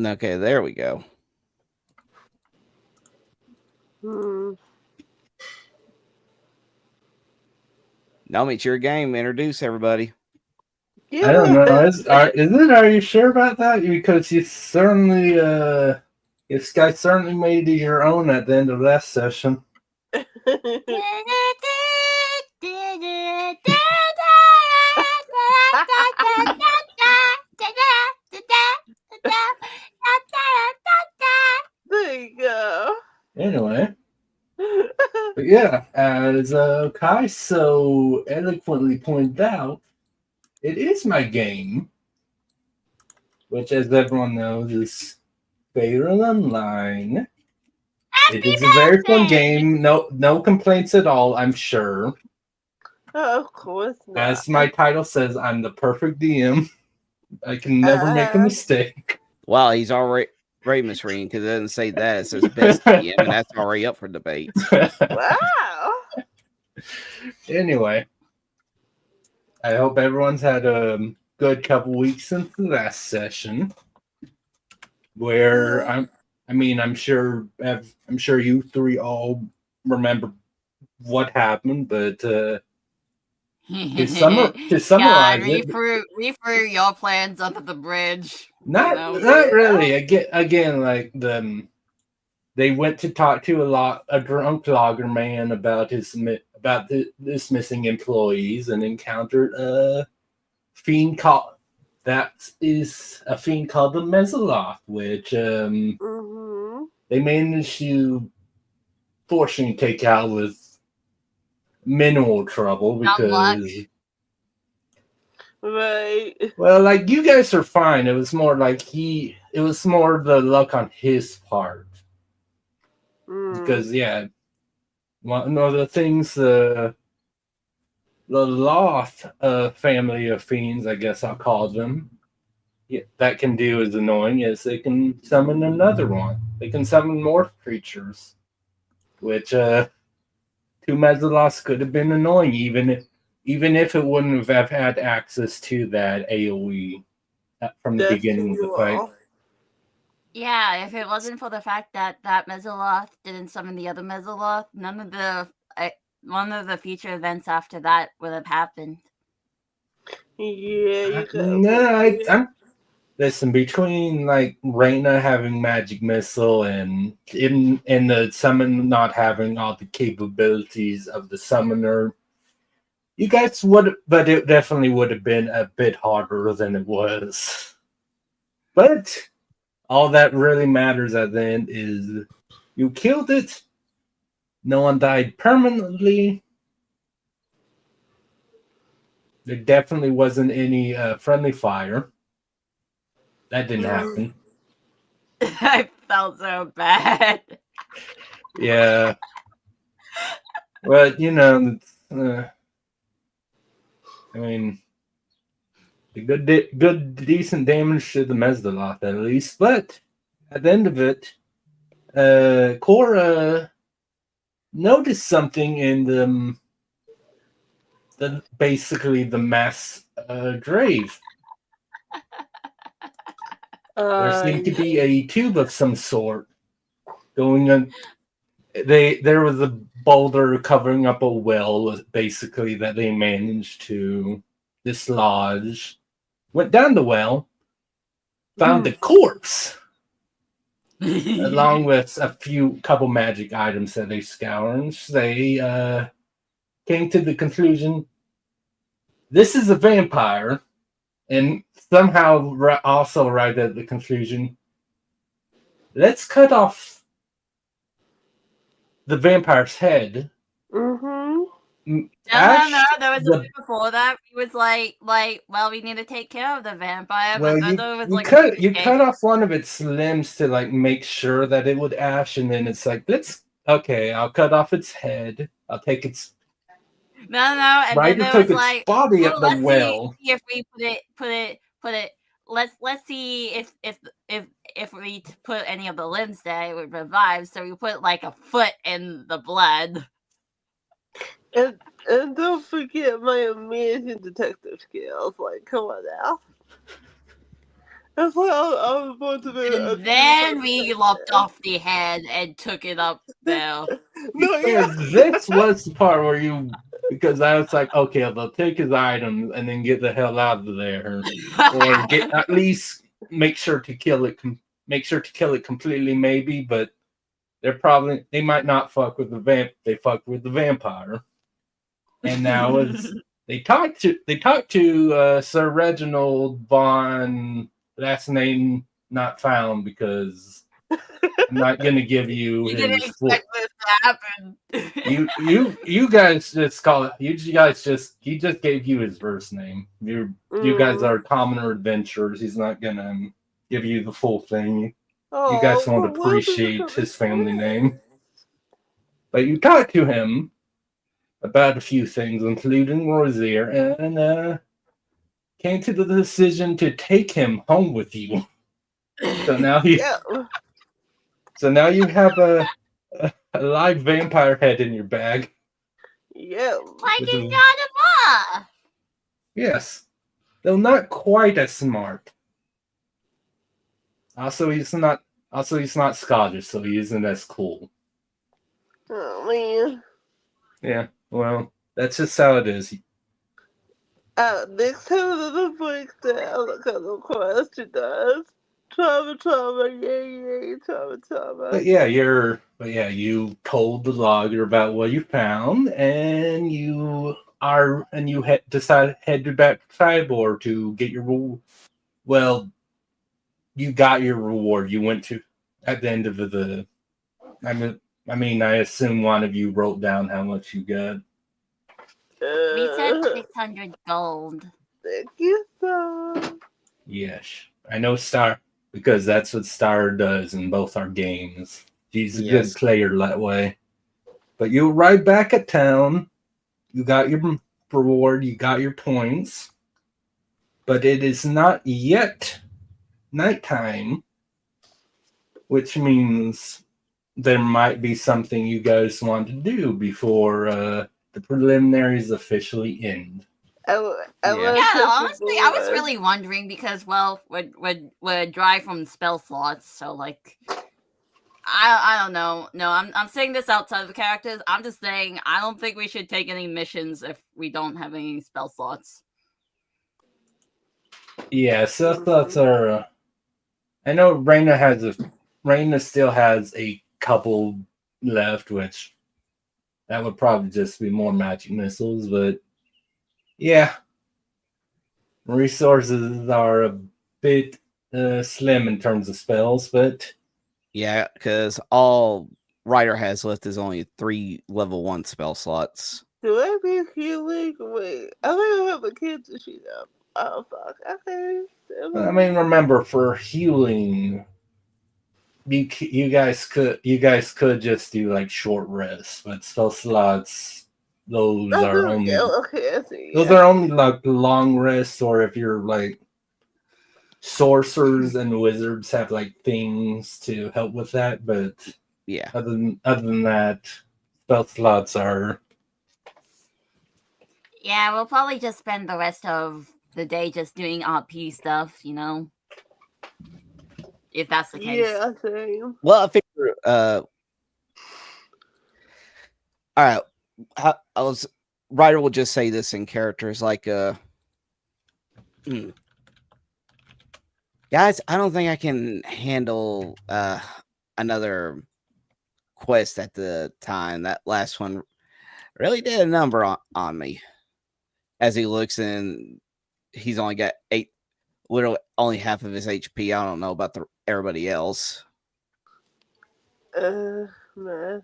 Okay, there we go. No, it's your game. Introduce everybody. I don't know. Are you sure about that? Because you certainly, this guy certainly made it your own at the end of last session. There you go. Anyway. But yeah, as Kai so eloquently pointed out, it is my game, which, as everyone knows, is Faerun Online. It is a very fun game. No complaints at all, I'm sure. Of course not. As my title says, I'm the perfect DM. I can never make a mistake. Well, he's already misreading because it doesn't say that. It says best DM, and that's already up for debate. Wow. Anyway, I hope everyone's had a good couple weeks since the last session, where I'm sure you three all remember what happened, but to summarize God, it, we threw your plans under the bridge. Not really. Again, like they went to talk to a drunk logger man about this missing employees and encountered a fiend called the Mezzaloth, which they managed to fortunately take out with minimal trouble because. Right. Well, like, you guys are fine. It was more the luck on his part. Because, yeah, one of the things the Loth family of fiends, I guess I'll call them, that can do is annoying is they can summon another one. They can summon more creatures. Which, two Mezzaloths could have been annoying, even if it wouldn't have had access to that AoE from the beginning of the fight. Yeah, if it wasn't for the fact that Mezzaloth didn't summon the other Mezzaloth, none of the future events after that would have happened. Yeah, listen, between like Reyna having magic missile and the summon not having all the capabilities of the summoner, you guys but it definitely would have been a bit harder than it was. But all that really matters at the end is you killed it. No one died permanently. There definitely wasn't any friendly fire. That didn't happen. I felt so bad. Yeah. But, I mean, good, decent damage to the Mezzaloth at least. But at the end of it, Cora noticed something in basically the mass grave. There seemed to be a tube of some sort going on. There was a boulder covering up a well, basically, that they managed to dislodge. Went down the well, found the corpse, along with a couple magic items that they scavenged. They came to the conclusion this is a vampire, and somehow also arrived at the conclusion, let's cut off the vampire's head. No, there was a bit before that. He was like, well, we need to take care of the vampire. Well, but you cut off one of its limbs to like make sure that it would ash, and then it's like, I'll cut off its head. I'll take its. No, and right, then there was like body at the well. See if we put it. Let's see if we put any of the limbs there, it would revive. So we put like a foot in the blood. And don't forget my amazing detective skills. Like, come on now. That's why I was going to the. And then we lopped off the head and took it up there. No, yeah. This was the part where because I was like, okay, they'll take his items and then get the hell out of there, or get at least make sure to kill it. Make sure to kill it completely, maybe, but they might not fuck with the they fuck with the vampire. And now they talked to Sir Reginald Von, last name not found, because I'm not gonna give you You didn't his full. expect this to happen. You guys just call it. He just gave you his first name. You guys are commoner adventurers. He's not gonna give you the full thing. You guys won't appreciate his family name. But you talked to him about a few things, including Rosier, and came to the decision to take him home with you. So now so now you have a live vampire head in your bag. Yeah. Like in God of War. Yes, though not quite as smart. Also, he's not Scottish, so he isn't as cool. Oh man. Yeah, well, that's just how it is. Next time the breakdown, because of course she does. Trauma, yay, trauma. But yeah, you told the logger about what you found, and you headed back to Cyborg to get your you got your reward. You went to at the end of the. I assume one of you wrote down how much you got. We said 600 gold. Thank you, sir. Yes, I know Star, because that's what Star does in both our games. She's a good player that way. But you arrived back at town. You got your reward. You got your points. But it is not yet nighttime, which means there might be something you guys want to do before the preliminaries officially end. Honestly, I was really wondering because, well, we're dry from spell slots, so like, I don't know. No, I'm saying this outside of the characters. I'm just saying I don't think we should take any missions if we don't have any spell slots. Yeah, so thoughts are. I know Raina still has a couple left, which that would probably just be more magic missiles, but yeah, resources are a bit slim in terms of spells, but yeah, because all Ryder has left is only 3 level 1 spell slots. Do I be healing? Wait, I don't have a kid to shoot up. Oh fuck. Okay. I mean, remember, for healing, you guys could just do like short rests, but spell slots, those are only like long rests, or if you're like sorcerers and wizards have like things to help with that. But yeah, other than that, spell slots are. Yeah, we'll probably just spend the rest of the day just doing RP stuff, you know, if that's the case. Yeah, same. Well, I figure. All right, Ryder will just say this in characters like, guys, I don't think I can handle another quest at the time. That last one really did a number on me. As he looks, and he's only got 8, literally only half of his HP. I don't know about everybody else. Man.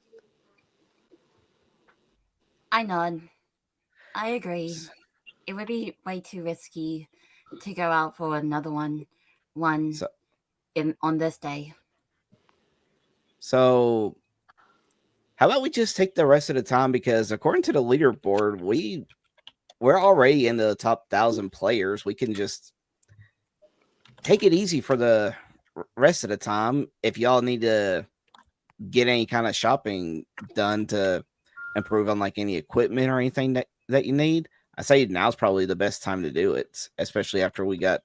I nod. I agree. It would be way too risky to go out for another one on this day. So, how about we just take the rest of the time? Because according to the leaderboard, we're already in the top 1,000 players. We can just take it easy for the rest of the time. If y'all need to get any kind of shopping done to improve on like any equipment or anything that you need, I say now's probably the best time to do it, especially after we got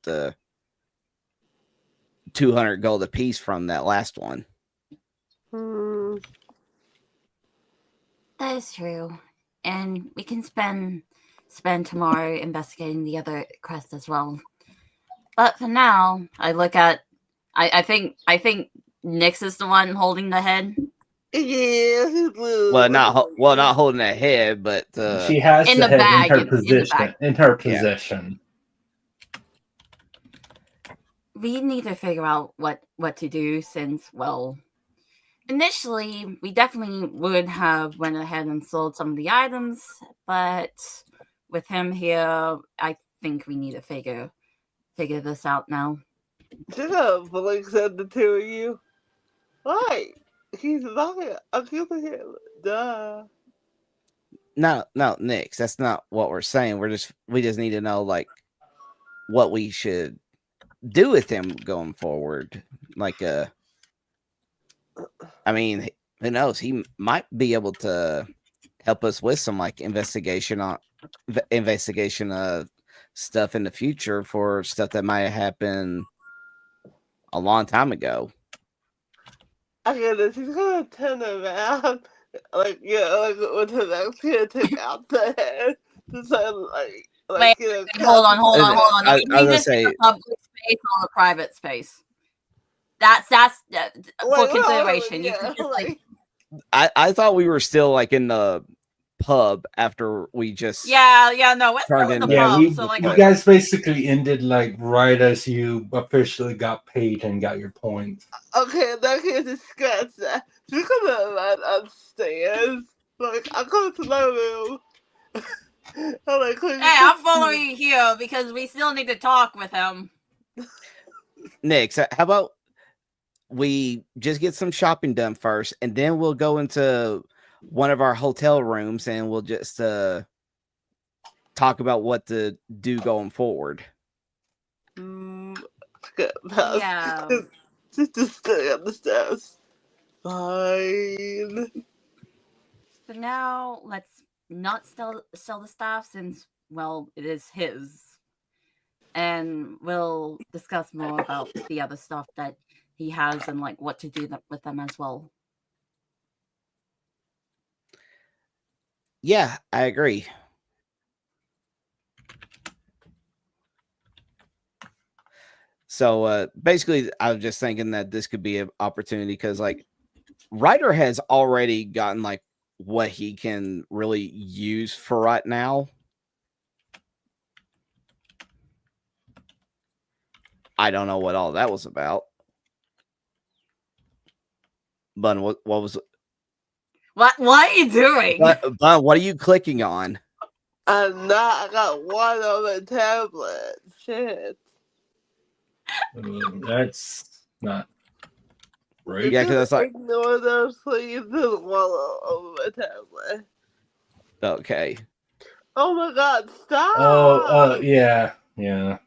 200 gold apiece from that last one. Hmm. That is true. And we can spend tomorrow investigating the other quest as well. But for now, I think Nyx is the one holding the head. Yeah. Not holding that head, but She has In the the head bag, in her in the position. bag. In her Yeah. possession. We need to figure out what to do since, well, initially we definitely would have went ahead and sold some of the items, but with him here, I think we need to figure this out now. Shut up, Blake said the two of you. Why? He's lying. I'm killing him. Duh. no, Nyx, that's not what we're saying. We just need to know like what we should do with him going forward. Like I mean, who knows? He might be able to help us with some like investigation stuff in the future for stuff that might have happened a long time ago. I get this. He's gonna turn around. Like, yeah, like with his axe, he's gonna take out the head. Just like, Wait, you know, hold on. I was Is gonna this say- in a public space or a private space? That's for consideration. You can just like, I thought we were still like in the pub after we just no, let's go turned in the into- Yeah, pub. we So like, you guys basically ended like right as you officially got paid and got your points. Okay, in that case, just scratch that. She's gonna run upstairs. Like, I'm going to my room. I'm like, hey, I'm following you here because we still need to talk with him. Nyx, how about we just get some shopping done first, and then we'll go into one of our hotel rooms and we'll just talk about what to do going forward. Yeah. Just stay on the stairs. Fine. For now, let's not sell the stuff since, well, it is his. And we'll discuss more about the other stuff that he has and like what to do with them as well. Yeah, I agree. So basically, I was just thinking that this could be an opportunity because, like, Ryder has already gotten like what he can really use for right now. I don't know what all that was about. Bun, what was? What are you doing? Bun, what are you clicking on? I'm not. I got one on the tablet. Shit. That's not right. Yeah, 'cause that's like- Ignore those, please. There's one on the tablet. Okay. Oh my god, stop! Oh, yeah. You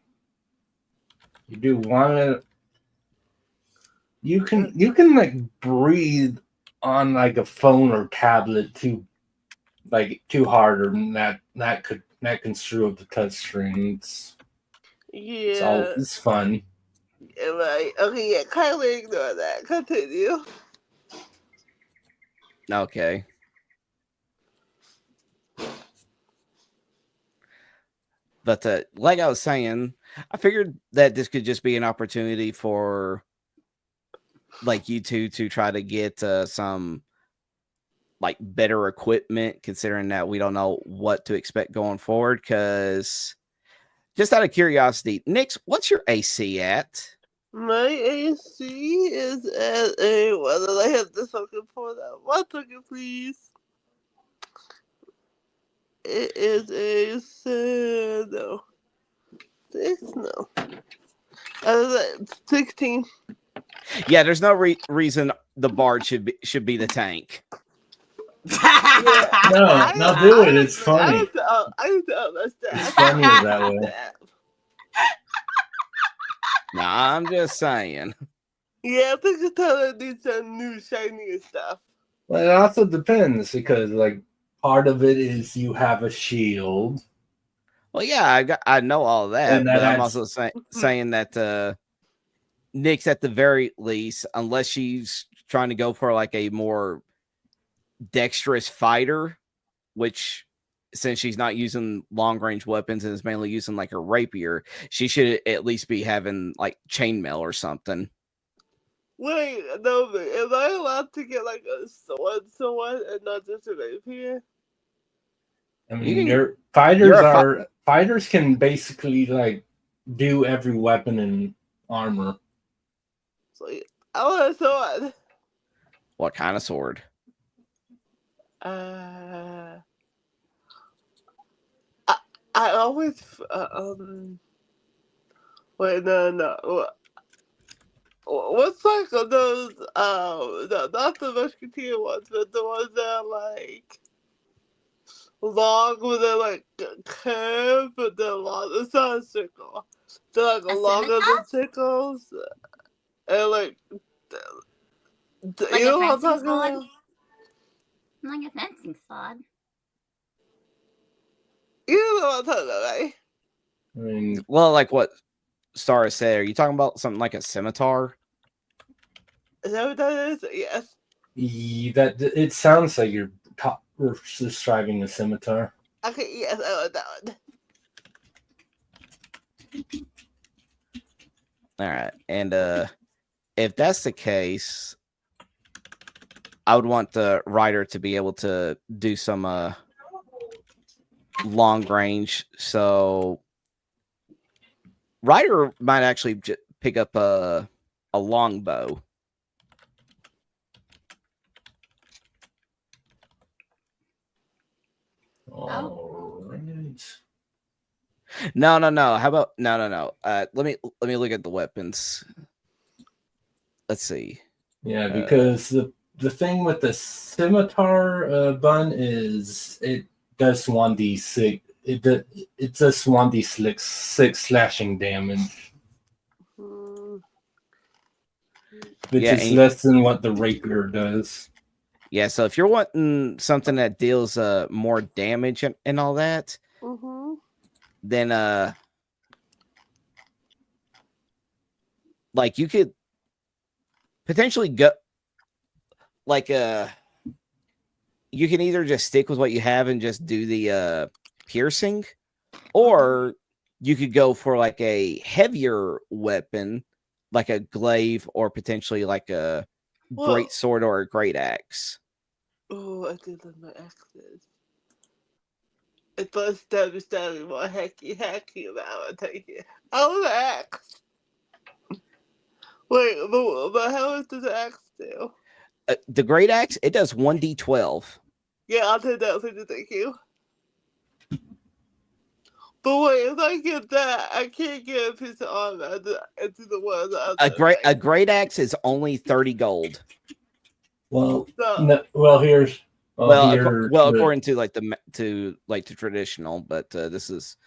do want to. You can like breathe on like a phone or tablet too hard, or that can screw up the touchscreen. Yeah. It's fun. Right. Okay, yeah, kindly ignore that. Continue. Okay. But like I was saying, I figured that this could just be an opportunity for like you two to try to get some like better equipment, considering that we don't know what to expect going forward. Because just out of curiosity, Nyx, what's your AC at? My AC is at a. What did I have this fucking pull out? 1 second, please. It is a 6, no. 16. Yeah, there's no reason the bard should be the tank. No, do it. It's funny. I used to understand. It's funnier that way. Nah, I'm just saying. Yeah, I think it's time to do some new shiny stuff. Well, it also depends because like part of it is you have a shield. Well, yeah, I know all that, And that but I'm adds- also saying that Nyx at the very least, unless she's trying to go for like a more dexterous fighter, which since she's not using long range weapons and is mainly using like a rapier, she should at least be having like chainmail or something. Wait, no, but am I allowed to get like a sword and not just a rapier? I You mean, can- fighters can basically like do every weapon and armor. So I want a sword. What kind of sword? I always wait, no. What's like those not the musketeer ones, but the ones that are like long with they're like curved, but they're long. It's not a circle. They're like A longer than circles, and like Like you a know what I'm fencing talking sword? about? Like a fencing sword. You know what I'm talking about, right? I mean, Well, like what Star said, are you talking about something like a scimitar? Is that what that is? Yes. that it sounds like you're describing a scimitar. Okay, yes, I want that one. All right. And if that's the case, I would want the rider to be able to do some long range. So rider might actually pick up a longbow. All right. No. How about no. Let me look at the weapons. Let's see. Yeah, because the thing with the scimitar bun is it does 1d6. It does 1d6 slashing damage, which Yeah, is less than what the rapier does. Yeah, so if you're wanting something that deals more damage and all that, then like you could potentially go like you can either just stick with what you have and just do the piercing, or you could go for like a heavier weapon like a glaive or potentially like a great sword or a great axe. Oh, I did love my axes. It's less stabby, more hacky, but I would take it. I want an axe. Wait, but how much does the axe do? The great axe, it does 1d12. Yeah, I'll take that. Thank you. But wait, if I get that, I can't get a piece of armor into the one. A great axe is only 30 gold. Well, So, here's according to like the traditional, but this is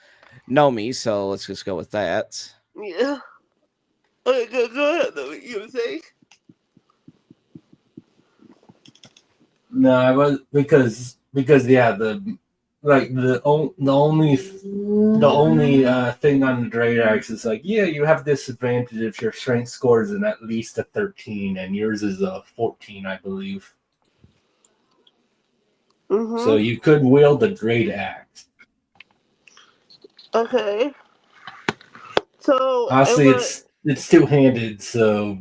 Nomi, so let's just go with that. yeah. Okay, go ahead. Though you were saying. No, I was because yeah, the only thing on the Great Axe is like, yeah, you have disadvantage if your strength score is at least a 13 and yours is a 14, I believe. So you could wield the Great Axe. Okay. So Honestly, it's two-handed, so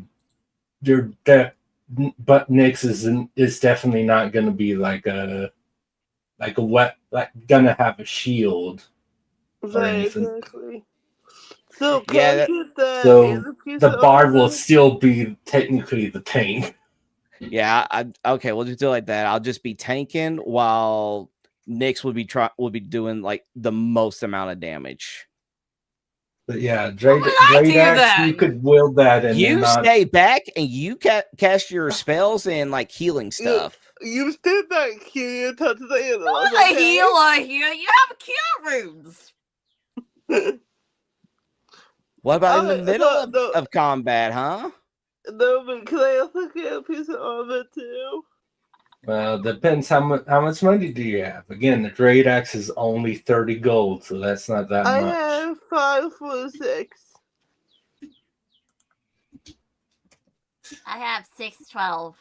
but Nyx is definitely not going to be like a gonna have a shield or anything. Exactly. So Yeah, the bard will still be technically the tank. Yeah, okay, we'll just do it like that. I'll just be tanking while Nyx would be doing like the most amount of damage. But yeah, Great Axe, you could wield that and you stay back and you cast your spells and like healing stuff. You stay back here and touch the animals. I'm a healer here. You have cure runes. What about in the middle of combat, huh? No, but can I also get a piece of armor too? Well, depends how much money do you have. Again, the Great Axe is only 30 gold, so that's not that much. I have 5 for 6. I have 612.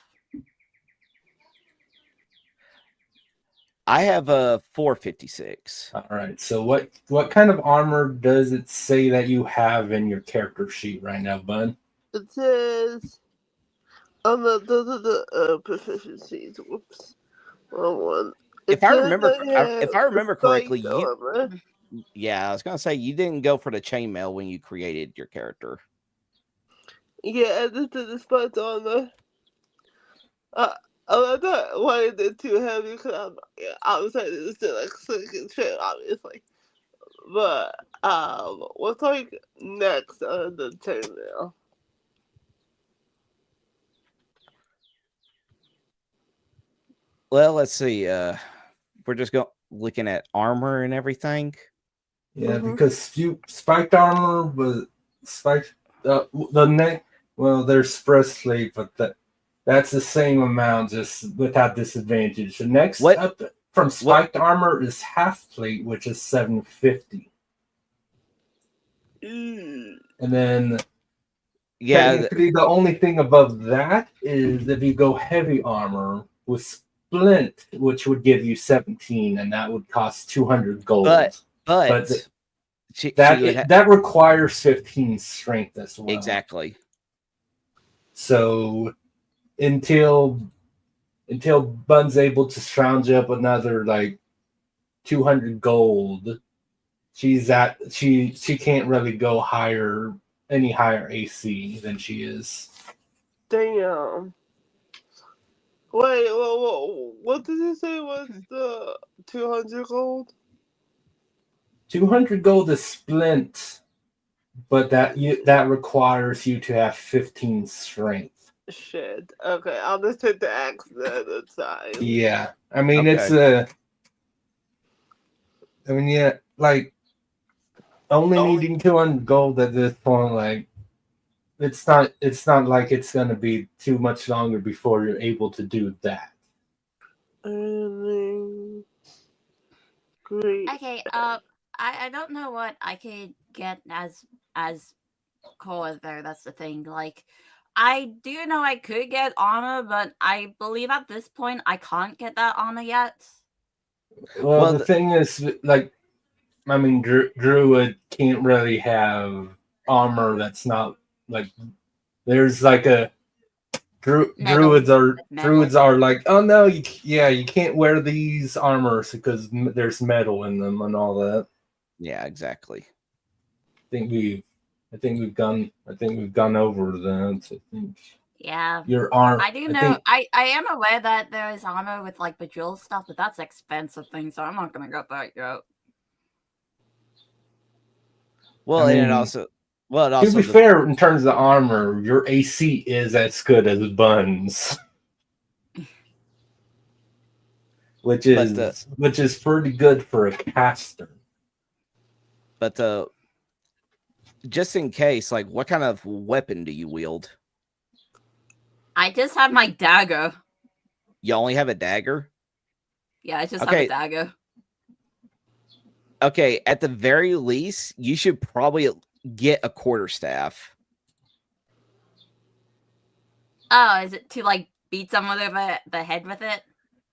I have a 456. All right. So what kind of armor does it say that you have in your character sheet right now, Bud? It says on the proficiencies. Whoops, wrong one. If I remember correctly, spiked armor. I was gonna say you didn't go for the chainmail when you created your character. Yeah, and this is the spiked armor. I'm not wanting it too heavy because I was trying to do like slick and straight, obviously. But what's like next on the chainmail? Well, let's see. We're just looking at armor and everything. Yeah, Mhm. because spiked armor was spiked the neck. Well, there's breastplate, but that's the same amount, just without disadvantage. The next up from spiked armor is half plate, which is 750. And then technically the only thing above that is if you go heavy armor with splint, which would give you 17, and that would cost 200 gold. But that requires 15 strength as well. Exactly. So until Bun's able to scrounge up another like 200 gold, she can't really go any higher AC than she is. Damn. Wait, what did you say was the 200 gold? 200 gold is splint, but that requires you to have 15 strength. Shit. Okay, I'll just take the axe then. That's fine. Yeah, I mean like only needing 200 gold at this point, like it's not like it's gonna be too much longer before you're able to do that. Great. Okay, I don't know what I could get as core there. That's the thing. Like, I do know I could get armor, but I believe at this point I can't get that armor yet. Well, the thing is, like, I mean, Druid can't really have armor that's not like. There's like a druids are like, oh no, you can't wear these armors because there's metal in them and all that. Yeah, exactly. I think we've gone over that. Yeah, your arm. I do know. I am aware that there is armor with like bejeweled stuff, but that's expensive thing, so I'm not gonna get that yet. Well, I mean, and it also to be fair, in terms of armor, your AC is as good as Bun's, which is pretty good for a caster. But just in case, like, what kind of weapon do you wield? I just have my dagger. You only have a dagger? Yeah, I just have a dagger. Okay, at the very least, you should probably get a quarterstaff. Oh, is it to like beat someone over the head with it?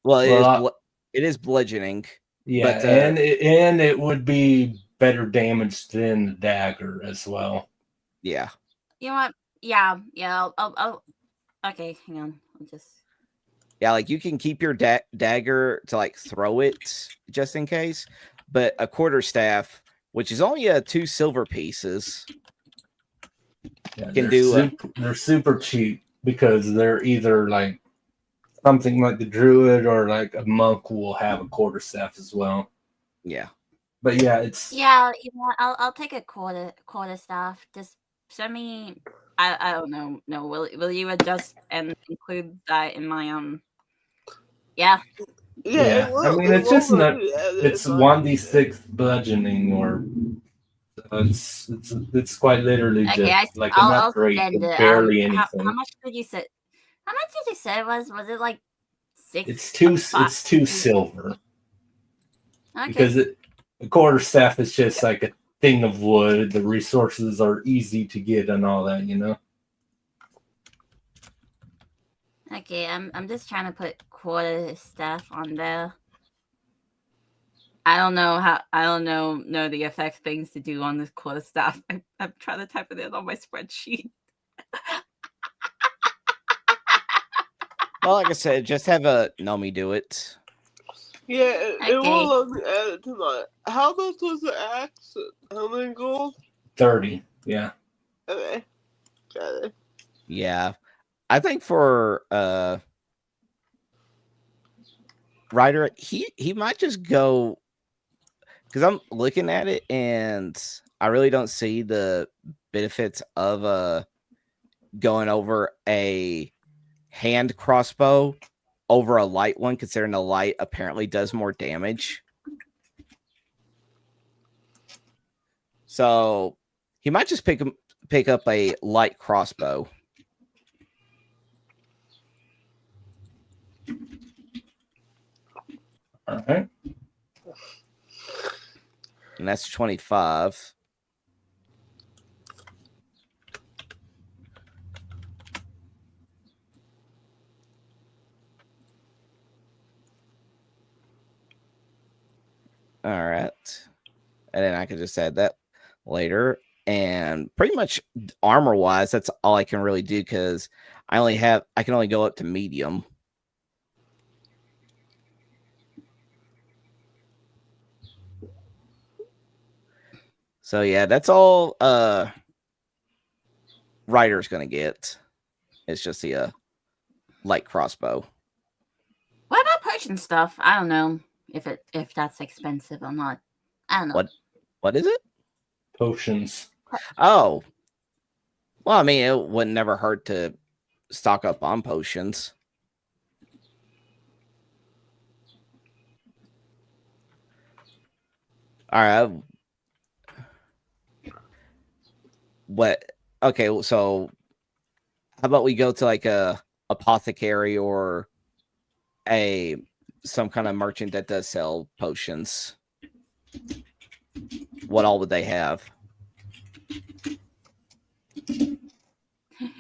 Well, it is bludgeoning. Yeah, but, and it would be better damage than the dagger as well. Yeah. You know what? Yeah. I'll okay, hang on. Yeah, like you can keep your dagger to like throw it just in case, but a quarterstaff, which is only 2 silver pieces, they're super cheap because they're either like something like the druid or like a monk will have a quarterstaff as well. Yeah. But yeah, it's I'll take a quarterstaff. Just send me. I don't know. No, will you adjust and include that in my Yeah. Yeah. I mean, it's just not. It's 1d6 bludgeoning, or it's quite literally just like an upgrade to barely anything. How much did you say? How much did you say was it like 6? It's 2 silver. Okay. Because a quarterstaff is just like a thing of wood. The resources are easy to get and all that, you know. Okay, I'm just trying to put quarter staff on there. I don't know the effect things to do on this quarter staff. I'm trying to type it in on my spreadsheet. Well, like I said, just have a Nomi do it. Yeah, it Okay. will let me add it to my. How much was the action? How many gold? 30. Yeah. Okay, got it. Yeah. I think for Ryder, he might just go, because I'm looking at it and I really don't see the benefits of going over a hand crossbow over a light one, considering the light apparently does more damage. So he might just pick up a light crossbow. All right. And that's 25. All right. And then I can just add that later. And pretty much armor wise, that's all I can really do, because I can only go up to medium. So yeah, that's all Ryder's gonna get. It's just the light crossbow. What about potion stuff? I don't know if that's expensive or not. I don't know. What is it? Potions. Oh. Well, I mean, it would never hurt to stock up on potions. All right. What? Okay, so how about we go to like a apothecary or some kind of merchant that does sell potions? What all would they have?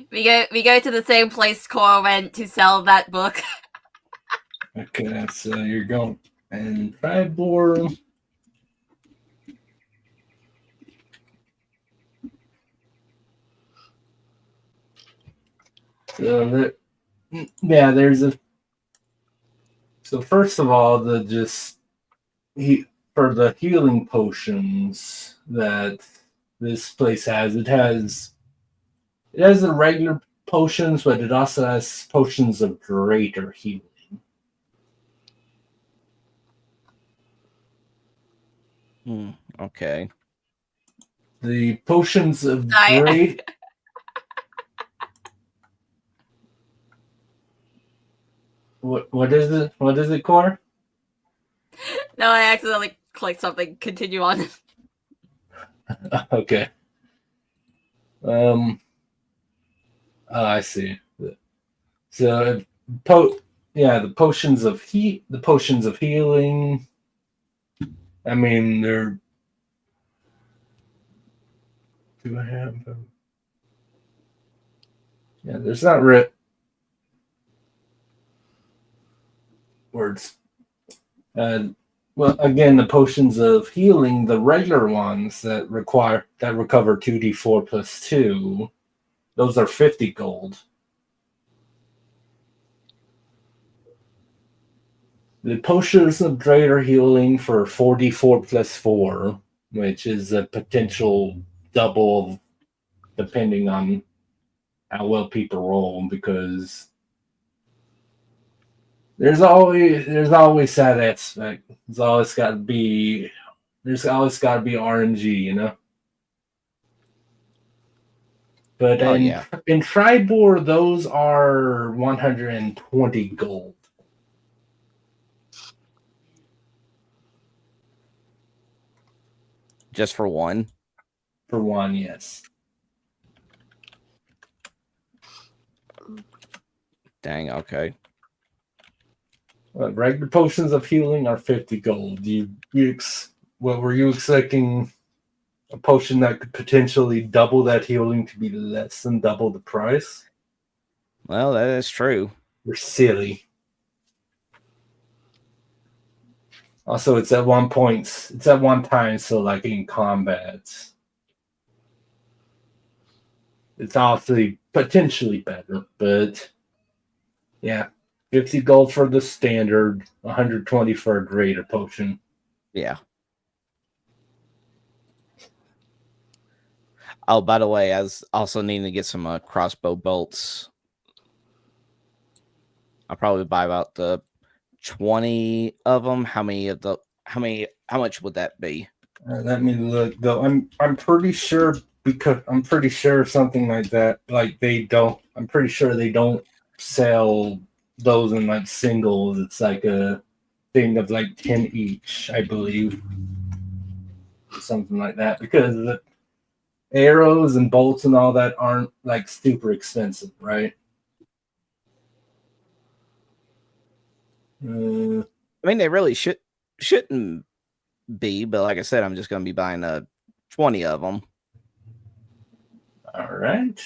We go to the same place Cora went to sell that book. Okay, so you're going and Tribor. So there's a. So first of all, for the healing potions that this place has, it has the regular potions, but it also has potions of greater healing. Okay. The potions of great. What is it? What is it, Core? No, I accidentally clicked something. Continue on. Okay. Oh, I see. So, the potions of the potions of healing. I mean, they're. Do I have them? Yeah, there's not words. Well, again, the potions of healing, the regular ones that recover 2d4 plus 2, those are 50 gold. The potions of greater healing for 4d4 plus 4, which is a potential double depending on how well people roll, because there's always that aspect. There's always got to be RNG, you know. But in Tribor, those are 120 gold. Just for one? For one, yes. Dang, okay. Regular potions of healing are 50 gold. What were you expecting? A potion that could potentially double that healing to be less than double the price? Well, that is true. You're silly. Also, it's at one point. It's at one time, so like in combat, it's obviously potentially better. But yeah, 50 gold for the standard, 120 for a greater potion. Yeah. Oh, by the way, I was also needing to get some crossbow bolts. I'll probably buy about the 20 of them. How much would that be? Let me look though. I'm pretty sure because I'm pretty sure something like that. Like they don't. I'm pretty sure they don't sell those in like singles. It's like a thing of like 10 each, I believe, something like that. Because the arrows and bolts and all that aren't like super expensive, right? I mean, they really shouldn't be, but like I said, I'm just going to be buying 20 of them. All right.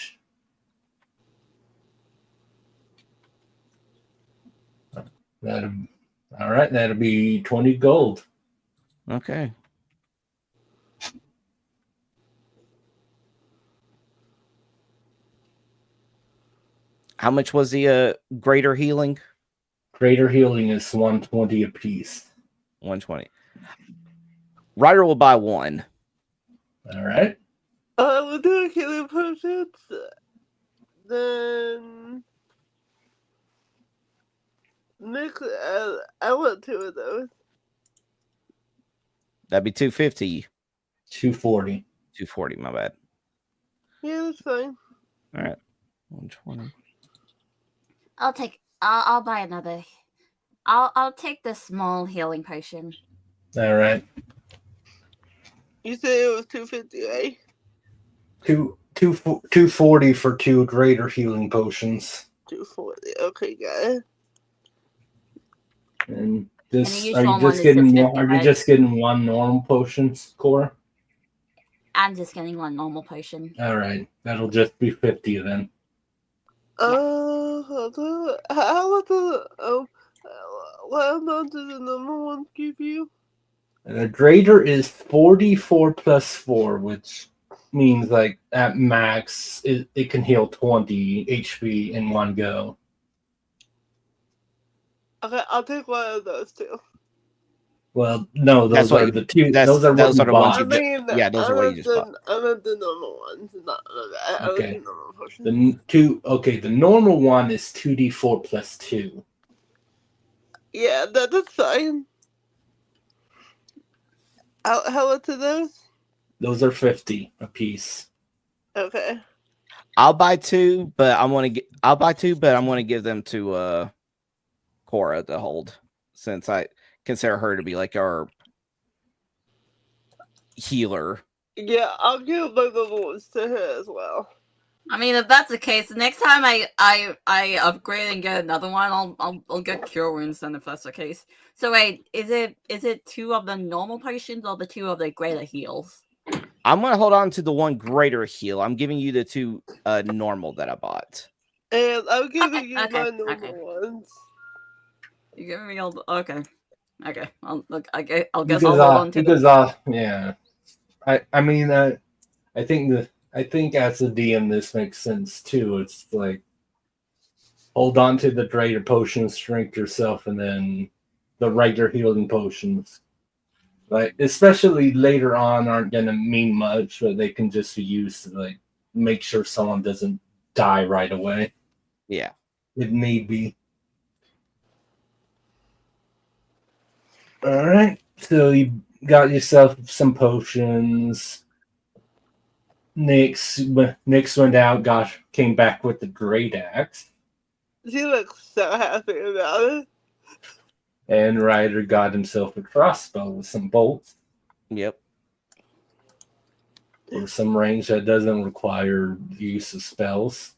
That'll be 20 gold. Okay. How much was the greater healing? Greater healing is 120 apiece. 120. Ryder will buy one. All right. We'll do a healing potions. Then Nick, I want 2 of those. That'd be 250. 240. 240, my bad. Yeah, that's fine. All right. 120. I'll buy another. I'll take the small healing potion. All right. You said it was 250, right? 240 for 2 greater healing potions. 240. Okay, got it. And this, And are you one just is getting 250, one? Are you right? just getting one normal potion, Cora? I'm just getting one normal potion. All right, that'll just be 50 then. How much what amount does the number one give you? And the greater is 44 plus 4, which means like at max it can heal 20 HP in one go. Okay, I'll take one of those 2. Well, no, That's those what are you- the two. that's- Those are those what are you the ones bought. you get. Yeah, those are what you just bought. I meant the normal ones, not I was Okay. the normal potion. The normal one is 2d4 plus 2. Yeah, that's fine. How much are those? Those are 50 a piece. Okay. I'll buy 2, but I'm going to give them to Cora to hold, since I consider her to be like our healer. Yeah, I'll give my little ones to her as well. I mean, if that's the case, the next time I upgrade and get another one, I'll get cure wounds then, if that's the case. So wait, is it 2 of the normal potions or the 2 of the greater heals? I'm going to hold on to the one greater heal. I'm giving you the 2 normal that I bought. And I'm giving you okay, my normal okay. ones. You giving me all the, okay. I'll guess I'll Because hold on to them. yeah. I mean I think as a DM this makes sense too. It's like hold on to the greater potions, strength yourself, and then the regular healing potions. Like especially later on aren't gonna mean much, but they can just be used to like make sure someone doesn't die right away. Yeah. If need be. All right, so you got yourself some potions. Nyx went out, came back with the great axe, She looks so happy about it. and Ryder got himself a crossbow with some bolts Yep. or some range that doesn't require the use of spells.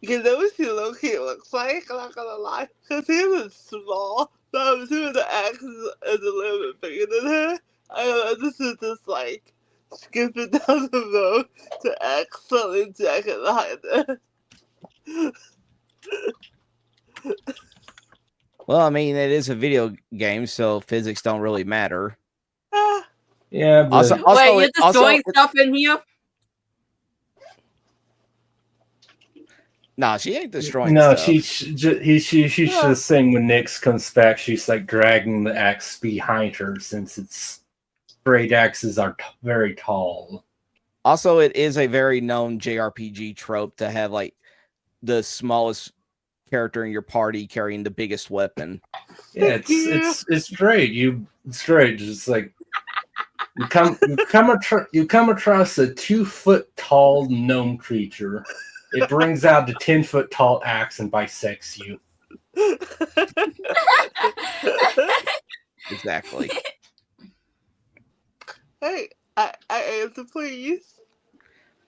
You know what she looks like? I'm not gonna lie. Because he was small, but I'm assuming the axe is a little bit bigger than her. I don't know, this is just like skipping down the road to axe something jacket behind her. Well, I mean, it is a video game, so physics don't really matter. Ah, Yeah, but Wait, you're destroying stuff in here? nah, she ain't destroying no, stuff. she's just saying when Nyx comes back, she's like dragging the axe behind her since its great axes are very tall. Also, it is a very known JRPG trope to have like the smallest character in your party carrying the biggest weapon. Yeah, it's straight. It's straight. It's like you come across a 2-foot tall gnome creature. It brings out the 10-foot tall axe and bisects you. Exactly. Hey, I answer, please.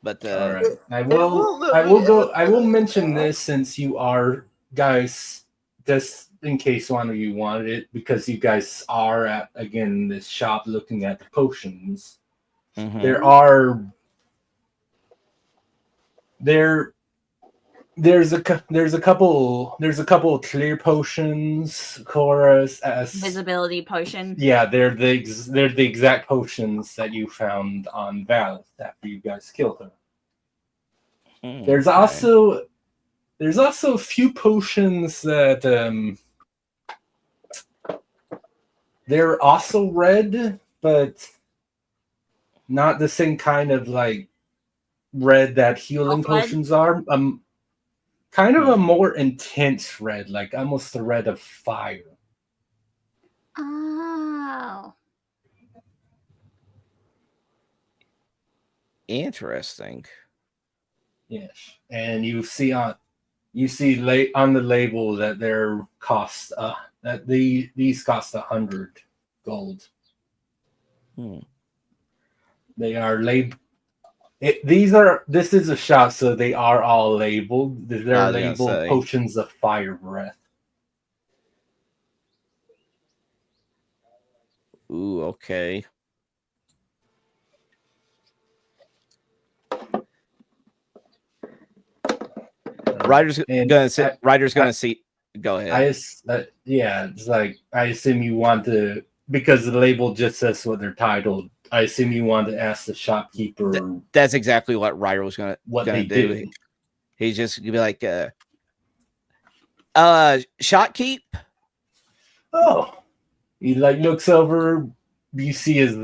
But All right, I will mention this since you are guys, just in case one of you wanted it, because you guys are at again this shop looking at the potions. mhm. There's a couple of clear potions, chorus as Visibility potion. yeah, they're the exact potions that you found on Valeth after you guys killed her. There's Okay. also a few potions that they're also red, but not the same kind of like red that healing Off red? potions are. Kind of a more intense red, like almost the red of fire. Oh. Interesting. Yes, and you see on the label that they're cost that these cost 100 gold. Hmm. They are labeled. This is a shop, so they are all labeled. They're was gonna labeled say. potions of fire breath. Ooh, okay. Ryder's And gonna see. I- Ryder's gonna I- see. Go ahead. yeah, it's like I assume you want to, because the label just says what they're titled. I assume you want to ask the shopkeeper That's exactly what Ryder was gonna what they do. do. He's just gonna be like, shopkeep. Oh, he like looks over. You see his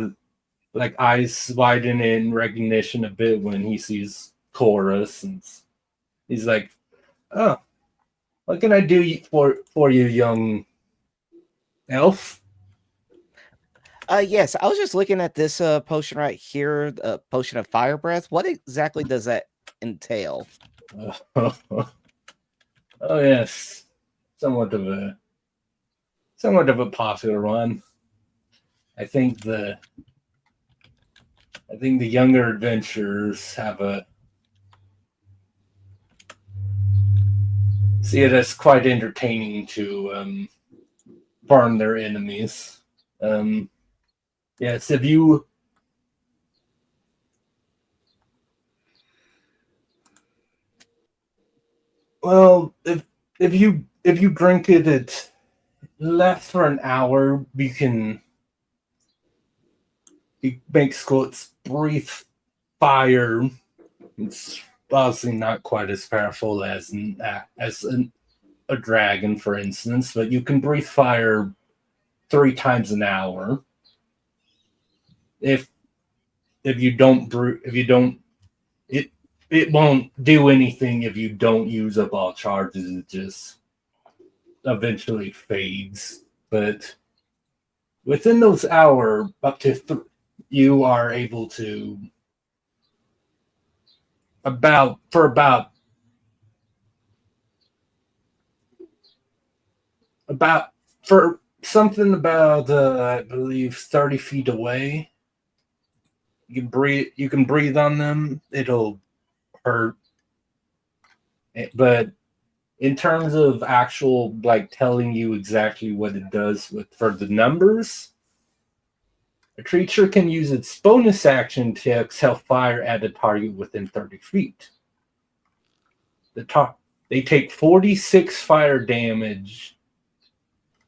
like eyes widen in recognition a bit when he sees Chorus, and he's like, "Oh, what can I do for you, young elf?" Yes, I was just looking at this potion right here, potion of fire breath. What exactly does that entail? Oh yes, somewhat of a popular one. I think the younger adventurers see it as quite entertaining to burn their enemies. Yes, if you if you drink it lasts for an hour, it makes squats breathe fire. It's obviously not quite as powerful as a dragon, for instance, but you can breathe fire 3 times an hour. If you don't it won't do anything if you don't use up all charges. It just eventually fades. But within those hour, up to you are able to for something about I believe 30 feet away. You can breathe on them. It'll hurt. But in terms of actual like telling you exactly what it does for the numbers, a creature can use its bonus action to exhale fire at a target within 30 feet. The They take 46 fire damage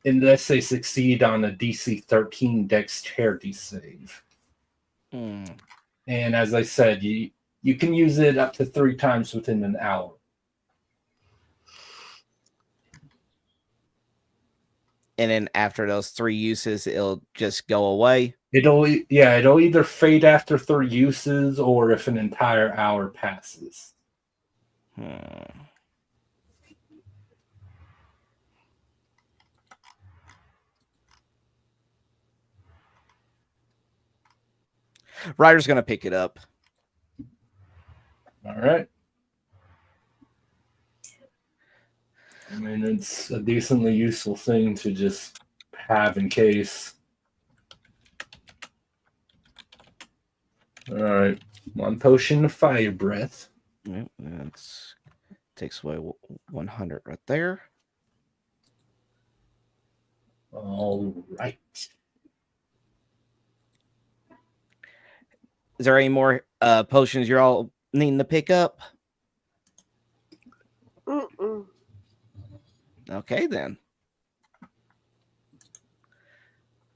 unless they succeed on a DC 13 dexterity save. Hmm. And as I said, you can use it up to 3 times within an hour. And then after those 3 uses, it'll just go away. It'll either fade after 3 uses or if an entire hour passes. Ryder's gonna pick it up. All right. I mean, it's a decently useful thing to just have in case. All right. 1 potion of fire breath. Yep, that's takes away 100 right there. All right. Is there any more potions you're all needing to pick up? Mm-mm. Okay, then.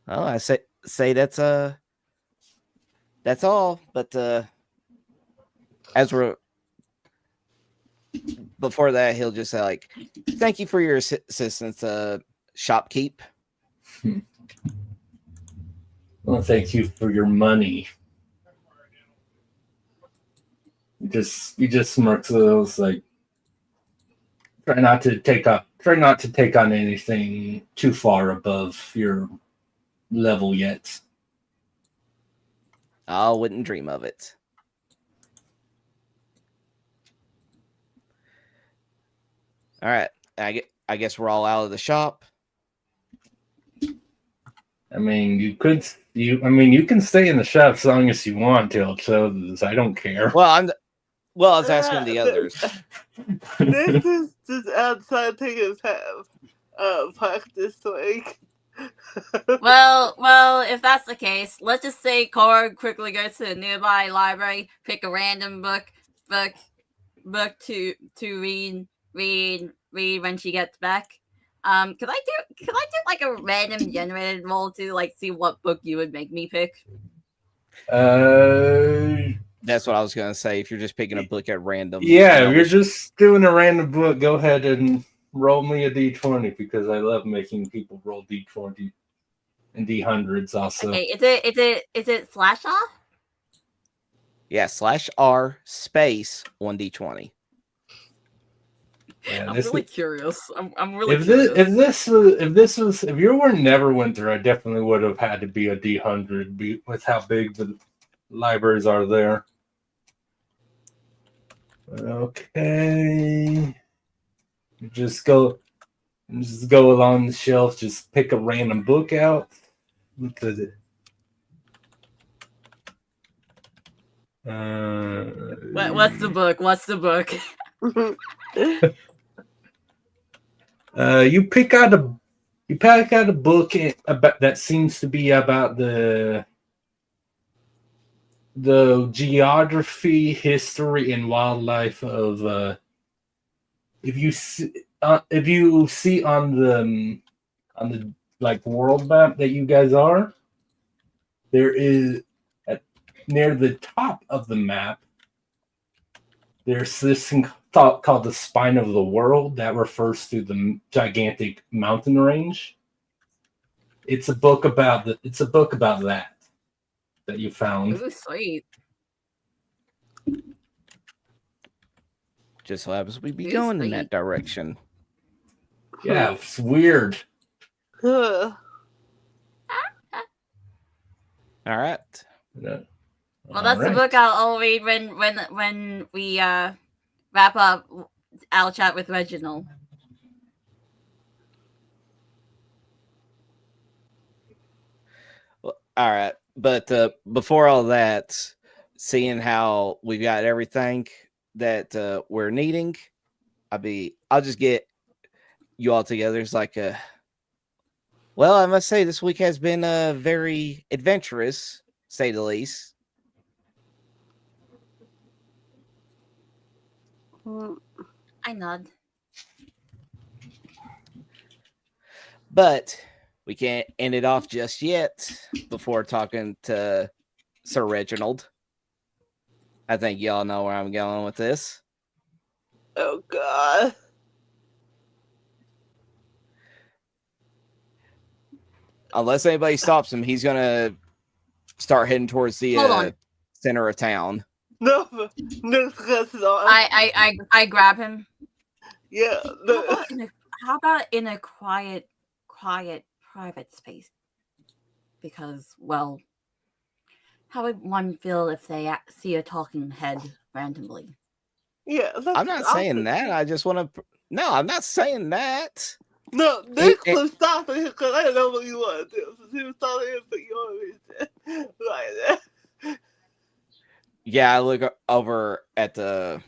Oh, I say that's all. But as we're before that, he'll just say like, "Thank you for your assistance, shopkeep." Well, thank you for your money. He just smirks at those like, try not to take on anything too far above your level yet. I wouldn't dream of it. All right, I guess we're all out of the shop. I mean, you can stay in the shop as long as you want till it closes. I don't care. Well, I was asking the others. This is just outside taking his practice like. Well, if that's the case, let's just say Cora quickly goes to the nearby library, pick a random book to read when she gets back. Could I do like a random generated roll to like see what book you would make me pick? That's what I was gonna say. If you're just picking a book at random, yeah, if you're just doing a random book, go ahead and roll me a d20 because I love making people roll d20 and d100s also. Okay, is it /R? Yeah, /R space 1d20. Yeah, I'm really curious. I'm really curious. If you were never went there, I definitely would have had to be a d100 with how big the libraries are there. Okay. Just go along the shelf, just pick a random book out. Look at it. What's the book? You pick out a book about that seems to be about the geography, history, and wildlife of if you see on the like world map that you guys are, there is near the top of the map there's this thing called the spine of the world that refers to the gigantic mountain range. It's a book about that you found. Ooh, sweet. Just so happens we'd be going in that direction. Yeah, it's weird. All right. Yeah. Well, that's the book I'll read when we wrap up our chat with Reginald. Well, all right, but before all that, seeing how we've got everything that we're needing, I'll just get you all together. It's like well, I must say this week has been very adventurous, say the least. I nod. But we can't end it off just yet before talking to Sir Reginald. I think y'all know where I'm going with this. Oh God. Unless anybody stops him, he's gonna start heading towards Hold the on. center of town. No, that's not. I grab him. Yeah. How about in a quiet, private space? Because, well, how would one feel if they see a talking head randomly? Yeah. I'm not saying that. I just want to. No, I'm not saying that. No, Nick was stopping him because I didn't know what you wanted to do. So he was stopping him for your reason. Right. Yeah, I look over at the.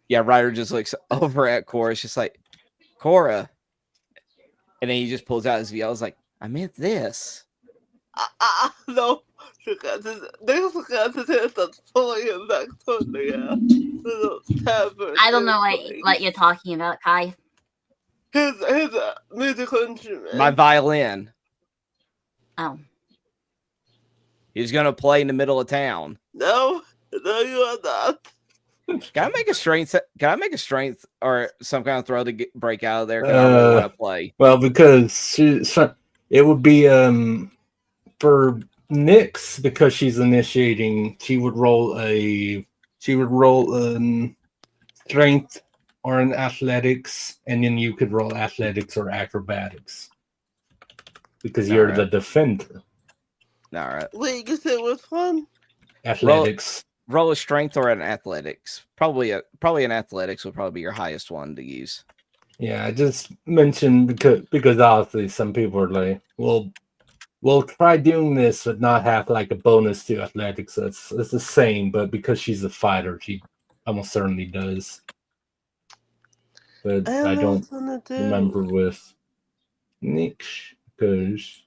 Yeah, Ryder just looks over at Cora. It's just like, Cora. And then he just pulls out his VL. I was like, I meant this. No. Nick's got his hands up, pulling him back toward the little tavern. I don't know what you're talking about, Kai. His musical instrument. My violin. Oh. He's going to play in the middle of town. No, you are not. Can I make a strength? Or some kind of throw to break out of there? Because I really want to play. Well, because it would be for Nyx, because she's initiating. She would roll strength or an athletics, and then you could roll athletics or acrobatics because you're the defender. All right. Wait, you can say which one? Athletics. Roll a strength or an athletics. Probably an athletics would probably be your highest one to use. Yeah, I just mentioned because obviously some people are like, well, we'll try doing this but not have like a bonus to athletics. It's the same, but because she's a fighter, she almost certainly does. But I don't remember with Nick because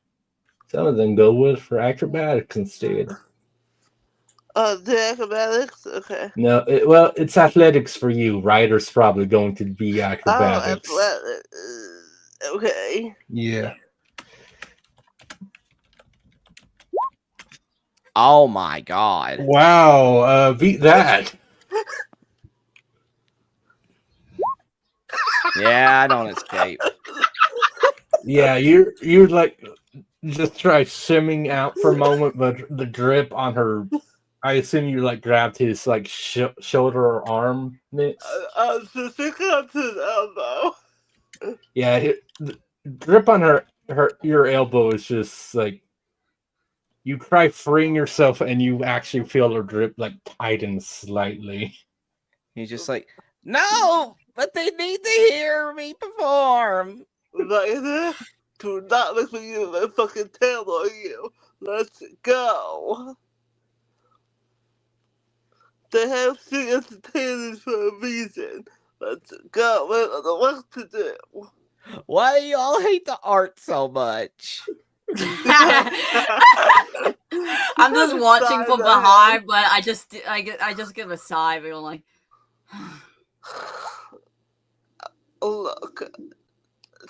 some of them go with for acrobatics instead. The acrobatics? Okay. No, it's athletics for you. Ryder's probably going to be acrobatics. Oh, athletics. Okay. Yeah. Oh my god. Wow, beat that. Yeah, I don't escape. Yeah, you're like just try shimming out for a moment, but the drip on her, I assume you like grabbed his like shoulder or arm, Nick. So stick up to his elbow. Yeah, the drip on your elbow is just like you try freeing yourself and you actually feel her drip like tighten slightly. He's just like, no, but they need to hear me perform. Ryder, do not make me use my fucking tail on you. Let's go. They have sing entertainers for a reason. Let's go. We have the work to do. Why do you all hate the art so much? I'm just watching from behind, but I just give a sigh, but I'm like, look.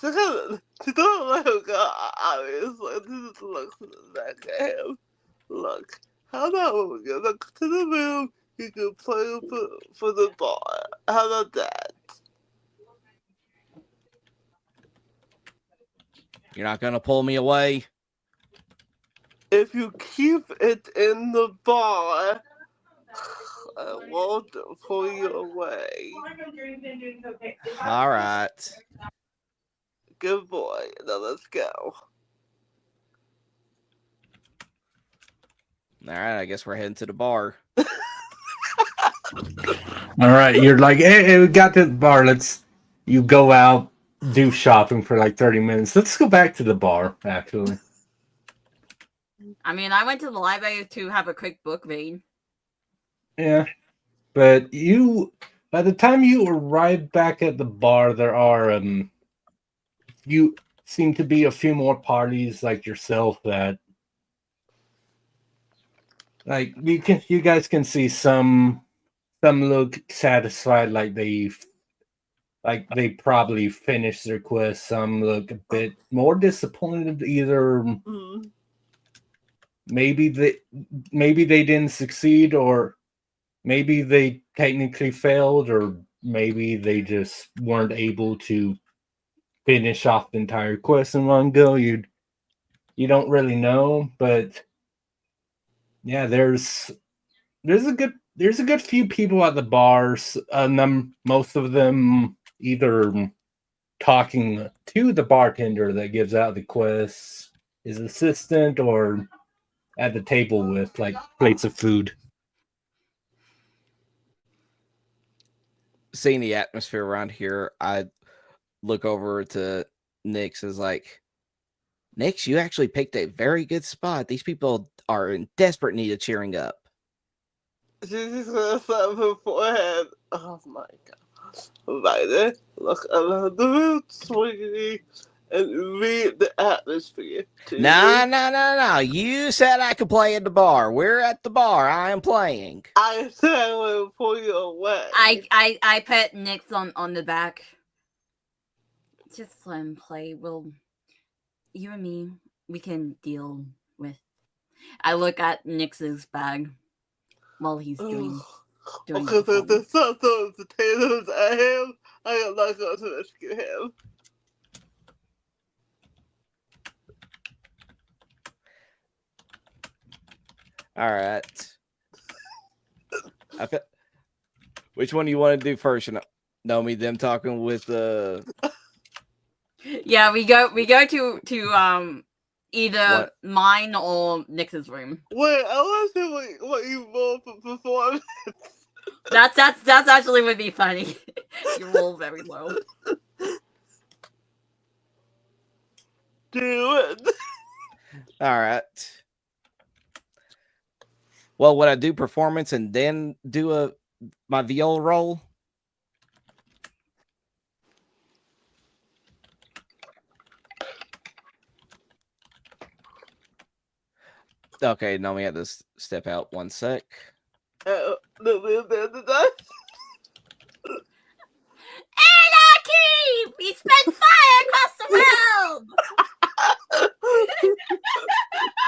She don't let him go, obviously. Just look back at him. Look, how about when we go back to the room, you can play for the bar. How about that? You're not gonna pull me away? If you keep it in the bar, I won't pull you away. All right. Good boy. Now let's go. All right, I guess we're heading to the bar. All right, you're like, hey, we got to the bar. You go out, do shopping for like 30 minutes. Let's go back to the bar, actually. I mean, I went to the library to have a quick book read. Yeah, but by the time you arrive back at the bar, there are you seem to be a few more parties like yourself that, like, you guys can see some look satisfied, like like they probably finished their quest. Some look a bit more disappointed. Either Mm. maybe they didn't succeed, or maybe they technically failed, or maybe they just weren't able to finish off the entire quest in one go. You don't really know, but yeah, there's a good few people at the bars, and most of them either talking to the bartender that gives out the quests, his assistant, or at the table with like plates of food. Seeing the atmosphere around here, I look over to Nyx as like, Nyx, you actually picked a very good spot. These people are in desperate need of cheering up. She's just gonna slap her forehead. Oh my god. Ryder, look around the room, sweetie, and read the atmosphere. No. You said I could play at the bar. We're at the bar. I am playing. I said I would pull you away. I pet Nyx on the back. Just let him play. You and me, we can deal with. I look at Nyx's bag while he's doing. Because if the sun throws potatoes at him, I am not going to rescue him. All right. Which one do you want to do first? Nomi, them talking with Yeah, we go to either What? mine or Nyx's room. Wait, I want to see what you roll for performance. That's actually would be funny. You roll very low. Do it. All right. Well, would I do performance and then do my viola roll? Okay, no, we had to step out 1 sec. The dice. Anarchy! We spread fire across the world!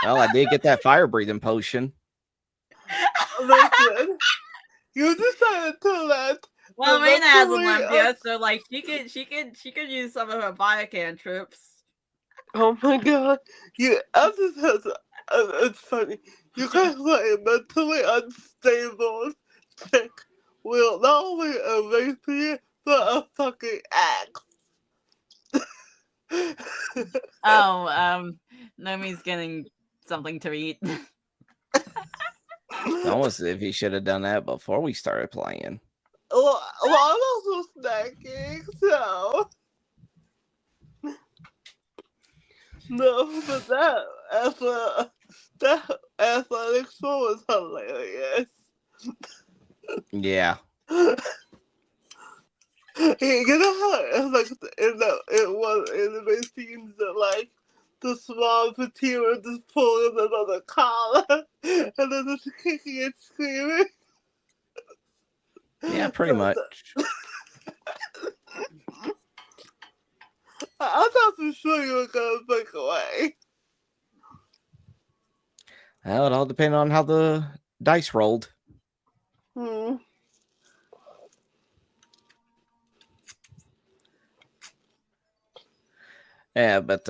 Well, I did get that fire breathing potion. Listen, you decided to let. Well, Raina has a mentally Olympia, so like she could use some of her fire cantrips. Oh my god! It's funny. You guys let a mentally unstable chick will not only erase you, but a fucking axe. Oh, Nomi's getting something to eat. Almost as if he should have done that before we started playing. Well, I'm also snacking, so. No, but that athletic show was hilarious. Yeah. You know how like it was in the scenes that like the small Fatima just pulling another collar and then just kicking and screaming. Yeah, pretty much. I thought for sure you were gonna break away. Well, it all depended on how the dice rolled. Yeah, but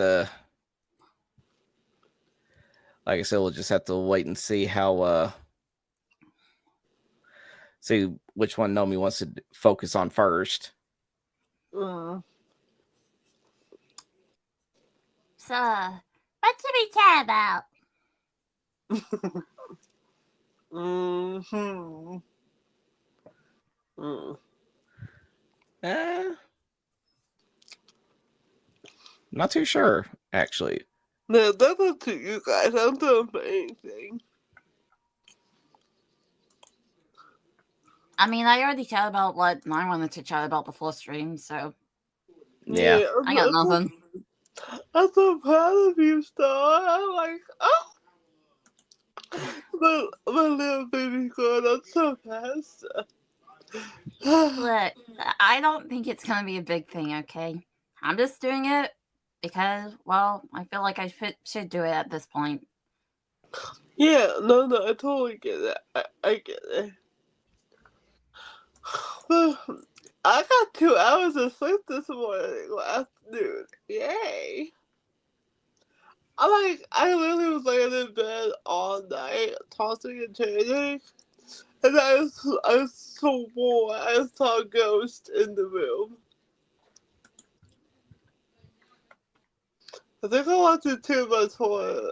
like I said, we'll just have to wait and see how see which one Nomi wants to focus on first. So, what should we chat about? Not too sure, actually. No, that's up to you guys. I'm doing for anything. I mean, I already chatted about what I wanted to chat about before stream, so Yeah. I got nothing. I'm so proud of you, Star. I'm like, oh, my little baby girl, that's so fast. Look, I don't think it's gonna be a big thing, okay? I'm just doing it because, well, I feel like I should do it at this point. Yeah, no, I totally get it. I get it. I got 2 hours of sleep this morning, afternoon. Yay! I literally was laying in bed all night, tossing and turning, and I swore I saw a ghost in the room. I think I watched too much horror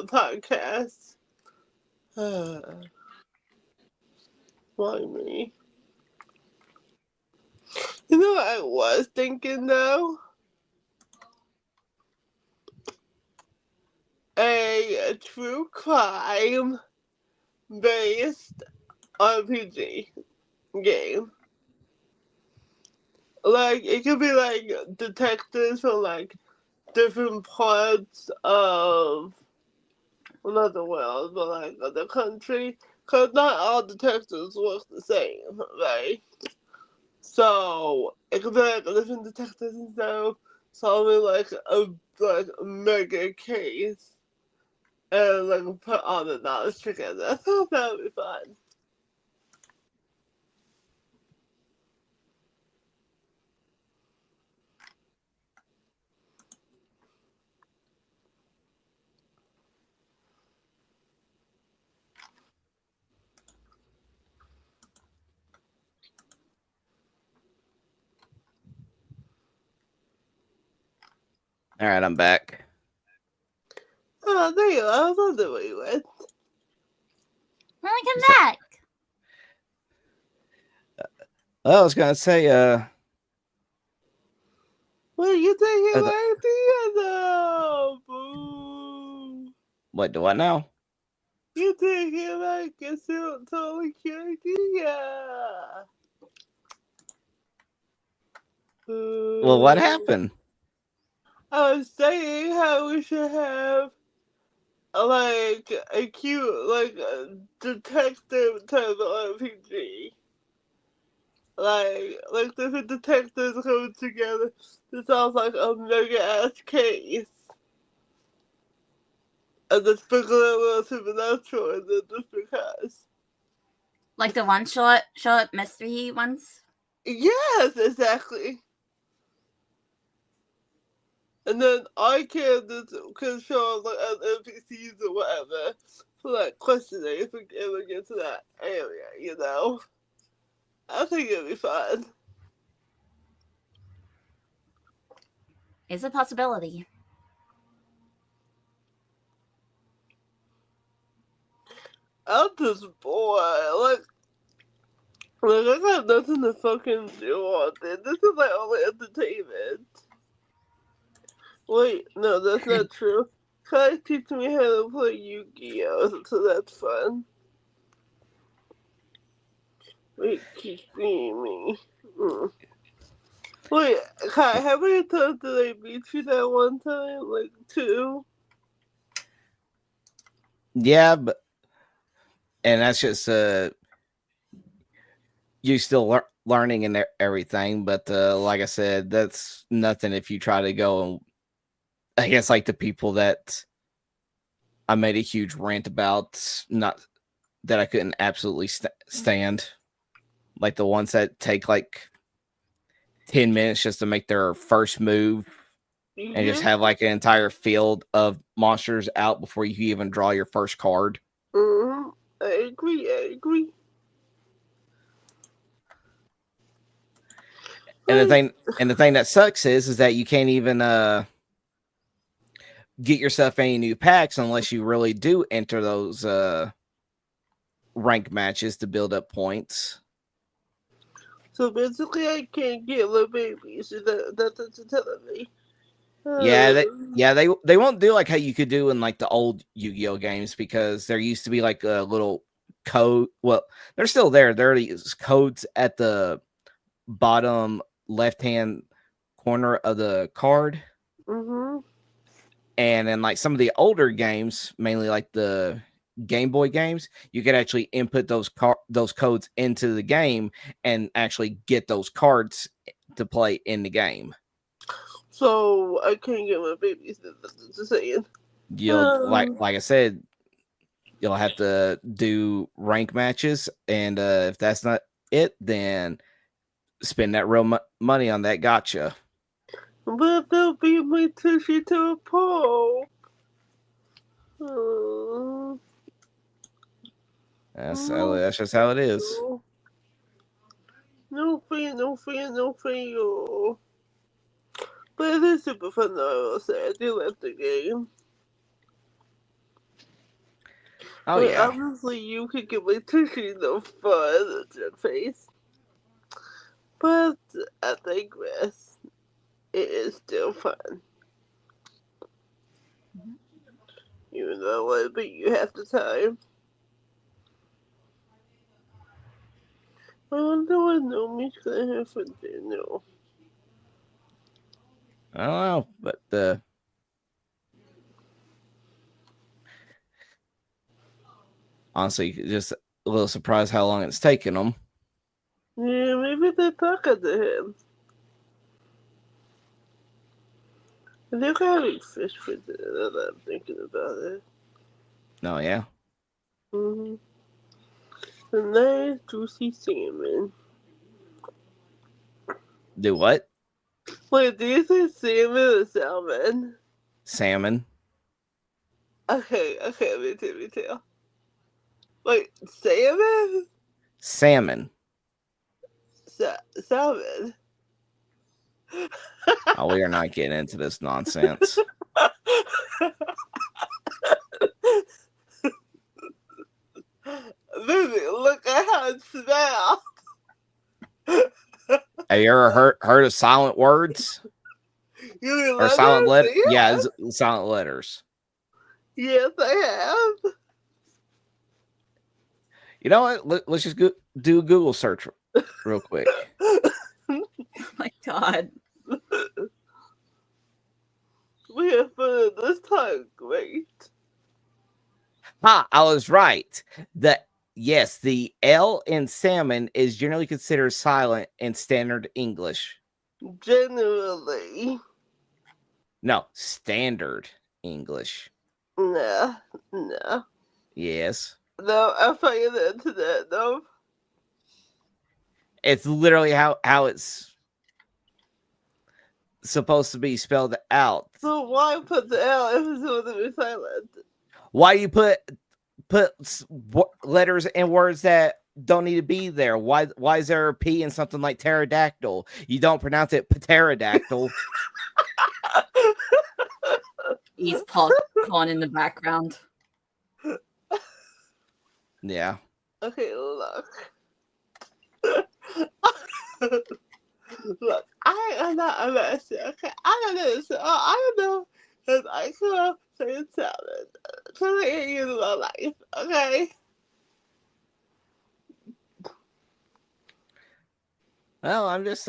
podcasts. Why me? You know what I was thinking though? A true crime based RPG game. Like, it could be like detectives from like different parts of, well, not the world, but like the country. Because not all detectives work the same, right? So it could be like different detectives and stuff solving like a mega case and like put all the knowledge together. I thought that would be fun. All right, I'm back. Oh, there you are. I was wondering where you went. Welcome So- back. Well, I was gonna say, Well, you taking Uh, the- my idea though. Boo. what do I know? You taking my totally cute idea. Boo. Well, what happened? I was saying how we should have like a cute like a detective type of RPG. Like different detectives come together to solve like a mega ass case. And then sprinkle a little supernatural in it just because. Like the one shot mystery ones. Yes, exactly. And then I can just control like NPCs or whatever for like questioning if we ever get to that area, you know? I think it'd be fun. It's a possibility. I'm just bored. Like I got nothing to fucking do all day. This is like only entertainment. Wait, no, that's not true. Kai teach me how to play Yu-Gi-Oh, so that's fun. Wait, keep being me. Mm. Wait, Kai, how many times did I beat you that one time? Like 2? Yeah, and that's just you still learning and everything. But like I said, that's nothing if you try to go and I guess like the people that I made a huge rant about, not that I couldn't absolutely stand, like the ones that take like 10 minutes just to make their first move and just have like an entire field of monsters out before you even draw your first card. Mm-hmm. I agree. And the thing that sucks is that you can't even get yourself any new packs unless you really do enter those rank matches to build up points. So basically, I can't get little babies. That's what you're telling me. They won't do like how you could do in like the old Yu-Gi-Oh games because there used to be like a little code. Well, they're still there. There are these codes at the bottom left-hand corner of the card. Mm-hmm. And in like some of the older games, mainly like the Game Boy games, you could actually input those codes into the game and actually get those cards to play in the game. So I can't get my babies. Just saying. You'll like I said, you'll have to do rank matches, and if that's not it, then spend that real money on that gotcha. But they'll beat my tushy to a pulp. That's just how it is. No fan. But it is super fun though, I will say. I do love the game. Oh, but yeah. obviously you could give my tushy no fun, that face. But I digress. It is still fun. Even though I would beat you half the time. I wonder what Nomi's gonna have for dinner. I don't know, but honestly, just a little surprised how long it's taken them. Yeah, maybe they're talking to him. They're having fish for dinner now that I'm thinking about it. No, yeah. Mm-hmm. A nice juicy salmon. Do what? Wait, do you say salmon or salmon? Salmon. Okay, me too. Wait, salmon? Salmon. Salmon. Oh, we are not getting into this nonsense. Baby, look at how it smells. Have you ever heard of silent words? You mean Or silent letters? letters? Yeah, silent letters. Yes, I have. You know what? Let's just do a Google search real quick. Oh my god. We have fun this time. Great. Ha! I was right. The L in salmon is generally considered silent in standard English. Generally. No, standard English. No. Yes. No, I find the internet, no. It's literally how it's supposed to be spelled out. So why put the L if it's going to be silent? Why you put letters and words that don't need to be there? Why is there a P in something like pterodactyl? You don't pronounce it pterodactyl. He's popcorn in the background. Yeah. Okay, look. Look, I am not a master, okay? I don't know. So I don't know if I can say salad. Trying to get you in my life, okay? Well, I'm just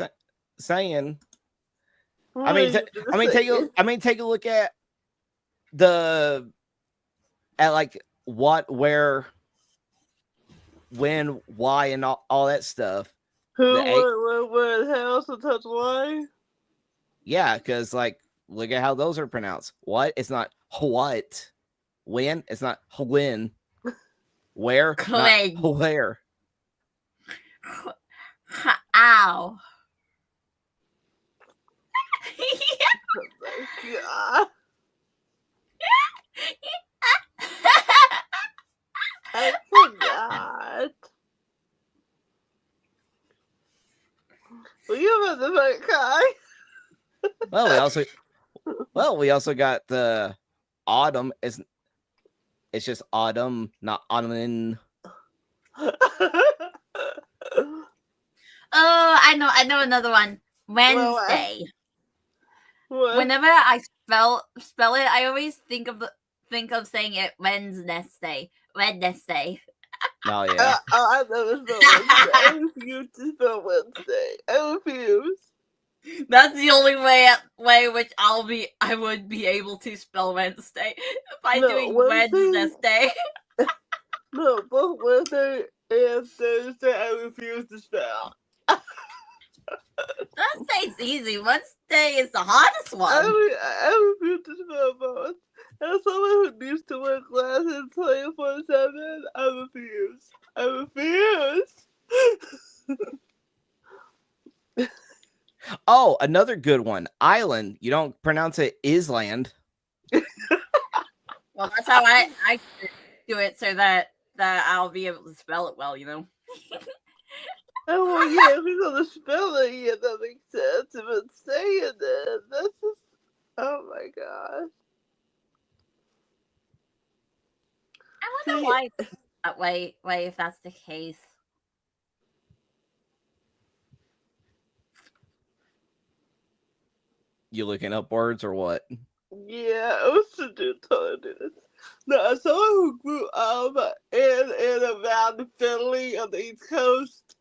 saying. What are you take a look at like what, where, when, why, and all that stuff. Who, what, how, so touch why? Yeah, because like look at how those are pronounced. What? It's not what. When? It's not when. Where? Clegg. Not where. Ow. Yeah. I forgot. Were you about to fight Kai? We also got the autumn. It's just autumn, not autumn. Oh, I know another one. Wednesday. What? Whenever I spell it, I always think of saying it Wednesday. Wednesday. Oh yeah. I never spell Wednesday. I refuse to spell Wednesday. I refuse. That's the only way which I would be able to spell Wednesday by doing Wednesday. Thursday I refuse to spell. Thursday's easy. Wednesday is the hardest one. I refuse to spell both. As someone who needs to wear glasses 24/7, I refuse. I refuse. Oh, another good one. Island. You don't pronounce it Island. Well, that's how I do it so that I'll be able to spell it well, you know. Oh, well, yeah, if you're gonna spell it, yeah, that makes sense. But saying it, that's just, oh my gosh. I wonder why it's that way. If that's the case. You looking up words or what? Yeah, I was to do this. No, as someone who grew up in and around Philly on the East Coast,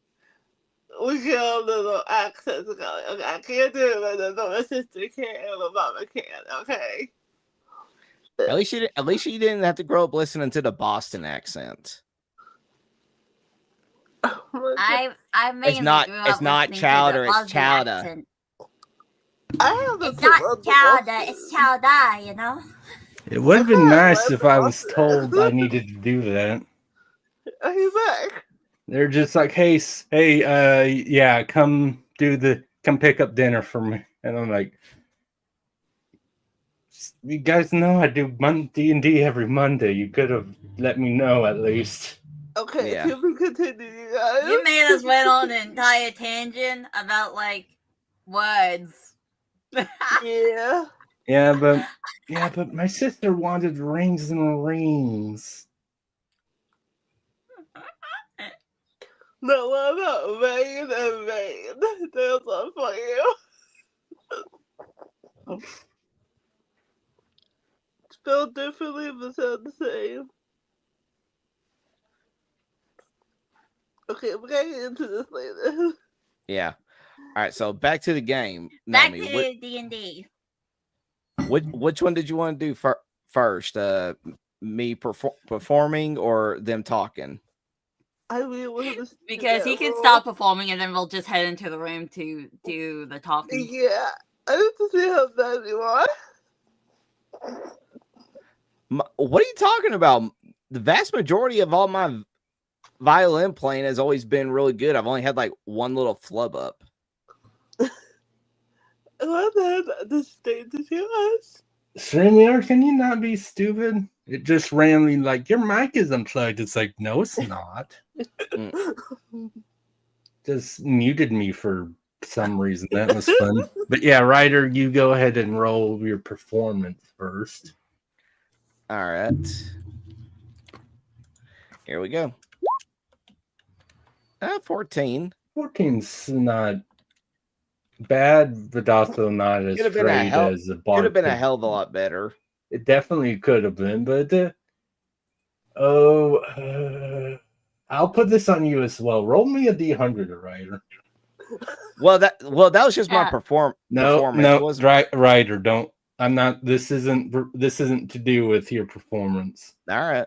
we get a little accents. Okay, I can't do it, but my sister can and my mama can. Okay. At least you didn't have to grow up listening to the Boston accent. Oh I mainly It's not chowder, it's chowder. Accent. I have It's not chowder, it's chowder, you know. It would have been nice if I was told I needed to do that. Are you back? They're just like, hey, yeah, come pick up dinner for me, and I'm like, you guys know I do D&D every Monday. You could have let me know at least. Okay, Yeah. can we continue, you guys? You made us went on an entire tangent about like words. Yeah. Yeah, but my sister wanted rings and rings. No, what about rain and rain? There's one for you. Spelled differently, but sound the same. Okay, we're getting into this later. Yeah. All right, so back to the game. Back Nami, to D&D. which one did you want to do first? Me performing or them talking? I really wanted to Because he can stop performing and then we'll just head into the room to do the talking. Yeah, I need to see how bad you are. What are you talking about? The vast majority of all my violin playing has always been really good. I've only had like one little flub up. What the stage is yours? StreamYard, can you not be stupid? It just randomly like your mic is unplugged. It's like, no, it's not. Just muted me for some reason. That was fun. But yeah, Ryder, you go ahead and roll your performance first. All right. Here we go. 14. 14's not bad, but also not as Could have great as the bar. Could have been a hell of a lot better. It definitely could have been, but I'll put this on you as well. Roll me a D100, Ryder. Well, that was just my performance. No, Ryder, don't. I'm not. This isn't to do with your performance. All right.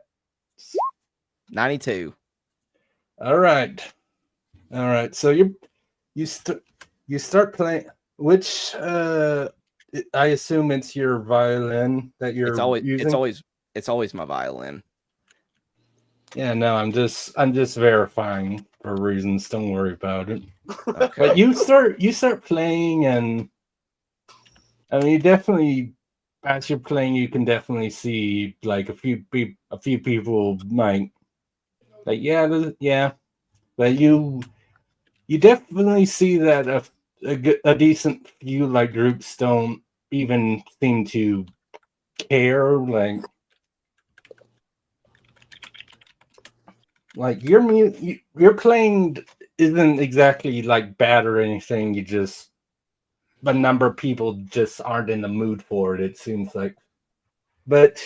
92. All right. So you start playing. Which I assume it's your violin that you're using. It's always my violin. Yeah, no, I'm just verifying for reasons. Don't worry about it. Okay. But you start playing, and I mean, you definitely, as you're playing, you can definitely see like a few people might like, yeah, but you definitely see that a decent few like groups don't even seem to care, like your playing isn't exactly like bad or anything. A number of people just aren't in the mood for it. It seems like, but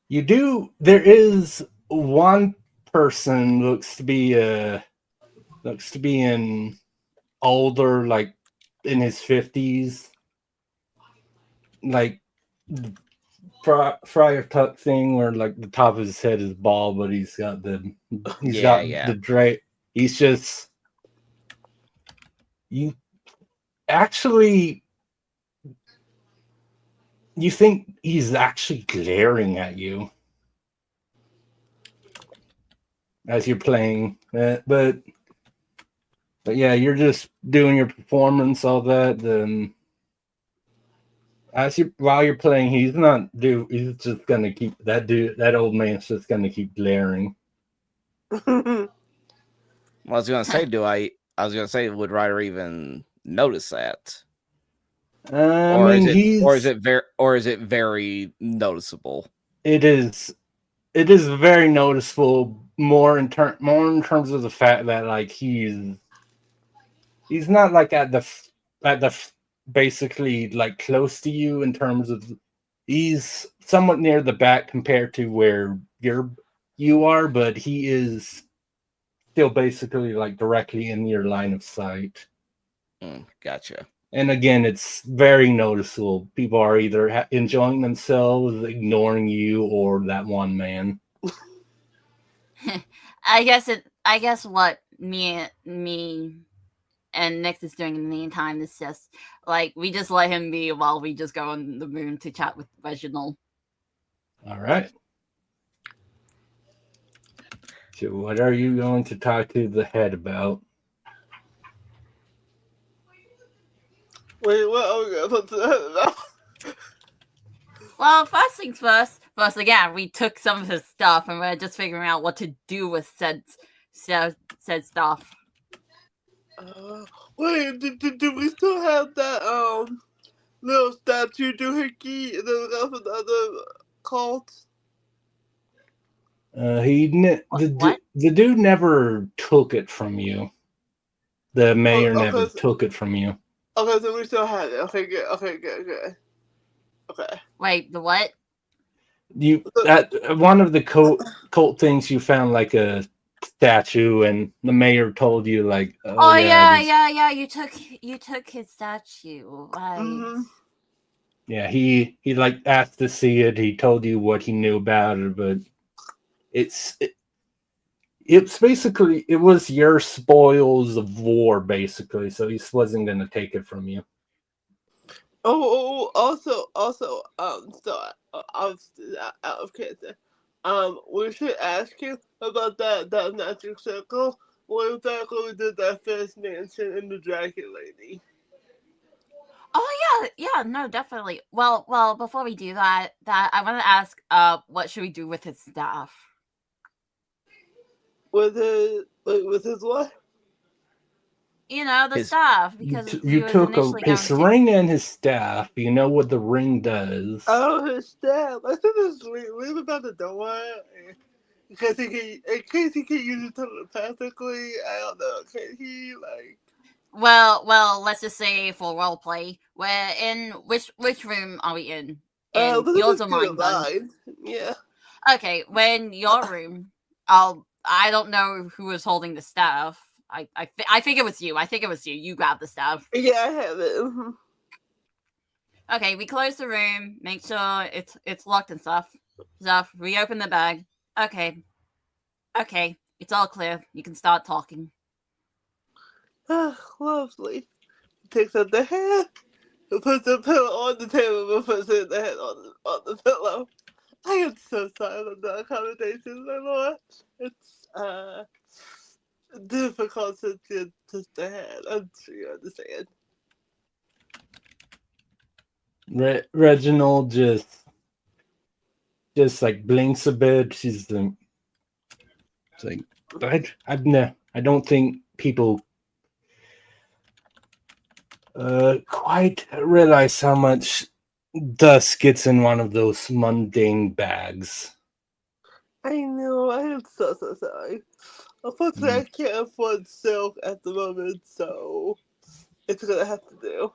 there is one person looks to be in older, like in his 50s, like Friar Tuck thing where like the top of his head is bald, but he's got the Yeah. drape. He's just you actually you think he's actually glaring at you as you're playing, but yeah, you're just doing your performance, all that. Then while you're playing, he's just gonna keep that old man's just gonna keep glaring. Well, I was gonna say, I was gonna say, would Ryder even notice that, I or mean, is it very noticeable? it is very noticeable more in terms of the fact that like he's not like basically like close to you in terms of he's somewhat near the back compared to where you are, but he is still basically like directly in your line of sight. Gotcha. And again, it's very noticeable. People are either enjoying themselves, ignoring you, or that one man. I guess what me and Nix is doing in the meantime is just like we just let him be while we just go on the moon to chat with Reginald. All right. So what are you going to talk to the head about? Wait, what are we going to talk to him about? Well, first things first. First, again, we took some of his stuff, and we're just figuring out what to do with said stuff. Wait, do we still have that little statue doohickey that we got from the other cults? What? The dude never took it from you. The mayor never so, took it from you. Okay, so we still have it. Okay, good. Okay, good. Okay. Wait, the what? You one of the cult things you found like a statue, and the mayor told you like, oh yeah. You took his statue, right? Mm-hmm. Yeah, he like asked to see it. He told you what he knew about it, but it's basically it was your spoils of war, basically. So he wasn't gonna take it from you. Also, so I was out of character. We should ask you about that magic circle. What exactly did that first mansion in the Dragon Lady? Oh yeah, no, definitely. Well, before we do that I want to ask, what should we do with his stuff? With his what? You know, the His- stuff, because You took his ring and his staff. You know what the ring does. Oh, his staff. I think it's leave about the door. In case he can use it telepathically. I don't know. Can he like? Well, let's just say for role play, we're in which room are we in? In yours or mine? Yeah. Okay, when your room, I don't know who was holding the staff. I think it was you. I think it was you. You grabbed the staff. Yeah, I have it. Mm-hmm. Okay, we close the room, make sure it's locked and stuff. We open the bag. Okay, it's all clear. You can start talking. Lovely. Takes out the head, puts the pillow on the table, and puts the head on the pillow. I am so sorry about the accommodations, my lord. It's difficult to just the head. I'm sure you understand. Reginald just like blinks a bit. She's like, I don't think people quite realize how much dust gets in one of those mundane bags. I know. I am so sorry. Unfortunately, I can't afford silk at the moment, so it's gonna have to do.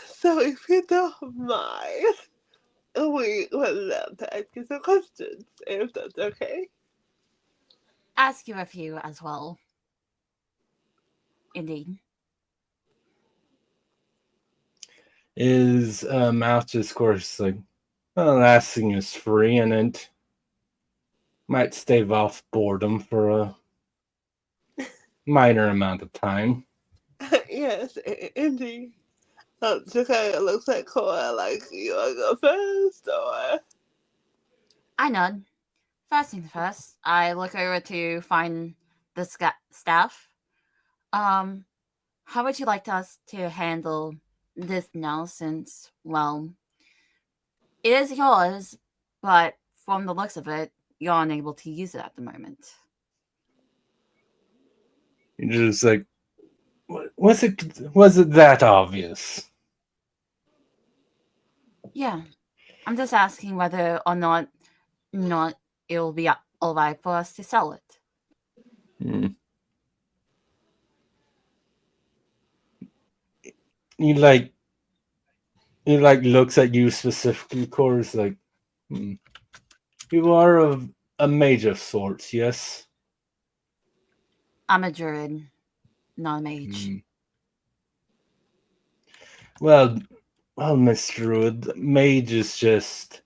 So if you don't mind, we would love to ask you some questions, if that's okay. Ask you a few as well. Indeed. His mouth just, of course, like, well, last thing is free, and it might stave off boredom for a minor amount of time. Yes, indeed. Jakaya looks at Cora like, you wanna go first, or? I nod. First things first, I look over to find the staff. How would you like us to handle this now since, well, it is yours, but from the looks of it, you're unable to use it at the moment. You're just like, was it that obvious? Yeah. I'm just asking whether or not it'll be alright for us to sell it. Hmm. He like looks at you specifically, Cora's like, you are a mage of sorts, yes? I'm a druid, not a mage. Well, Mr. Druid, mage is just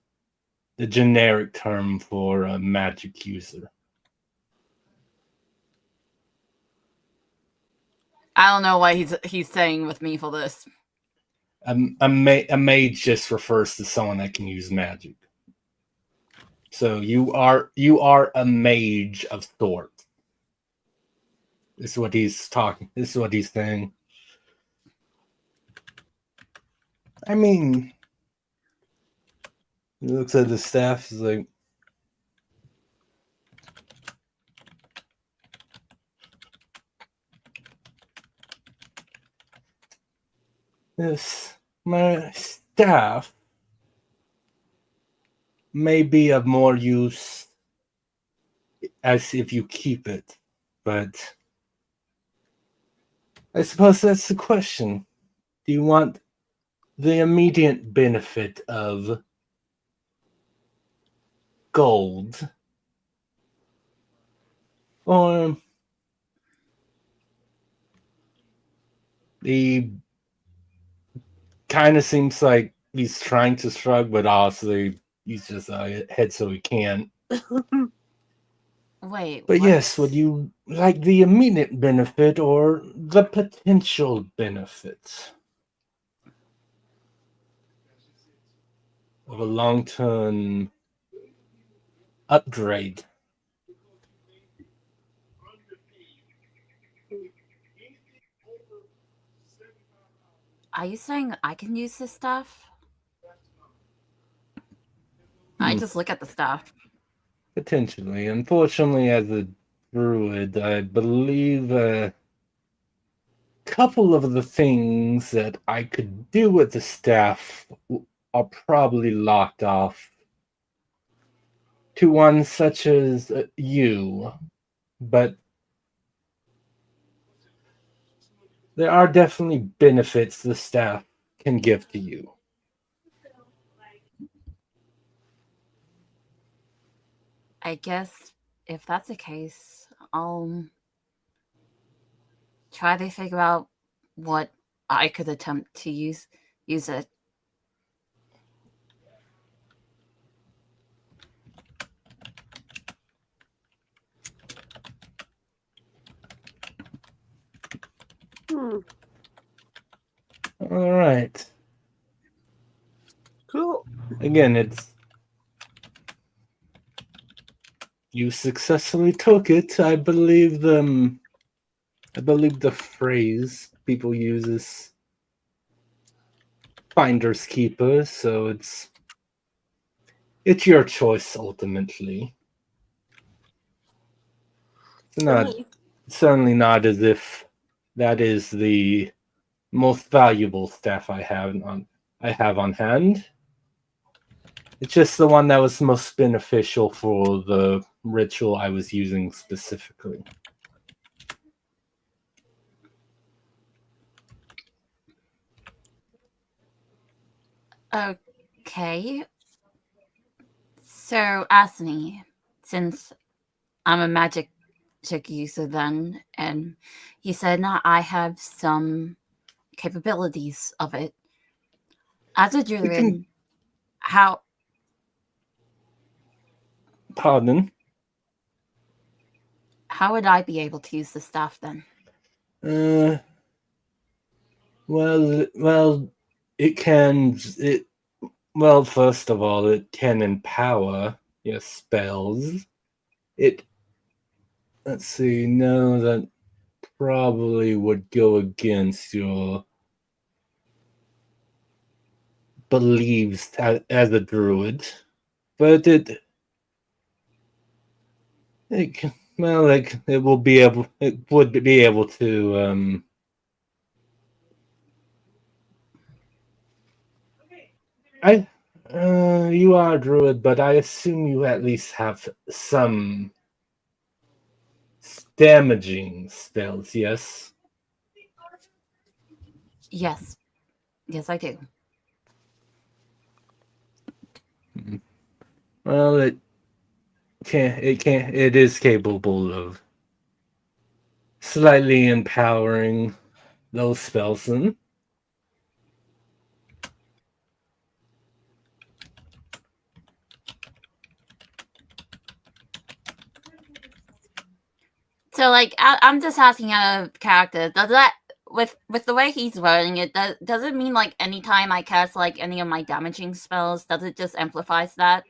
the generic term for a magic user. I don't know what he's saying with me for this. A mage just refers to someone that can use magic. So you are a mage of sorts. This is what he's talking. This is what he's saying. I mean, he looks at the staff. He's like, "This my staff may be of more use as if you keep it, but I suppose that's the question. Do you want the immediate benefit of gold, or he kind of seems like he's trying to shrug, but also he's just head so he can't. Wait, But what? yes, would you like the immediate benefit or the potential benefit of a long-term upgrade? Are you saying I can use this stuff? I just look at the stuff. Potentially. Unfortunately, as a druid, I believe a couple of the things that I could do with the staff are probably locked off to one such as you, but there are definitely benefits the staff can give to you. I guess if that's the case, I'll try to figure out what I could attempt to use it. All right. Cool. Again, it's you successfully took it. I believe the phrase people use is finders keepers, so it's your choice ultimately. It's certainly not as if that is the most valuable staff I have on hand. It's just the one that was most beneficial for the ritual I was using specifically. Okay. So, ask me, since I'm a magic user then, and you said now I have some capabilities of it. As a You druid, can- how Pardon? would I be able to use the staff then? Well, it can. Well, first of all, it can empower your spells. Let's see. No, that probably would go against your beliefs as a druid, but it would be able to. You are a druid, but I assume you at least have some damaging spells, yes? Yes. Yes, I do. Well, it is capable of slightly empowering those spells. So, like, I'm just asking out of character. Does that, with the way he's wording it, does it mean like anytime I cast like any of my damaging spells, does it just amplifies that?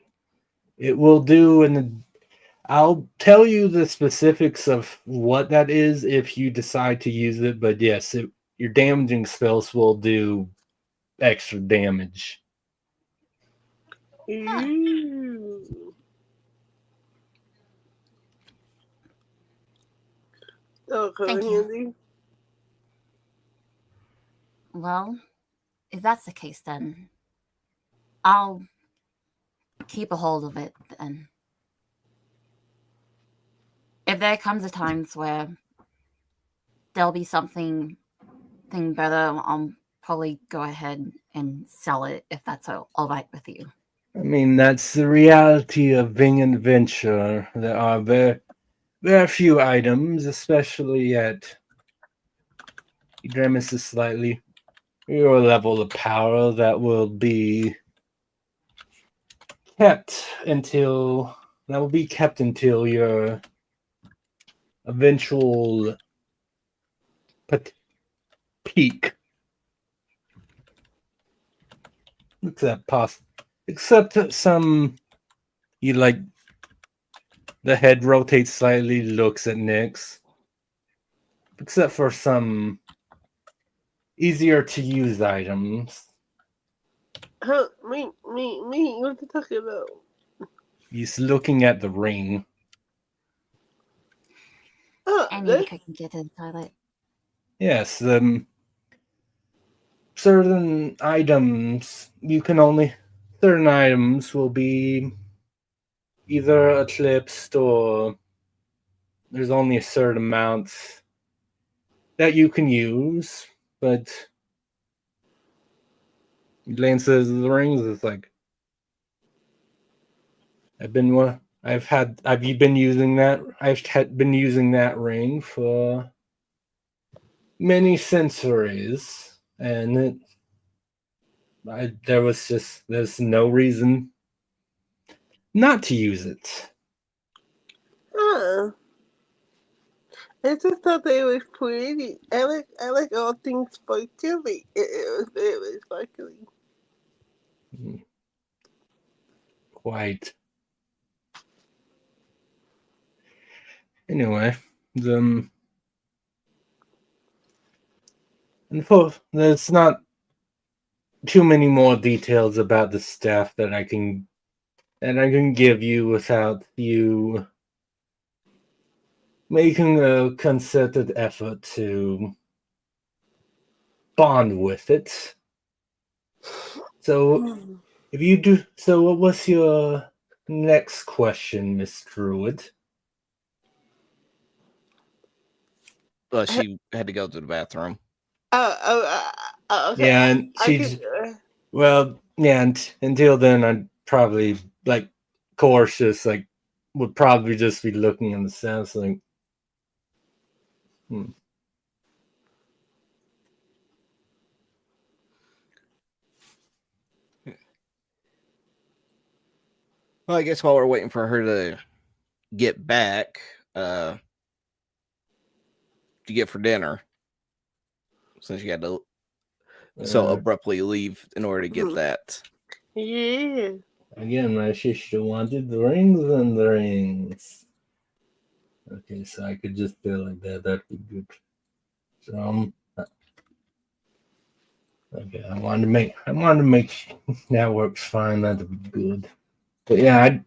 It will do, and I'll tell you the specifics of what that is if you decide to use it. But yes, your damaging spells will do extra damage. Ooh. Okay, Thank you. handy. Well, if that's the case, then I'll keep a hold of it then. If there comes a times where there'll be something better, I'll probably go ahead and sell it if that's all right with you. I mean, that's the reality of being an adventurer. There are very few items, especially at Dremis is slightly your level of power that will be kept until your eventual peak. Except some you like the head rotates slightly, looks at Nyx. Except for some easier to use items. Huh, me, what you talking about? He's looking at the ring. Any I can get inside it. Yes, certain items will be either eclipsed or there's only a certain amount that you can use, but he glances at the rings. It's like I've been using that. I've been using that ring for many centuries, and there's no reason not to use it. I just thought they were pretty. I like all things sparkly. It was very sparkly. Quite. Anyway, there's not too many more details about the staff that I can give you without you making a concerted effort to bond with it. So, if you do, so what was your next question, Miss Druid? Well, she had to go to the bathroom. Okay. Yeah, and until then, I'd probably cautious, would probably just be looking in the sense like, Well, I guess while we're waiting for her to get back, to get for dinner, since you had to so abruptly leave in order to get that. Yeah. Again, my sister wanted rings and rings. Okay, so I could just do like that. That'd be good. So okay, I wanted to make that works fine. That'd be good. But yeah,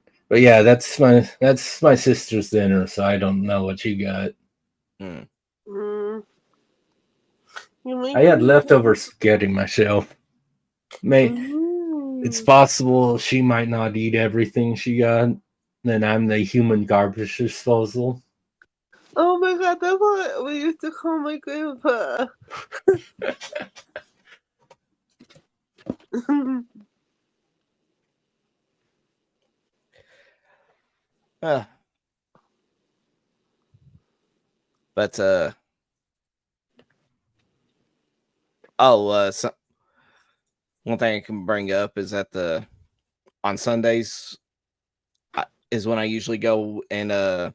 that's my sister's dinner, so I don't know what you got. Mm. I had leftover spaghetti myself. It's possible she might not eat everything she got. Then I'm the human garbage disposal. Oh my god, that's what we used to call my grandpa. But one thing I can bring up is that on Sundays is when I usually go and to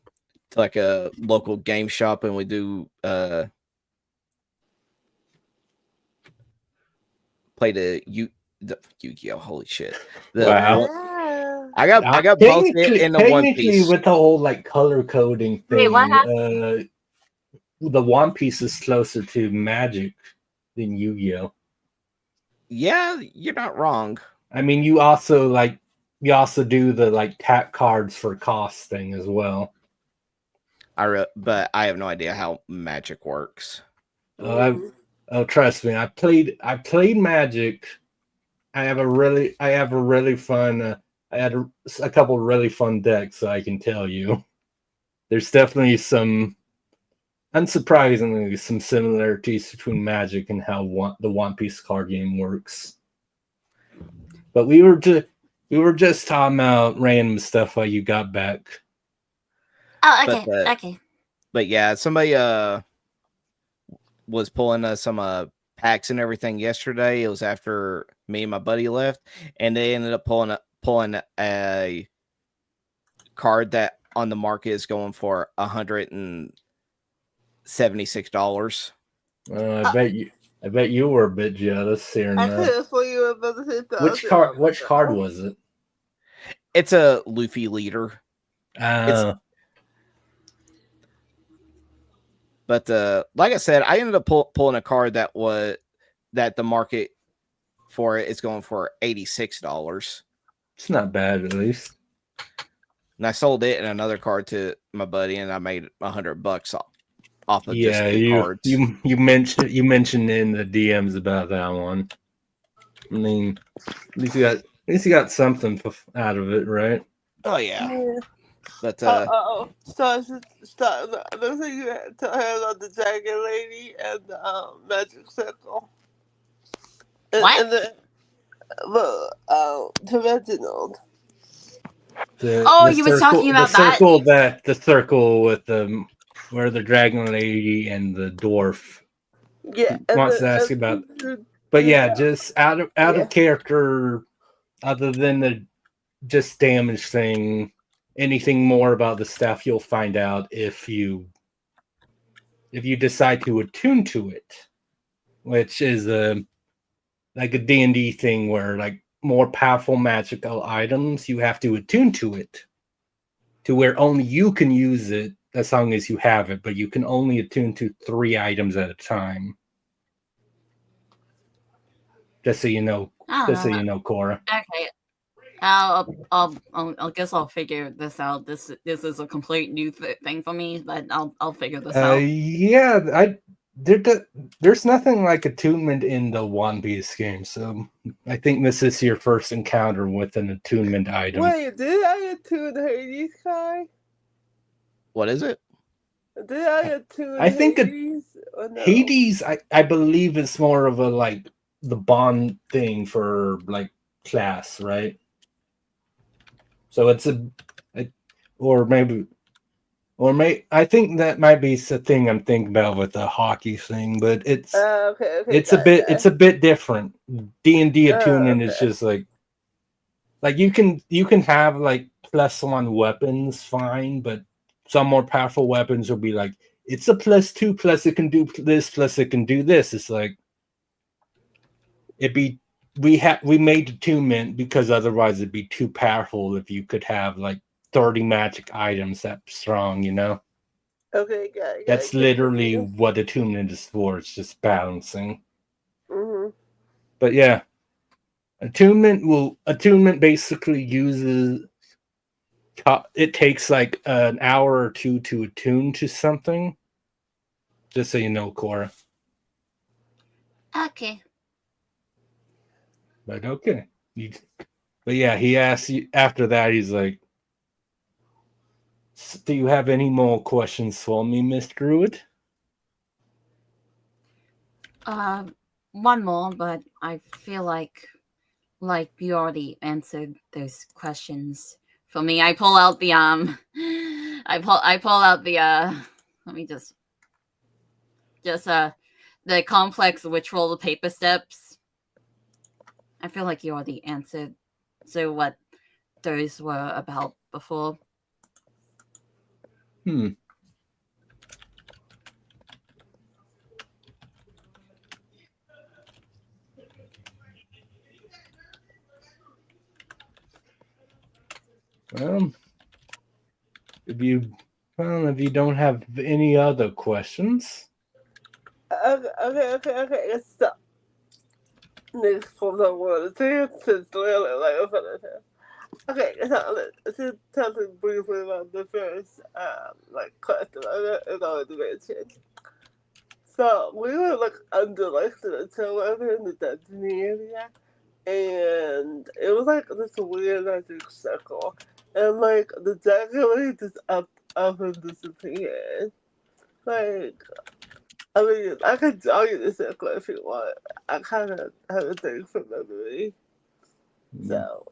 like a local game shop and we do play the Yu-Gi-Oh! Holy shit! Wow. I got both in the One Piece. With the whole like color coding thing. Wait, what happened? The One Piece is closer to Magic than Yu-Gi-Oh. Yeah, you're not wrong. I mean, you also do the like tap cards for cost thing as well. But I have no idea how Magic works. Trust me, I played Magic. I have a really fun. I had a couple really fun decks, so I can tell you. There's definitely unsurprisingly, some similarities between Magic and how the One Piece card game works. But we were just talking about random stuff while you got back. Oh, okay, okay. But yeah, somebody was pulling some packs and everything yesterday. It was after me and my buddy left, and they ended up pulling a card that on the market is going for $176. I bet you were a bit jealous here. Which card was it? It's a Luffy leader. But like I said, I ended up pulling a card that the market for it is going for $86. It's not bad, at least. And I sold it and another card to my buddy, and I made $100 off of just the cards. You mentioned in the DMs about that one. I mean, at least you got something out of it, right? Oh yeah. But stop. Looks like you had to tell her about the Dragon Lady and the Magic Circle. What? And the Reginald. You were talking about that? The circle with where the Dragon Lady and the dwarf. Yeah. Wants to ask about. But yeah, just out of character, other than the just damage thing. Anything more about the stuff you'll find out if you decide to attune to it, which is like a D&D thing where like more powerful magical items, you have to attune to it to where only you can use it as long as you have it, but you can only attune to 3 items at a time. Just so you know, Cora. Okay. I guess I'll figure this out. This is a complete new thing for me, but I'll figure this out. Yeah, there's nothing like attunement in the One Piece game, so I think this is your first encounter with an attunement item. Wait, did I attune Hades, Kai? What is it? Did I attune? I think Hades, no? Hades, I believe it's more of a like the bond thing for like class, right? So it's I think that might be the thing I'm thinking about with the hockey thing, but it's it's a bit different. D&D attunement is just like Like you can have like +1 weapons, fine, but some more powerful weapons will be like it's a +2 plus it can do this plus it can do this. It's like it'd be we made attunement because otherwise it'd be too powerful if you could have like 30 magic items that strong, you know? Okay, got it. That's literally what attunement is for. It's just balancing. Mm-hmm. But yeah, attunement basically uses it takes like an hour or two to attune to something. Just so you know, Cora. Okay. But okay. But yeah, he asks you after that. He's like, "Do you have any more questions for me, Miss Druid?" One more, but I feel like you already answered those questions for me. I pull out the I pull out the let me just the complex ritual paper steps. I feel like you already answered so what those were about before. Well, if you don't have any other questions, Okay. Stop. Next from the world. Since really like okay, so let's tell us briefly about the first like question I already mentioned. So we were like under like the whatever in the dungeon area, and it was like this weird magic circle, and like the dragon just up and disappeared. Like, I mean, I could draw you the circle if you want. I kind of have a thing from memory, so.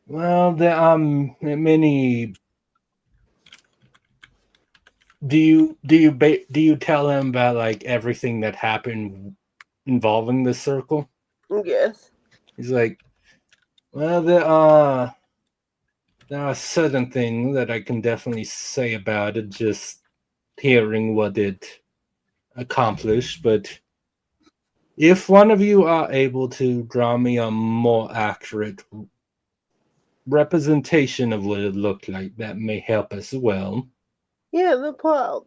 well, there are many. Do you tell him about like everything that happened involving the circle? Yes. He's like, well, there are certain things that I can definitely say about it, just hearing what it accomplished. But if one of you are able to draw me a more accurate representation of what it looked like, that may help as well. Yeah, no problem.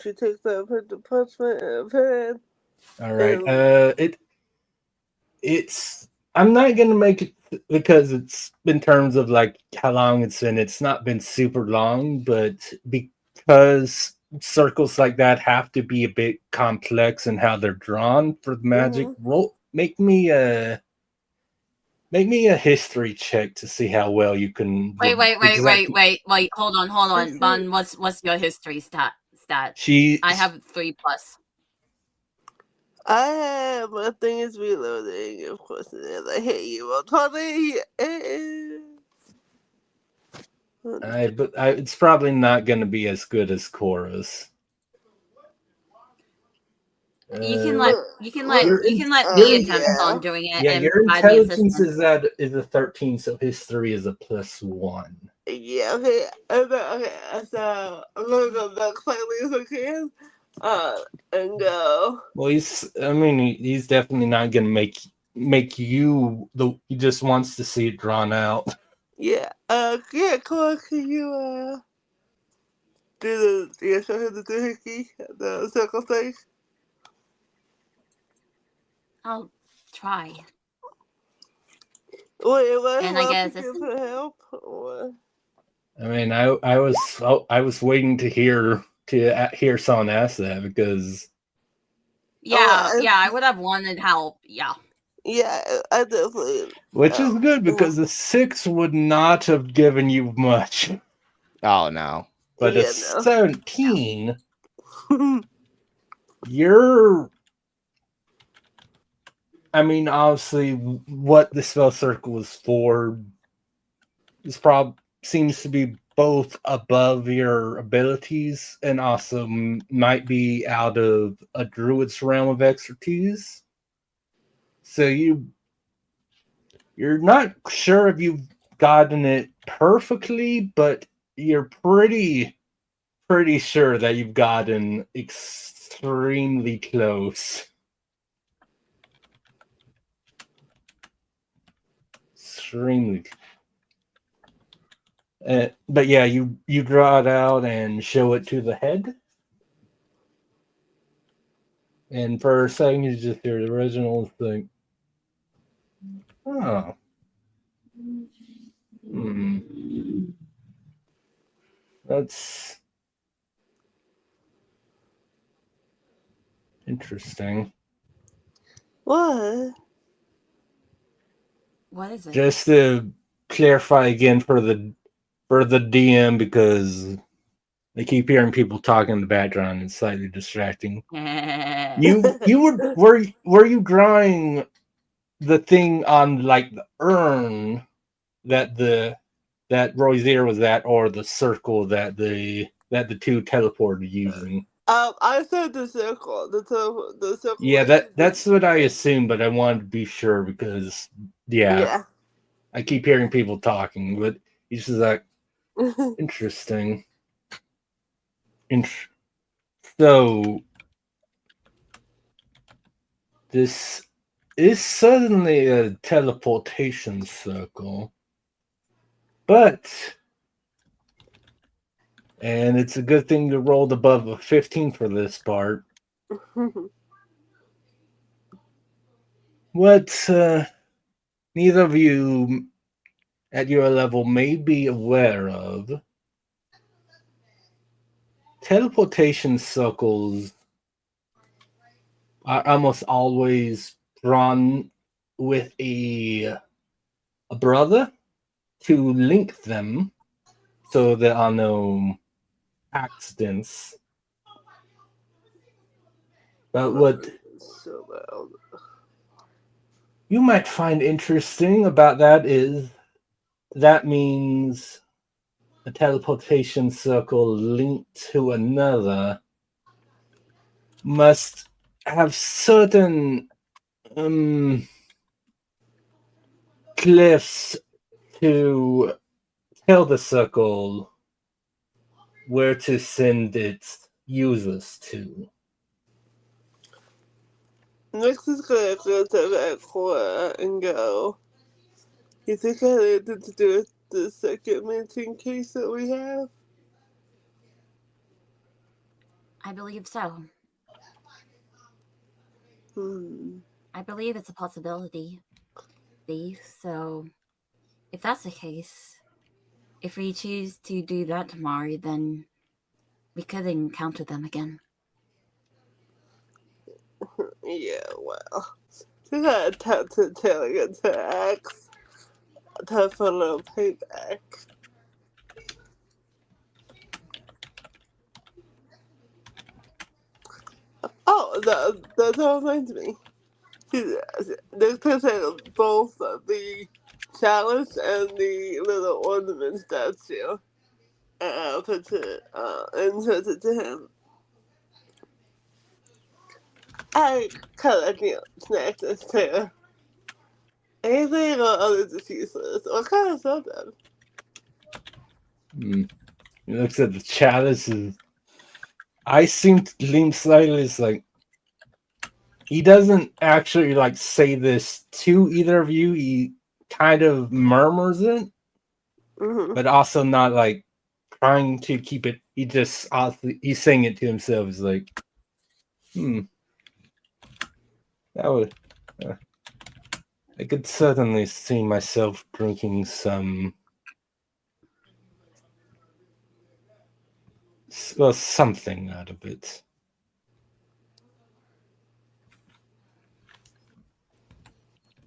She takes out the parchment and a pen. All right. It's I'm not gonna make it because it's in terms of like how long it's been. It's not been super long, but because circles like that have to be a bit complex in how they're drawn for the magic. Roll, make me a history check to see how well you can. Wait. Hold on. Bun, what's your history stat? I have 3+. I have my thing is reloading, of course it is. I hate you. I'm totally. It's probably not going to be as good as Cora's. You can let me attempt on doing it. Yeah, and your intelligence is a 13, so history is a +1. Yeah, okay. So I'm gonna go back slightly as I can. And go. Well, he's definitely not gonna make you he just wants to see it drawn out. Yeah. Cora, can you do show him the doohickey, the circle thing? I'll try. Wait, what? And I guess give her help? Or? I mean, I was waiting to hear someone ask that because I would have wanted help. Yeah, I definitely. Which is good because a 6 would not have given you much. Oh no! But a 17, you're. I mean, obviously, what the spell circle is for seems to be both above your abilities and also might be out of a druid's realm of expertise. So You're not sure if you've gotten it perfectly, but you're pretty sure that you've gotten extremely close. Extremely. But yeah, you draw it out and show it to the head. And for a second, you just hear the original thing. Oh. That's interesting. What? What is it? Just to clarify again for the DM, because I keep hearing people talking in the background and it's slightly distracting. Were you drawing the thing on like the urn that Rozier was at, or the circle that the two teleported using? I said the circle. The circle. Yeah, that's what I assumed, but I wanted to be sure because Yeah. I keep hearing people talking, but he's just like, interesting. So this is suddenly a teleportation circle, and it's a good thing you rolled above a 15 for this part. What neither of you at your level may be aware of, teleportation circles are almost always drawn with a brother to link them so there are no accidents. But what so loud. you might find interesting about that is that means a teleportation circle linked to another must have certain glyphs to tell the circle where to send its users to. Next is gonna go to that corner and go. You think I had anything to do with the second missing case that we have? I believe so. I believe it's a possibility. So, if that's the case, if we choose to do that tomorrow, then we could encounter them again. Yeah, well, she got attempted telling it to X. Time for a little payback. Oh, that reminds me. They presented both the chalice and the little ornament statue. And sent it to him. I kind of can't snatch this too. Anything or other diseases, or kind of something. He looks at the chalice and I seem to lean slightly. It's like he doesn't actually like say this to either of you. He kind of murmurs it, but also not like trying to keep it. He just he's saying it to himself. He's like, that would. I could certainly see myself drinking some. Well, something out of it.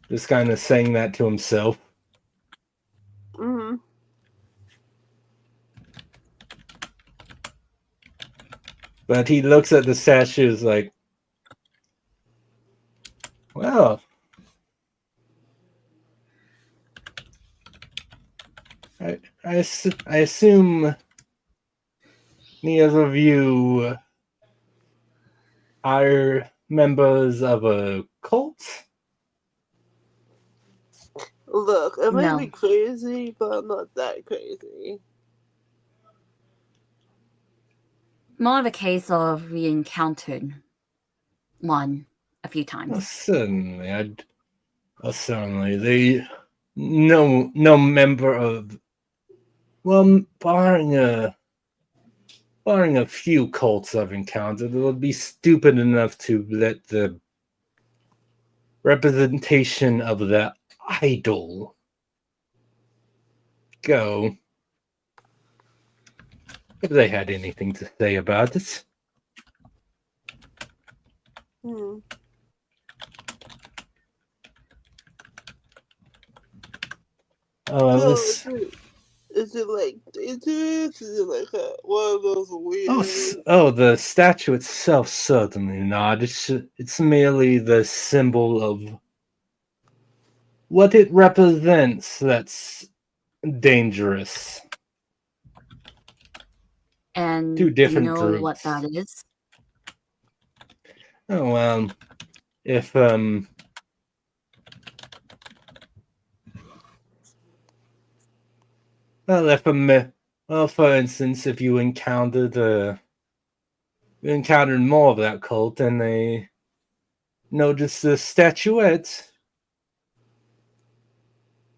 Just kind of saying that to himself. But he looks at the statues like, well, I assume neither of you are members of a cult? Look, it may No. be crazy, but I'm not that crazy. More of a case of we encountered one a few times. Certainly, certainly. No member of, well, barring a few cults I've encountered, would be stupid enough to let the representation of the idol go if they had anything to say about it. Hmm. So, is it like dangerous? Is it like one of those weird? The statue itself certainly not. It's merely the symbol of what it represents that's dangerous. And Two different do you know what groups. that is? Oh, if for instance, if you encountered more of that cult and they noticed the statuette,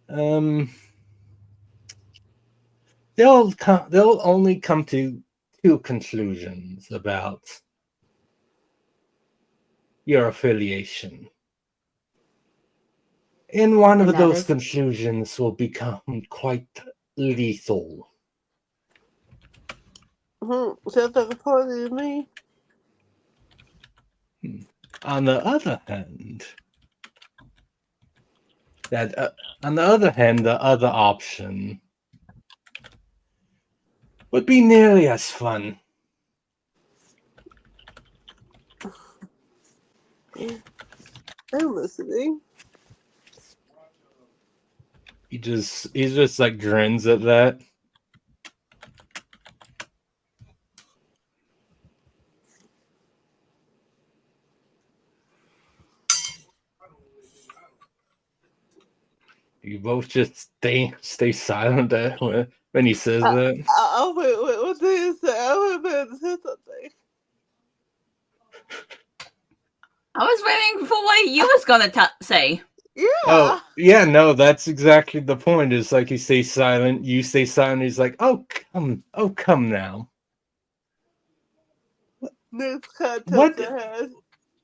they'll only come to two conclusions about your affiliation. And one of those conclusions will become quite lethal. Sounds like a party to me. On the other hand, the other option would be nearly as fun. I'm listening. He just like grins at that. You both just stay silent when he says that. Wait, what did you say? I was about to say something. I was waiting for what you was gonna say. Yeah. Oh, yeah, no, that's exactly the point. Is like you stay silent, he's like, oh come now. Next contest ahead.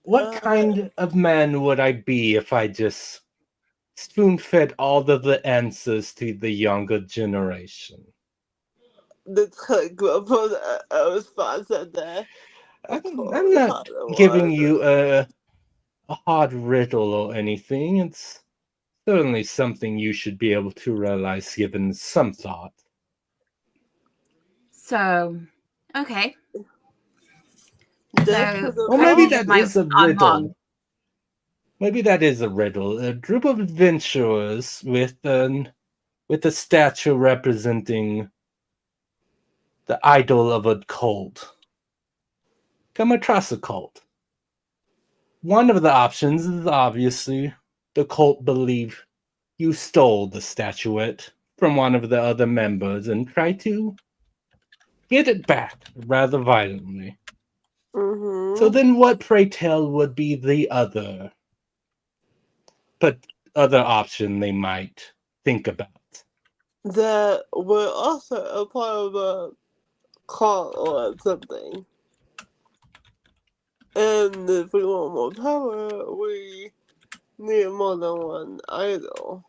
What kind of man would I be if I just spoon-fed all of the answers to the younger generation? That's a response at that. I'm not giving you a hard riddle or anything. It's certainly something you should be able to realize given some thought. So, okay. Well, maybe that is a riddle. Maybe that is a riddle. A group of adventurers with a statue representing the idol of a cult come across a cult. One of the options is obviously the cult believe you stole the statuette from one of the other members and try to get it back rather violently. Mm-hmm. So then what, pray tell, would be the other option they might think about? That we're also a part of a cult or something. And if we want more power, we need more than one idol.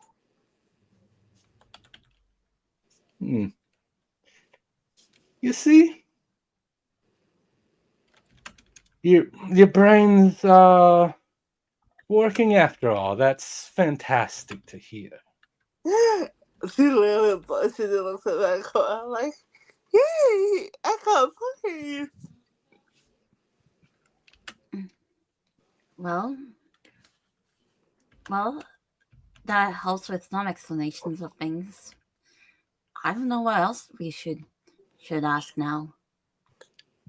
You see? Your brains are working after all. That's fantastic to hear. She literally busted and looks at that car. I'm like, yay, I got praise. Well, that helps with some explanations of things. I don't know what else we should ask now.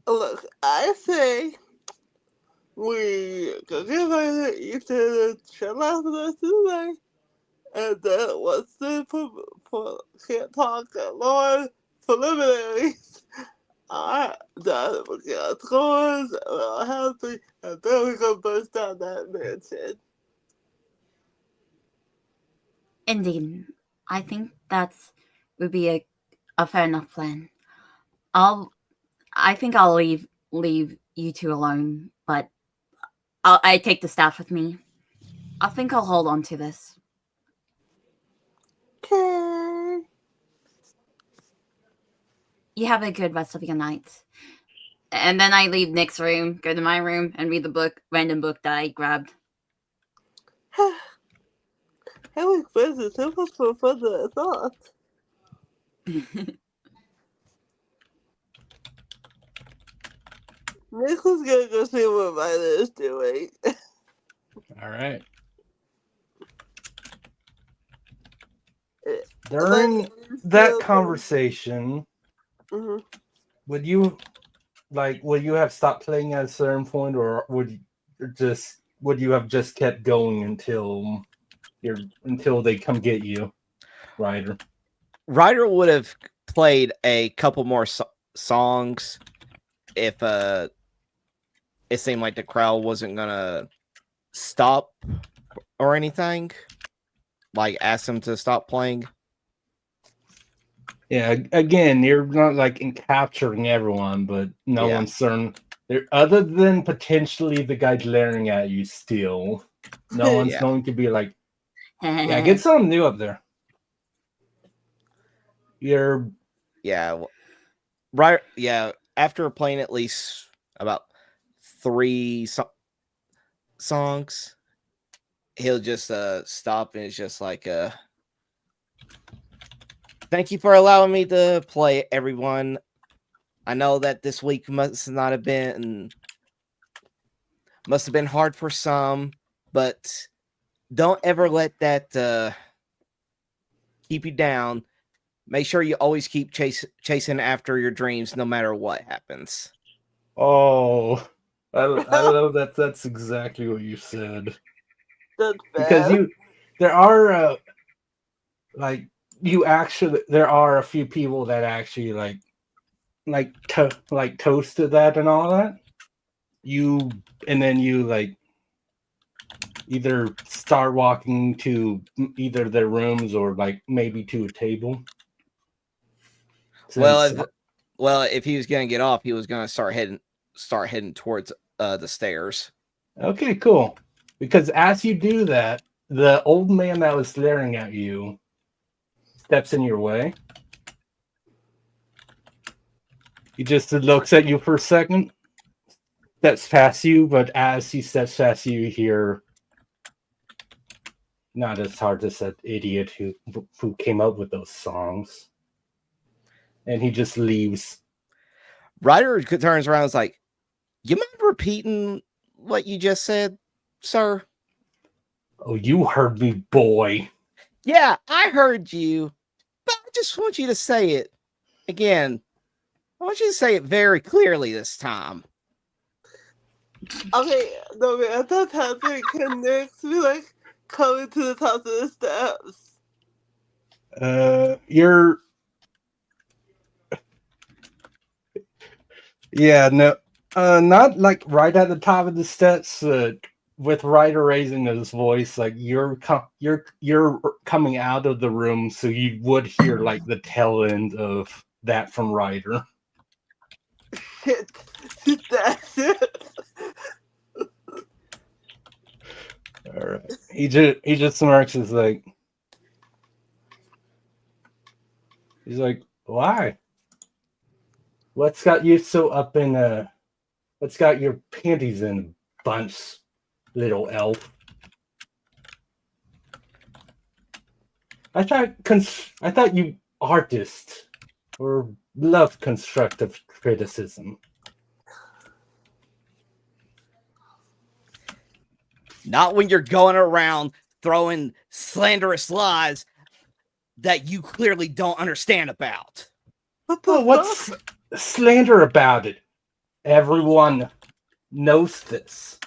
Look, I say we go get ready to eat and chill out for the rest of the day. And then once they can't talk more preliminaries, the scores are healthy, and then we can burst down that mansion. Indeed, I think would be a fair enough plan. I think I'll leave you two alone, but I take the staff with me. I think I'll hold on to this. Okay. You have a good rest of your night. And then I leave Nick's room, go to my room, and read the random book that I grabbed. Having friends is so much more fun than I thought. Nick was gonna go see what Vita is doing. All right. During that conversation, Mm-hmm. would you have stopped playing at a certain point, or would you have just kept going until they come get you, Ryder? Ryder would have played a couple more songs if it seemed like the crowd wasn't gonna stop or anything. Like ask them to stop playing. Yeah, again, you're not like capturing everyone, but no one's certain. Other than potentially the guy glaring at you still, no one's going to be like, yeah, get something new up there. Right. Yeah. After playing at least about 3 songs, he'll just stop and it's just like thank you for allowing me to play, everyone. I know that this week must have been hard for some, but don't ever let that keep you down. Make sure you always keep chasing after your dreams, no matter what happens. Oh, I love that. That's exactly what you said. That's because there are there are a few people that actually toasted that and all that. And then you either start walking to either their rooms or maybe to a table. If he was gonna get off, he was gonna start heading towards the stairs. Okay, cool. Because as you do that, the old man that was staring at you steps in your way. He just looks at you for a second, steps past you, but as he steps past you, hear not as hard as that idiot who came up with those songs. And he just leaves. Ryder turns around and is like, you mind repeating what you just said, sir? Oh, you heard me, boy. Yeah, I heard you. But I just want you to say it again. I want you to say it very clearly this time. Okay, no, man, at that time, can Nick be coming to the top of the steps? You're. Yeah, no, not right at the top of the steps. With Ryder raising his voice, you're coming out of the room, so you would hear the tail end of that from Ryder. Shit, that's it. All right, he just smirks. He's like, why? What's got you so up in what's got your panties in a bunch, little elf? I thought you artists or loved constructive criticism. Not when you're going around throwing slanderous lies that you clearly don't understand about. What's slander about it? Everyone knows this.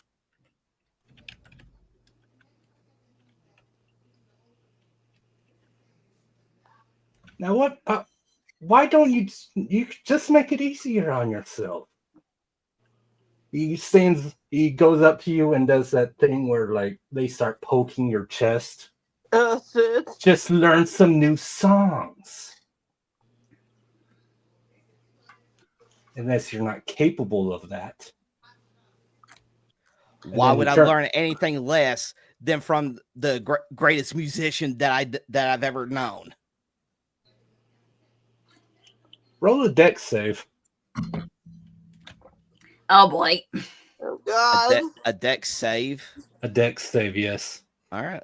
Now what? Why don't you just make it easier on yourself? He goes up to you and does that thing where like they start poking your chest. Shit. Just learn some new songs. Unless you're not capable of that. Why would I learn anything less than from the greatest musician that I've ever known? Roll a dex save. Oh boy. Oh God. A dex save. A dex save, yes. All right.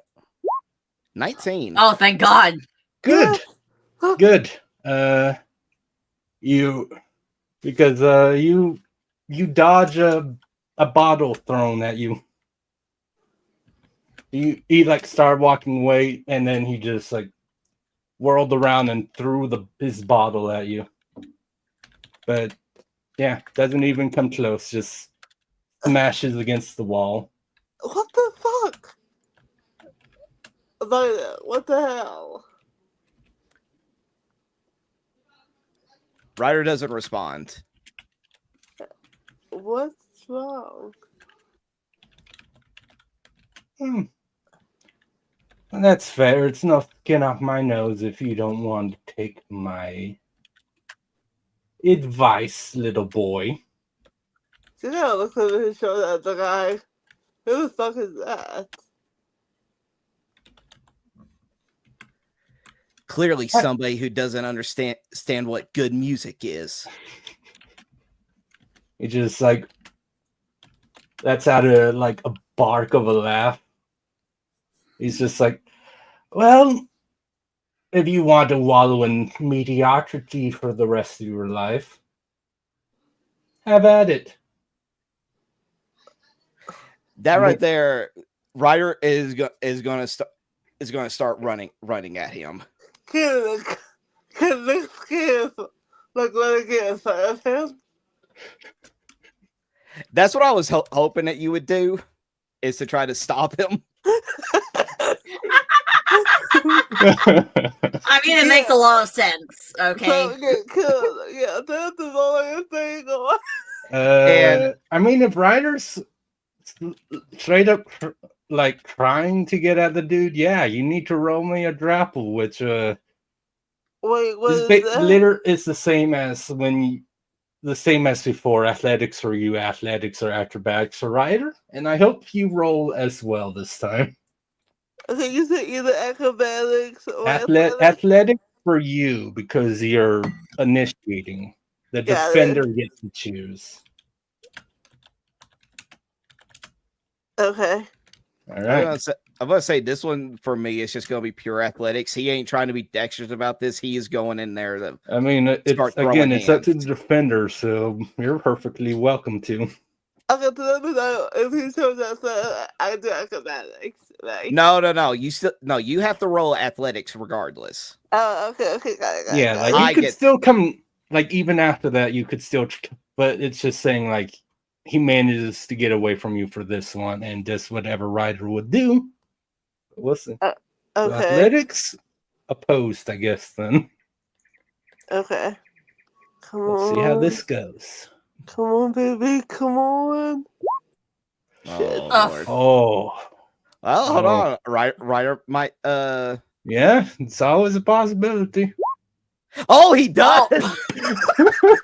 19. Oh, thank God. Good. Good. You dodge a bottle thrown at you. He like started walking away, and then he just like whirled around and threw his bottle at you. But yeah, doesn't even come close. Just smashes against the wall. What the fuck? What the hell? Ryder doesn't respond. What's wrong? That's fair. It's no skin off my nose if you don't want to take my advice, little boy. You gotta look over his shoulder at the guy. Who the fuck is that? Clearly somebody who doesn't understand what good music is. It just like that's out of like a bark of a laugh. He's just like, well, if you want to wallow in mediocrity for the rest of your life, have at it. That right there, Ryder is going to start running at him. Can this kid look like a kid of him? That's what I was hoping that you would do, is to try to stop him. I mean, it makes a lot of sense. Okay. So get killed. Yeah, that's the only thing going. And I mean, if Ryder's straight up like trying to get at the dude, yeah, you need to roll me a grapple, which Wait, what is that? later is the same as before. Athletics for you, athletics or acrobatics for Ryder, and I hope you roll as well this time. Okay, you said either acrobatics or athletics for you because you're initiating. The defender gets to choose. Okay. All right. I'm gonna say this one for me is just gonna be pure athletics. He ain't trying to be dexterous about this. He is going in there to. I mean, it's up to the defender, so you're perfectly welcome to. Okay, so let me know if he shows us I do acrobatics. Right? No. You have to roll athletics regardless. Oh, okay, got it. Yeah, like you could still come, like even after that, you could still, but it's just saying like he manages to get away from you for this one, and just whatever Ryder would do. Listen, okay. So athletics opposed, I guess. Then okay. Let's see how this goes. Come on, baby, come on. Oh. Well, hold on. Ryder might Yeah, it's always a possibility. Oh, he does.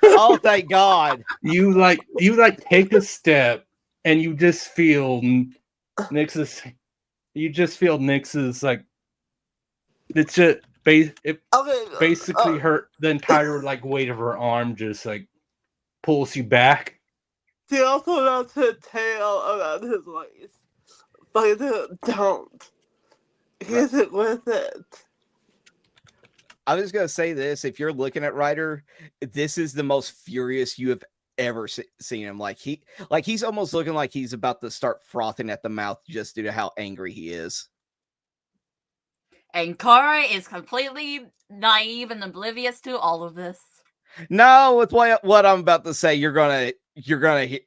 Oh, thank God. You take a step and you just feel Nyx's like it's just basically her the entire like weight of her arm just like pulls you back. She also wraps her tail around his waist. But don't. He isn't worth it. I was gonna say this: if you're looking at Ryder, this is the most furious you have ever seen him. Like he's almost looking like he's about to start frothing at the mouth just due to how angry he is. And Kara is completely naive and oblivious to all of this. No, with what I'm about to say, you're gonna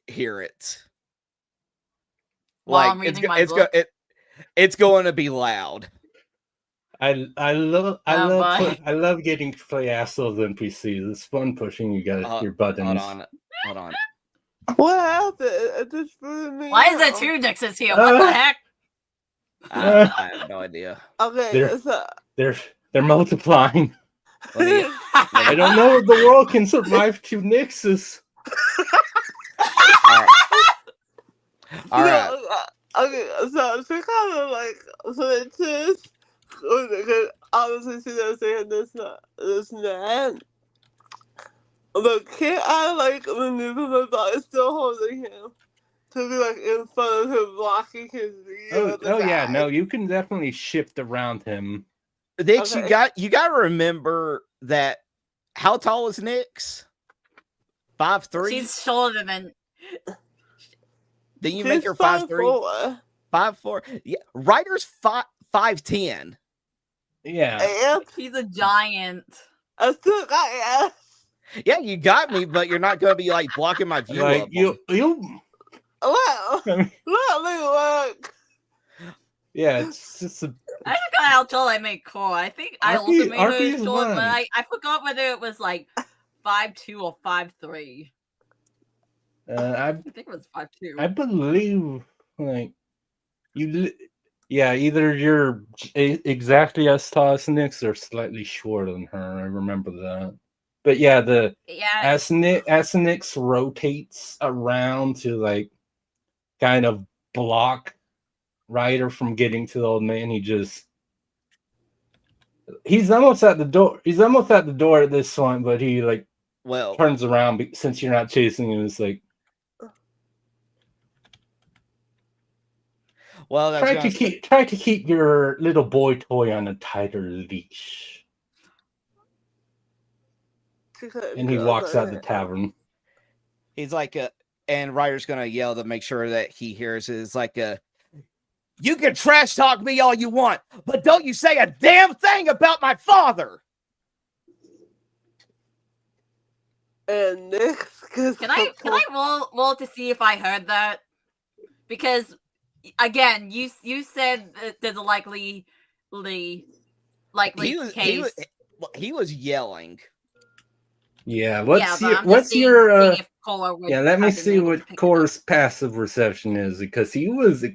hear it. While I'm reading my book. It's going to be loud. I love boy. I love getting to play assholes NPCs. It's fun pushing your buttons. Hold on. What happened? It just threw me Why is there out. 2 Nixes here? What the heck? I have no idea. Okay, They're multiplying. Let me. I don't know if the world can survive 2 Nixes. All right. Okay, so she kind of like so it's just obviously she doesn't say this not. But can't I like maneuver my body still holding him to be like in front of him blocking his view? Yeah, no, you can definitely shift around him. Nix, Okay. you got to remember that. How tall is Nix? 5'3"? She's shorter than. Then you make her 5'3"? 5'4". Yeah, Ryder's 5'10". Yeah. And He's a giant. I still got ass. Yeah, you got me, but you're not going to be like blocking my view Like of you Well, let me look. Yeah, it's just a I forgot how tall I made Cora. I think I also made RP her is short, but fine. I forgot whether it was like 5'2" or 5'3". I think it was 5'2". I believe like either you're exactly as tall as Nyx or slightly shorter than her. I remember that. But yeah, as Nyx rotates around to like kind of block Ryder from getting to the old man, he's almost at the door. He's almost at the door at this point, but he like turns around since you're not chasing him. It's like, well, try to keep your little boy toy on a tighter leash. And he walks out the tavern. He's like and Ryder's gonna yell to make sure that he hears it. It's like you can trash talk me all you want, but don't you say a damn thing about my father. And can I roll to see if I heard that? Because again, you said that there's a likely case. He was yelling. Yeah, let me see what Cora's passive reception is, because he was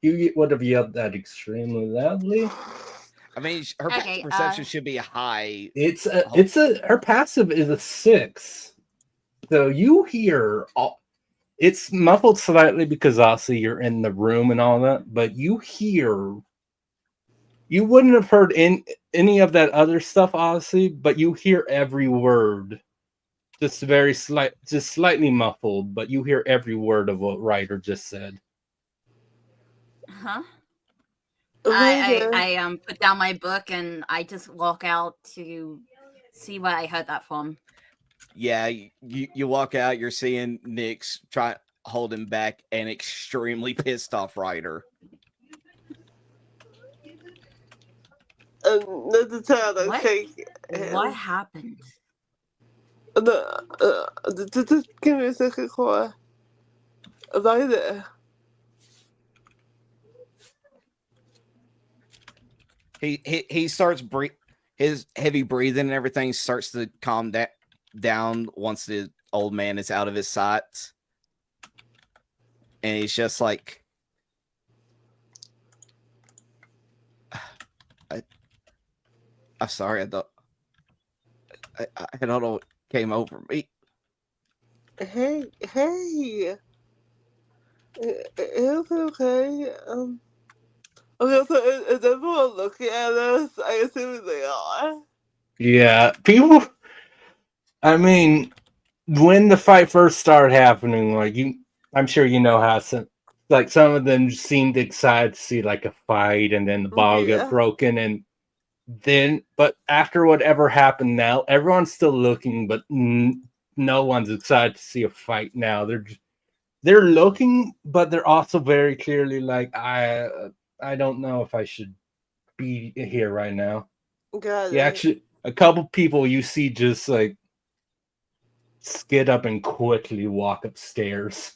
he would have yelled that extremely loudly. I mean, her passive perception should be high. Her passive is a 6. So you hear it's muffled slightly because obviously you're in the room and all that, but you wouldn't have heard any of that other stuff, obviously, but you hear every word. Just slightly muffled, but you hear every word of what Ryder just said. Huh? I put down my book and I just walk out to see where I heard that from. Yeah, you walk out, you're seeing Nyx try to hold him back and extremely pissed off Ryder. What happened? Just give me a second, Cora. Ryder. He starts his heavy breathing and everything starts to calm down once the old man is out of his sight, and he's just like, I'm sorry, I don't know what came over me. Hey, it's okay. Okay, so is everyone looking at us? I assume they are. Yeah, people. I mean, when the fight first started happening, I'm sure you know how some of them seemed excited to see like a fight, and then the bottle got broken, and then, but after whatever happened now, everyone's still looking, but no one's excited to see a fight now. They're looking, but they're also very clearly like, I don't know if I should be here right now. Actually, a couple people you see just like skid up and quickly walk upstairs.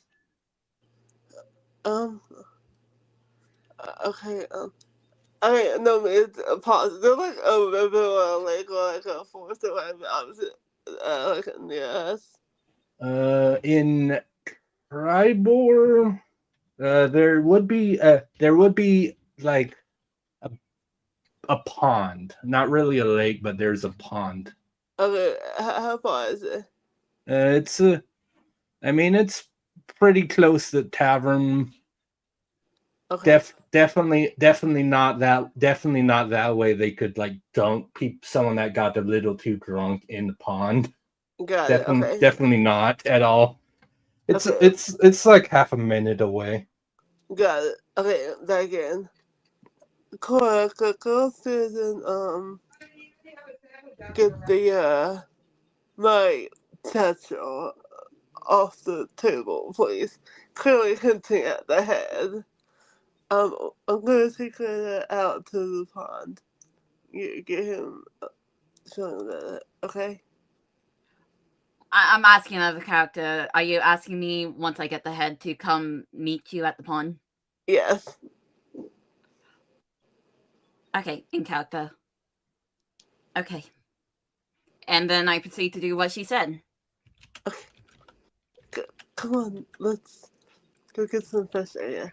Okay. I no, it's a pause. They're like a river or a lake or like a forest or whatever opposite, like near us. In Tribor, there would be like a pond, not really a lake, but there's a pond. Okay, how far is it? It's I mean, it's pretty close to the tavern. Okay, Definitely not that way. They could like dunk someone that got a little too drunk in the pond. got it. Okay, Definitely not at all. It's Okay. it's like half a minute away. got it. Okay, that again. Cora, go upstairs and get the my satchel off the table, please. Clearly hinting at the head. I'm gonna take her out to the pond. Get him feeling better, okay? I'm asking another character. Are you asking me once I get the head to come meet you at the pond? Yes. Okay, in character. Okay. And then I proceed to do what she said. Come on, let's go get some fresh air.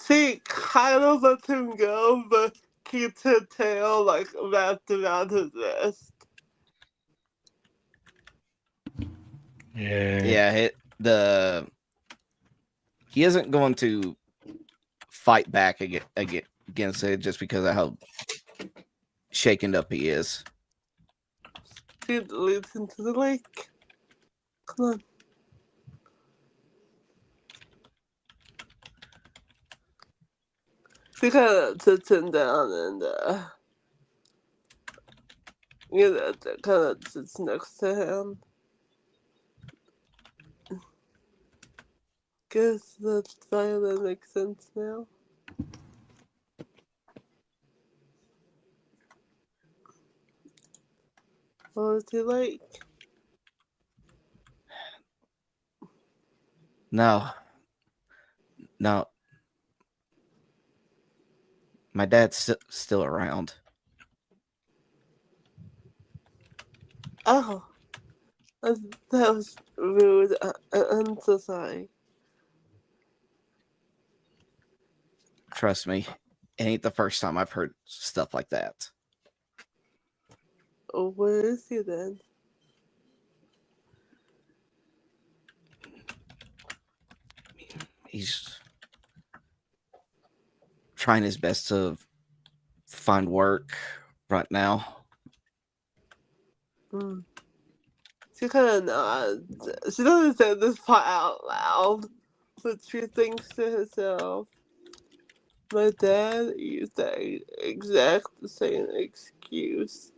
She kind of lets him go, but keeps her tail like wrapped around his wrist. Yeah. He isn't going to fight back against it just because of how shaken up he is. She leads into the lake. Come on. She kind of sits him down and, kind of sits next to him. Guess that violin makes sense now. What was he like? No. My dad's still around. Oh, that was rude. I'm so sorry. Trust me, it ain't the first time I've heard stuff like that. Oh, where is he then? He's trying his best to find work right now. She kind of nods. She doesn't say this part out loud, but she thinks to herself, my dad used that exact same excuse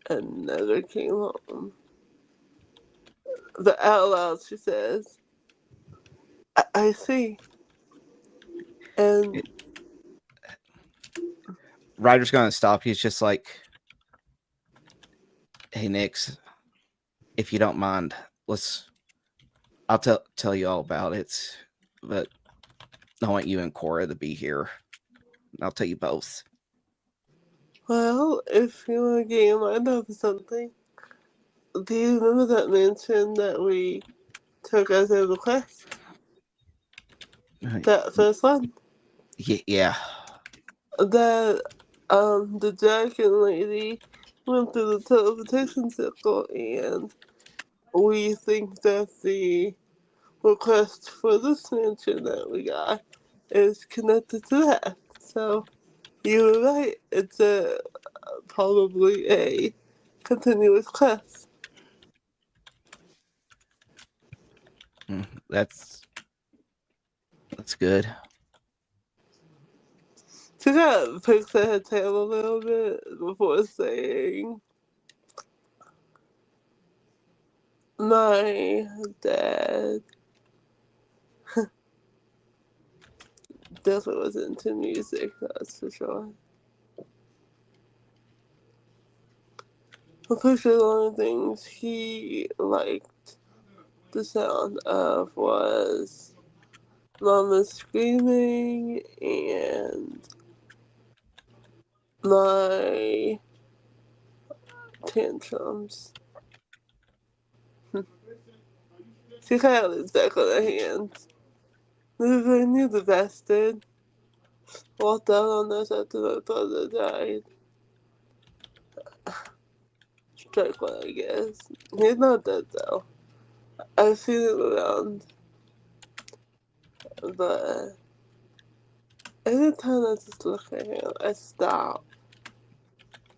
and never came home. But out loud she says, I see. And Ryder's gonna stop. He's just like, hey, Nix, if you don't mind, I'll tell you all about it, but I want you and Cora to be here. I'll tell you both. well, if you want to get your mind off of something, do you remember that mansion that we took as a request? That first one? Yeah. That the dragon lady went through the teleportation circle, and we think that the request for this mansion that we got is connected to that. So you were right. It's probably a continuous quest. That's good. She kind of picks at her tail a little bit before saying, my dad definitely was into music, that's for sure. I'm pretty sure the only things he liked the sound of was Mama screaming and my tantrums. She kind of leans back on her hands. I knew the bastard. Walked out on us after my brother died. Strike one, I guess. He's not dead though. I've seen him around. But every time I just look at him, I stop.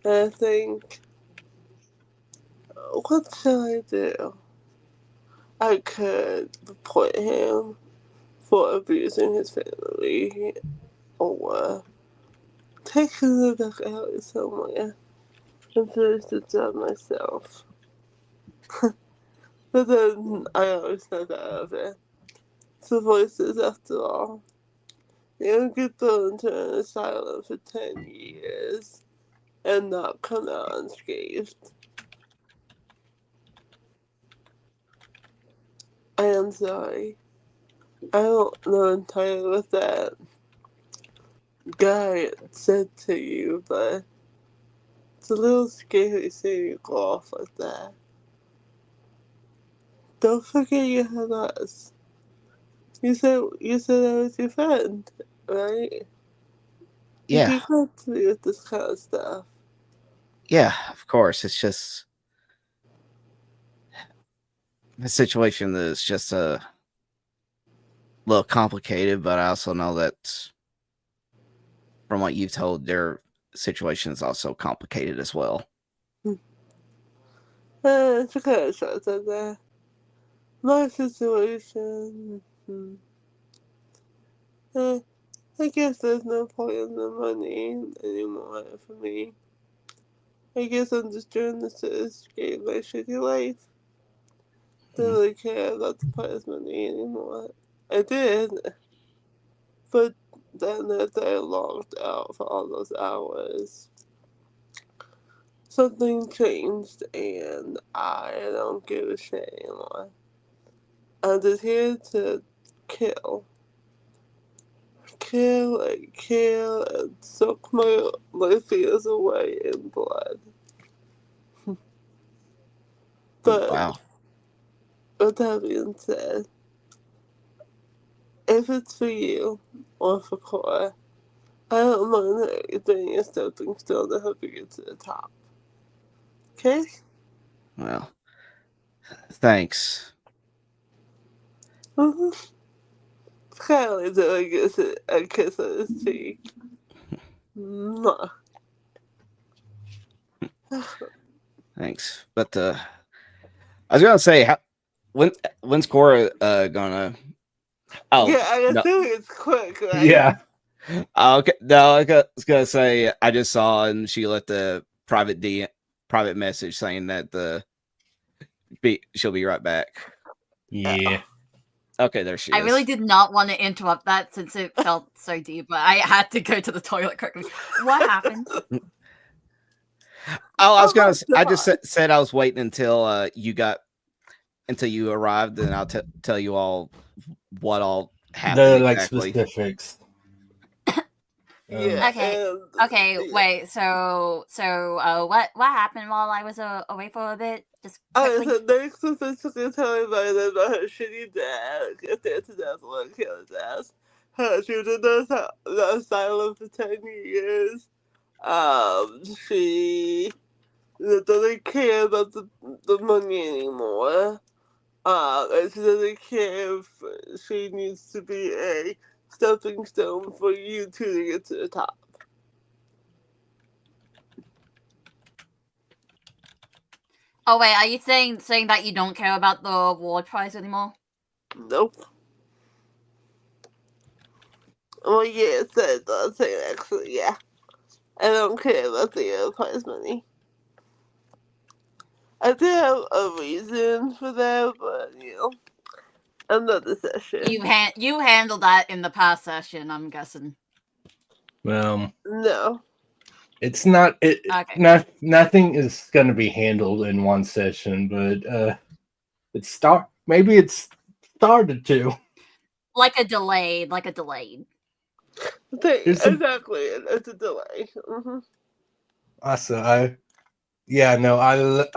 And I think, what shall I do? I could report him for abusing his family, or take him back out somewhere and finish the job myself. But then I always snap out of it. It's the voices after all. You don't get thrown into an asylum for 10 years and not come out unscathed. I am sorry. I don't know entirely what that guy said to you, but it's a little scary seeing you go off like that. Don't forget you have us. You said I was your friend, right? Yeah, You come to me with this kind of stuff. yeah, of course. It's just the situation is just a little complicated, but I also know that from what you've told, their situation is also complicated as well. It's kind of shots at that. My situation. I guess there's no point in the money anymore for me. I guess I'm just doing this to escape my shitty life. Don't really care about the prize money anymore. I did, but then after I logged out for all those hours, something changed and I don't give a shit anymore. I'm just here to kill. Kill and soak my fears away in blood. But Wow. with that being said, if it's for you or for Cora, I don't mind being a stepping stone to help you get to the top. Okay? Well, thanks. Mm-hmm. Kylie doing a kiss on his cheek. Mwah. Thanks. But I was gonna say, when's Cora gonna? Oh Yeah, I no. assume it's quick, right? Yeah. Okay. No, I was gonna say I just saw and she left a private message saying that she'll be right back. Yeah. Okay, there she I is. really did not want to interrupt that since it felt so deep, but I had to go to the toilet quickly. What happened? Oh, I was gonna. my I just God. said I was waiting until you arrived, and I'll tell you all what all happened The like exactly. specifics. Yeah, Okay. and Okay, wait. So, what happened while I was away for a bit? Just quickly. so next specifically telling Violet about her shitty dad, get there to death, want to kill his ass. She was in the asylum for 10 years. She doesn't care about the money anymore. And she doesn't care if she needs to be a stepping stone for you two to get to the top. Oh wait, are you saying that you don't care about the award prize anymore? Nope. Well, yeah, I'm saying actually, yeah. I don't care about the prize money. I do have a reason for that, but another session. You handled that in the past session, I'm guessing. Well, No. it's not. Okay. Nothing is going to be handled in one session, but maybe it's started to. Like a delayed. Exactly, it's a delay. Mm-hmm. Also, I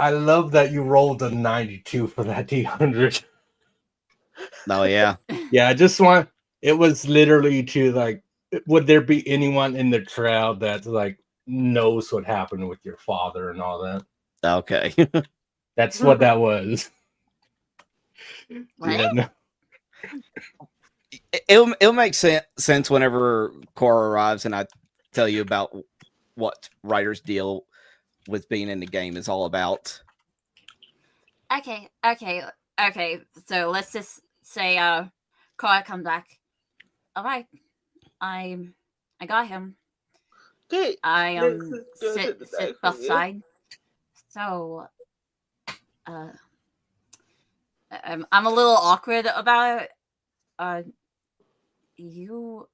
love that you rolled a 92 for that D100. Oh yeah. Yeah, I just want. It was literally to like, would there be anyone in the crowd that like knows what happened with your father and all that? Okay. That's what that was. What? Yeah, no. It'll make sense whenever Cora arrives and I tell you about what writers deal with being in the game is all about. Okay. So let's just say Cora come back. All right. I got him. Okay. I Next, let's go to sit the back from you. beside. So I'm a little awkward about it. You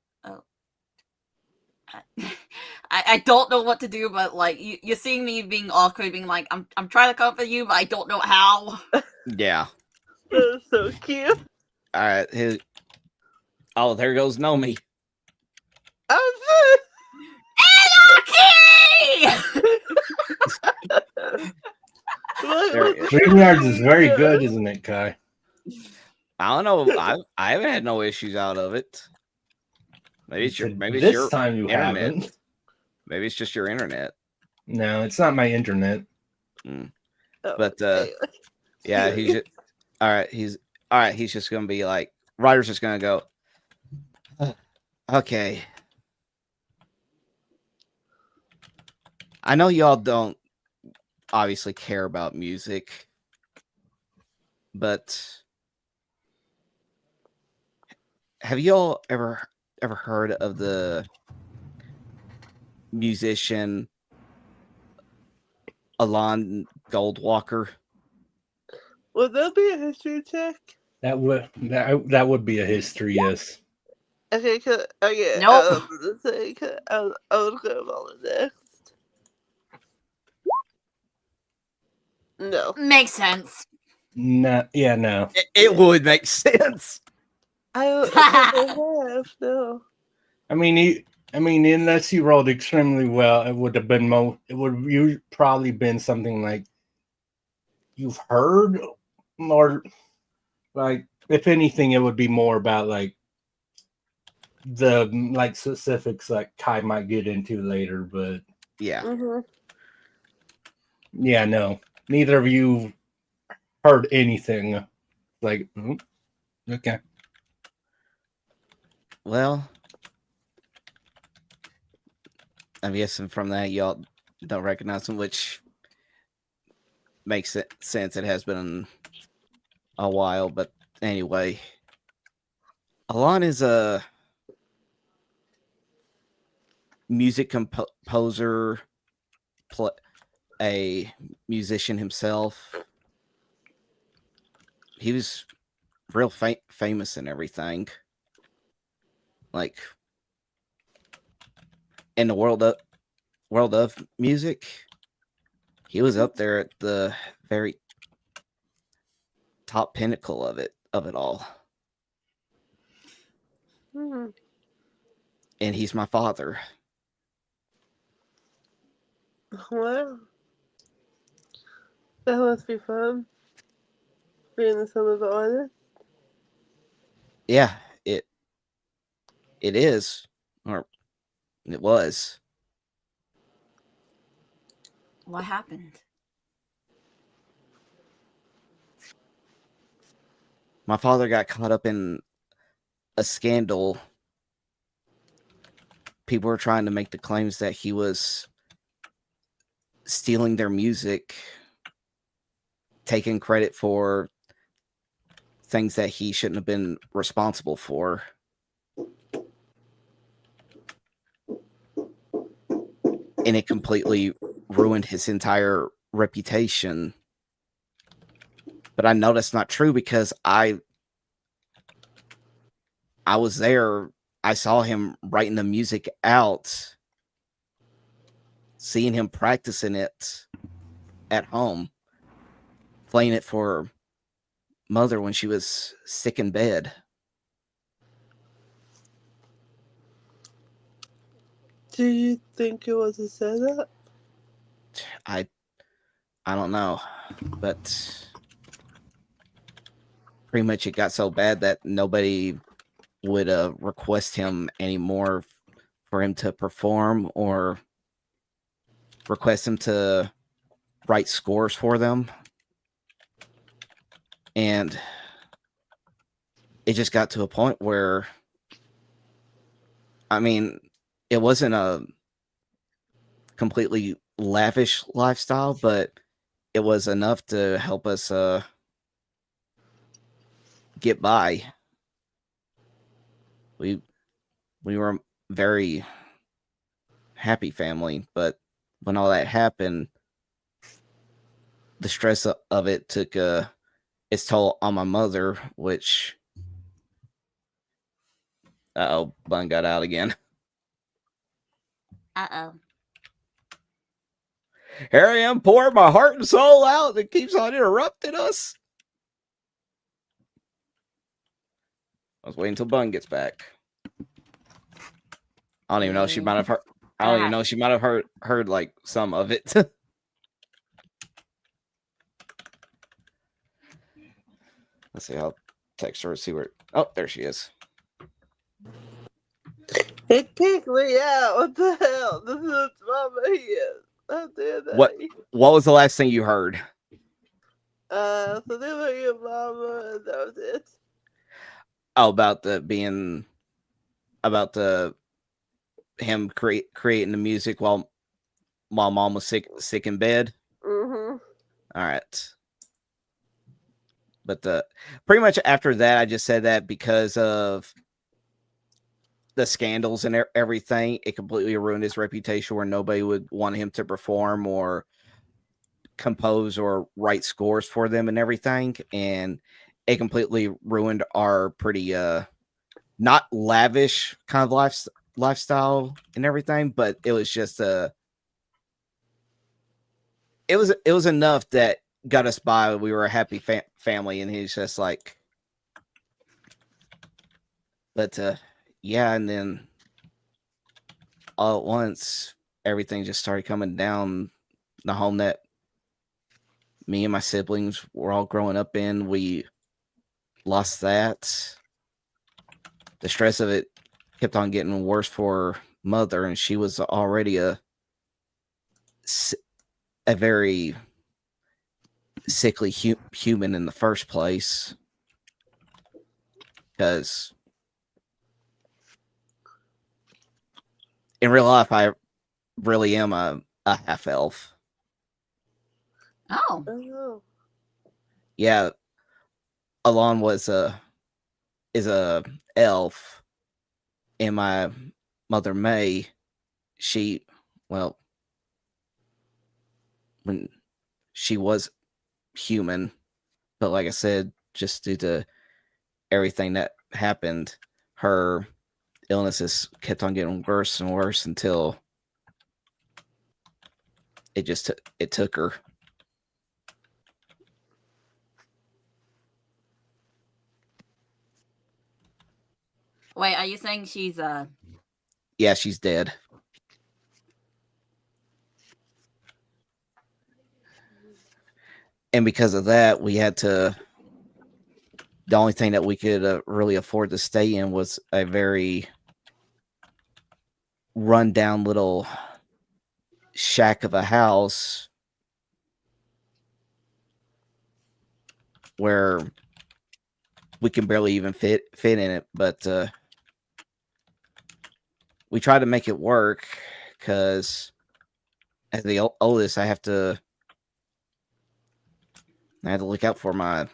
I don't know what to do, but like you're seeing me being awkward, being like I'm trying to comfort you, but I don't know how. Yeah. That's so cute. All right. Oh, there goes Nomi. I'm There- StreamYards is very good, isn't it, Kai? I don't know. I haven't had no issues out of it. Maybe it's This your time you internet. haven't. Maybe it's just your internet. No, it's not my internet. But yeah, he's just, all right. He's just gonna be like, Ryder's just gonna go. Okay. I know y'all don't obviously care about music, but have y'all ever heard of the musician Alon Goldwalker? Would that be a history check? That would be a history, yes. Okay, okay. Nope. I was gonna roll it next. No. Makes sense. No, yeah, no. It would make sense. I don't have, no. I mean, unless you rolled extremely well, it would have been probably been something like you've heard, or like if anything, it would be more about like the like specifics like Kai might get into later. But Yeah. yeah, no, neither of you heard anything. Like, okay. Well, I'm guessing from that y'all don't recognize him, which makes it sense. It has been a while, but anyway, Alon is a music composer, a musician himself. He was real famous and everything, like in the world of music. He was up there at the very top pinnacle of it all. And he's my father. Wow. That must be fun. Being the son of the artist. Yeah, it is, or it was. What happened? My father got caught up in a scandal. People were trying to make the claims that he was stealing their music, taking credit for things that he shouldn't have been responsible for. And it completely ruined his entire reputation. But I know that's not true because I was there. I saw him writing the music out, seeing him practicing it at home, playing it for Mother when she was sick in bed. Do you think it was a setup? I don't know, but pretty much it got so bad that nobody would request him anymore for him to perform or request him to write scores for them. And it just got to a point where, I mean, it wasn't a completely lavish lifestyle, but it was enough to help us get by. We were a very happy family, but when all that happened, the stress of it took its toll on my mother, which Bun got out again. Uh-oh. Here I am pouring my heart and soul out. It keeps on interrupting us. I was waiting until Bun gets back. I don't even know. She might have heard. I don't even know. She might have heard like some of it. Let's see. I'll text her and see where. Oh, there she is. It kicked me out. What the hell? This is Mama here. How dare they? What was the last thing you heard? So they were your mama, and that was it. Oh, about him creating the music while mom was sick in bed. Mm-hmm. All right. But pretty much after that, I just said that because of the scandals and everything, it completely ruined his reputation where nobody would want him to perform or compose or write scores for them and everything. And it completely ruined our pretty not lavish kind of lifestyle and everything, but it was just it was enough that got us by. We were a happy family, and he's just like, but yeah, and then all at once everything just started coming down. The home that me and my siblings were all growing up in, we lost that. The stress of it kept on getting worse for mother, and she was already a very sickly human in the first place, because in real life I really am a half elf. Oh. Yeah, Alon is a elf, and my mother May, when she was human, but like I said, just due to everything that happened, her illnesses kept on getting worse and worse until it took her. Wait, are you saying she's Yeah, she's dead. And because of that, we had to. The only thing that we could really afford to stay in was a very run-down little shack of a house where we can barely even fit in it. But we try to make it work because as the oldest, I have to look out for my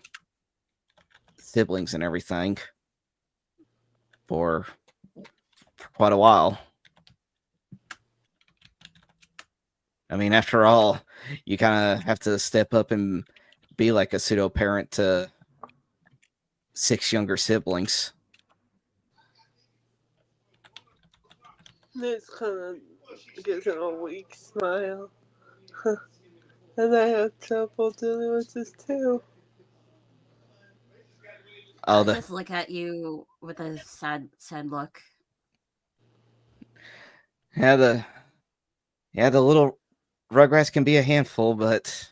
siblings and everything for quite a while. I mean, after all, you kind of have to step up and be like a pseudo parent to 6 younger siblings. This kind of gives him a weak smile. And I have trouble dealing with this too. I just look at you with a sad look. Yeah, the little Rugrats can be a handful, but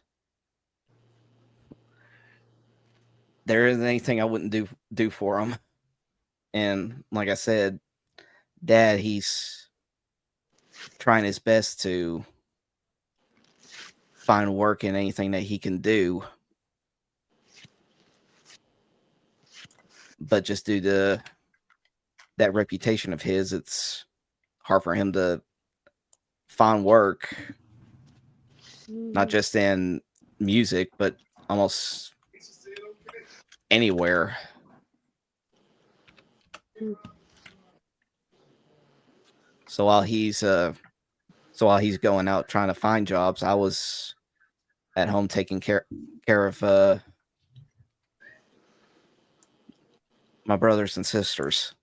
there isn't anything I wouldn't do for them. And like I said, Dad, he's trying his best to find work in anything that he can do. But just due to that reputation of his, it's hard for him to find work, not just in music, but almost anywhere. So while he's going out trying to find jobs, I was at home taking care of my brothers and sisters.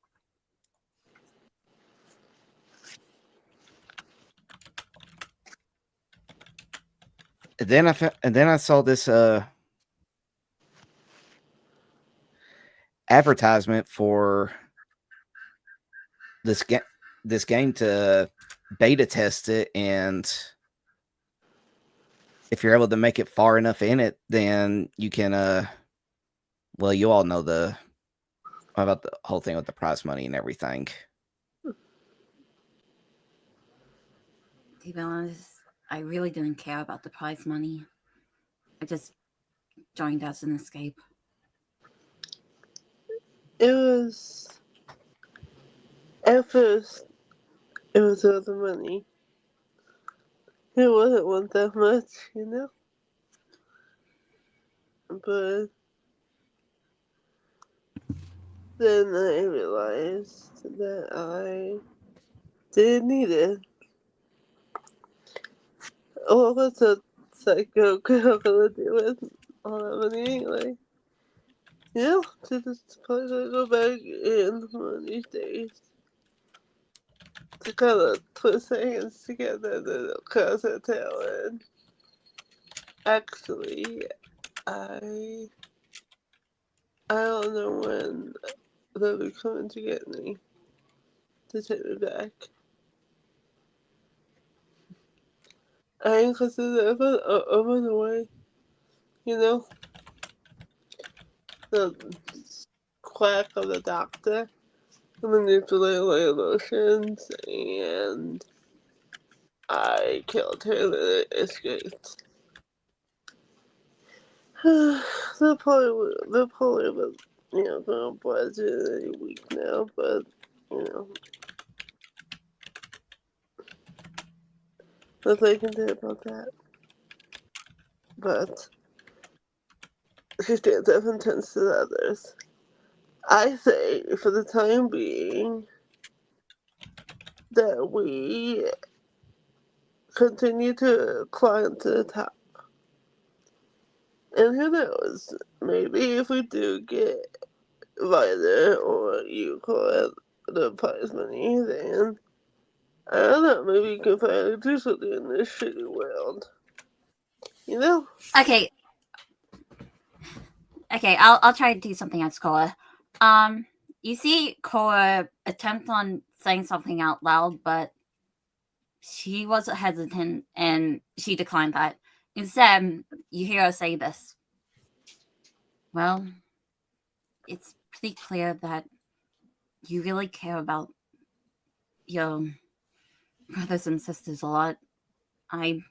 And then I saw this advertisement for this game to beta test it, and if you're able to make it far enough in it, then you can well, you all know about the whole thing with the prize money and everything. To be honest, I really didn't care about the prize money. I just joined as an escape. It was, at first, it was all the money. It wasn't worth that much, you know? But then I realized that I didn't need it. What was a psycho girl gonna do with all that money anyway? You know, just probably gonna go back in one of these days to kind of twist their hands together and then cause their tail. And actually, I don't know when they'll be coming to get me to take me back. I ain't considered over the way, you know? The quack of the doctor, manipulate my emotions, and I killed her and it escaped. They'll probably gonna budget any week now, but, nothing I can do about that. But she stands up and tends to the others. I say, for the time being, that we continue to climb to the top. And who knows, maybe if we do get Vita, or you call it the prize money, then I don't know, maybe you can finally do something in this shitty world. You know? Okay, I'll try to do something else, Cora. You see Cora attempt on saying something out loud, but she was hesitant and she declined that. Instead, you hear her say this. Well, it's pretty clear that you really care about your brothers and sisters a lot. I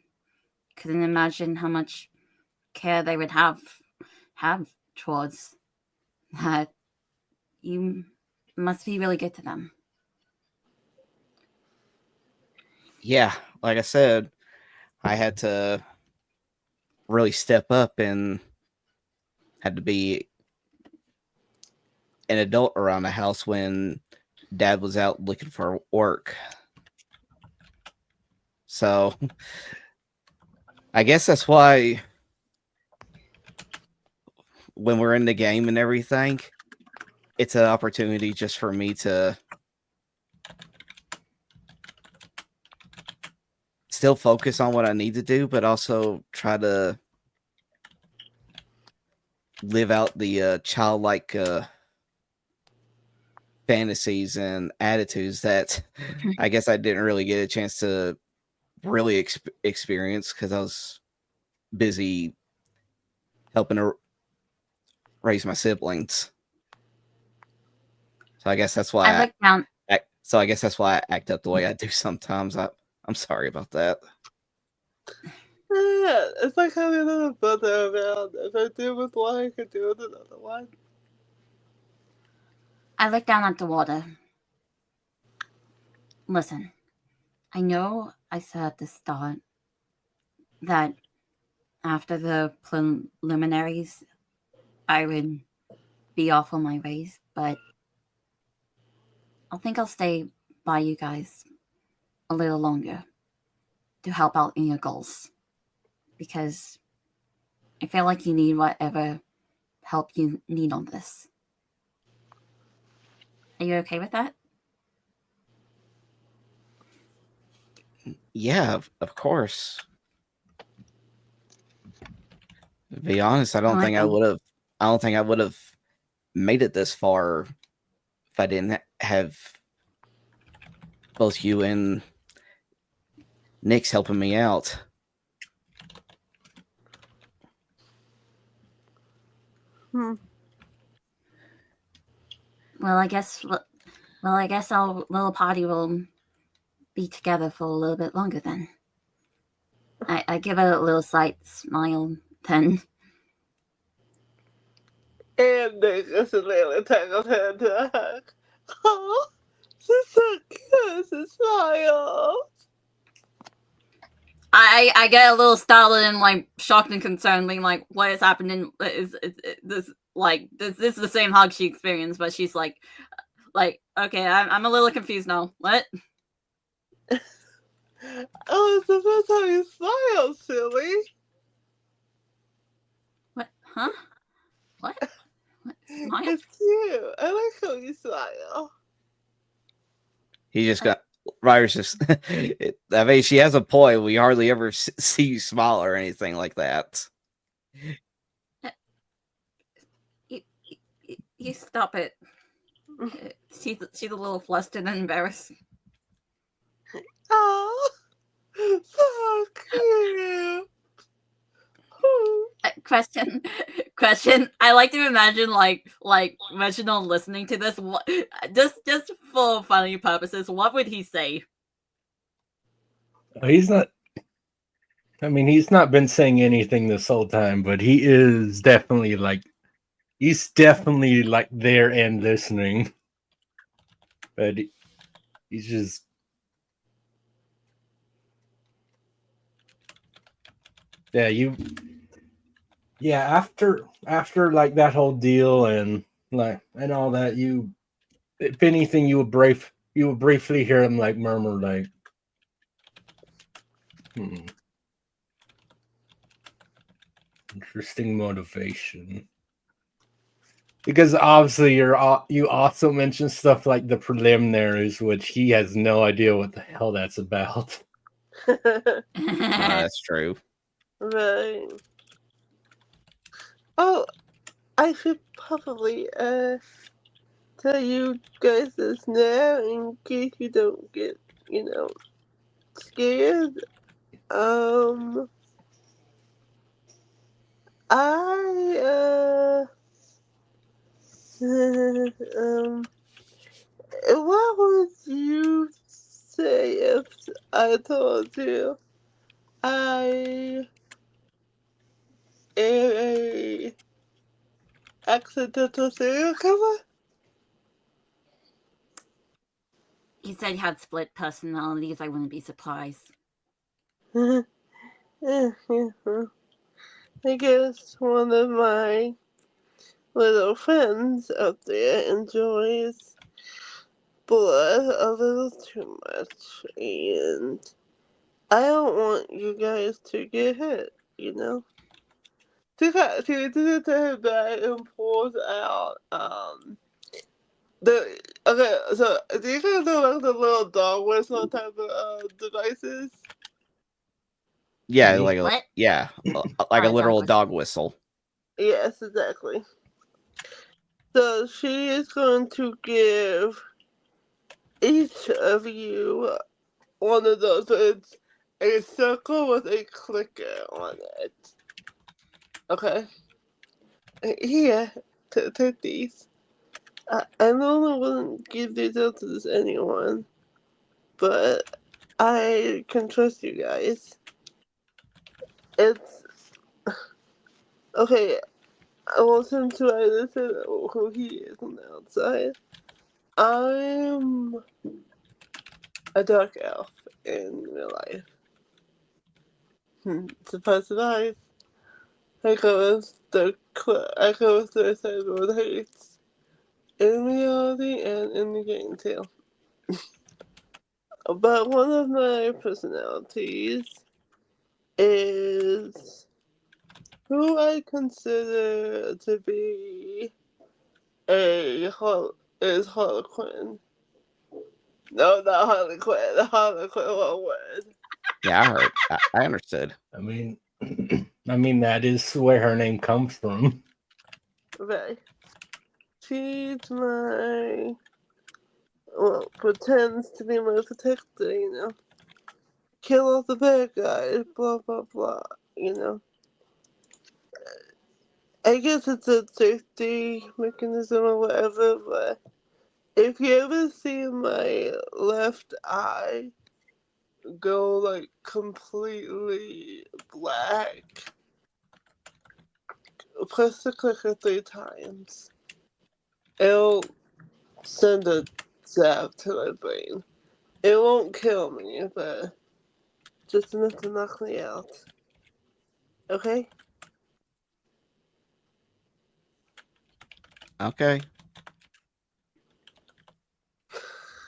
couldn't imagine how much care they would have towards that. You must be really good to them. Yeah, like I said, I had to really step up and had to be an adult around the house when Dad was out looking for work. So I guess that's why when we're in the game and everything, it's an opportunity just for me to still focus on what I need to do, but also try to live out the childlike fantasies and attitudes that I guess I didn't really get a chance to really experienced because I was busy helping to raise my siblings. So I guess that's why I look down. I guess that's why I act up the way I do sometimes. I'm sorry about that. Yeah, it's like having another brother around. If I do with one, I could do with another one. I look down at the water. Listen, I know I said at the start that after the preliminaries, I would be off on my ways, but I think I'll stay by you guys a little longer to help out in your goals. Because I feel like you need whatever help you need on this. Are you okay with that? Yeah, of course. To be honest, I don't think I would have made it this far if I didn't have both you and Nick's helping me out. Hmm. Well, I guess our little party will be together for a little bit longer then. I give her a little slight smile then. And Nick accidentally tangled her into a hug. Oh, she's so cute. She smiles. I get a little startled and like shocked and concerned, being like, "What is happening? Is this like this is the same hug she experienced?" But she's like, okay, I'm a little confused now. What? Oh, it's the first time you smile, silly. What? Huh? What? Smile? It's cute. I like how you smile. He just got Ryder's just. I mean, she has a point. We hardly ever see you smile or anything like that. You stop it. She's a little flustered and embarrassed. Oh, so cute. Question. I like to imagine like Reginald listening to this. What, just for funny purposes, what would he say? He's not. I mean, he's not been saying anything this whole time, but he is definitely like. He's definitely like there and listening. But he's just. Yeah, after like that whole deal and all that, if anything, you would briefly hear him like murmur like, interesting motivation. Because obviously you also mentioned stuff like the preliminaries, which he has no idea what the hell that's about. That's true. Right. Oh, I should probably tell you guys this now in case you don't get, scared. What would you say if I told you I am a accidental serial killer? He said he had split personalities. I wouldn't be surprised. I guess one of my little friends out there enjoys blood a little too much, and I don't want you guys to get hurt, To him back and pulls out, so do you guys know like the little dog whistle type of devices? Yeah, What? like a literal dog whistle. Yes, exactly. So she is going to give each of you one of those. a circle with a clicker on it. Okay? Here, take these. I normally wouldn't give these out to just anyone, but I can trust you guys. It's okay. I want him to understand who he is on the outside. I'm a dark elf in real life. Surprise, surprise. I go with the cyber hates in reality and in the game too. But one of my personalities is who I consider to be is Harlequin. No, not Harlequin. Harlequin, one word. Yeah, I heard. I understood. I mean, that is where her name comes from. Okay. She's my, well, pretends to be my protector, you know. Kill all the bad guys, blah, blah, blah, you know. I guess it's a safety mechanism or whatever, but if you ever see my left eye go like completely black, press the clicker 3 times. It'll send a zap to my brain. It won't kill me, but just enough to knock me out. Okay? Okay.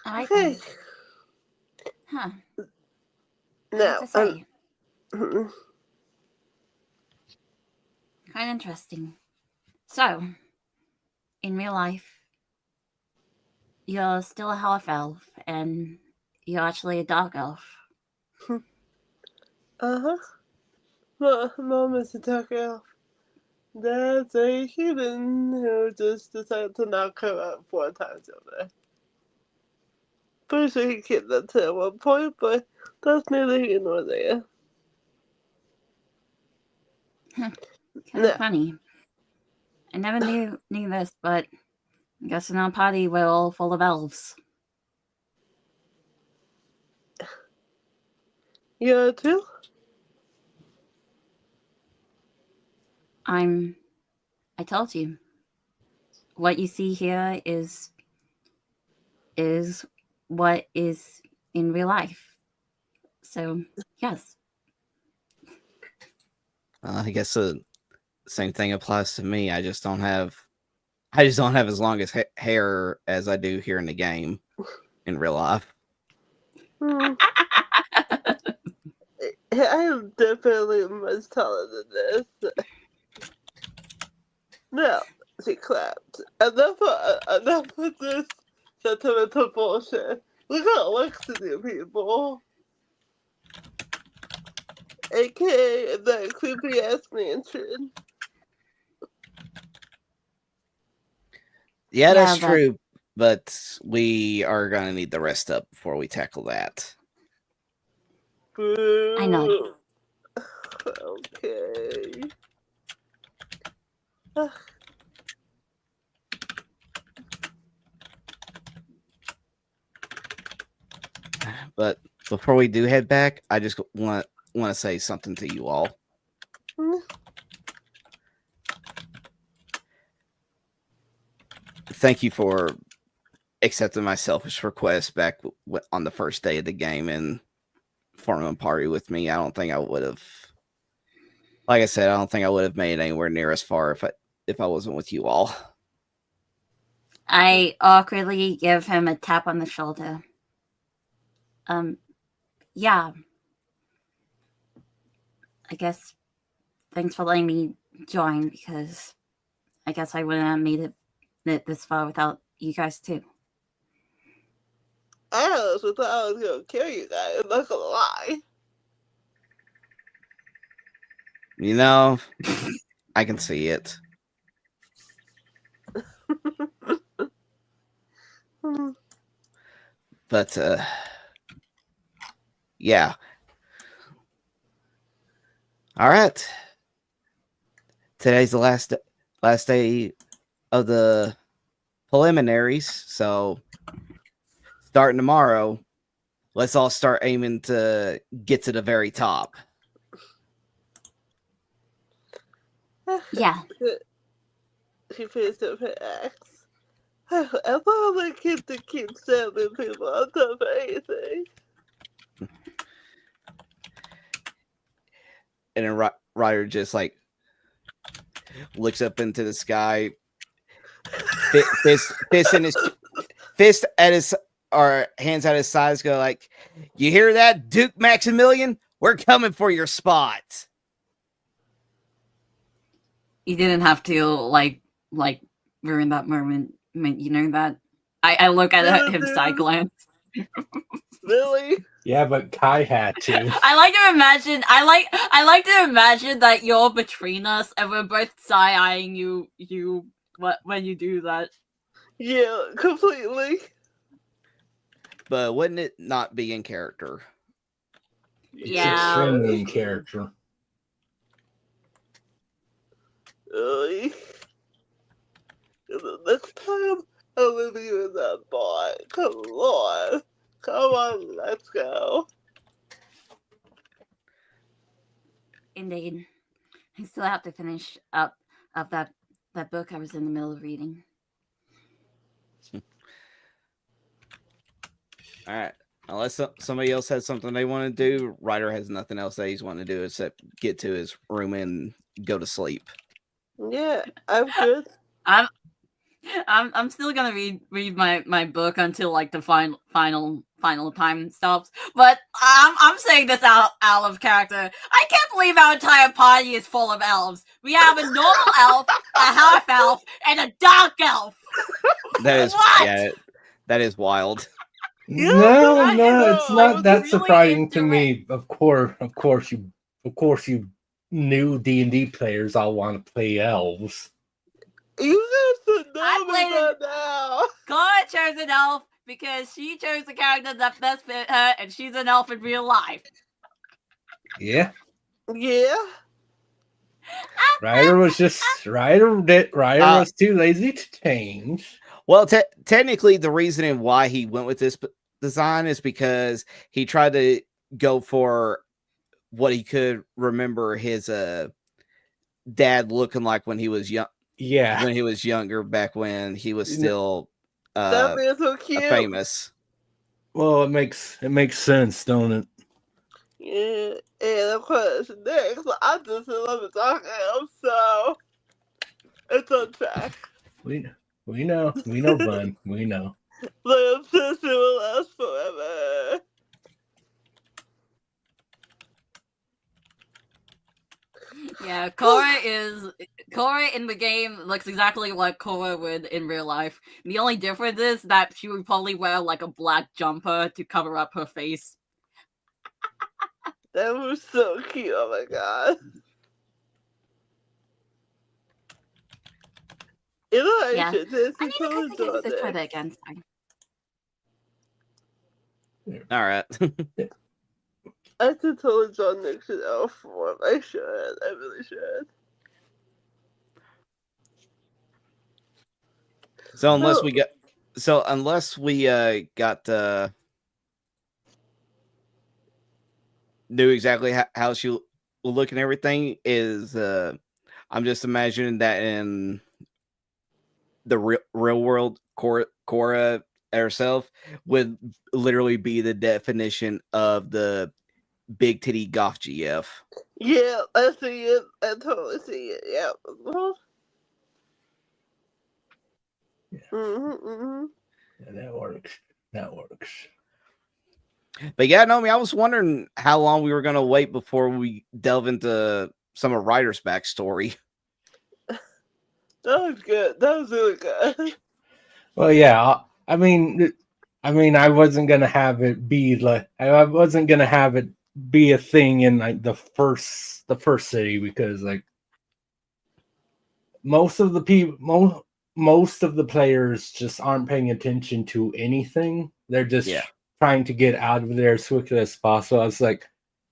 I like Okay. that. Huh. I Now, have to say, I'm quite interesting. So, in real life, you're still a half elf, and you're actually a dark elf. uh-huh. Mom is a dark elf. Dad's a human who just decided to knock her out 4 times over. Pretty sure he kidnapped her at one point, but that's neither here nor there. Kind No. of funny. I never knew this, but I guess in our party we're all full of elves. You are too? I told you. What you see here is what is in real life. So, yes. I guess the same thing applies to me. I just don't have as long as hair as I do here in the game in real life. I am definitely much taller than this. No, she clapped. Enough of this sentimental bullshit. We got work to do, people. AKA that creepy ass mansion. Yeah, that's but true. But we are gonna need the rest up before we tackle that. Boo. I know. Okay. But before we do head back, I just want to say something to you all. Thank you for accepting my selfish request back on the first day of the game and forming a party with me. I don't think I would have, like I said, I don't think I would have made it anywhere near as far if I wasn't with you all. I awkwardly give him a tap on the shoulder. Yeah. I guess thanks for letting me join, because I guess I wouldn't have made it this far without you guys too. I honestly thought I was gonna kill you guys, not gonna lie. You know, I can see it. But yeah. All right. Today's the last day of the preliminaries, so starting tomorrow, let's all start aiming to get to the very top. Yeah. She finished up her acts. I thought I keep stabbing people on top of anything. And then Ryder just like looks up into the sky, fist at his or hands at his sides, go like, "You hear that, Duke Maximilian? We're coming for your spot." You didn't have to like ruin that moment. You know that. I look at him side glance. Really? Yeah, but Kai had to. I like to imagine. I like to imagine that you're between us, and we're both side-eyeing you. When you do that. Yeah, completely. But wouldn't it not be in character? It's Yeah. extremely in character. Really? The next time I'm with you in that bar, come on, let's go. Indeed. I still have to finish up that book I was in the middle of reading. All right. Unless somebody else has something they want to do, Ryder has nothing else that he's wanting to do except get to his room and go to sleep. Yeah, I'm good. I'm still gonna read my book until like the final time stops. But I'm saying this out of character. I can't believe our entire party is full of elves. We have a normal elf, a half elf, and a dark elf. That is What? that is wild. No, it's I not was that really surprising to into me. Of course, you new D&D players all want to play elves. You guys should know I me played by it. now. Cora chose an elf because she chose the character that best fit her, and she's an elf in real life. Yeah, Yeah. Ryder was too lazy to change. Well, technically, the reasoning why he went with this design is because he tried to go for what he could remember his dad looking like when he was young. Yeah, When he was younger, back when he was still That man's so cute. famous. well, it makes sense, don't it? Yeah, and of course, next, I just love the dark elf, so it's on track. We know, Bun. We know. The obsession will last forever. Yeah, Cora in the game looks exactly like Cora would in real life. The only difference is that she would probably wear like a black jumper to cover up her face. That was so cute, oh my god. You know, Yeah. should I need to try that again. All right. I should totally draw next to elf form. I really should. So unless we got knew exactly how she will look and everything, is I'm just imagining that in the real world, Cora herself would literally be the definition of the big titty goth GF. Yeah, I see it. I totally see it. Yeah. Yeah, that works. But yeah, Naomi, I was wondering how long we were going to wait before we delve into some of Ryder's backstory. That was good. That was really good. Well, yeah. I mean, I wasn't gonna have it be like I wasn't gonna have it be a thing in like the first city, because like most of the people, most of the players just aren't paying attention to anything. They're just trying to get out of there as quickly as possible. I was like,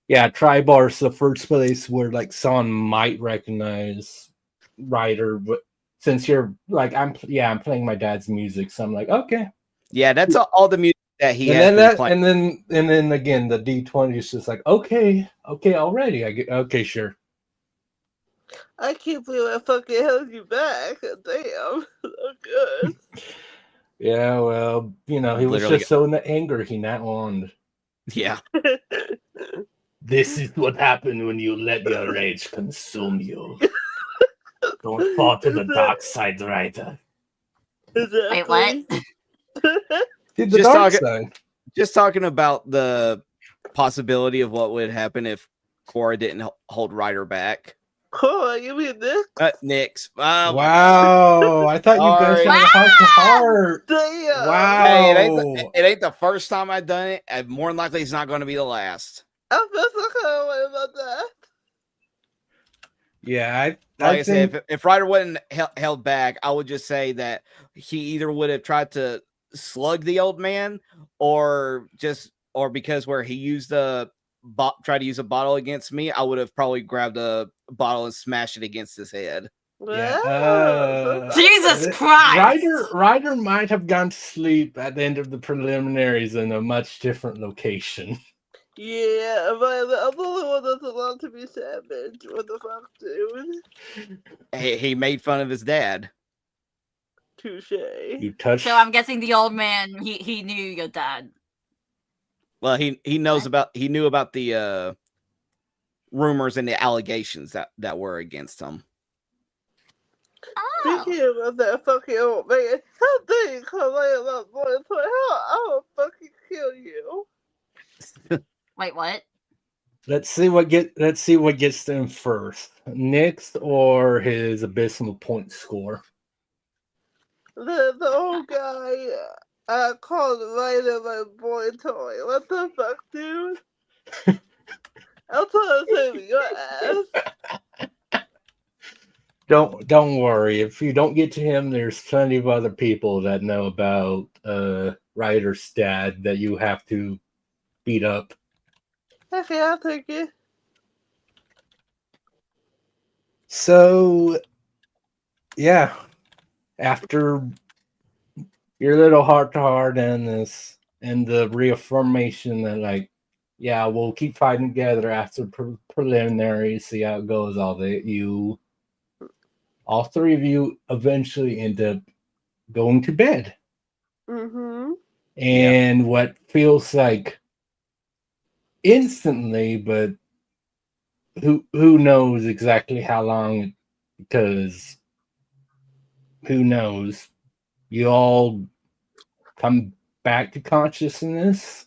Yeah, Tribar's the first place where like someone might recognize Ryder, but since you're like I'm playing my dad's music, so I'm like, okay. Yeah, that's all the music that he And has then been that playing. and then again the D20 is just like, okay already. I get okay, sure. I can't believe I fucking held you back. Damn. So good. Yeah, well, he was Literally, just so in the anger he not won. yeah. This is what happened when you let your rage consume you. Don't fall to the dark side, Ryder. Wait, what? To the Just dark talking- side. Just talking about the possibility of what would happen if Cora didn't hold Ryder back. Cool, you mean this? Nyx. Oh, Wow, I thought you guys Sorry. had a heart to heart. Damn. Wow. Hey, it ain't the first time I've done it, and more than likely it's not going to be the last. I feel so kind of way about that. Yeah, Like I I said, think if Ryder wasn't held back, I would just say that he either would have tried to slug the old man, or because where he used tried to use a bottle against me, I would have probably grabbed a bottle and smashed it against his head. Jesus Christ! Ryder might have gone to sleep at the end of the preliminaries in a much different location. Yeah, but I'm the only one that's allowed to be savage. What the fuck, dude? He made fun of his dad. Touche. You touched. So I'm guessing the old man, he knew your dad. Well, he knew about the rumors and the allegations that were against him. Oh. Speaking about that fucking old man, how dare you come lay about boy toy? I will fucking kill you. Wait, what? Let's see what gets them first. Nyx or his abysmal point score. The old guy called Ryder my boy toy. What the fuck, dude? I'll tell him to save your ass. Don't worry. If you don't get to him, there's plenty of other people that know about Ryder's dad that you have to beat up. Okay, I'll take it. So, yeah, after your little heart-to-heart and the reaffirmation that like, yeah, we'll keep fighting together after preliminaries, see how it goes. All three of you eventually end up going to bed. Mm-hmm. And what feels like instantly, but who knows exactly how long, because who knows, you all come back to consciousness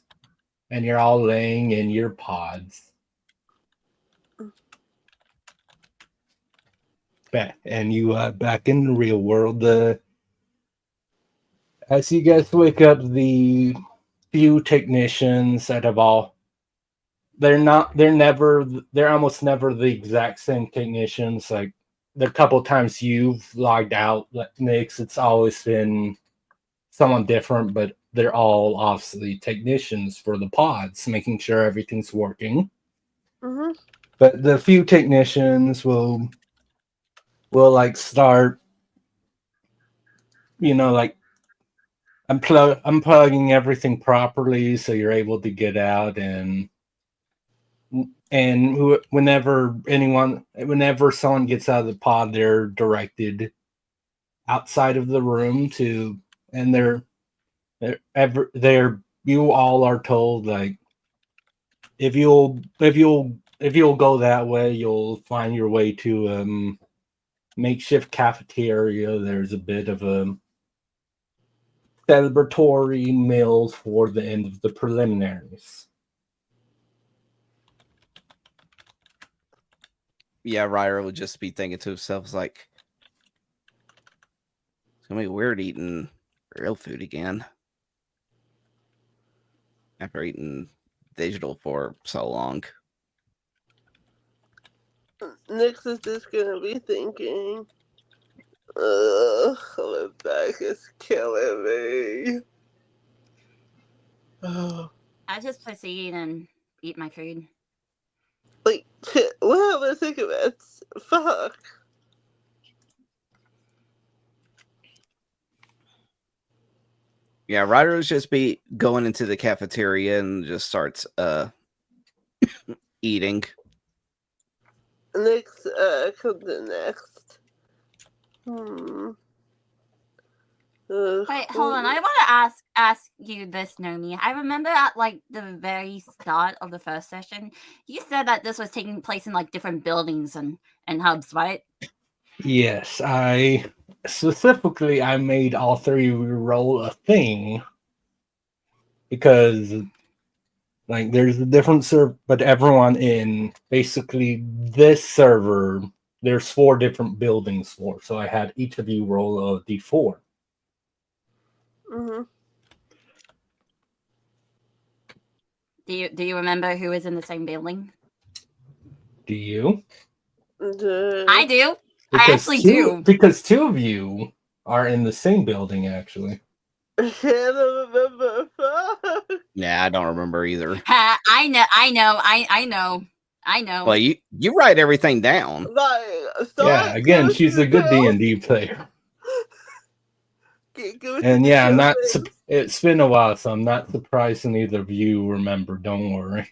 and you're all laying in your pods. And you back in the real world. As you guys wake up, the few technicians that have they're almost never the exact same technicians. Like the couple times you've logged out, like Nyx, it's always been someone different, but they're all obviously technicians for the pods, making sure everything's working. Mm-hmm. But the few technicians will like start, like unplugging everything properly so you're able to get out, and whenever someone gets out of the pod, they're directed outside of the room and you all are told, like, if you'll go that way, you'll find your way to makeshift cafeteria. There's a bit of a celebratory meal for the end of the preliminaries. Yeah, Ryder would just be thinking to himself, like, it's gonna be weird eating real food again after eating digital for so long. Nyx is just gonna be thinking, ugh, my back is killing me. Oh. I just proceed and eat my food. Like, what am I thinking of it? Fuck. Yeah, Ryder's just be going into the cafeteria and just starts eating. Next, comes in next. Wait, hold on. I want to ask you this, Nomi. I remember at like the very start of the first session, you said that this was taking place in like different buildings and hubs, right? Yes, I specifically I made all three of you roll a thing because like there's a different server, but everyone in basically this server there's 4 different buildings for. So I had each of you roll a d4. Mm-hmm. Do you remember who was in the same building? Do you? I do. Because I actually do. Because 2 of you are in the same building, actually. I don't remember. Fuck. Yeah, I don't remember either. I know. Well, you write everything down. Like, Yeah, again, she's a good D&D player. And yeah, I'm not. It's been a while, so I'm not surprised neither of you remember. Don't worry.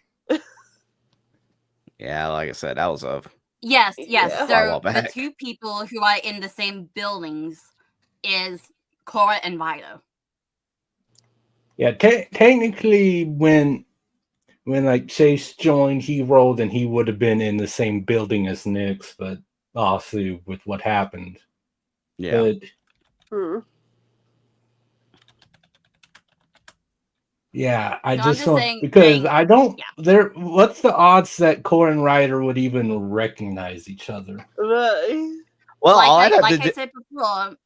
Yeah, like I said, that was a Yes. Yeah. So while the back. 2 people who are in the same buildings is Cora and Vito. Yeah, technically, when like Chase joined, he rolled and he would have been in the same building as Nyx, but obviously with what happened. Yeah. But, yeah, I No, I'm just just don't saying- because saying- I don't. yeah. There, what's the odds that Cora and Ryder would even recognize each other? Right. Well, all I'd have like to I do. said before,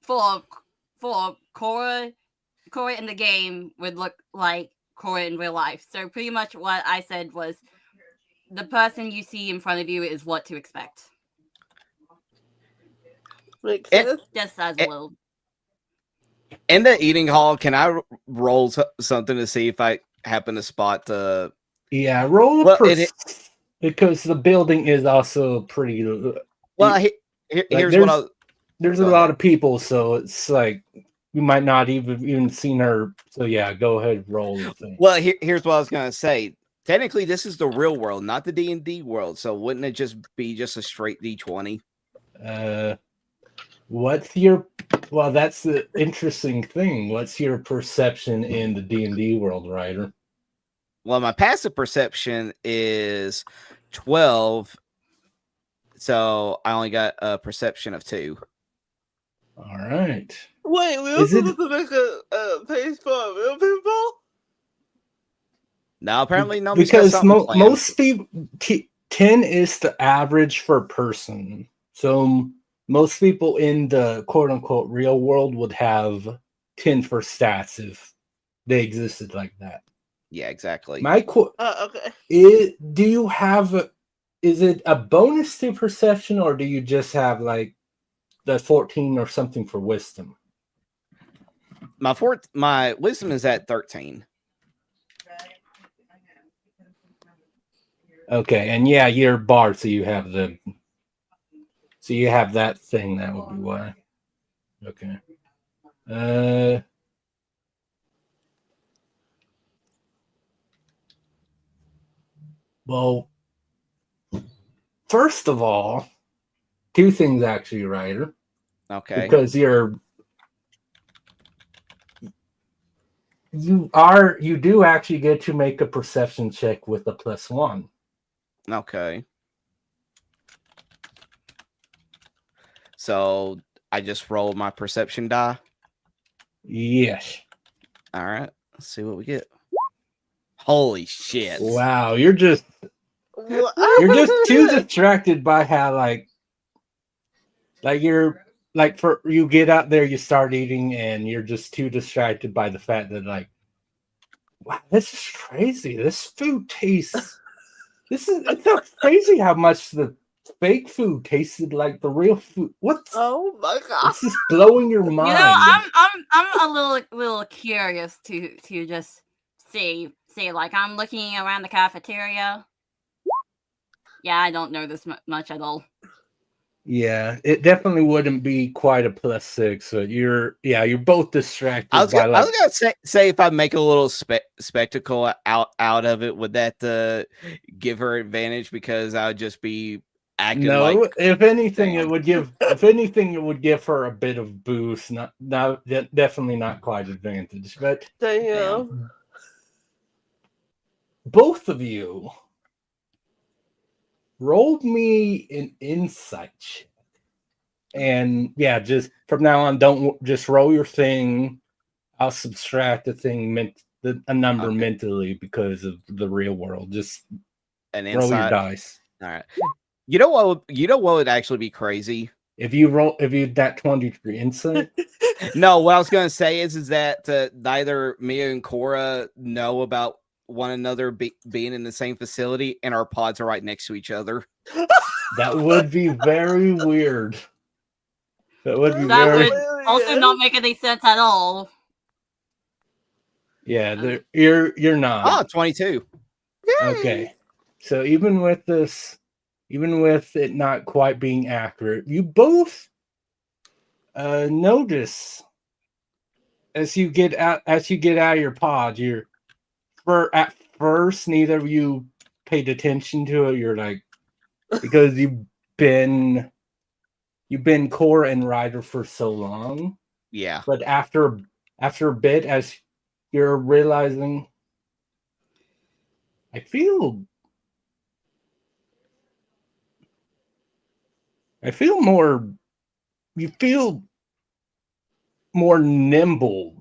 for Cora in the game would look like Cora in real life. So pretty much what I said was the person you see in front of you is what to expect. Makes It's- sense. Just as a little. In the eating hall, can I roll something to see if I happen to spot the? Yeah, roll a Well, because the building is also pretty. Well, like, here's what I. There's Go a lot ahead. of people, so it's like you might not even seen her. So yeah, go ahead, roll the thing. Well, here's what I was gonna say. Technically, this is the real world, not the D&D world. So wouldn't it just be just a straight D20? What's your? Well, that's the interesting thing. What's your perception in the D&D world, Ryder? Well, my passive perception is 12, so I only got a perception of 2. All right. Wait, we Is also it- have to make a page for real people? Now, apparently, nobody's Because got something planned. most people 10 is the average for a person. So most people in the quote unquote real world would have 10 for stats if they existed like that. Yeah, exactly. My Okay. do you have is it a bonus to perception or do you just have like the 14 or something for wisdom? My wisdom is at 13. Okay, and yeah, you're bard, so you have that thing. That would be why. Okay. Well, first of all, 2 things actually, Ryder. Okay. Because you do actually get to make a perception check with a +1. Okay. So I just roll my perception die. Yes. All right. Let's see what we get. Holy shit! Wow, you're just You're too distracted by how like you're like for you get out there, you start eating, and you're just too distracted by the fact that like, wow, this is crazy. This food tastes. It's not crazy how much the fake food tasted like the real food. What's Oh my god. It's just blowing your mind. You know, I'm a little curious to just see like I'm looking around the cafeteria. Yeah, I don't know this much at all. Yeah, it definitely wouldn't be quite a +6, but you're both distracted I was by gonna say if I make a little spectacle out of it, would that give her advantage because I would just be acting no. like If anything, damn. it would give her a bit of boost. Definitely not quite advantage, but Damn. both of you rolled me an insight check. And yeah, just from now on, don't just roll your thing. I'll subtract a number Okay. mentally because of the real world. Just An roll your insight. dice. All right. You know what would actually be crazy? If you that 23 insight, No, what I was gonna say is that neither Mia and Cora know about one another being in the same facility, and our pods are right next to each other. that would be very weird. That would be That very would also not make any sense at all. yeah. You're not 22. okay. So even with it not quite being accurate, you both notice as you get out of your pod, at first neither of you paid attention to it. You're like, because you've been core and rider for so long. Yeah. But after a bit, as you're realizing, I feel more. You feel more nimble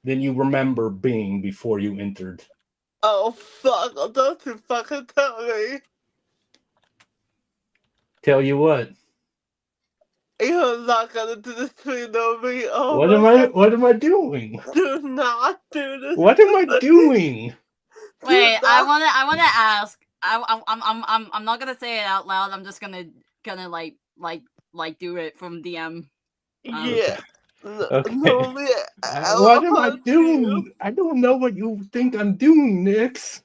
than you remember being before you entered. Oh fuck! Don't you fucking tell me. Tell you what. You're not gonna do this to me, Novi. Oh What my am God. What am I doing? Do not do this. What am I doing? Wait, I wanna ask. I'm not gonna say it out loud. I'm just gonna like do it from DM. Yeah. Okay. Novi, What am I doing? I don't know what you think I'm doing, Nix.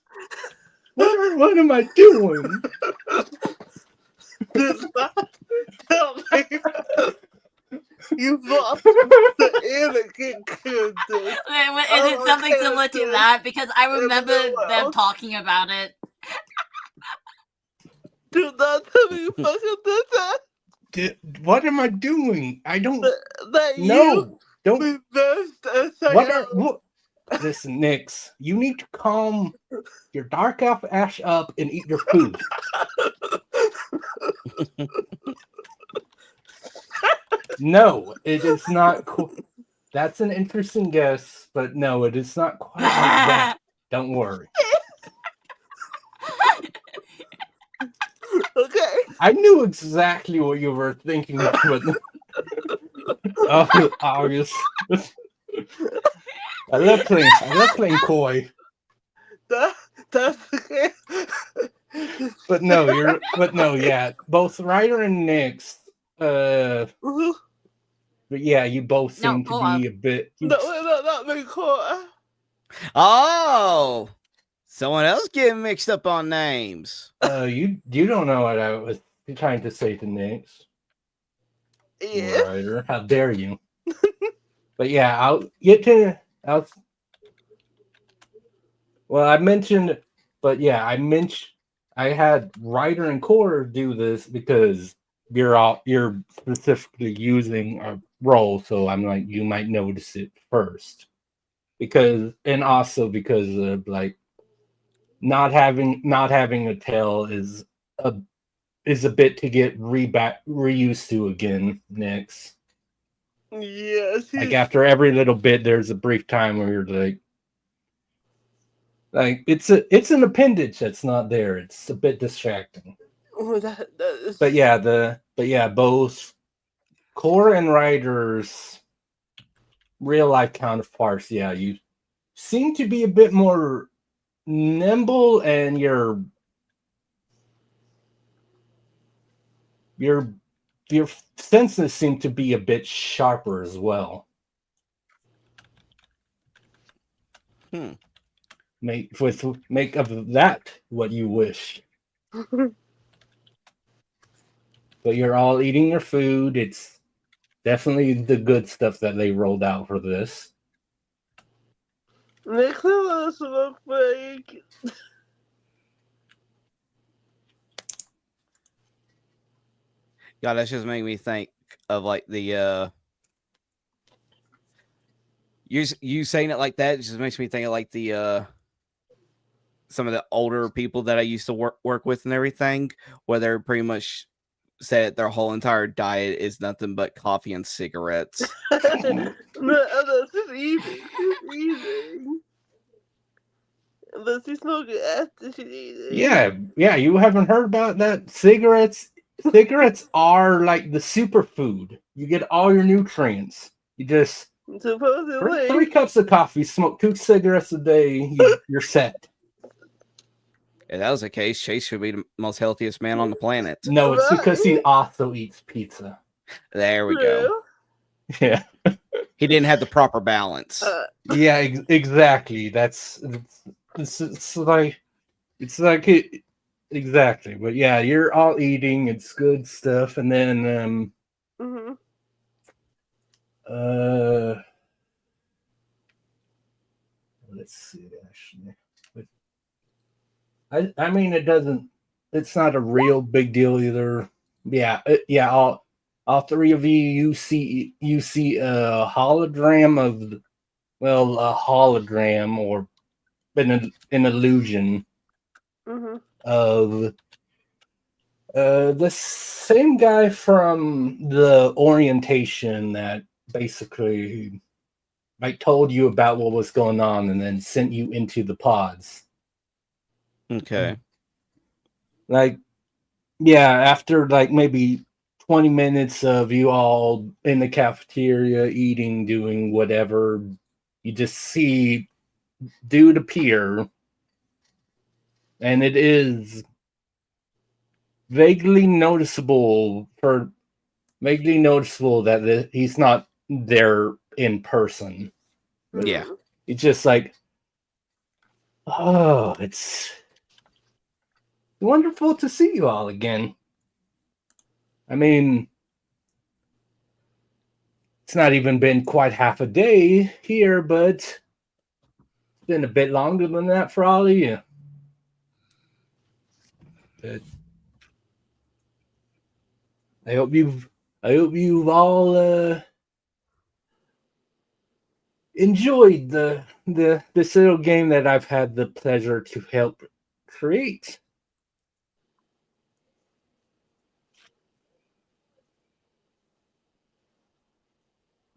What am I doing? Do not tell me. You lost the Anakin kid, dude. Is it something similar to that? Because I remember them talking about it. Do not tell me you fucking did that. What am I doing? I don't That know. Don't. reversed a second. Listen, Nix, you need to calm your dark elf ash up and eat your food. No, it is not. That's an interesting guess, but no, it is not quite like that. Don't worry. Okay. I knew exactly what you were thinking, but August. I love playing coy. That's okay. But no, yeah. Both Ryder and Nix, but yeah, you both seem to be a bit. Not me, Cora. Oh, someone else getting mixed up on names. You don't know what I was trying to say to Nix. Yeah. Ryder, how dare you? But yeah, I'll get to. Well, I mentioned, but yeah, I had Ryder and Core do this because you're specifically using a role, so I'm like, you might notice it first, and also because of like not having a tail is a bit to get reused to again next. Yes. Like after every little bit, there's a brief time where you're like it's an appendage that's not there. It's a bit distracting. Oh, that is... But yeah, both Core and Ryder's real life counterparts. Yeah, you seem to be a bit more nimble, and your senses seem to be a bit sharper as well. Make of that what you wish. But you're all eating your food. It's definitely the good stuff that they rolled out for this. Makes me want to smoke break. God, that's just making me think of like the you saying it like that. It just makes me think of like the some of the older people that I used to work with and everything, where they're pretty much said their whole entire diet is nothing but coffee and cigarettes. No, she's eating. She's eating. But she's smoking after she's eating. Yeah, you haven't heard about that? Cigarettes are like the superfood. You get all your nutrients. You just drink Supposedly. 3 cups of coffee, smoke 2 cigarettes a day, you're set. If that was the case, Chase should be the most healthiest man on the planet. No, it's because he also eats pizza. There we go. Yeah. He didn't have the proper balance. Yeah, exactly. It's like it, exactly. But yeah, you're all eating. It's good stuff, and then Mm-hmm. let's see. Actually, I mean it doesn't. It's not a real big deal either. Yeah, yeah. All 3 of you see a hologram of, well, a hologram or an illusion Mm-hmm. of the same guy from the orientation that basically like told you about what was going on and then sent you into the pods. Okay. Like, yeah, after like maybe 20 minutes of you all in the cafeteria eating, doing whatever, you just see dude appear, and it is vaguely noticeable that he's not there in person. Yeah. It's just like, oh, it's wonderful to see you all again. I mean, it's not even been quite half a day here, but it's been a bit longer than that for all of you. But I hope you've all enjoyed this little game that I've had the pleasure to help create.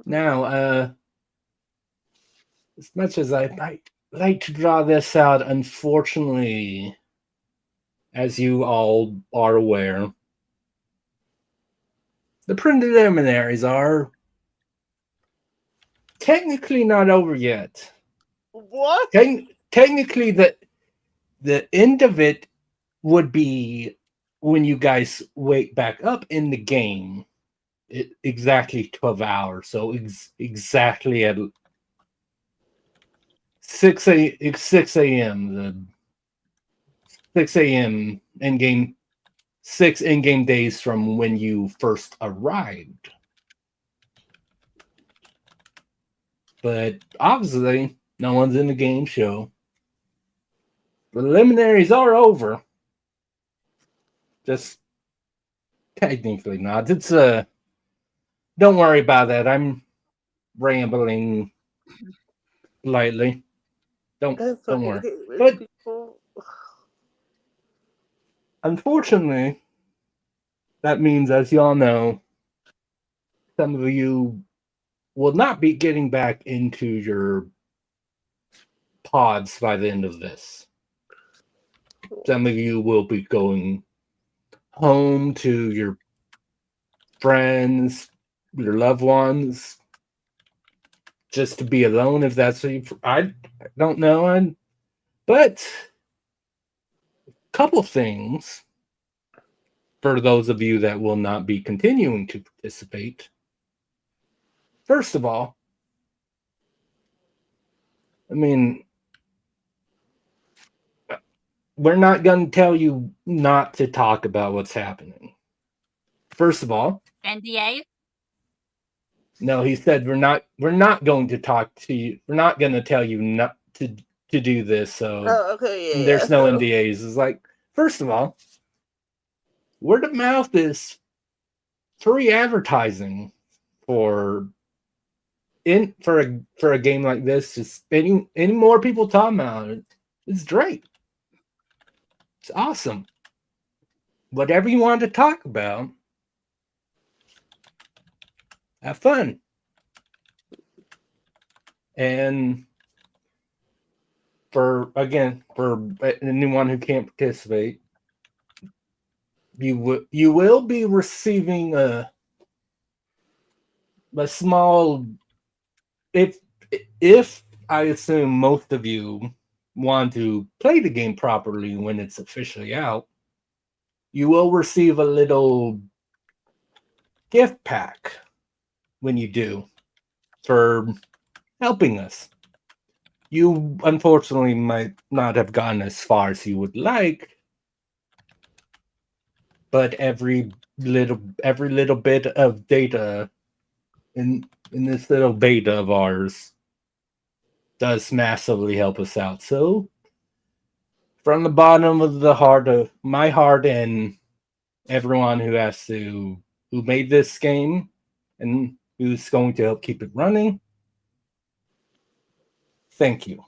Now, as much as I might like to draw this out, unfortunately, as you all are aware, the preliminaries are technically not over yet. What? Technically, the end of it would be when you guys wake back up in the game. Exactly 12 hours. So exactly at 6 a.m. The 6 a.m. in-game, 6 in-game days from when you first arrived. But obviously, no one's in the game show. Preliminaries are over. Just technically not. It's don't worry about that. I'm rambling lightly. Don't worry. But people. unfortunately, that means, as y'all know, some of you will not be getting back into your pods by the end of this. Some of you will be going home to your friends, your loved ones, just to be alone, if that's what you... I don't know. But a couple things for those of you that will not be continuing to participate. First of all, I mean, we're not going to tell you not to talk about what's happening. First of all, NDA. no, he said we're not going to talk to you. We're not going to tell you not to do this. So Oh, okay, yeah. there's no so, NDAs. It's like, first of all, word of mouth is free advertising for a game like this. Just any more people talking about it, it's great. It's awesome. Whatever you want to talk about, have fun. And for anyone who can't participate, you will be receiving a small, if I assume most of you want to play the game properly when it's officially out, you will receive a little gift pack when you do for helping us. You unfortunately might not have gone as far as you would like, but every little bit of data in this little beta of ours does massively help us out. So from the bottom of my heart and everyone who made this game and who's going to help keep it running, thank you.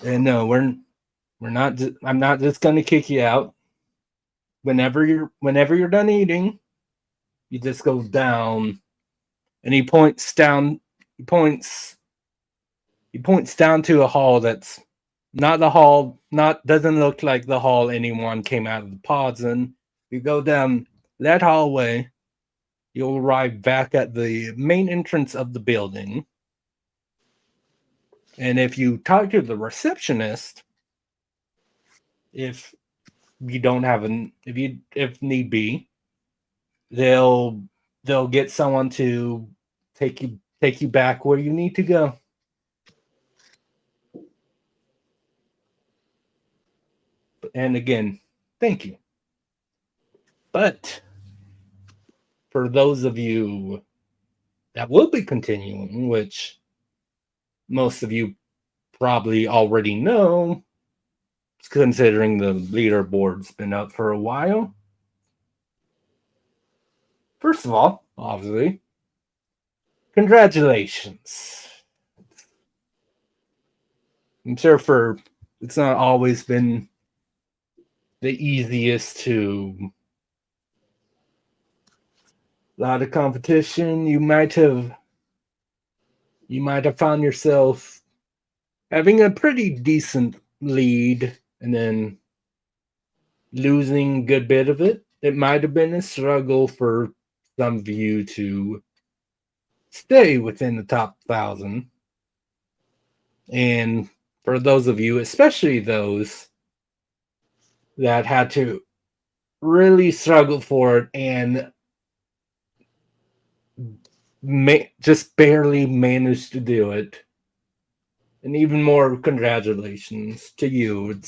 And no, we're not. I'm not just going to kick you out. Whenever you're done eating, you just go down, and he points down. He points down to a hall that's not the hall. Doesn't look like the hall anyone came out of the pods in. You go down that hallway, you'll arrive back at the main entrance of the building. And if you talk to the receptionist, if you don't have if need be, they'll get someone to take you back where you need to go. And again, thank you. But for those of you that will be continuing, which most of you probably already know, considering the leaderboard's been up for a while. First of all, obviously, congratulations. I'm sure it's not always been the easiest to a lot of competition. You might have found yourself having a pretty decent lead and then losing a good bit of it. It might have been a struggle for some of you to stay within the top 1,000. And for those of you, especially those that had to really struggle for it and just barely managed to do it, and even more congratulations to you.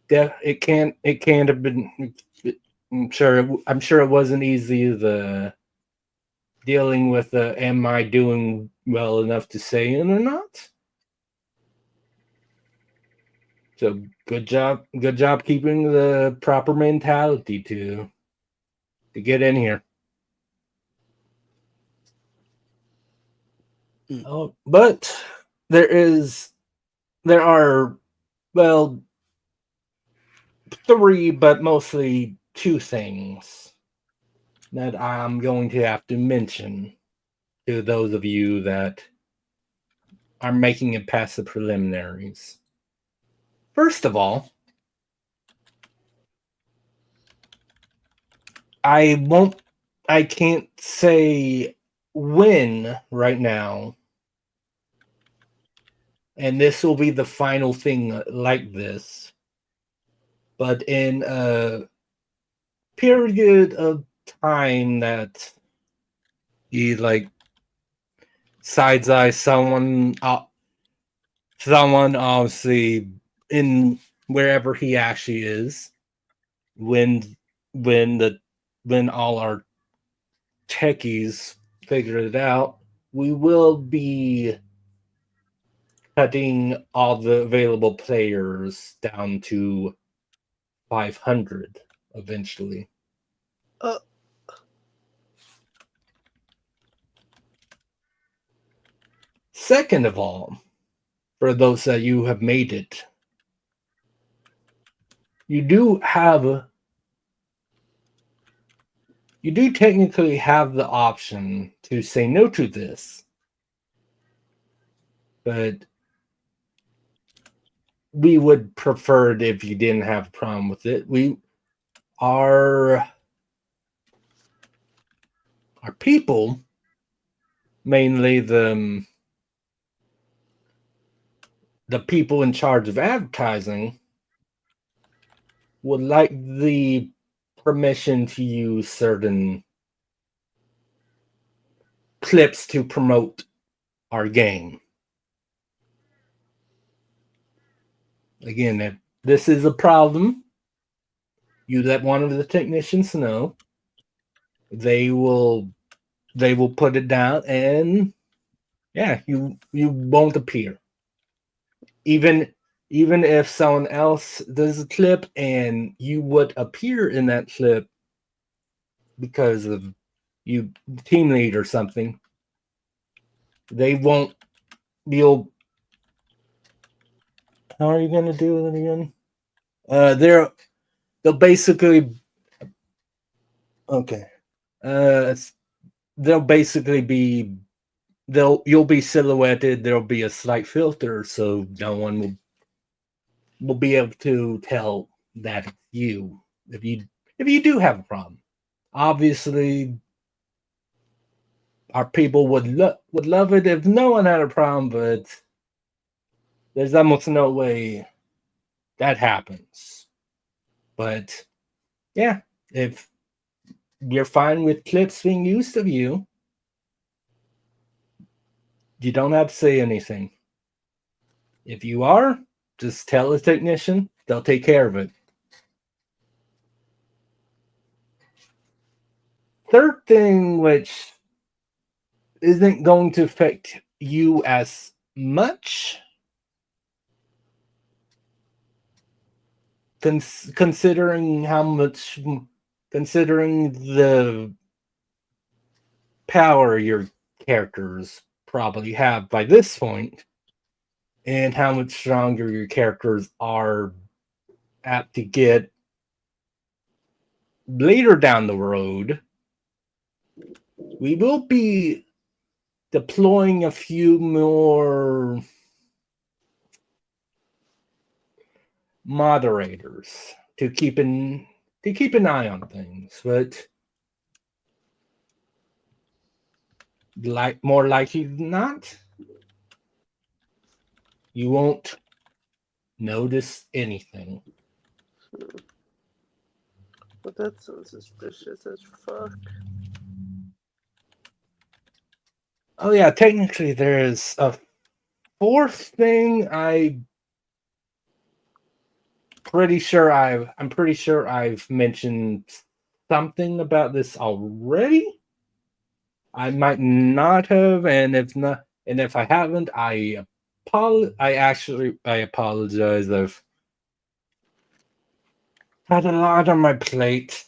It can't have been. I'm sure it wasn't easy. The dealing with am I doing well enough to say it or not? So good job keeping the proper mentality to get in here. Oh, but there are, well, 3, but mostly 2 things that I'm going to have to mention to those of you that are making it past the preliminaries. First of all, I can't say when right now, and this will be the final thing like this, but in a period of time that he sides eye someone someone obviously in wherever he actually is when when all our techies figure it out, we will be cutting all the available players down to 500 eventually. Uh, Second of all, for those that you have made it, you do technically have the option to say no to this, but we would prefer it if you didn't have a problem with it. Our people, mainly the people in charge of advertising, would like the permission to use certain clips to promote our game. Again, if this is a problem, you let one of the technicians know. They will put it down, and yeah, you won't appear. Even if someone else does a clip and you would appear in that clip because of you team lead or something, they won't be able. How are you going to do it again? They'll basically okay. They'll basically be you'll be silhouetted. There'll be a slight filter, so no one will be able to tell that it's you if you do have a problem. Obviously, our people would love it if no one had a problem, but there's almost no way that happens. But yeah, if you're fine with clips being used of you, you don't have to say anything. If you are, just tell the technician, they'll take care of it. Third thing, which isn't going to affect you as much, considering the power your characters probably have by this point, and how much stronger your characters are apt to get later down the road. We will be deploying a few more moderators to keep an eye on things, but more likely than not, you won't notice anything. but that's so suspicious as fuck. Oh yeah, technically there's a fourth thing. I'm pretty sure I've mentioned something about this already. I might not have, and if I haven't, I apologize. I've had a lot on my plate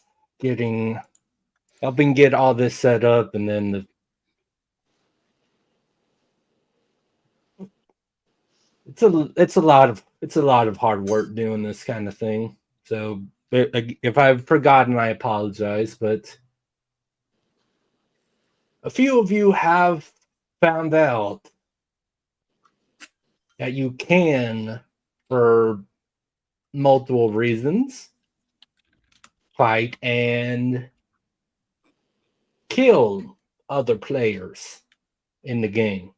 helping get all this set up, and then it's a lot of hard work doing this kind of thing. So if I've forgotten, I apologize. But a few of you have found out that you can, for multiple reasons, fight and kill other players in the game.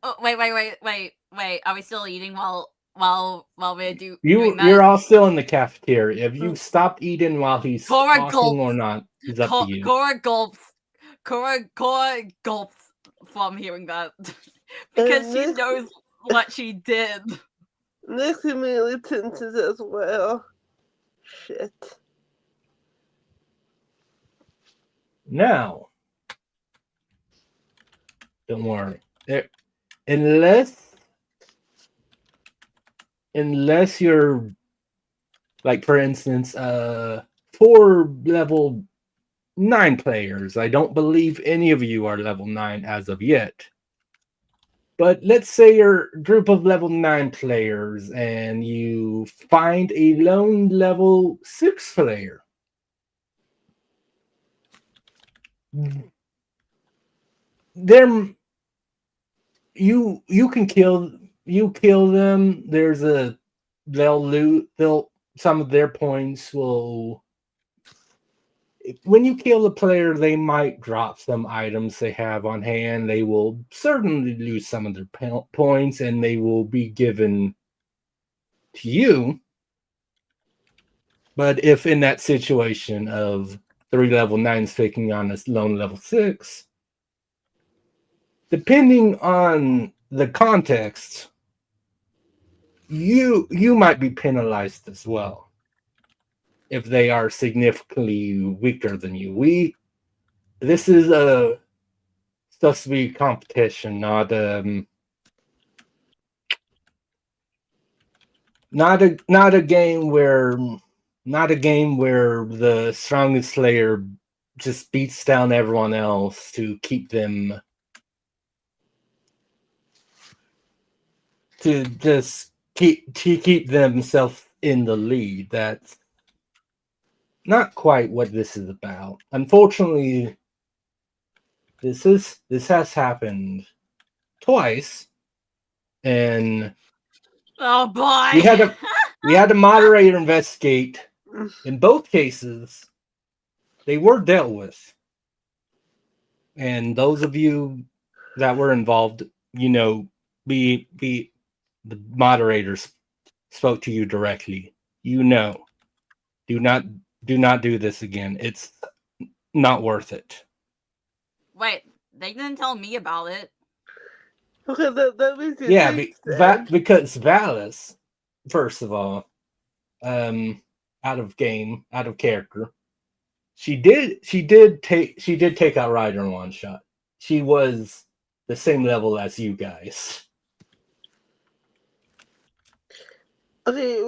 Oh, wait. Are we still eating while we're doing that? You're all still in the cafeteria. If you stopped eating while he's talking or not, is up to you. Cora gulps from hearing that. because she Nick, knows what she did. Nick immediately tenses as well. Shit. Now, don't worry. Unless you're like, for instance, 4 level 9 players. I don't believe any of you are level 9 as of yet. But let's say you're a group of level 9 players and you find a lone level 6 player. There, you can kill them. There's a they'll some of their points will. When you kill a player, they might drop some items they have on hand. They will certainly lose some of their points, and they will be given to you. But if in that situation of 3 level 9s taking on a lone level 6, depending on the context, you might be penalized as well if they are significantly weaker than you. This is supposed to be competition, not a game where the strongest player just beats down everyone else to keep them keep themselves in the lead. That's not quite what this is about. Unfortunately, this has happened twice, and Oh boy! we had a moderator investigate. In both cases, they were dealt with, and those of you that were involved, the moderators spoke to you directly. Do not do this again. It's not worth it. Wait, they didn't tell me about it. Okay, that makes it because Valis, first of all, out of character, she did take out Ryder in one shot. She was the same level as you guys. Okay,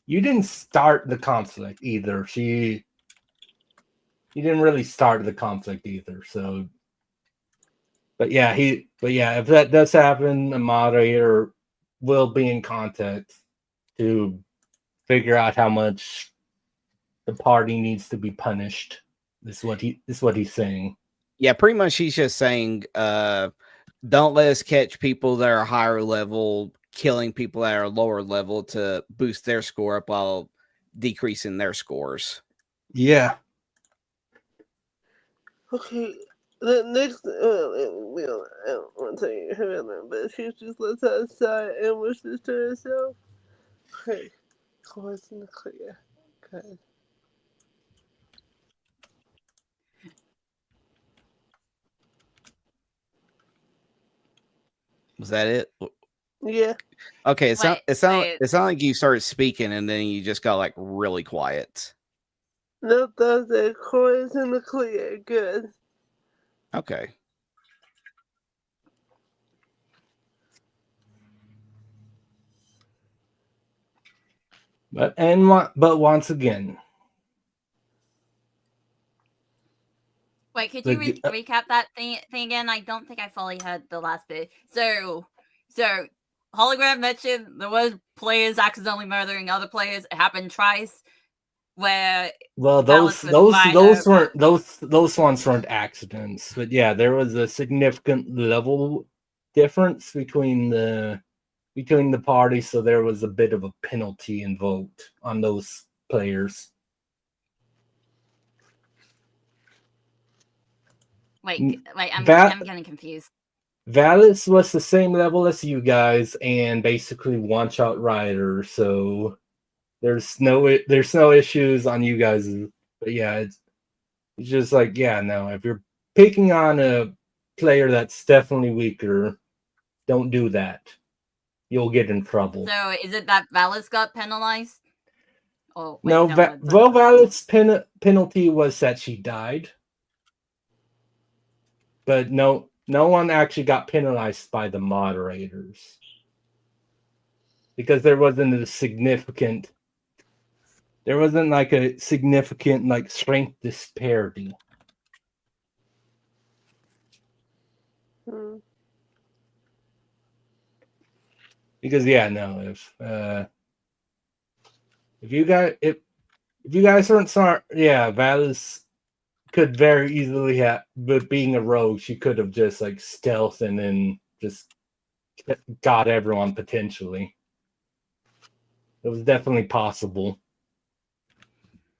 you didn't start the conflict either. You didn't really start the conflict either. So, but yeah, if that does happen, a moderator will be in contact to figure out how much the party needs to be punished. This is what he's saying. Yeah, pretty much he's just saying, don't let us catch people that are higher level killing people that are lower level to boost their score up while decreasing their scores. Yeah. Okay. The next, we don't want to tell you her, but she just lets us outside and wishes to herself. Okay. Cause in the clear. Good. Was that it? Yeah. Okay, it sounded like you started speaking and then you just got like really quiet. No, that's it. Chorus in the clear. Good. Okay. But once again. Wait, could you recap that thing again? I don't think I fully heard the last bit. So Hologram mentioned there was players accidentally murdering other players. It happened twice. Where those ones weren't accidents, but yeah, there was a significant level difference between the parties, so there was a bit of a penalty invoked on those players. Wait, I'm getting confused. Valis was the same level as you guys and basically one-shot Ryder, so there's no issues on you guys. But yeah, It's just like, yeah, no, if you're picking on a player that's definitely weaker, don't do that. You'll get in trouble. So is it that Valis got penalized? Oh, wait, No, Valet's penalty was that she died. But no one actually got penalized by the moderators. Because there wasn't like a significant like strength disparity. Because if you guys aren't smart, Valis could very easily have, but being a rogue, she could have just like stealth and then just got everyone potentially. It was definitely possible.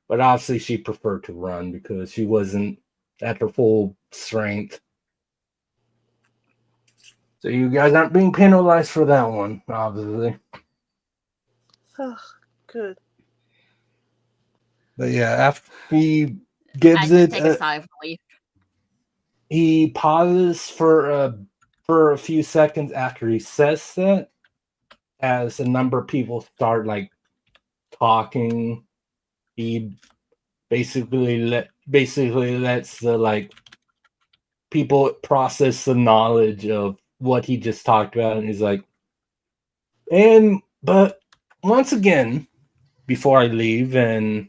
But obviously she preferred to run because she wasn't at her full strength. So you guys aren't being penalized for that one, obviously. Oh, good. But yeah, after he gives I it, take a sigh of relief. he pauses for a few seconds after he says that, as a number of people start like talking. He basically lets the like people process the knowledge of what he just talked about, and he's like, but once again, before I leave, and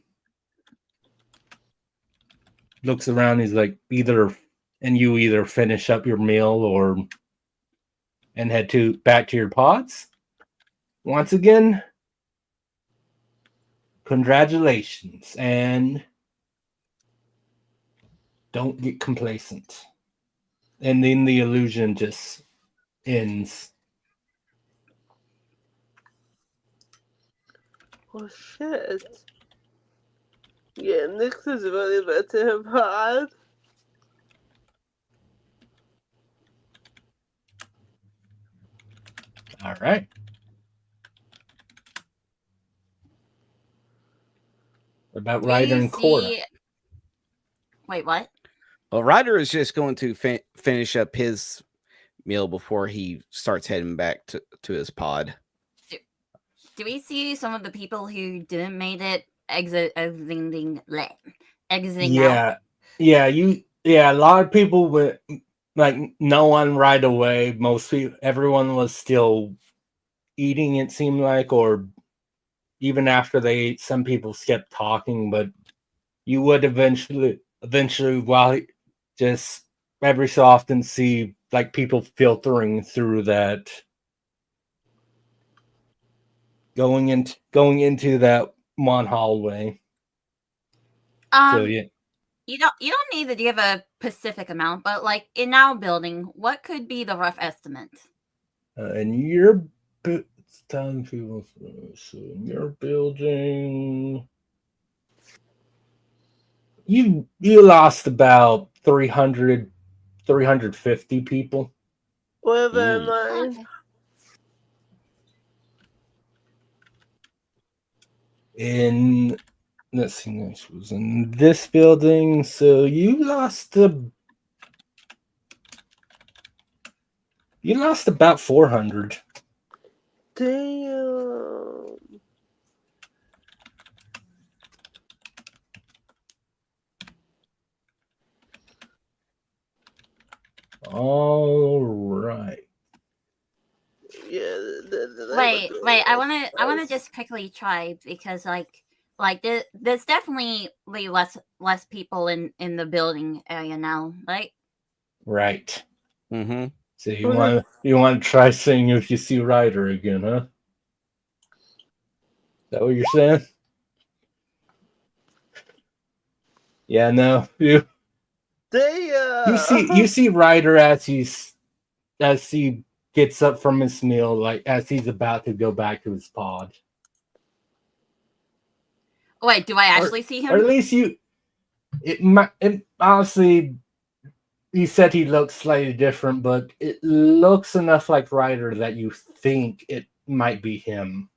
looks around, he's like, you either finish up your meal and head back to your pods. Once again, congratulations, and don't get complacent. And then the illusion just ends. Oh shit. Yeah, Nyx is really bad to him hard. All right. What about Ryder and Cora? Wait, what? Well, Ryder is just going to finish up his meal before he starts heading back to his pod. Do we see some of the people who didn't make it exiting out? A lot of people went, like, no one right away. Everyone was still eating, it seemed like, or even after they ate, some people kept talking, but you would eventually while just every so often see like people filtering through that, going into that one hallway. So yeah. You don't need to give a specific amount, but like in our building, what could be the rough estimate? In your telling people, so in your building, you lost about 350 people. Where am I? Okay. Let's see, this was in this building, so you lost about 400. Damn. All right. Yeah. Wait. I wanna just quickly try, because like there's definitely less people in the building area now, right? Right. Mm-hmm. So you want to try saying if you see Ryder again, huh? Is that what you're saying? Yeah, no. You see Ryder as he gets up from his meal, like as he's about to go back to his pod. Wait, do I actually see him? Or at least it honestly, you said he looks slightly different, but it looks enough like Ryder that you think it might be him.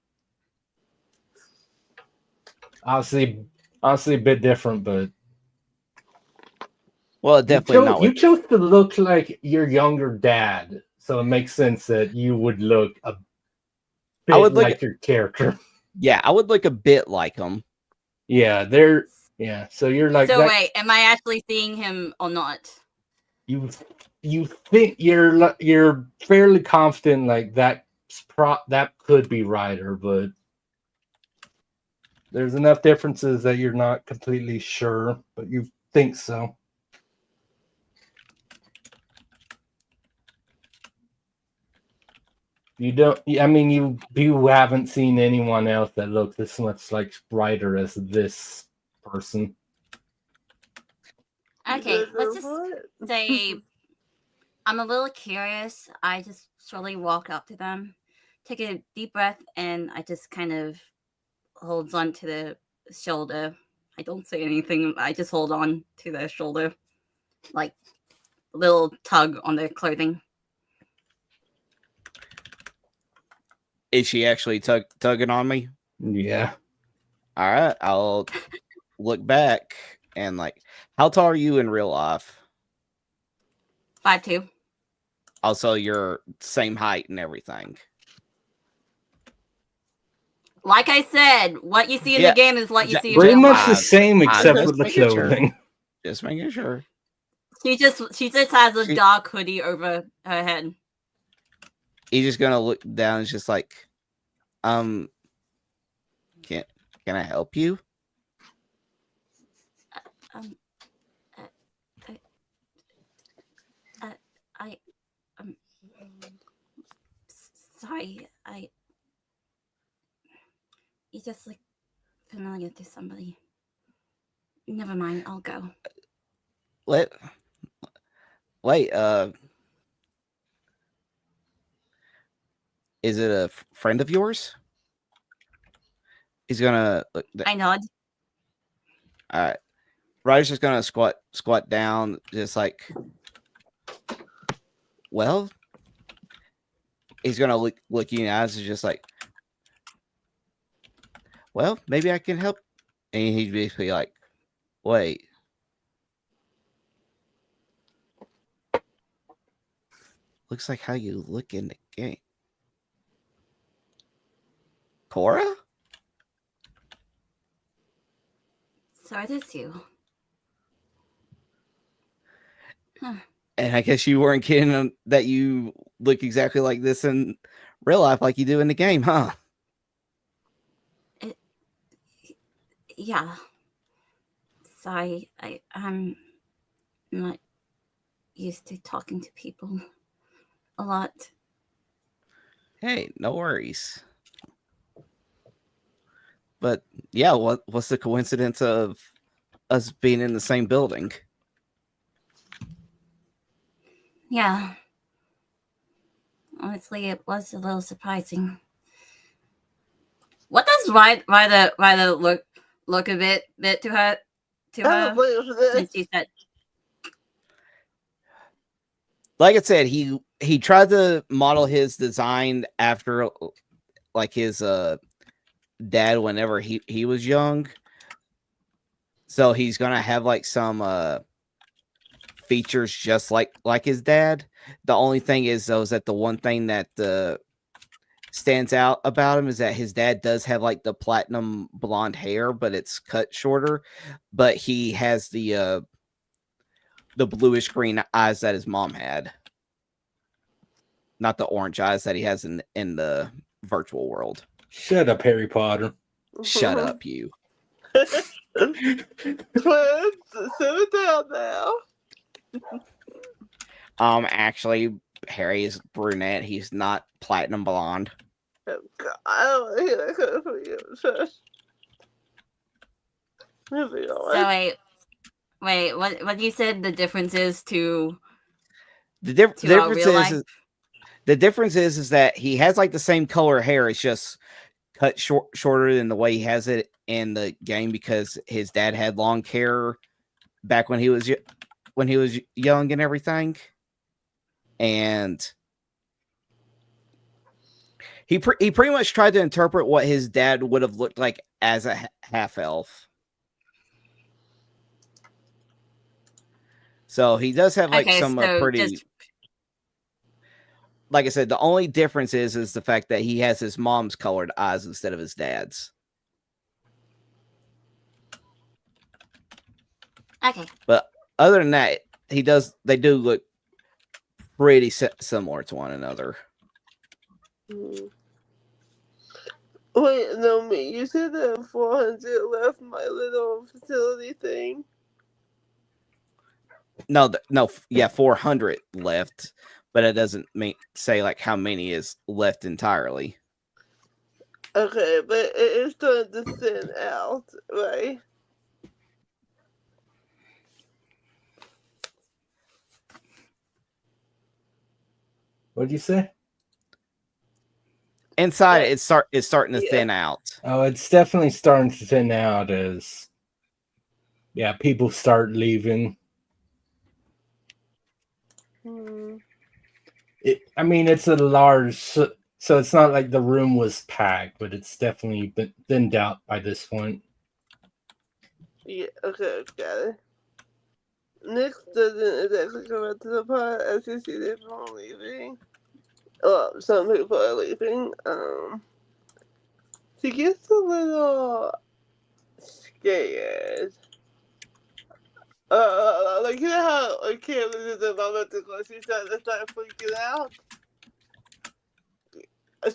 Honestly a bit different, but Well, definitely not. You chose to look like your younger dad, so it makes sense that you would look a bit would look like your character. Yeah, I would look a bit like him. Yeah, so you're like So that. wait, am I actually seeing him or not? You think you're fairly confident like that could be Ryder, but there's enough differences that you're not completely sure, but you think so. You don't. I mean, you haven't seen anyone else that looks this much like Ryder as this person. Okay, let's just say I'm a little curious. I just slowly walk up to them, take a deep breath, and I just kind of holds on to the shoulder. I don't say anything. I just hold on to their shoulder, like a little tug on their clothing. Is she actually tugging on me? Yeah. All right, I'll look back and like, how tall are you in real life? 5'2". Also, you're same height and everything. Like I said, what you see in the game is what you see in Pretty real much life. the same, except just with the making sure. clothing. Just making sure. She just has a dark hoodie over her head. He's just gonna look down. It's just like, can I help you? Sorry, you just look familiar to somebody. Never mind, I'll go. Wait, is it a friend of yours? He's gonna look. I nod. All right, Ryder's just gonna squat down, just like. Well, he's gonna look you in the eyes, and just like, well, maybe I can help. And he's basically like, wait. Looks like how you look in the game. Cora? So it is you. Huh. And I guess you weren't kidding that you look exactly like this in real life like you do in the game, huh? Yeah. Sorry, I'm not used to talking to people a lot. Hey, no worries. But yeah, what's the coincidence of us being in the same building? Yeah. Honestly, it was a little surprising. What does Ryder look a bit to her? Since she said, like I said, he tried to model his design after like his dad whenever he was young. So he's gonna have like some features just like his dad. The only thing is though is that the one thing that stands out about him is that his dad does have like the platinum blonde hair, but it's cut shorter. But he has the bluish green eyes that his mom had, not the orange eyes that he has in the virtual world. Shut up, Harry Potter. Shut up, you. Twins, sit it down now. Actually, Harry is brunette. He's not platinum blonde. Oh, God, I don't want to hear that coming from you. Shush. Moving on. so wait, what you said the difference is to The difference real life? is that he has like the same color hair. It's just cut shorter than the way he has it in the game because his dad had long hair back when he was young and everything, and he pretty much tried to interpret what his dad would have looked like as a half elf. So he does have like Okay, some so pretty. just Like I said, the only difference is the fact that he has his mom's colored eyes instead of his dad's. okay. But other than that, they do look pretty similar to one another. Hmm. Wait, no, me. You said that 400 left my little facility thing. No, yeah, 400 left, but it doesn't say like how many is left entirely. Okay, but it's starting to thin out, right? What'd you say? Inside, it's starting to Yeah. thin out. Oh, it's definitely starting to thin out as people start leaving. Hmm. I mean, it's a large, so it's not like the room was packed, but it's definitely been thinned out by this point. Yeah, okay, got it. Nick doesn't exactly come out to the pod as you see people leaving. Well, some people are leaving. She gets a little scared. Like you know how a kid loses a moment ago, she started to start freaking out.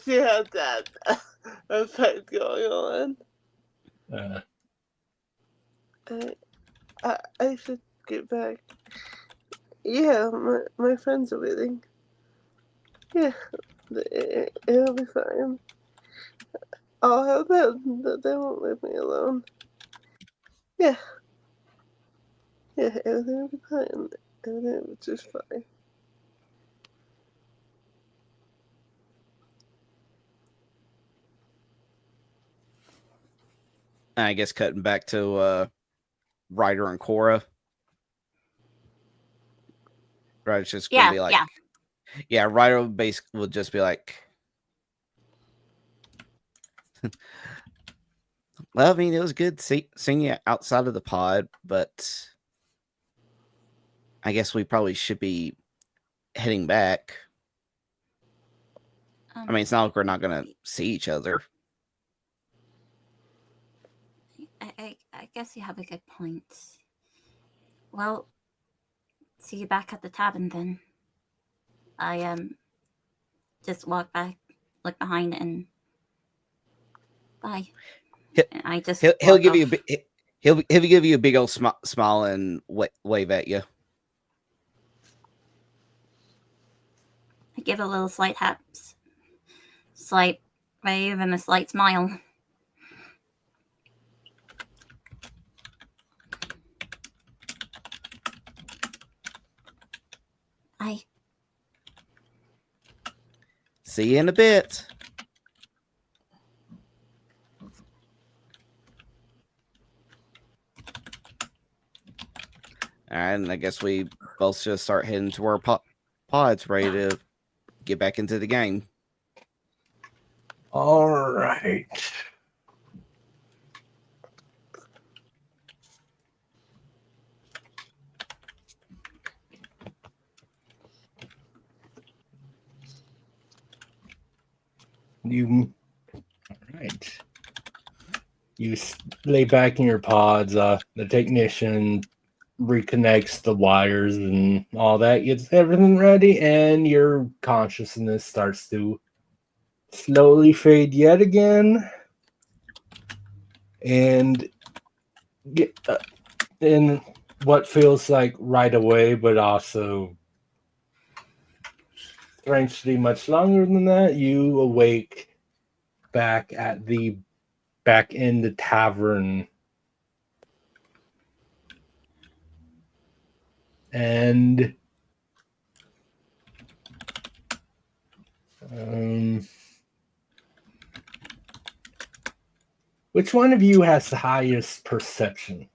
She has that effect going on. I should get back. Yeah, my friends are leaving. Yeah, it'll be fine. I'll help them, but they won't leave me alone. Yeah, everything will be fine. Everything will be just fine. I guess cutting back to Ryder and Cora. Ryder's just gonna be like, Ryder will just be like, well, I mean, it was good seeing you outside of the pod, but I guess we probably should be heading back. I mean, it's not like we're not gonna see each other. I guess you have a good point. Well, see you back at the tavern then. I just walk back, look behind, and bye. I just he'll give you he'll give you a big old smile and wave at you. I give a little slight wave and a slight smile. Bye. See you in a bit. And I guess we both just start heading to our pods, ready to get back into the game. All right. You lay back in your pods. The technician reconnects the wires and all that, gets everything ready, and your consciousness starts to slowly fade yet again, and get in what feels like right away, but also strangely much longer than that. You awake back in the tavern, and which one of you has the highest perception?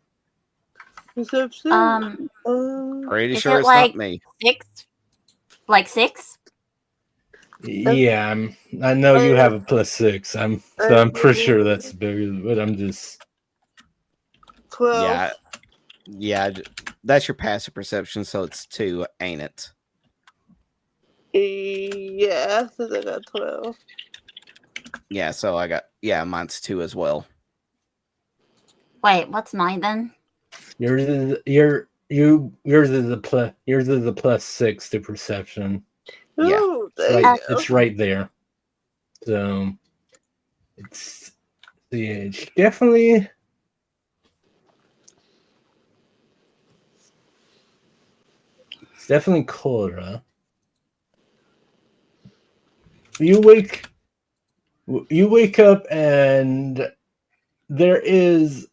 Perception? Pretty is sure it it's like not me. 6? Like 6? Yeah, I know you have a +6. I'm pretty sure that's bigger, but I'm just 12. Yeah, Yeah, that's your passive perception, so it's 2, ain't it? Yeah, so I got 12. Yeah, so mine's 2 as well. Wait, what's mine then? Yours is yours is the plus 6 to perception. Yeah. Ooh, It's there right. you go. It's right there. So it's definitely. It's definitely Cora. You wake up and there's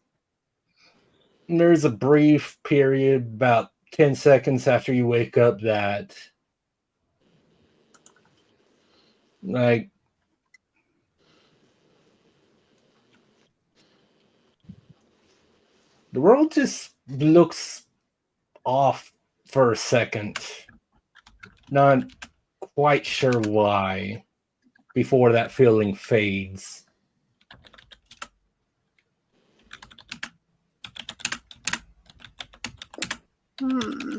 a brief period about 10 seconds after you wake up that like the world just looks off for a second. Not quite sure why before that feeling fades. Hmm.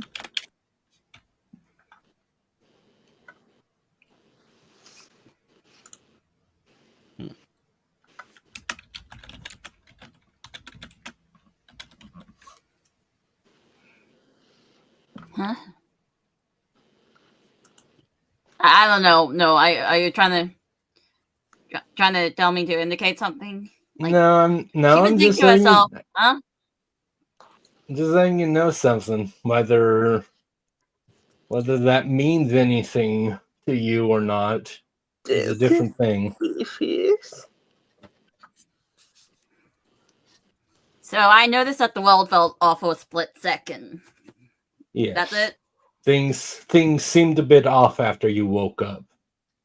Huh? I don't know. No, are you trying to tell me to indicate something? Like, No, she I'm would think just to letting herself, huh? you know something, whether that means anything to you or not is a This different thing. species. So I noticed that the world felt off for a split second. Yes. That's it? Things seemed a bit off after you woke up,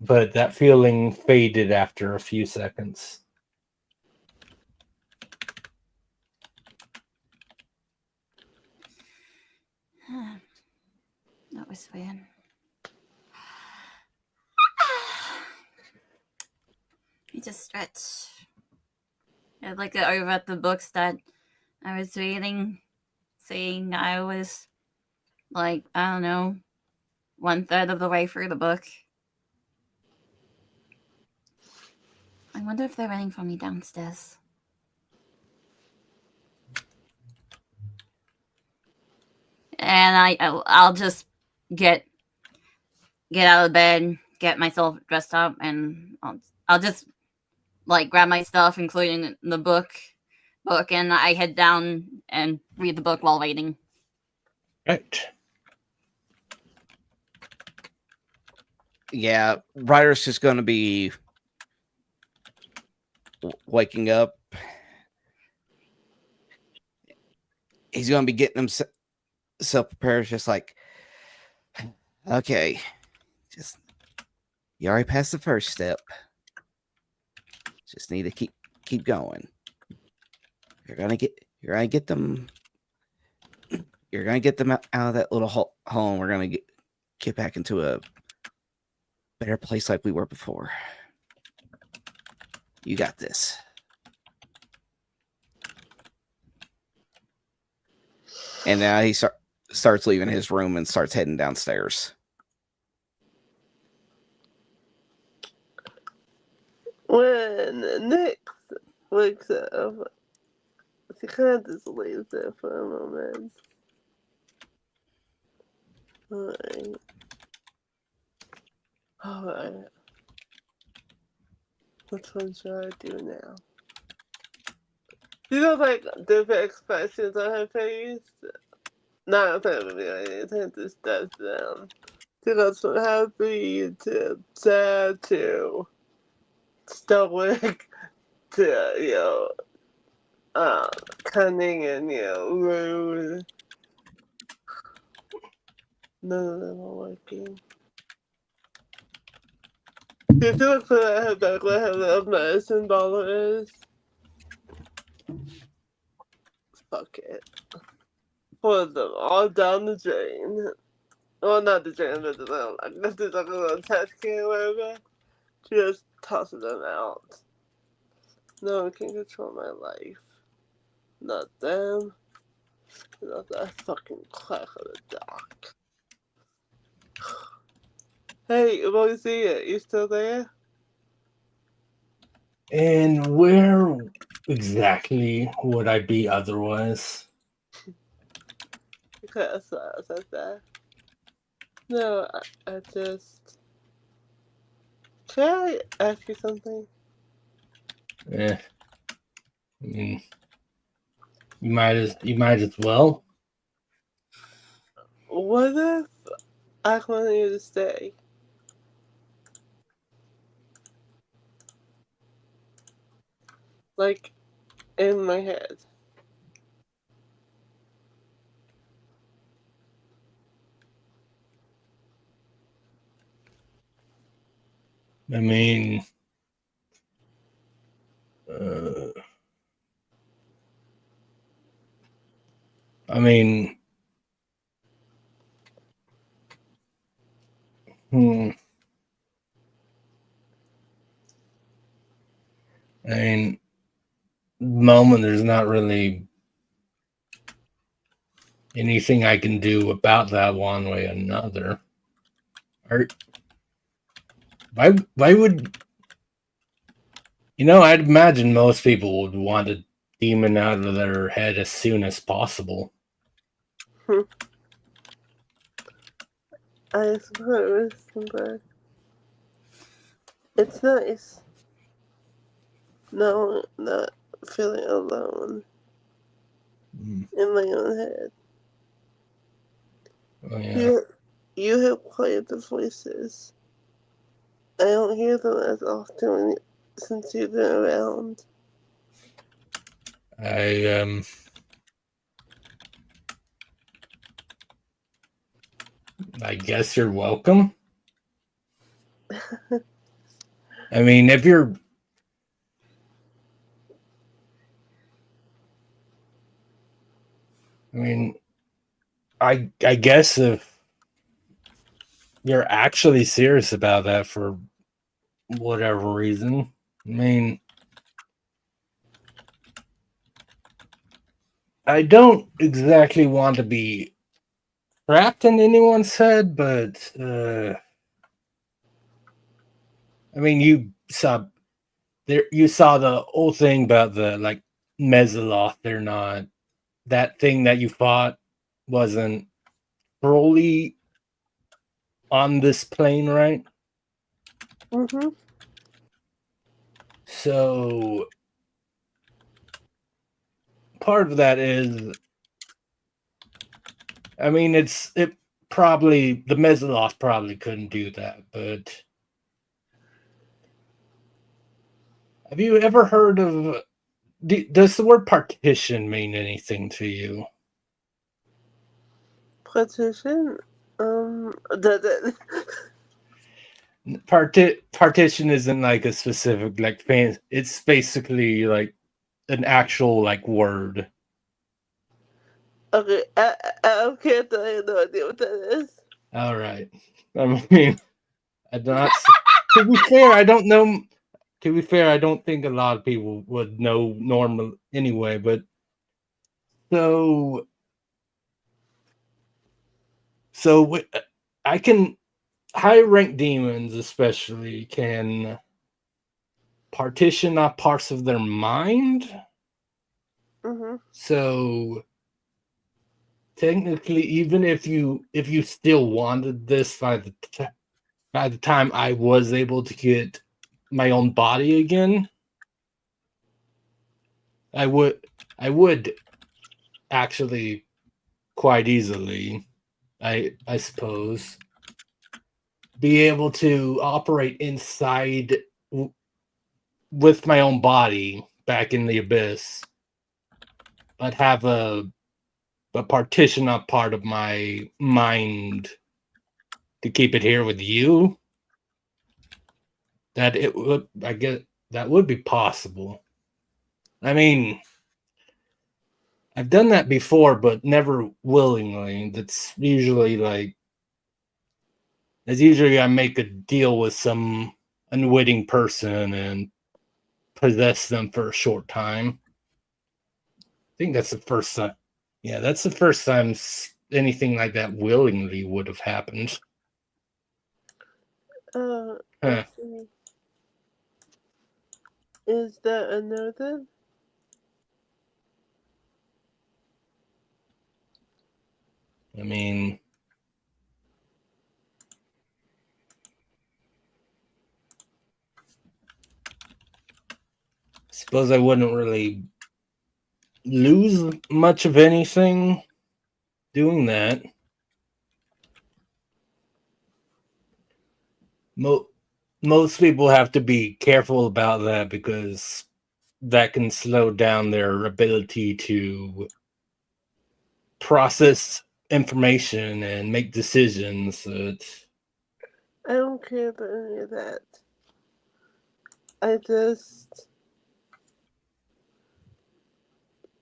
but that feeling faded after a few seconds. That was weird. You just stretch. I look over at the books that I was reading, seeing I was like, I don't know, 1/3 of the way through the book. I wonder if they're waiting for me downstairs. And I'll just get out of bed, get myself dressed up, and I'll just like grab my stuff, including the book, and I head down and read the book while waiting. Right. Yeah, Ryder's just going to be waking up. He's going to be getting himself prepared, just like, okay, just you already passed the first step. Just need to keep going. You're gonna get them. You're gonna get them out of that little hole, and we're gonna get back into a better place like we were before. You got this. And now he starts leaving his room and starts heading downstairs. When Nick wakes up, she kind of just lays there for a moment. Alright. Which one should I do now? You know, like, different expressions on her face? Not family or anything, just does them. She goes from happy to sad to stoic to, cunning and, rude. None of them are working. Do you feel like I have back where her little medicine bottle is? Fuck it. Pour them all down the drain. Well, not the drain, but the little, I guess there's like a little test can or whatever. Just tossing them out. No one can control my life. Not them. That fucking crack of the dark. Hey, Rosie, you still there? And where exactly would I be otherwise? Because I said that. No, I just. Can I ask you something? I mean, you might as well. What if I wanted you to stay? Like, in my head. I mean, uh, I mean, hmm. I mean, moment there's not really anything I can do about that one way or another. Or why would I'd imagine most people would want a demon out of their head as soon as possible. I suppose, but it's nice. No, not feeling alone in my own head. Oh, yeah. You have quiet the voices. I don't hear them as often since you've been around. I guess you're welcome. I mean, if you're I guess if you're actually serious about that for whatever reason, I mean, I don't exactly want to be trapped in anyone's head, but I mean, you saw the whole thing about the like Mesoloth. They're not that thing that you fought wasn't fully on this plane, right? Mm-hmm. So part of that is, I mean, it probably the Mesoloth probably couldn't do that, but have you ever heard of? Does the word partition mean anything to you? Partition? Partition isn't like a specific like fan. It's basically like an actual like word. Okay, I can't tell you no idea what that is. All right. I mean, I'm not. To be fair, I don't know. To be fair, I don't think a lot of people would know normal anyway. But so I can high rank demons especially can partition off parts of their mind. Mm-hmm. So technically, even if you still wanted this by the time I was able to get my own body again, I would actually quite easily, I suppose, be able to operate inside with my own body back in the abyss, but have a partition up part of my mind to keep it here with you. That it would, I guess, that would be possible. I mean, I've done that before, but never willingly. That's usually I make a deal with some unwitting person and possess them for a short time. I think that's the first time. Yeah, that's the first time anything like that willingly would have happened. Huh. Let's see. Is that a no then? I mean, suppose I wouldn't really lose much of anything doing that. Most people have to be careful about that because that can slow down their ability to process information and make decisions. I don't care about any of that.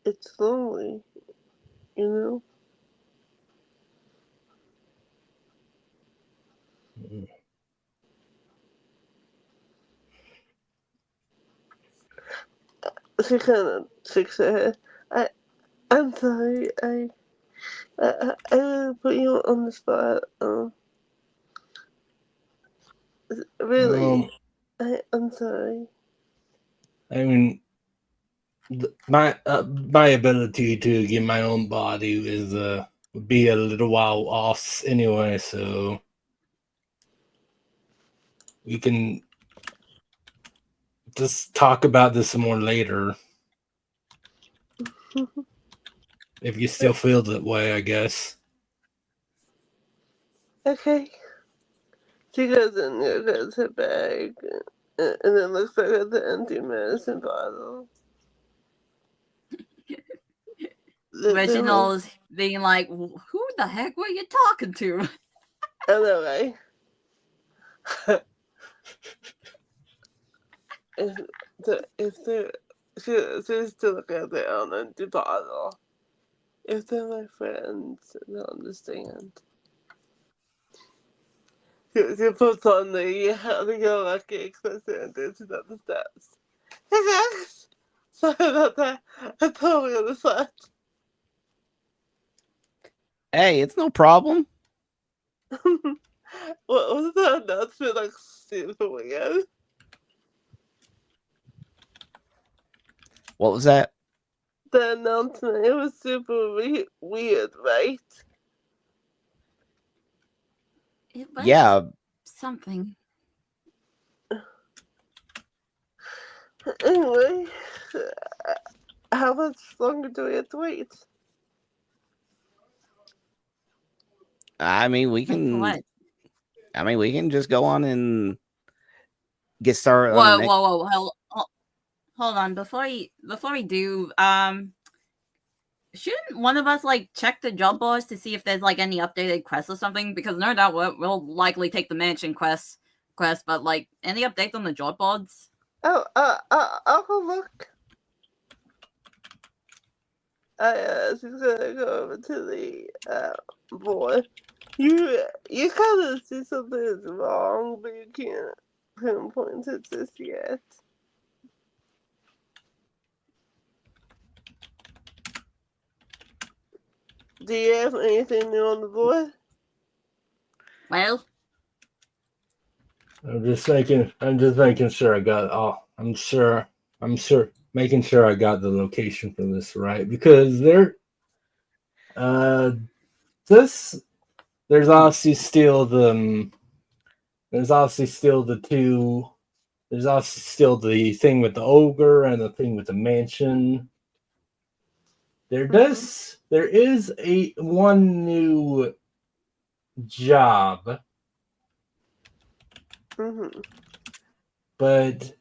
It's lonely, you know? She kind of shakes her head. I'm sorry. I really put you on the spot. Really, I'm sorry. I mean, my ability to get my own body is would be a little while off anyway, so we can just talk about this some more later. If you still feel that way, I guess. Okay. She goes in there, gets her bag, and then looks back at the empty medicine bottle. Reginald's being like, who the heck were you talking to? I know, right? She's still looking at the empty bottle. If they're my friends, they'll understand. She puts on the yellow cake and dances up the steps. Hey guys! Sorry about that. I totally understand. Hey, it's no problem. What was the announcement like super weird? What was that? The announcement, it was super weird, right? It was Yeah, something. Anyway, how much longer do we have to wait? I mean, we Like, for can. what? I mean, we can just go on and get started on Whoa, the next. whoa, hold on. Before we do, shouldn't one of us like check the job boards to see if there's like any updated quests or something? Because no doubt we'll likely take the mansion quest, but like any updates on the job boards? Oh, I'll go look. She's gonna go over to the board. You kind of see something is wrong, but you can't pinpoint it just yet. Do you have anything new on the board? Well, I'm just making sure I got making sure I got the location for this right, because there's obviously still the thing with the ogre and the thing with the mansion. There is one new job, but but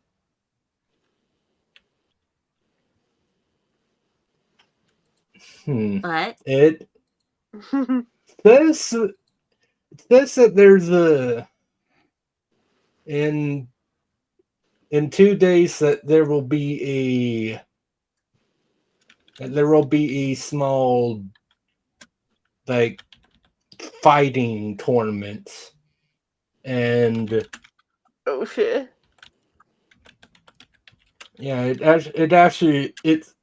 it says that there's in 2 days that there will be a small like fighting tournament, and Oh shit! yeah, it's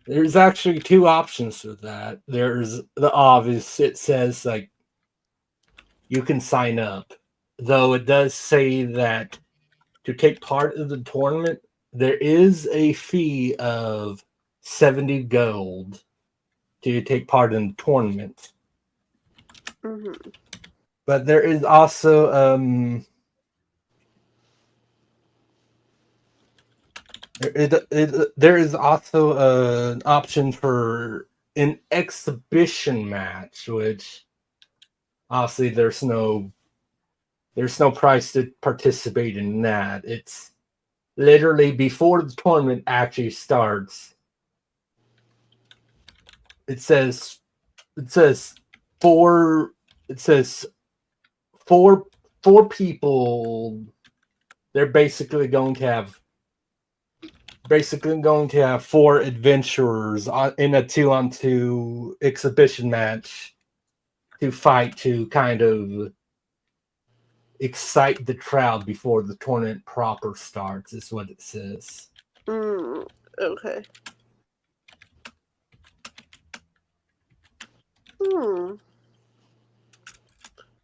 There's actually two options for that. There's the obvious. It says like you can sign up, though it does say that to take part of the tournament, there is a fee of 70 gold to take part in the tournament. Mm-hmm. But there is also there is also an option for an exhibition match, which obviously there's no price to participate in that. It's literally before the tournament actually starts. It says four people. They're basically going to have four adventurers in a 2-on-2 exhibition match to fight to kind of excite the crowd before the tournament proper starts, is what it says. Okay.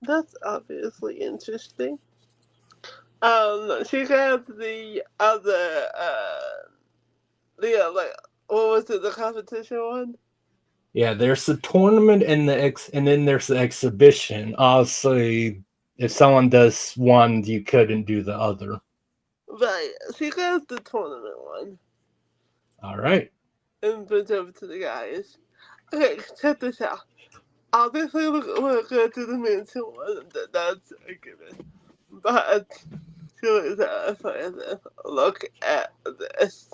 That's obviously interesting. She has the other, like, what was it, the competition one? Yeah, there's the tournament and then there's the exhibition. Obviously, if someone does one, you couldn't do the other. Right. She has the tournament one. All right. And puts over to the guys. Okay, check this out. Obviously, we're going to the mansion one. That's a given. But look at this.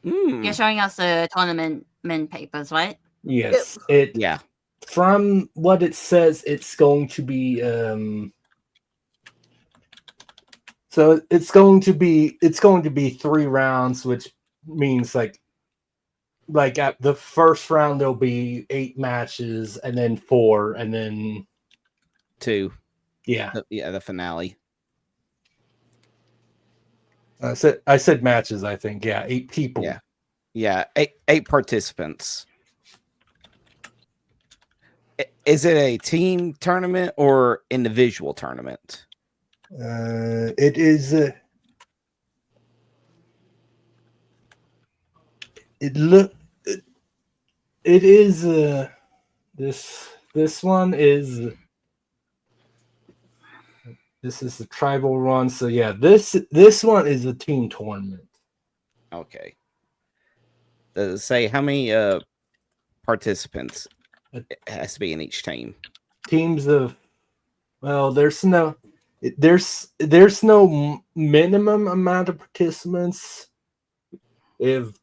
You're showing us the tournament papers, right? Yes. Yeah. From what it says, it's going to be so it's going to be 3 rounds, which means like at the first round there'll be 8 matches, and then 4, and then 2. Yeah. The finale. I said matches, I think. Yeah, 8 people. Yeah, 8 participants. Is it a team tournament or individual tournament? It is. It is. This one is. This is the tribal run, so yeah, this one is a team tournament. Okay. Does it say how many participants it has to be in each team? Teams of, well, there's no minimum amount of participants. If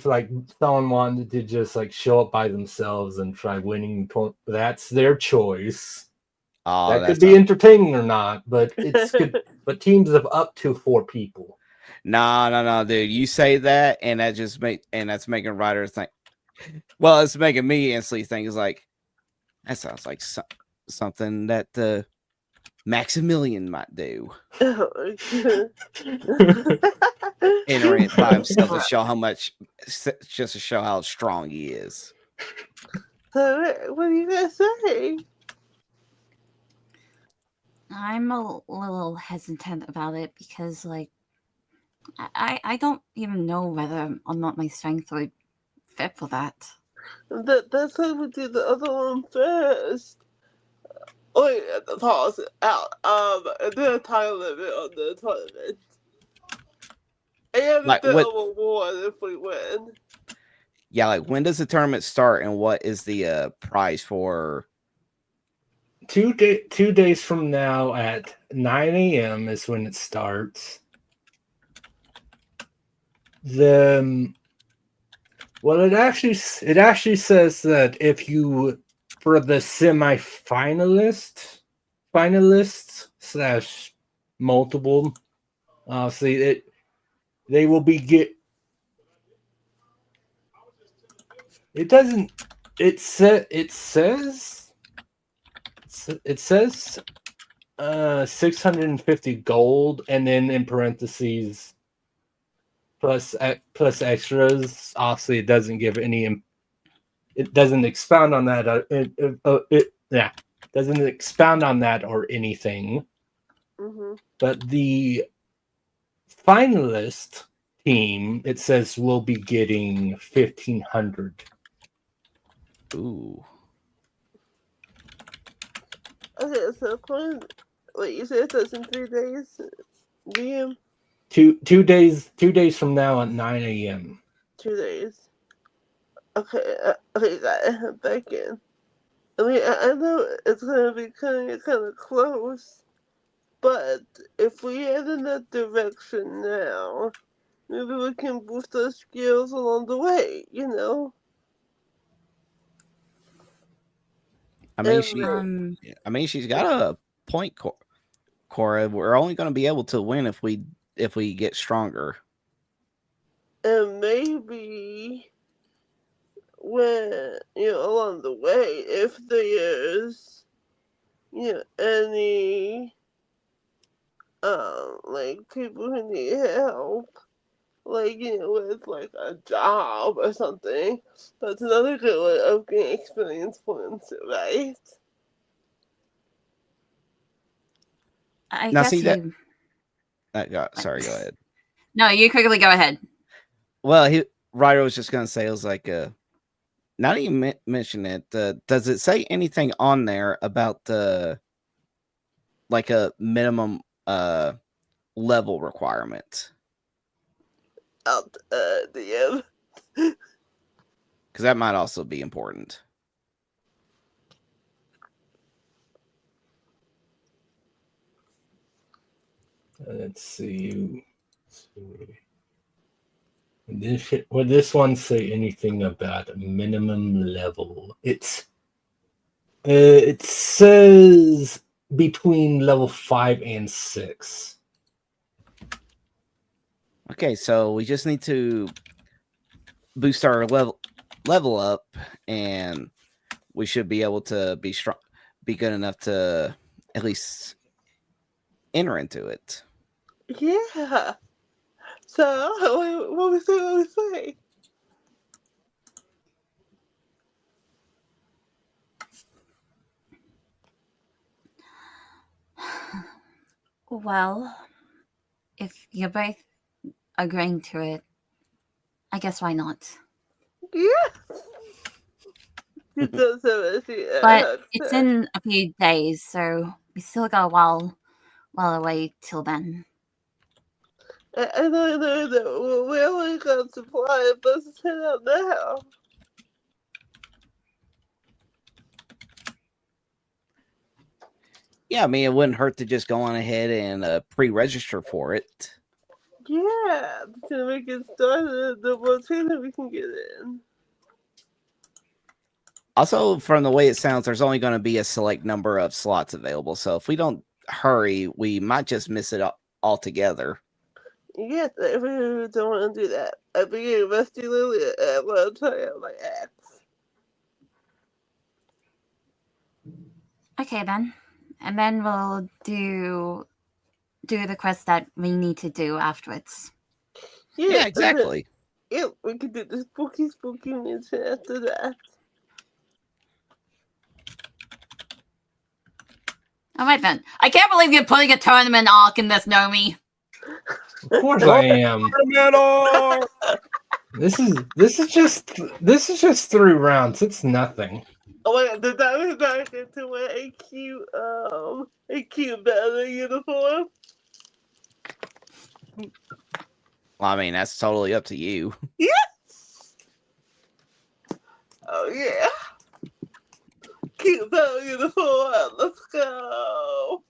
like someone wanted to just like show up by themselves and try winning, that's their choice. Oh, that could be entertaining or not, but it's good. But teams of up to 4 people. No, dude. You say that, and that's making writers think. Well, it's making me instantly think is like that sounds like something that Maximilian might do. Entering it by himself to show just to show how strong he is. So, what do you guys say? I'm a little hesitant about it because, like, I don't even know whether or not my strength would fit for that. That's why we do the other one first. Wait, pause it out. There's a time limit on the tournament. And like, a reward if we win. Yeah, like when does the tournament start and what is the prize for? 2 days from now at 9 a.m. is when it starts. It actually says that if you, for the finalists / multiple, obviously they will be it doesn't. It says 650 gold, and then in parentheses plus extras. Obviously, it doesn't give any. It doesn't expound on that. Doesn't expound on that or anything. Mm-hmm. But the finalist team, it says, will be getting 1,500. Ooh. Okay, so wait, you said that's in 3 days? DM? 2 days from now at 9 a.m. 2 days. Okay, okay, got it. Back in. I mean, I know it's gonna be kind of close, but if we head in that direction now, maybe we can boost our skills along the way, you know? I mean, And she's got a point, Cora. We're only going to be able to win if we get stronger. and maybe when, along the way, if there's, any, like, people who need help, like, with, like, a job or something, that's another good way of getting experience points, right? I Now, guess see that. you. Sorry, go ahead. No, you quickly go ahead. Well, Ryder was just going to say, it was like, now that you mention it, does it say anything on there about like a minimum level requirement? Out the Because that might also be important. Let's see. Would this one say anything about a minimum level? It says between level 5 and 6. Okay, so we just need to boost our level up, and we should be able to be good enough to at least enter into it. Yeah. So, what we say? Well, if you're both agreeing to it, I guess why not? Yeah. It does have a But it's in a few days, so we still got a while away till then. I know that we only got supplies. Let's head out now. Yeah, I mean, it wouldn't hurt to just go on ahead and pre-register for it. Yeah, to make it started, the more training we can get in. Also, from the way it sounds, there's only going to be a select number of slots available. So if we don't hurry, we might just miss it altogether. Yes, I really don't want to do that. I began Rusty Lily at one time, my axe. Okay then, and then we'll do the quest that we need to do afterwards. Yeah, exactly. Yeah, we can do the spooky mission after that. All right then. I can't believe you're putting a tournament arc in this, Nomi. Of course I am. This is just 3 rounds. It's nothing. Oh my god, did that mean I get to wear a cute battle uniform? Well, I mean, that's totally up to you. Yes! Oh yeah. Cute battle uniform, let's go!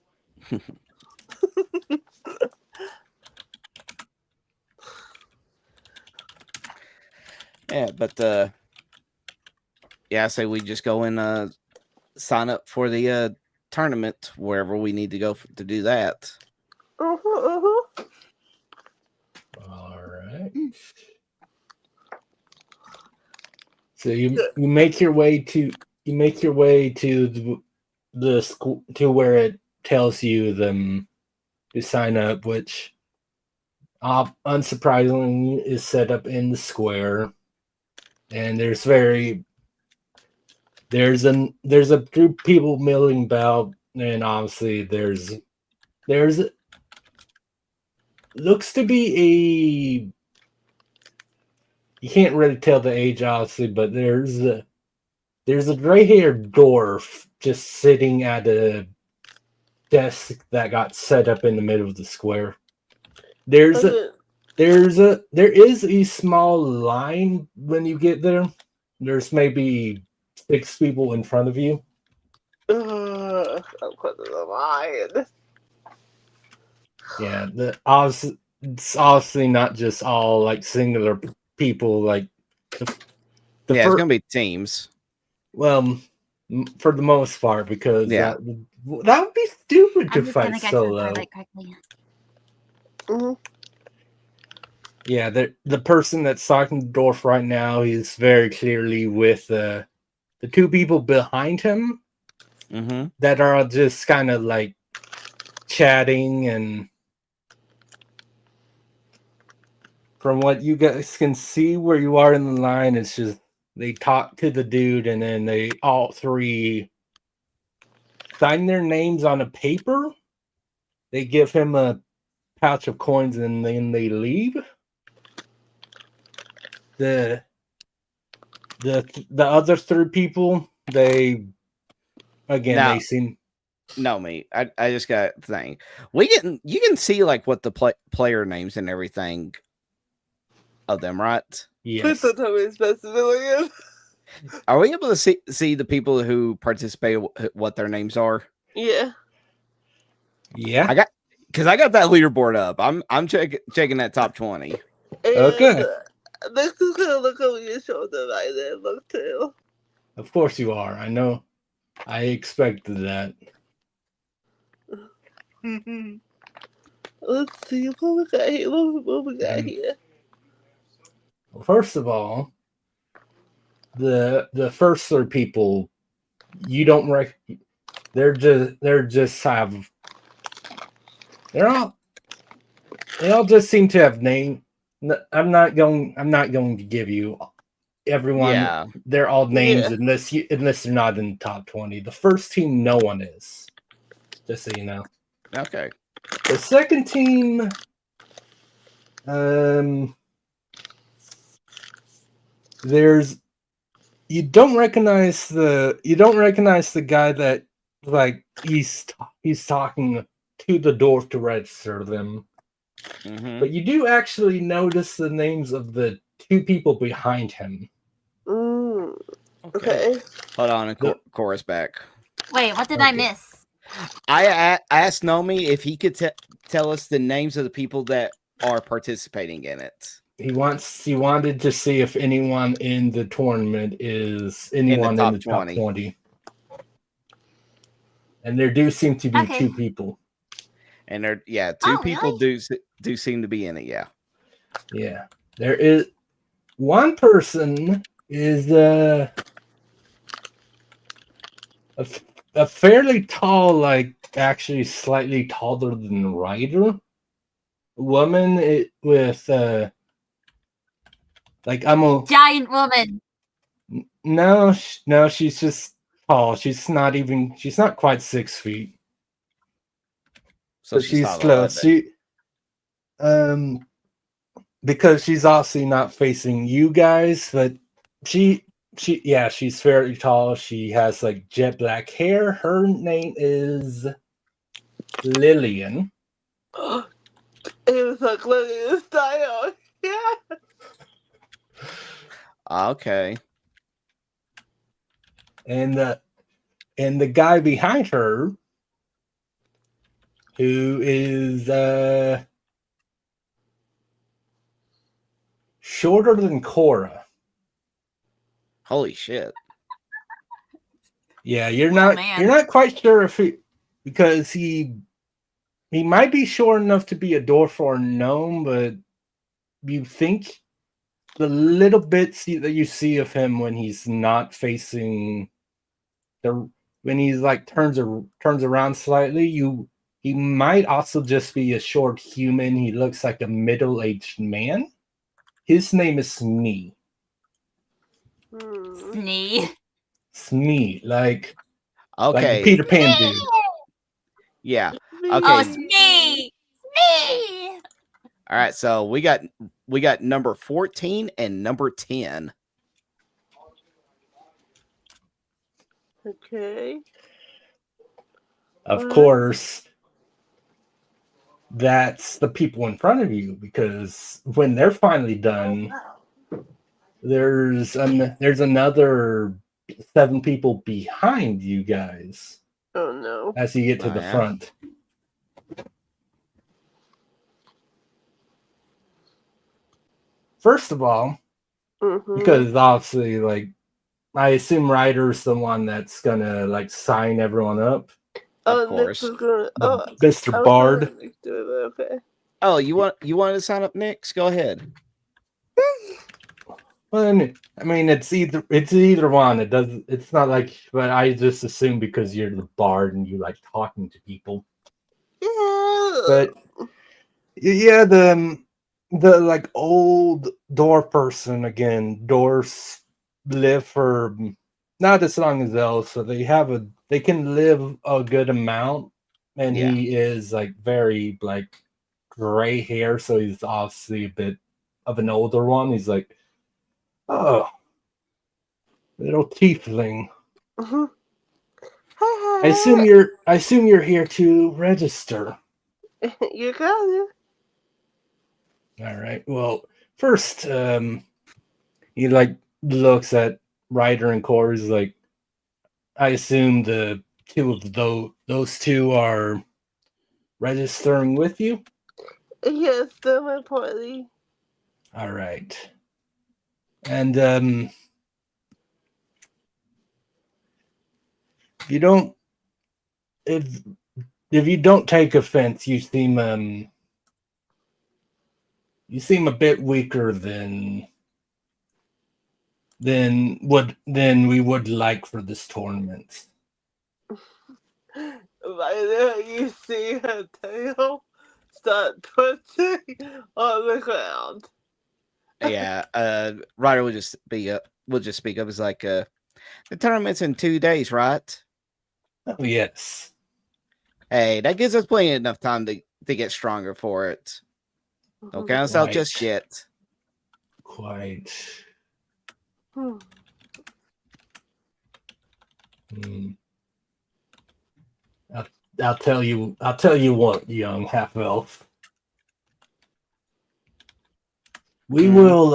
Yeah, but yeah, I say we just go and sign up for the tournament wherever we need to go to do that. All right. So you make your way to the school to where tells you them to sign up, which unsurprisingly is set up in the square. And there's a group of people milling about, and obviously there's looks to be you can't really tell the age obviously, but there's a gray-haired dwarf just sitting at a desk that got set up in the middle of the square. There is a small line when you get there. There's maybe 6 people in front of you. I'm close to the line. Yeah, it's obviously not just all like singular people. Like it's gonna be teams. Well, for the most part, because Yeah. that would be stupid to I'm just gonna fight get to the solo. toilet quickly. Yeah, the person that's talking to the dwarf right now is very clearly with the 2 people behind him that are just kind of like chatting, and from what you guys can see where you are in the line, it's just they talk to the dude and then they all 3 sign their names on a paper. They give him a pouch of coins and then they leave. The other 3 people, they seem. No, me. I just got a thing. You can see like what the player names and everything of them, right? Yes. Please don't tell me it's Maximilian. Are we able to see the people who participate, what their names are? Yeah. Yeah. I got that leaderboard up. I'm checking that top 20. And Okay. Next is gonna look over your shoulder right there. Look too. Of course you are. I know. I expected that. Let's see what we got here. What we got here? Well, first of all, the first 3 people you don't they all just seem to have name. I'm not going to give you everyone. Yeah. They're all names unless they're not in the top 20. The first team, no one is. Just so you know. Okay. The second team, you don't recognize the guy that like he's talking to the dwarf to register them. But you do actually notice the names of the 2 people behind him. Okay. Hold on, chorus back. Wait, what did I miss? I asked Nomi if he could tell us the names of the people that are participating in it. He wanted to see if anyone in the tournament is anyone in the top 20. And there do seem to be 2 people. And there, 2 people really? do seem to be in it. Yeah. Yeah. There is one person is a fairly tall, like actually slightly taller than Ryder. Woman with like I'm a giant woman. No, she's just tall. She's not quite 6 feet. So she's slow. Because she's obviously not facing you guys, but she's fairly tall. She has like jet black hair. Her name is Lillian. It was like Lillian style. Yeah. Okay. And the guy behind her, who is shorter than Cora. Holy shit. Yeah, you're not quite sure if because he might be short enough to be a dwarf or a gnome, but you think the little bits that you see of him when he's not facing when he's like turns around slightly, he might also just be a short human. He looks like a middle-aged man. His name is Smee. Snee. Smee, like the Okay. Peter Pan dude. Yeah. Oh, Okay. Snee. Snee. All right. So we got number 14 and number 10. Okay. Of course, that's the people in front of you, because when they're finally done, there's another 7 people behind you guys Oh no. as you get to Oh, the yeah? front. First of all, Mm-hmm. because obviously, like, I assume Ryder's the one that's gonna like sign everyone up. Of Nick course. was gonna. Mr. I was Bard. gonna Nick do it, okay. Oh, you wanted to sign up next? Go ahead. Well, I mean, it's either one. It's not like, but I just assume because you're the bard and you like talking to people. Yeah. But yeah, the like old dwarf person again. Dwarfs live for not as long as elves, so they can live a good amount. And Yeah. he is like very like gray hair, so he's obviously a bit of an older one. He's like, oh, little tiefling. Mhm. I assume you're here to register. You got it. All right. Well, first, he like looks at Ryder and Core. He's like, I assume the two of those two are registering with you. Yes, they're my party. All right. And if you don't if you don't take offense, you seem a bit weaker than we would like for this tournament. Right there, you see her tail start twisting on the ground. Yeah. Ryder will just speak up. It's like, the tournament's in 2 days, right? Oh yes. Hey, that gives us plenty enough time to get stronger for it. Don't count us out just Right. yet. Quite. Hmm. I'll tell you what, young half elf. We will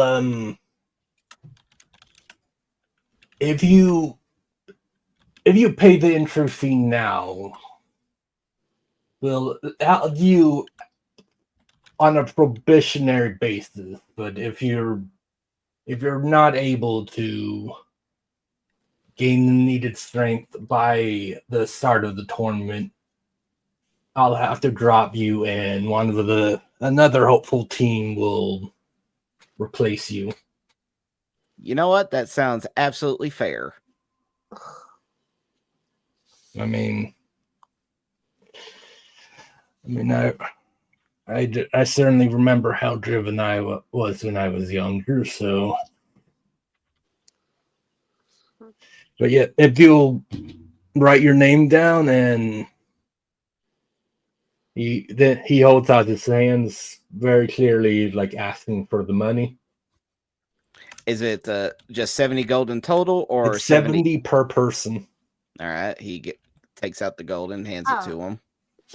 if you pay the entry fee now, we'll have you on a probationary basis. But if you're not able to gain the needed strength by the start of the tournament, I'll have to drop you, and another hopeful team will replace you. You know what? That sounds absolutely fair. I mean, I certainly remember how driven I was when I was younger. So, but yeah, if you'll write your name down, and he holds out his hands very clearly, like asking for the money. Is it just 70 gold in total, or It's 70 per person? All right. He takes out the gold and hands it to him.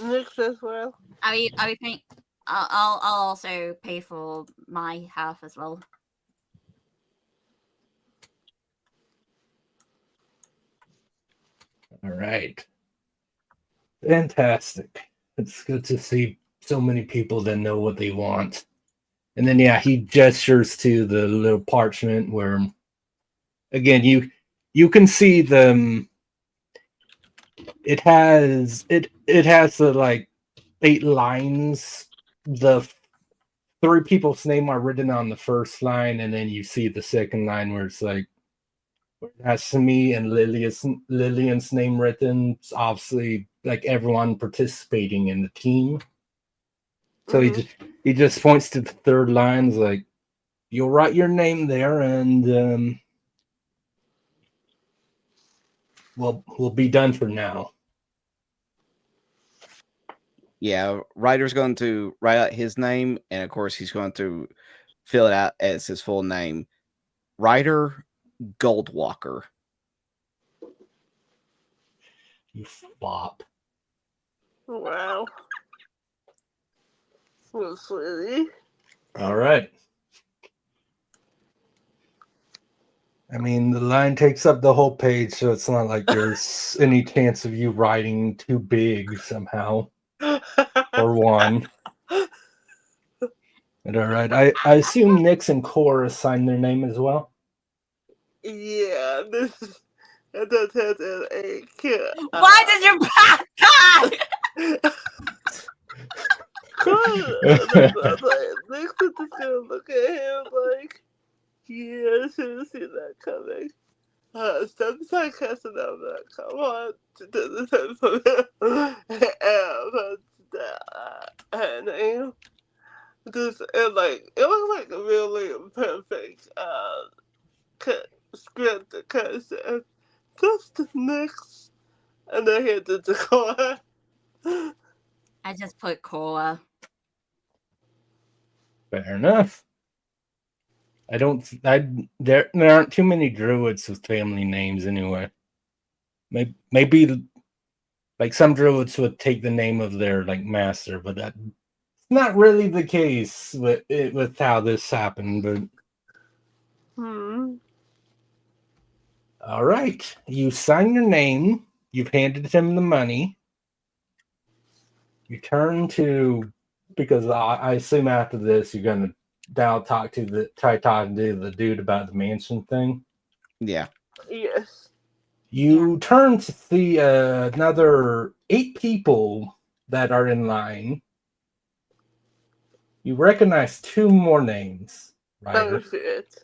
Nick as well. Are we paying? I'll also pay for my half as well. All right. Fantastic. It's good to see so many people that know what they want. And then yeah, he gestures to the little parchment where, again, you can see them. It has the like 8 lines. The 3 people's name are written on the first line, and then you see the second line where it's like, It has me and Lillian's name written. It's obviously like everyone participating in the team. So he just points to the third line. Is like, you'll write your name there, and we'll be done for now. Yeah, Ryder's going to write out his name, and of course, he's going to fill it out as his full name, Ryder Goldwalker. You flop. Wow. So sweetie. All right. I mean, the line takes up the whole page, so it's not like there's any chance of you writing too big somehow. Or one. But all right. I assume Nix and Cora signed their name as well. Yeah, this is that has a kid. Why does your back die? Nix is just gonna look at him like, yeah, I should have seen that coming. Stop sarcasm, I'm like, come on, to do this for me. And just, and like, it was like a really perfect script because just the Nix, and then he had to declare. I just put Cora. Fair enough. There aren't too many druids with family names anyway. Maybe like some druids would take the name of their like master, but that's not really the case with how this happened. But all right, you sign your name. You've handed him the money. You turn to, because I assume after this you're gonna now try talking to the dude about the mansion thing. Yeah. Yes. You turn to see another 8 people that are in line. You recognize 2 more names, right? Oh shit.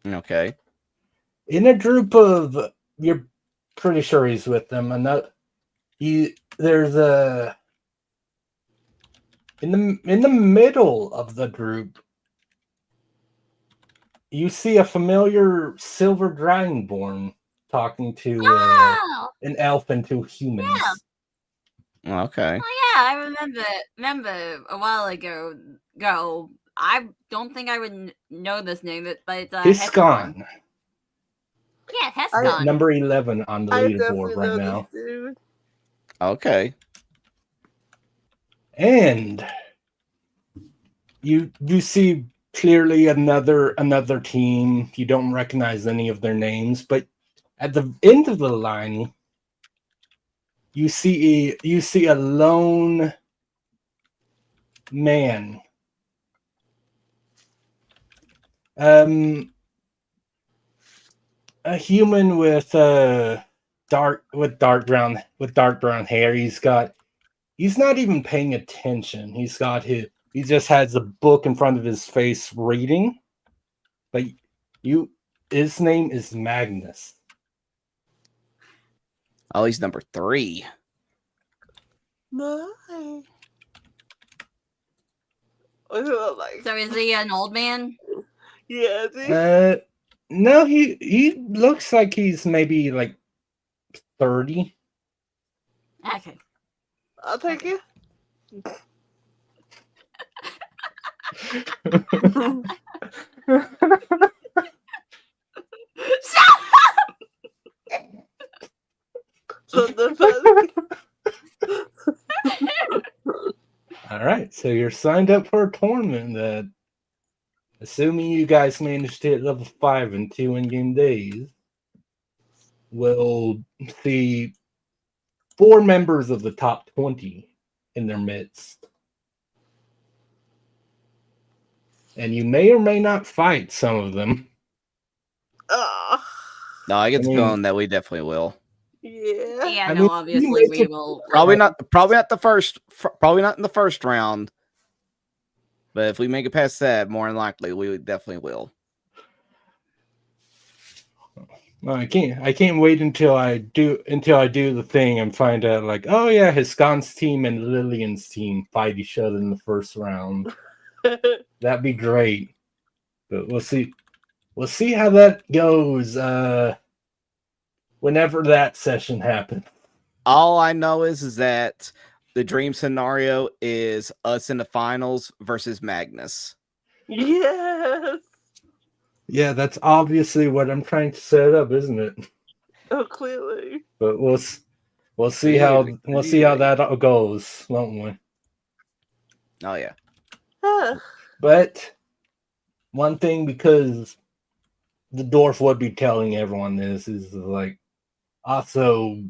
Okay. In a group of, you're pretty sure he's with them. There's a in the middle of the group. You see a familiar silver dragonborn talking to an elf and 2 humans. Yeah. Okay. Oh yeah, I remember a while ago. I don't think I would know this name, but it's Hiscon. Yeah, Hescon. Number 11 on the leaderboard right now. Dude. Okay. And you see clearly another team. You don't recognize any of their names, but at the end of the line, you see a lone man. A human with dark brown hair. He's not even paying attention. He just has a book in front of his face reading. But his name is Magnus. Oh, he's number 3. My. What's it like? So is he an old man? Yeah, is he? No, he looks like he's maybe like 30. Okay. I'll take it. So All right, so you're signed up for a tournament that, assuming you guys manage to hit level 5 in 2 in-game days, will see 4 members of the top 20 in their midst. And you may or may not fight some of them. No, I get the feeling that we definitely will. Yeah. Yeah, no, obviously we will. Probably not in the first round. But if we make it past that, more than likely we definitely will. No, I can't wait until I do the thing and find out like, oh yeah, Hiscon's team and Lillian's team fight each other in the first round. That'd be great. But we'll see. We'll see how that goes. Whenever that session happens. All I know is that the dream scenario is us in the finals versus Magnus. Yes. Yeah, that's obviously what I'm trying to set up, isn't it? Oh, clearly. But we'll see how that goes, won't we? Oh yeah. But one thing, because the dwarf would be telling everyone this, is like also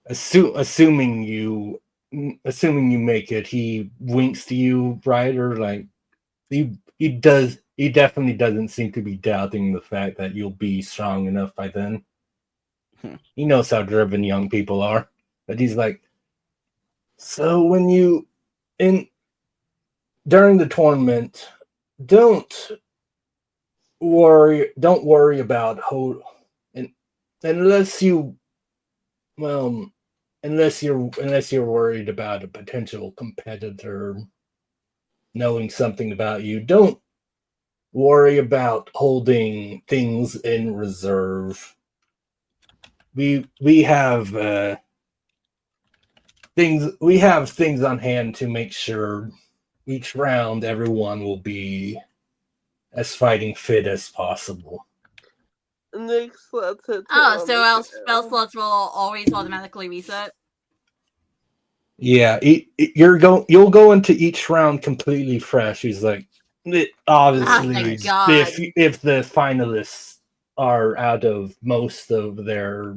assuming you make it, he winks to you, right? Or like he definitely doesn't seem to be doubting the fact that you'll be strong enough by then. He knows how driven young people are. But he's like, so when you during the tournament, don't worry about unless you're worried about a potential competitor knowing something about you. Don't worry about holding things in reserve. We have things on hand to make sure each round everyone will be as fighting fit as possible. Next, let's hit. Oh, so our spell slots will always automatically reset? Yeah, you'll go into each round completely fresh. He's like, obviously, if the finalists are out of most of their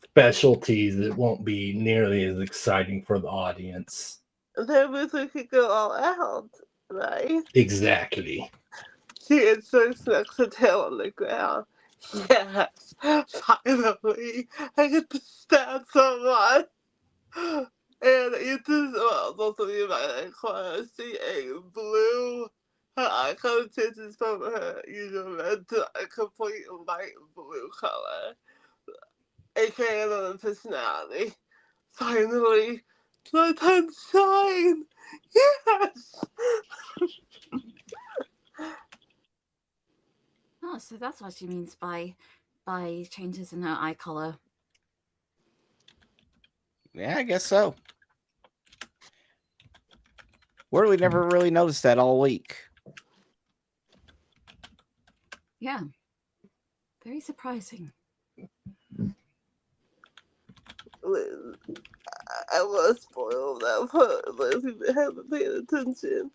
specialties, it won't be nearly as exciting for the audience. Then we could go all out, right? Exactly. She inserts next to tail on the ground. Yes, finally, I get to stab someone. And it is, well, also you might see a blue. Her eye color changes from her usual red to a complete light blue color. AKA another personality. Finally, my time shine! Yes! Oh, so that's what she means by changes in her eye color. Yeah, I guess so. Where we never really noticed that all week. Yeah. Very surprising. I was spoiled that part unless you haven't paid attention.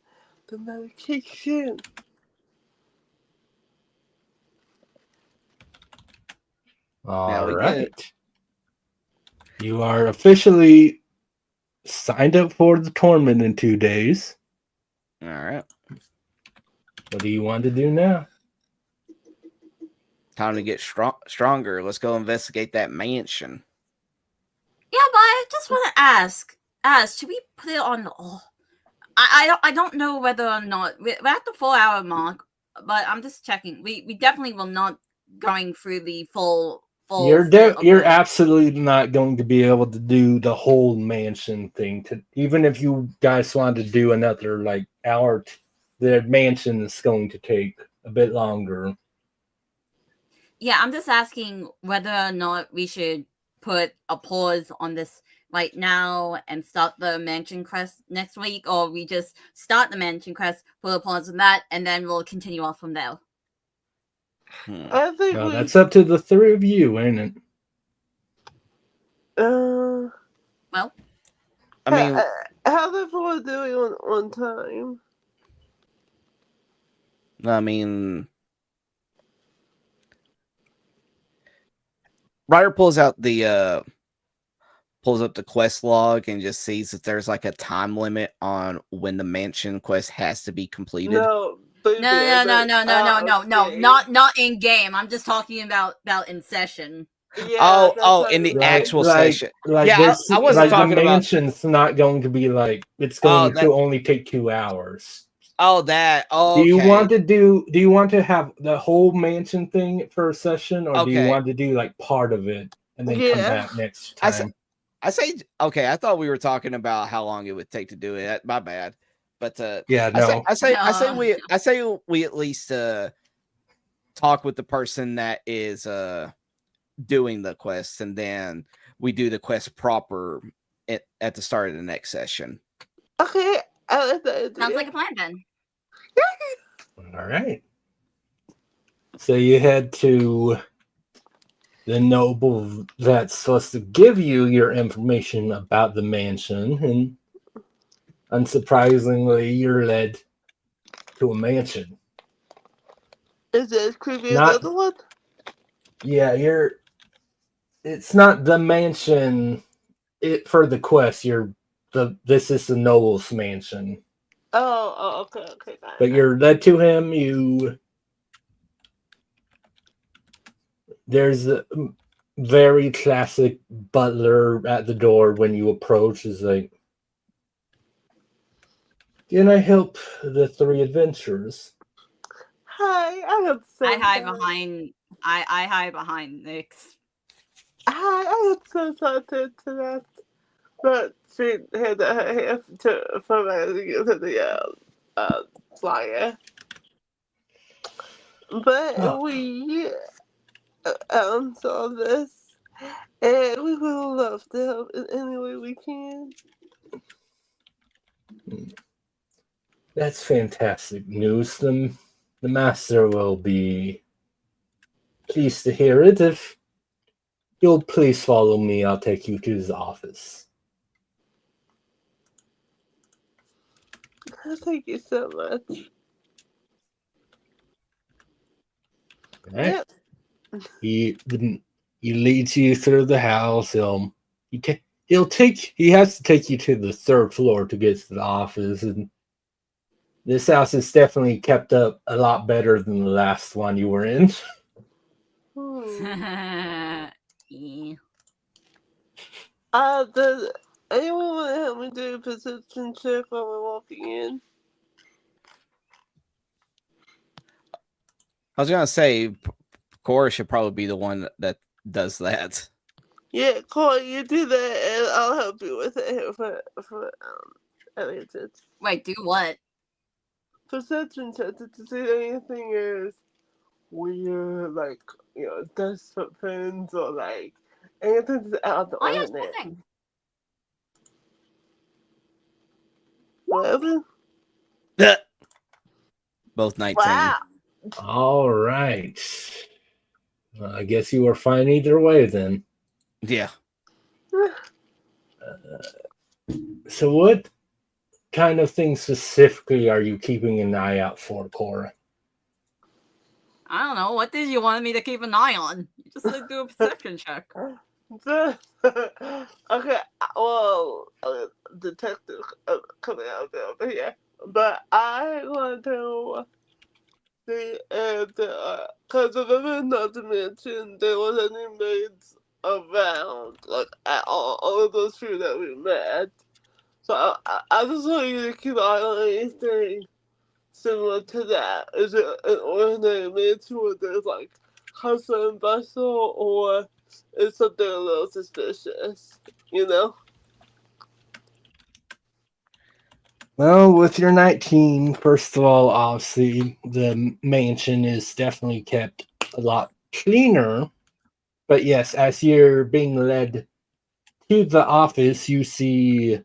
The medication. All right. You are officially signed up for the tournament in 2 days. All right. What do you want to do now? Time to get stronger. Let's go investigate that mansion. Yeah, but I just want to ask, should we put it on? I don't know whether or not we're at the 4-hour mark, but I'm just checking. We definitely will not going through the full. You're absolutely not going to be able to do the whole mansion thing. Even if you guys want to do another hour, the mansion is going to take a bit longer. Yeah, I'm just asking whether or not we should put a pause on this right now and start the mansion quest next week, or we just start the mansion quest, put a pause on that, and then we'll continue off from there. I think that's up to the three of you, ain't it? Well, I mean, how's everyone doing on time? I mean, Ryder pulls up the quest log and just sees that there's a time limit on when the mansion quest has to be completed. No. No, not in game. I'm just talking about in session. Yeah, in the actual session. I wasn't talking the mansion's not going to be it's going to only take 2 hours. Oh, that. Oh, Do you okay. want to have the whole mansion thing for a session, or do you Okay. want to do like part of it and then come back next I say, time? I say, okay. I thought we were talking about how long it would take to do it. My bad. But Yeah, I no. say we at least talk with the person that is doing the quest, and then we do the quest proper at the start of the next session. Okay, I like that idea. Sounds like a plan then. All right. So you head to the noble that's supposed to give you your information about the mansion, and unsurprisingly, you're led to a mansion. Is it as creepy as Not- the other one? Yeah, it's not the mansion for the quest. This is the noble's mansion. Oh, okay, got it. But you're led to him. There's a very classic butler at the door when you approach. Is like, can I help the three adventurers? Hi, I have I hide behind Nyx. Hi, I have so excited to that. But she had to to the flyer. But we saw this, and we would love to help in any way we can. That's fantastic news. The master will be pleased to hear it. If you'll please follow me, I'll take you to his office. Thank you so much. Right? Yep. He leads you through the house. He has to take you to the third floor to get to the office, and this house is definitely kept up a lot better than the last one you were in. Yeah. Does anyone want to help me do a perception check while we're walking in? I was gonna say, Cora should probably be the one that does that. Yeah, Corey, you do that, and I'll help you with it for Elliot. Wait, do what? Perception check to see if anything is weird, like dust footprints or like anything that's out of the Oh, yeah, ordinary. sure thing. Whatever. Both 19. Wow. All right. I guess you were fine either way then. Yeah. So what kind of things specifically are you keeping an eye out for, Cora? I don't know. What did you want me to keep an eye on? You just said do a perception check. Okay, well, detective coming out there over here, but I want to see if because remember not to mention there was any maids around, like at all of those few that we met. So I just want you to keep an eye on anything similar to that. Is it an ordinary maid or there's like hustle and bustle, or is something a little suspicious, you know? Well, with your 19, first of all, obviously, the mansion is definitely kept a lot cleaner. But yes, as you're being led to the office, you see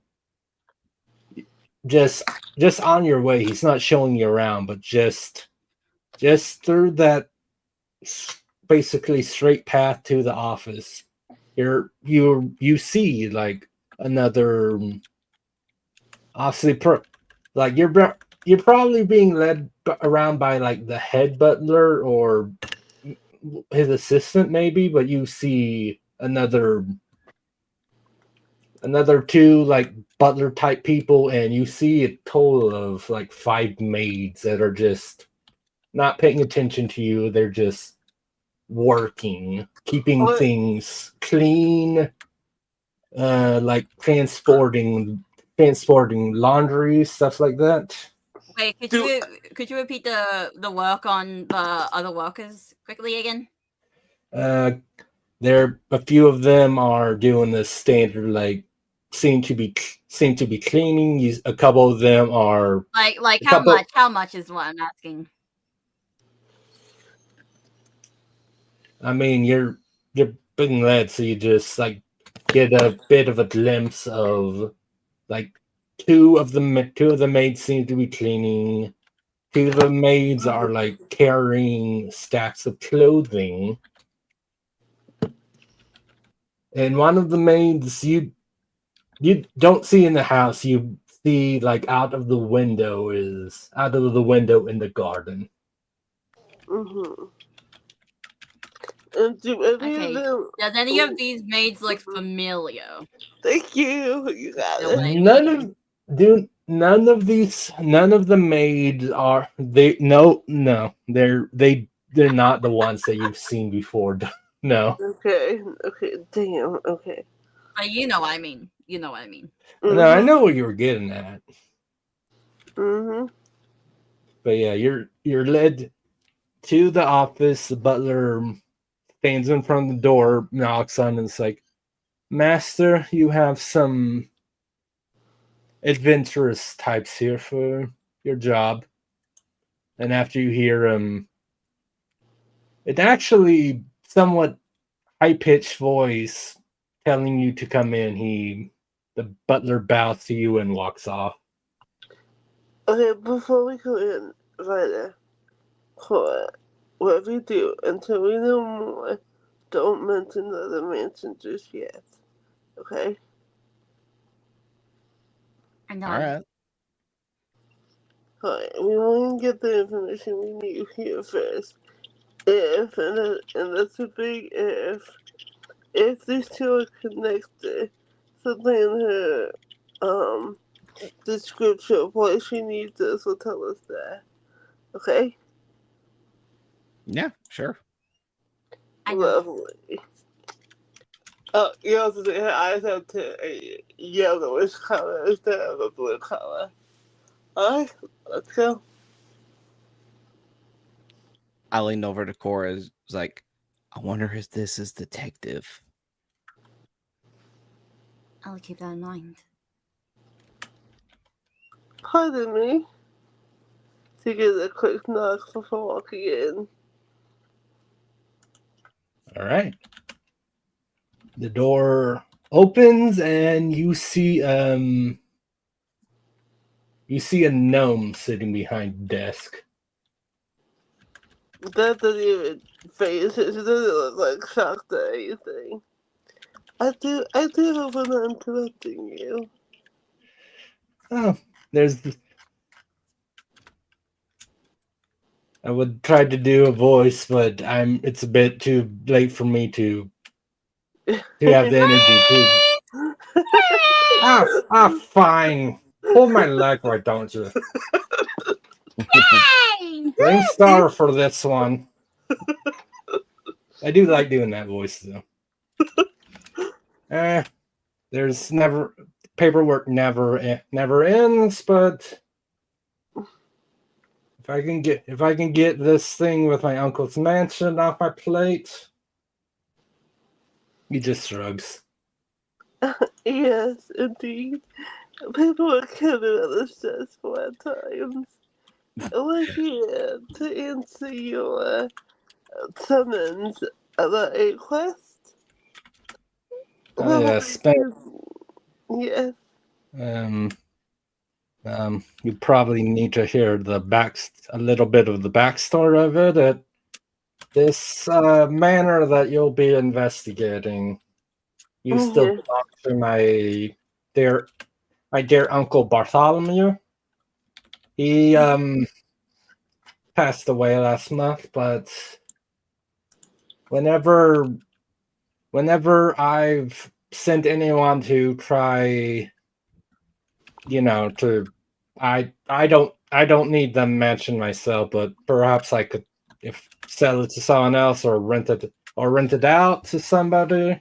just on your way, he's not showing you around, but just through that basically straight path to the office, you see like another obviously like you're probably being led around by like the head butler or his assistant maybe, but you see another two like butler type people, and you see a total of like 5 maids that are just not paying attention to you. They're just working, keeping things clean, like transporting laundry, stuff like that. Wait, could you repeat the work on the other workers quickly again? There, a few of them are doing the standard, like seem to be cleaning. A couple of them are Like a how couple. much? How much is what I'm asking. I mean, you're being led, so you just like get a bit of a glimpse of like two of the maids seem to be cleaning. Two of the maids are like carrying stacks of clothing. And one of the maids you don't see in the house, you see like out of the window in the garden. Mm-hmm. And do any of Okay. them? Does any of these maids look familiar? Thank you. You got No it. way. None of the maids are they're not the ones that you've seen before. No. Okay. Okay. Damn. Okay. But you know what I mean. You know what I mean. No, I know what you were getting at. Mm-hmm. But yeah, you're led to the office. The butler stands in front of the door, knocks on, and it's like, "Master, you have some adventurous types here for your job." And after you hear it actually somewhat high-pitched voice telling you to come in, the butler bows to you and walks off. Okay. Before we go in, Ryder, what we do until we know more, don't mention the other mansion just yet. Okay. I know. All right. Alright, we want to get the information we need here first. If, and that's a big if these two are connected, something in her description of what she needs us will tell us that. Okay? Yeah, sure. I know. Lovely. Oh, you also say her eyes have a yellowish color instead of a blue color. Alright, let's go. I leaned over to Cora. Was like, I wonder if this is detective. I'll keep that in mind. Pardon me. To get a quick knock before walking in. All right. The door opens and you see a gnome sitting behind the desk. That doesn't even phase it. She doesn't look like shocked or anything. I do hope I'm not interrupting you. Oh, I would try to do a voice, but it's a bit too late for me to have the energy to. Fine. Pull my leg, why don't you? Blame Star for this one. I do like doing that voice though. There's never paperwork never ends, but if I can get this thing with my uncle's mansion off my plate, he just shrugs. Yes, indeed. Paperwork can be rather stressful at times. We're here to answer your summons about a quest. Oh yes, Yes. You probably need to hear a little bit of the backstory of it. At this manor that you'll be investigating, you still belong to my dear uncle Bartholomew. He passed away last month, but whenever I've sent anyone to try, I don't need them mention myself, but perhaps I could sell it to someone else or rent it out to somebody,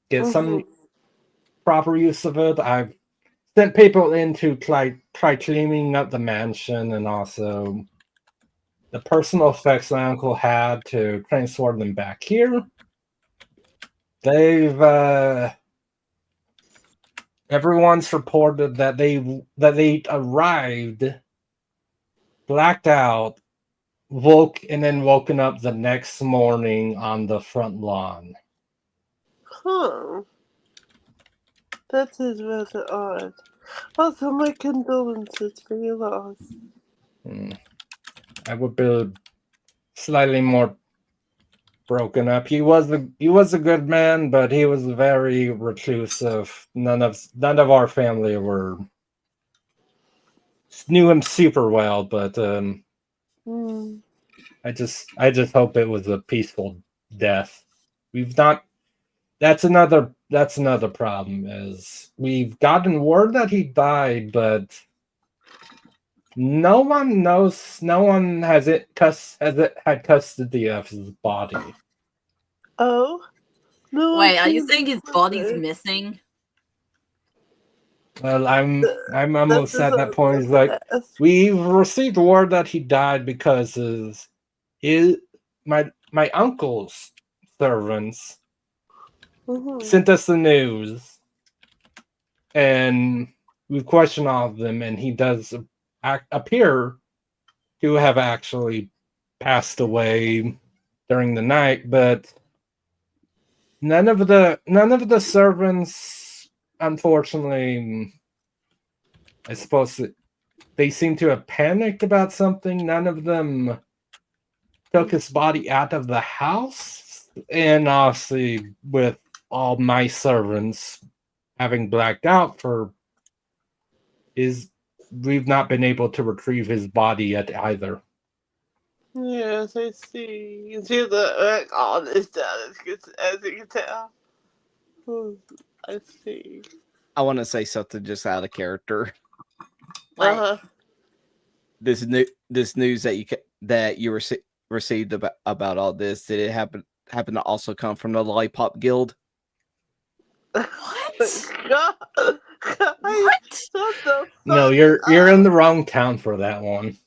get some proper use of it. I've sent people in to try cleaning up the mansion, and also the personal effects my uncle had to transfer them back here. They've everyone's reported that they arrived, blacked out, woken up the next morning on the front lawn. Huh. That is rather odd. Also, my condolences for your loss. I would be slightly more broken up. He was a good man, but he was very reclusive. None of our family knew him super well, but I just hope it was a peaceful death. We've not. That's another problem, is we've gotten word that he died, but no one knows. No one had custody of his body. Oh? No. Wait, are you saying his body's missing? Well, I'm almost at that point. It's like we've received word that he died because my uncle's servants sent us the news, and we've questioned all of them, and he does appear to have actually passed away during the night, but none of the servants, unfortunately, I suppose that they seem to have panicked about something. None of them took his body out of the house, and obviously with all my servants having blacked out we've not been able to retrieve his body yet either. Yes, I see. You see the on this down as you can tell. I see. I want to say something just out of character. This news that you received about all this, did it happen to also come from the Lollipop Guild? What? God. What? No, you're in the wrong town for that one.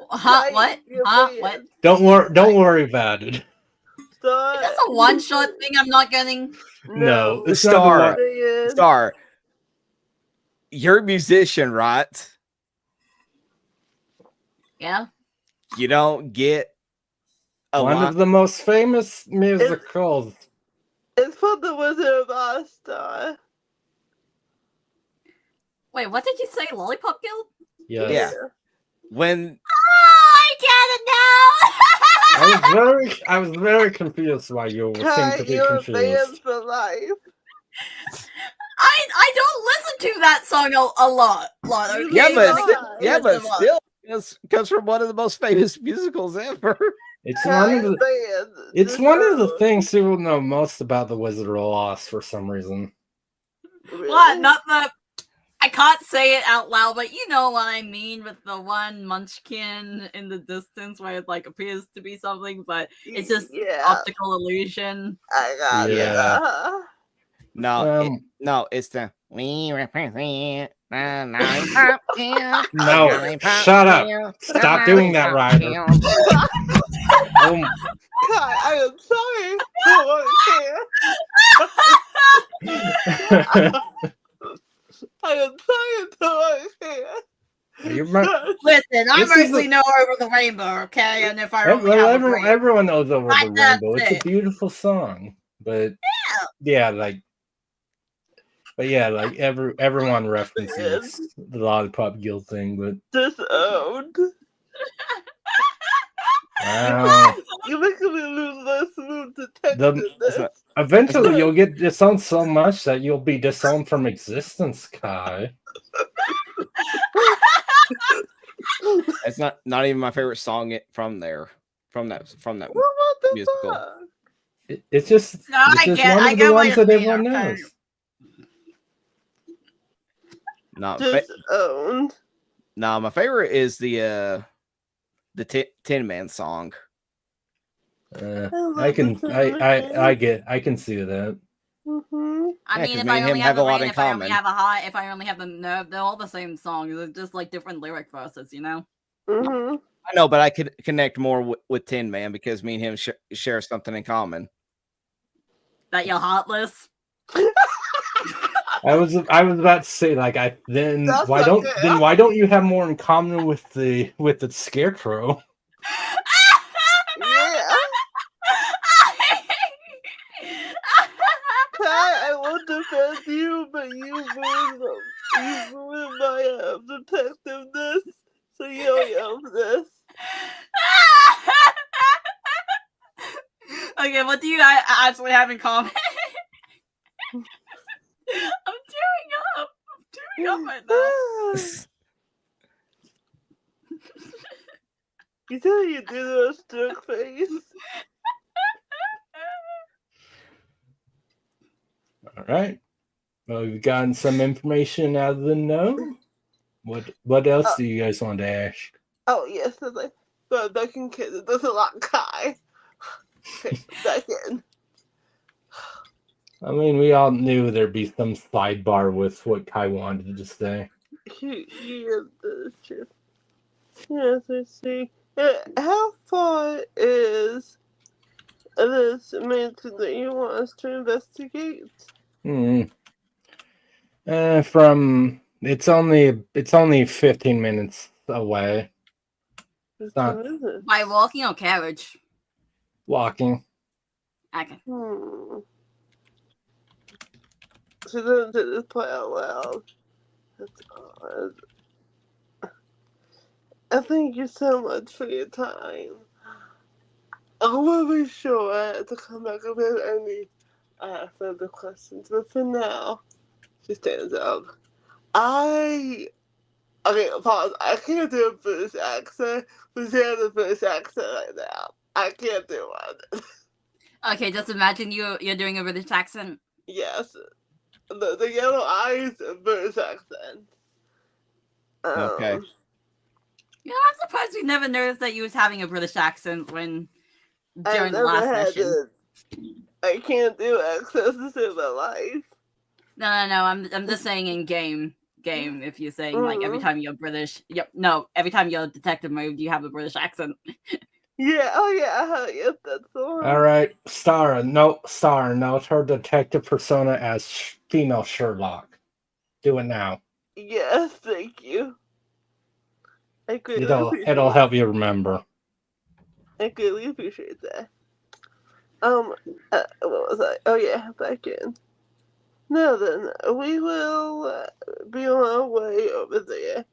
Huh? What? Huh? What? Don't worry about it. That's a one-shot thing I'm not getting. No, The it's not Star. You're a musician, right? Yeah. You don't get one of the most famous musicals. It's from the Wizard of Oz, Star. Wait, what did you say? Lollipop Guild? Yes. Yeah. When I get it now. I was very confused why you seem to be confused. For life. I don't listen to that song a lot. Okay? Yeah, but still, it comes from one of the most famous musicals ever. It's one of the things people know most about the Wizard of Oz for some reason. Really? What? Not the. I can't say it out loud, but you know what I mean, with the one munchkin in the distance where it like appears to be something, but it's just optical illusion. I got it. No, it's the we represent the Lollipop Guild. No, shut up! Stop doing that, Ryder. God, I am sorry. I am sorry to Listen, I mostly know Over the Rainbow, okay? And if I everyone knows Over the Rainbow. It's a beautiful song, but everyone references the Lollipop Guild thing, but disowned. Wow. You're making me lose less mood detectiveness. Eventually, you'll get disowned so much that you'll be disowned from existence, Kai. It's not even my favorite song from that musical. It's just one of the ones that everyone knows. No, my favorite is the Tin Man song. I can see that. Mm-hmm. I Yeah, mean, 'cause if me I and only him have have the a lot rain, in if I only common. have a high, if I only have the nerve, they're all the same song. They're just like different lyric verses, you know? Mm-hmm. I know, but I could connect more with Tin Man because me and him share something in common. That you're heartless. I was about to say like That's not good. why don't you have more in common with the Scarecrow? Yeah. Kai, I will defend you, but you ruined my detectiveness. So yo this. Okay, what do you actually have in common? I'm tearing up. I'm tearing up right now. You tell you do the stick face. All right. Well, we've gotten some information out of the know. What else do you guys want to ask? Oh yes, it's like but Beckham kid it doesn't like Kai. Okay, Beckham. I mean, we all knew there'd be some sidebar with what Kai wanted to say. He is the truth. Yes, I see. How far is this mansion that you want us to investigate? From it's only 15 minutes away. Which Not one is it? By walking or carriage? walking. Okay. She doesn't say this play out loud. That's odd. I thank you so much for your time. I will be sure to come back if there's any further questions. But for now, she stands up. Okay, pause. I can't do a British accent, but she has a British accent right now. I can't do one. Okay, just imagine you're doing a British accent. Yes, the yellow eyes, British accent. Okay. Yeah, I'm surprised we never noticed that you was having a British accent when during the last session. I can't do accents to save my life. No. I'm just saying in game. If you're saying like every time you're British, every time you're detective mode, you have a British accent. Yeah. Oh yeah. Yes, that's the one. All right, Stara. Note her detective persona as female Sherlock. Do it now. Yes, thank you. I greatly appreciate It'll help you remember. I greatly appreciate that. What was I? Oh yeah, back in. Now then, we will be on our way over there.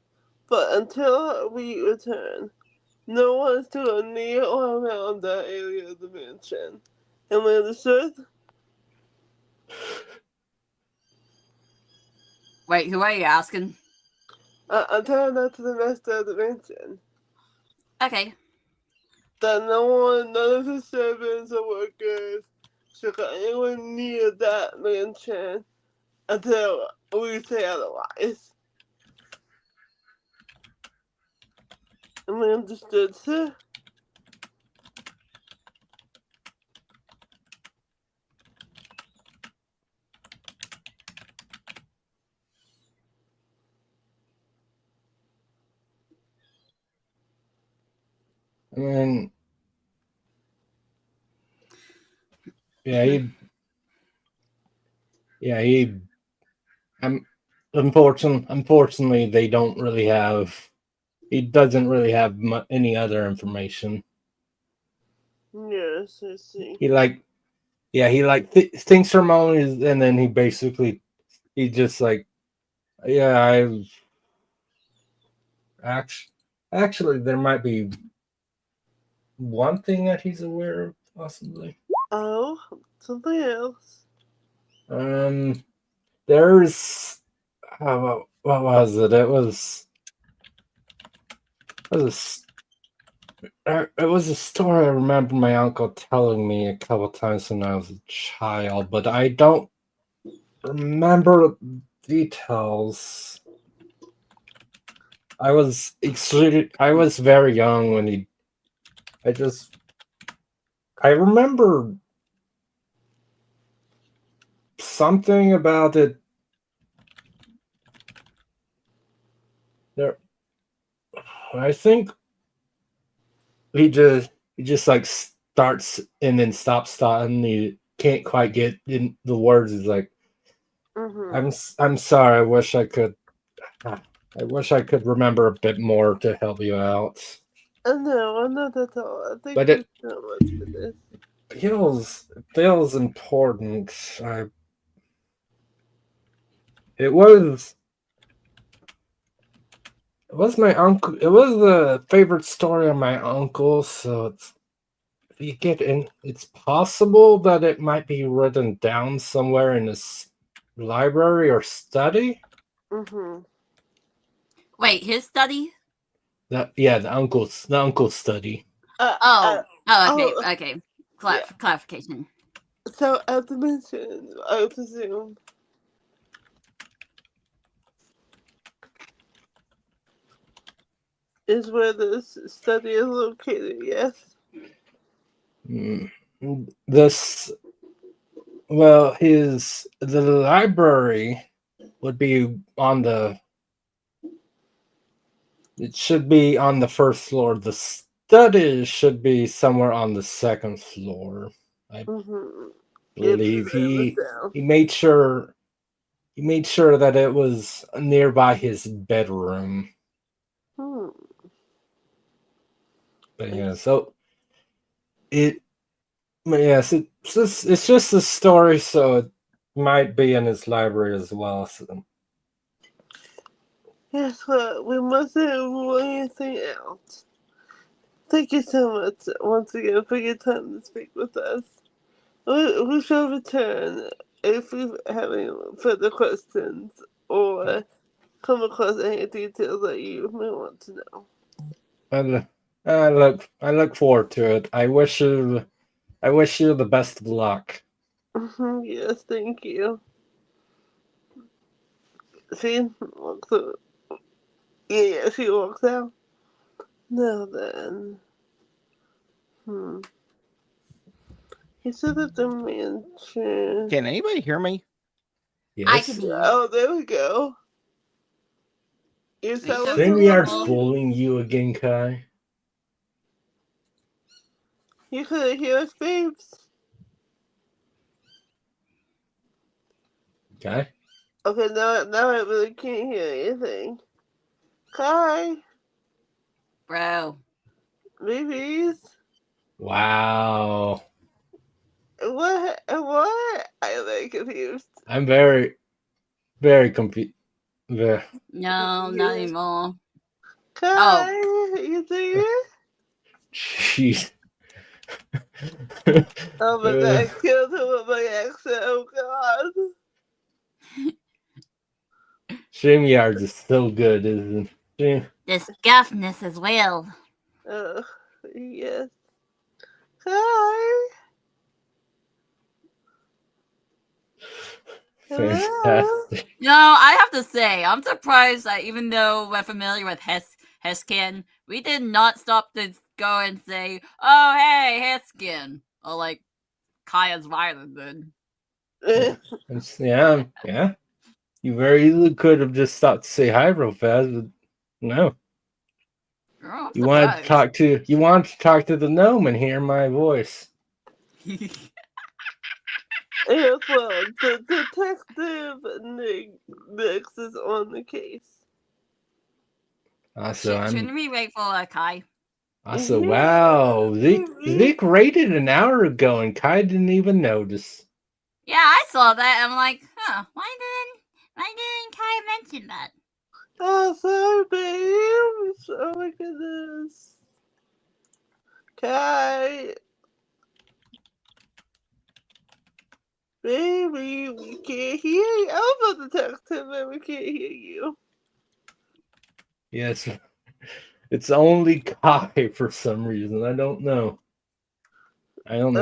But until we return, no one is to go near or around that area of the mansion. Am I understood? Wait, who are you asking? I'm telling that to the rest of the mansion. Okay. That none of the servants or workers should go anywhere near that mansion until we say otherwise. Am I understood, sir? I mean, he. Unfortunately, they don't really have. He doesn't really have any other information. Yes, I see. He thinks for a moment, and then he just like, yeah, actually, there might be one thing that he's aware of, possibly. Oh, something else. There's what was it? It was a story I remember my uncle telling me a couple times when I was a child, but I don't remember details. I was very young when he. I remember something about it. There, I think he just like starts and then stops starting. He can't quite get in the words. He's like, I'm sorry. I wish I could remember a bit more to help you out. No, not at all. Thank But you so much for this. Feels important. It was my uncle. It was the favorite story of my uncle. So if you get in, it's possible that it might be written down somewhere in his library or study. Wait, his study? The uncle's study. Okay. Yeah. Clarification. So, as I mentioned, I presume is where this study is located, yes? The library would be on the. It should be on the first floor. The study should be somewhere on the second floor. I believe he made sure that it was nearby his bedroom. But yeah, so it's just a story, so it might be in his library as well. So. Yes, but we mustn't rule anything out. Thank you so much once again for your time to speak with us. We shall return if we have any further questions or come across any details that you may want to know. I look forward to it. I wish you the best of luck. Yes, thank you. She walks out. Yeah, she walks out. Now then. He said that the mansion. Can anybody hear me? Yes. I can hear. Oh, there we go. You sound like StreamYard's bullying you again, Kai. You couldn't hear us, babes. Okay. Okay, now I really can't hear anything. Kai, Bro. babies. Wow. What? What? I'm very confused. I'm very, very confused. No, not anymore. Kai, you see it? Jeez. Oh my god, I killed him with my accent. Oh god. StreamYard is so good, isn't it? This guffness as well. Yes. Kai. Fantastic. No, I have to say, I'm surprised that even though we're familiar with Heskin, we did not stop to go and say, "Oh, hey, Heskin," or like Kaya's violent did. Yeah. You very easily could have just stopped to say hi real fast, but no. Oh, You wanted to talk to the gnome and hear my voice. Yes, well, the detective Nix is on the case. Shouldn't we wait for Kai? Wow. Zeke rated an hour ago and Kai didn't even notice. Yeah, I saw that. I'm like, why didn't Kai mention that? Oh, sorry, babe. Oh my goodness. Kai. Baby, we can't hear you. I was about to text him and we can't hear you. Yes. It's only Kai for some reason. I don't know. I'm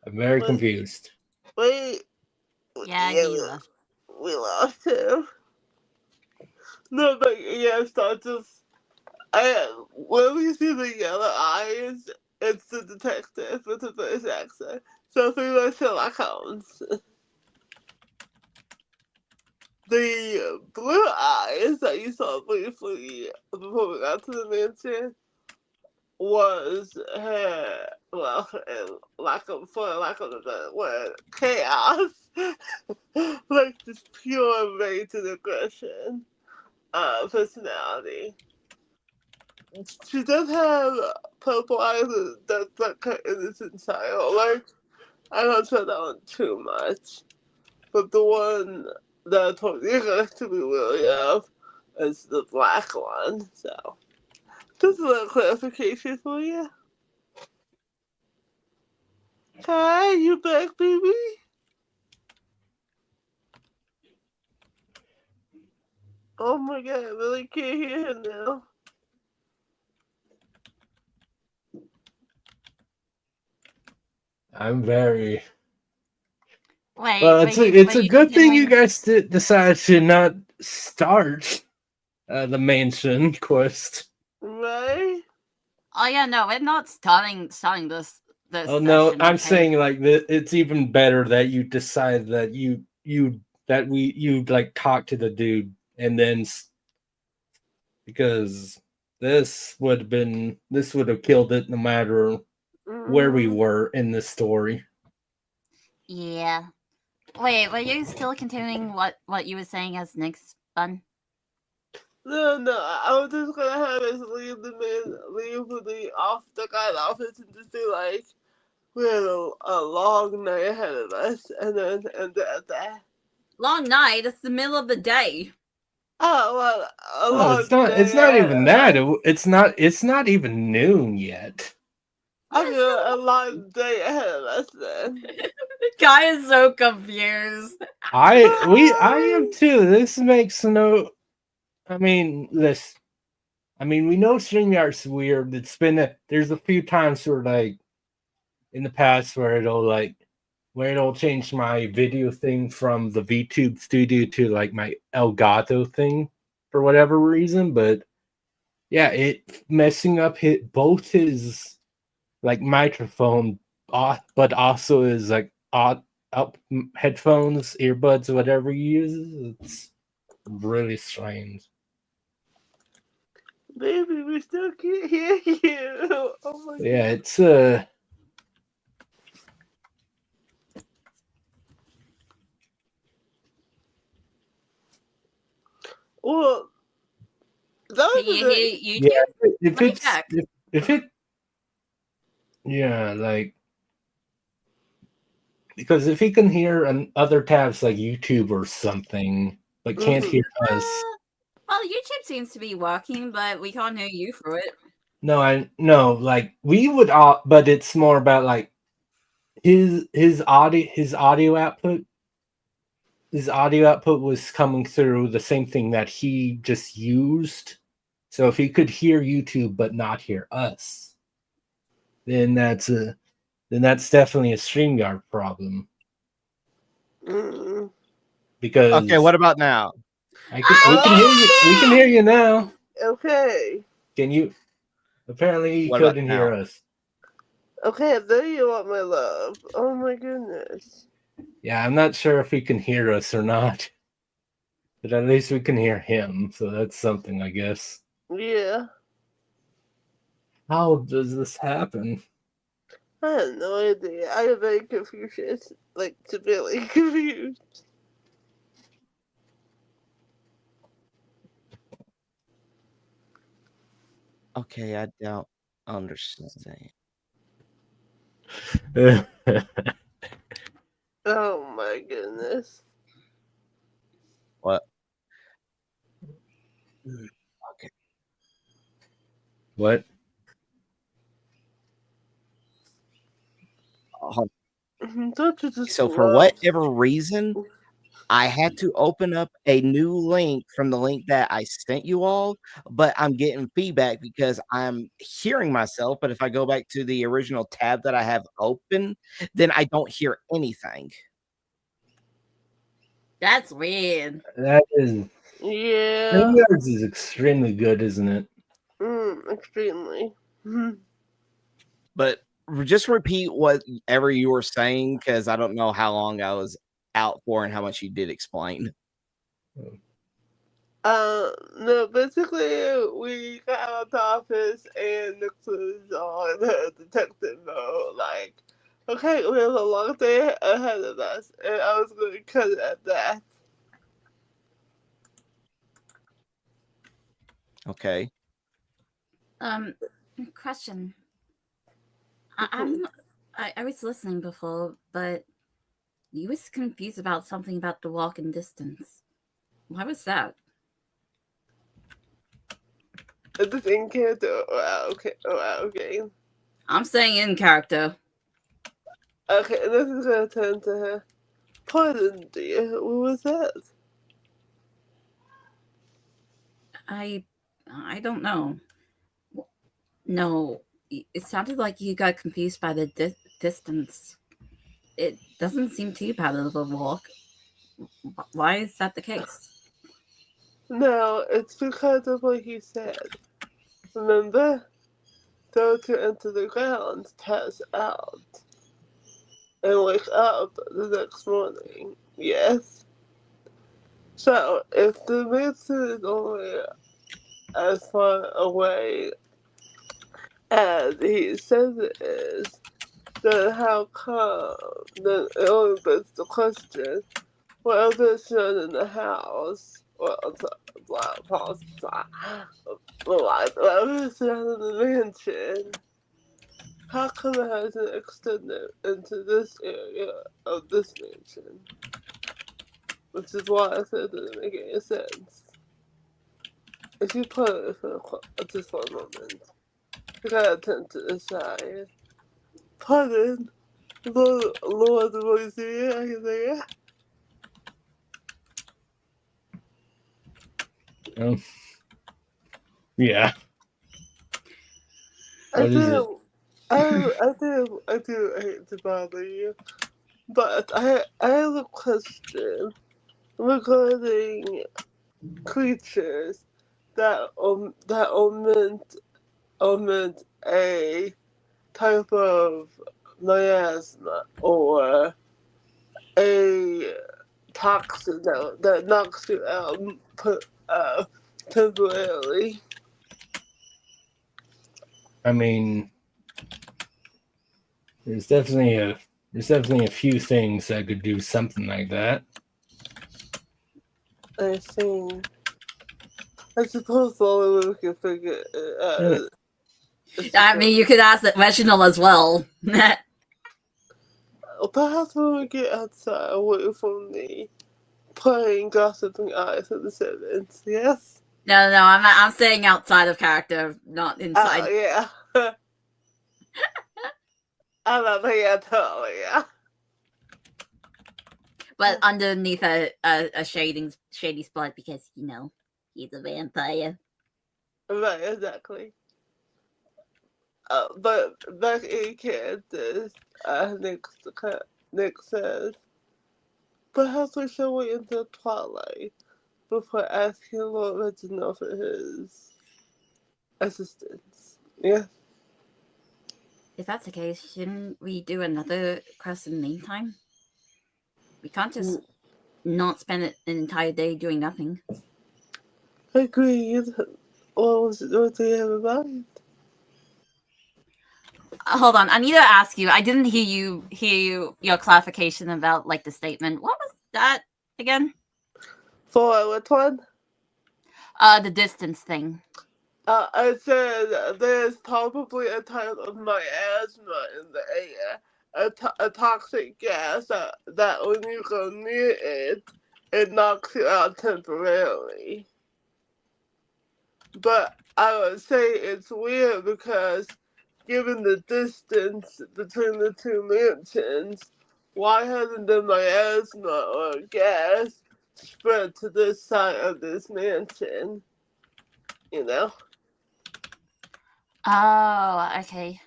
very confused. Wait. Yeah, we lost him. No, but yeah, it's not just. When we see the yellow eyes, it's the detective with the voice accent. So 3 Sherlock Holmes. The blue eyes that you saw briefly before we got to the mansion was her, well, for lack of a better word, chaos. Like just pure rage and aggression personality. She does have purple eyes that's like her innocent child. Like, I don't show that one too much. But the one that I told you guys to be wary of is the black one. So, just a little clarification for you. Hi, you back, baby? Oh my god, I really can't hear him now. I'm very. Wait, Well, it's a you good thing you continuing? guys decided to not start the mansion quest. Right? Oh yeah, no, we're not starting this Oh no, session. I'm Okay. saying like it's even better that you decide that you like talk to the dude and then because this would have killed it no matter where we were in the story. Yeah. Wait, were you still continuing what you were saying as next, Bun? No, I was just gonna have us leave the off the guy's office and just be like, we had a long night ahead of us, and then end it at that. Long night. It's the middle of the day. Oh well, a Oh, long it's not. day It's not ahead even of that. us. It's not. It's not even noon yet. I mean, a long day ahead of us then. The guy is so confused. I am too. This makes no. I mean, this. I mean, we know StreamYard's weird. It's been there's a few times where like in the past where it'll change my video thing from the VTube studio to like my Elgato thing for whatever reason. But yeah, it messing up both his like microphone, but also his like up headphones, earbuds, whatever he uses. It's really strange. Baby, we still can't hear you. Oh my Yeah, god. it's Well, that Can was you a hear YouTube? yeah. If Let me it's check. if it yeah like because if he can hear other tabs like YouTube or something, but can't hear us. Well, YouTube seems to be working, but we can't hear you through it. No, I no like we would, but it's more about like his audio output. His audio output was coming through the same thing that he just used. So if he could hear YouTube but not hear us, then that's definitely a StreamYard problem. Because Okay, what about now? we can hear you. We can hear you now. Okay. Can you? Apparently, he What about couldn't now? hear us. Okay, there you are, my love. Oh my goodness. Yeah, I'm not sure if he can hear us or not, but at least we can hear him. So that's something, I guess. Yeah. How does this happen? I have no idea. I am very confused. Like, severely confused. Okay, I don't understand. Oh my goodness. What? Okay. What? Don't you just So for love? whatever reason, I had to open up a new link from the link that I sent you all, but I'm getting feedback because I'm hearing myself. But if I go back to the original tab that I have open, then I don't hear anything. That's weird. That is. Yeah. StreamYards is extremely good, isn't it? Extremely. But just repeat whatever you were saying, because I don't know how long I was out for and how much you did explain. No, basically, we got out of the office and Nick was on detective mode. Like, okay, we have a long day ahead of us, and I was going to cut it at that. Okay. Question. I was listening before, but you was confused about something about the walking distance. Why was that? Is this in character or out of game? I'm saying in character. Okay, this is going to turn to her. Pardon, dear, what was that? I don't know. No, it sounded like you got confused by the distance. It doesn't seem too bad of a walk. Why is that the case? No, it's because of what he said. Remember? Those who enter the ground pass out and wake up the next morning. Yes? So, if the mansion is only as far away as he says it is, then how come? Then it only begs the question, what if it's not in the house? Well, what if it's not in the mansion? How come it hasn't extended into this area of this mansion? Which is why I said it didn't make any sense. If you put it for just one moment, you gotta attend to the side. Pardon, Lord Rosie, I can say it. Yeah. What is it? I do hate to bother you, but I have a question regarding creatures that omit a type of miasma or a toxin that knocks you out temporarily. I mean, there's definitely a few things that could do something like that. I think. I suppose the only way we can figure it out. I mean, you could ask Reginald as well. Perhaps when we get outside away from the playing gossiping eyes of the servants, yes? No, I'm saying outside of character, not inside. Oh, yeah. I'm not paying at all, yeah. But underneath a shady spot because, he's a vampire. Right, exactly. But back in Kansas, Nick says, perhaps we should wait until twilight before asking Lord Reginald for his assistance. Yeah? If that's the case, shouldn't we do another quest in the meantime? We can't just not spend an entire day doing nothing. Agreed. What do you have in mind? Hold on, I need to ask you. I didn't hear your clarification about the statement. What was that again? For which one? The distance thing. I said there's probably a type of miasma in the air, a toxic gas that when you go near it, it knocks you out temporarily. But I would say it's weird because given the distance between the two mansions, why hasn't the miasma or gas spread to this side of this mansion? You know? Oh, okay.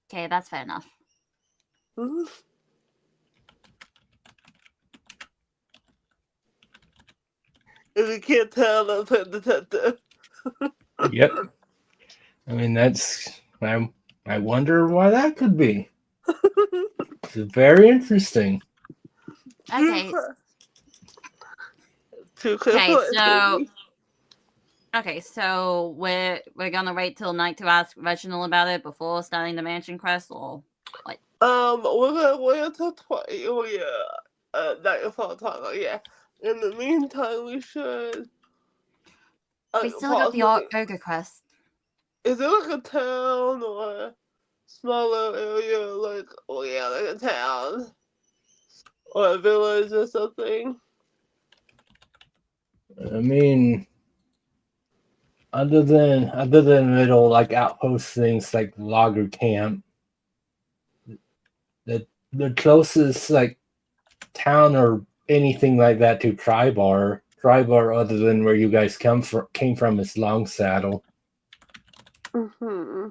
Okay, that's fair enough. Mm-hmm. If you can't tell, that's a detective. Yep. I mean, that's I wonder why that could be. It's very interesting. Okay. Too Okay, quick, so maybe. okay, so we're gonna wait till night to ask Reginald about it before starting the mansion quest, or what? We're gonna wait until nightfall time. Yeah. In the meantime, we should. We still got the ogre quest. Is it like a town or a smaller area? Like a town or a village or something. I mean, other than little like outpost things like logger camp, the closest like town or anything like that to Tribar other than where you guys came from is Long Saddle. Mm-hmm.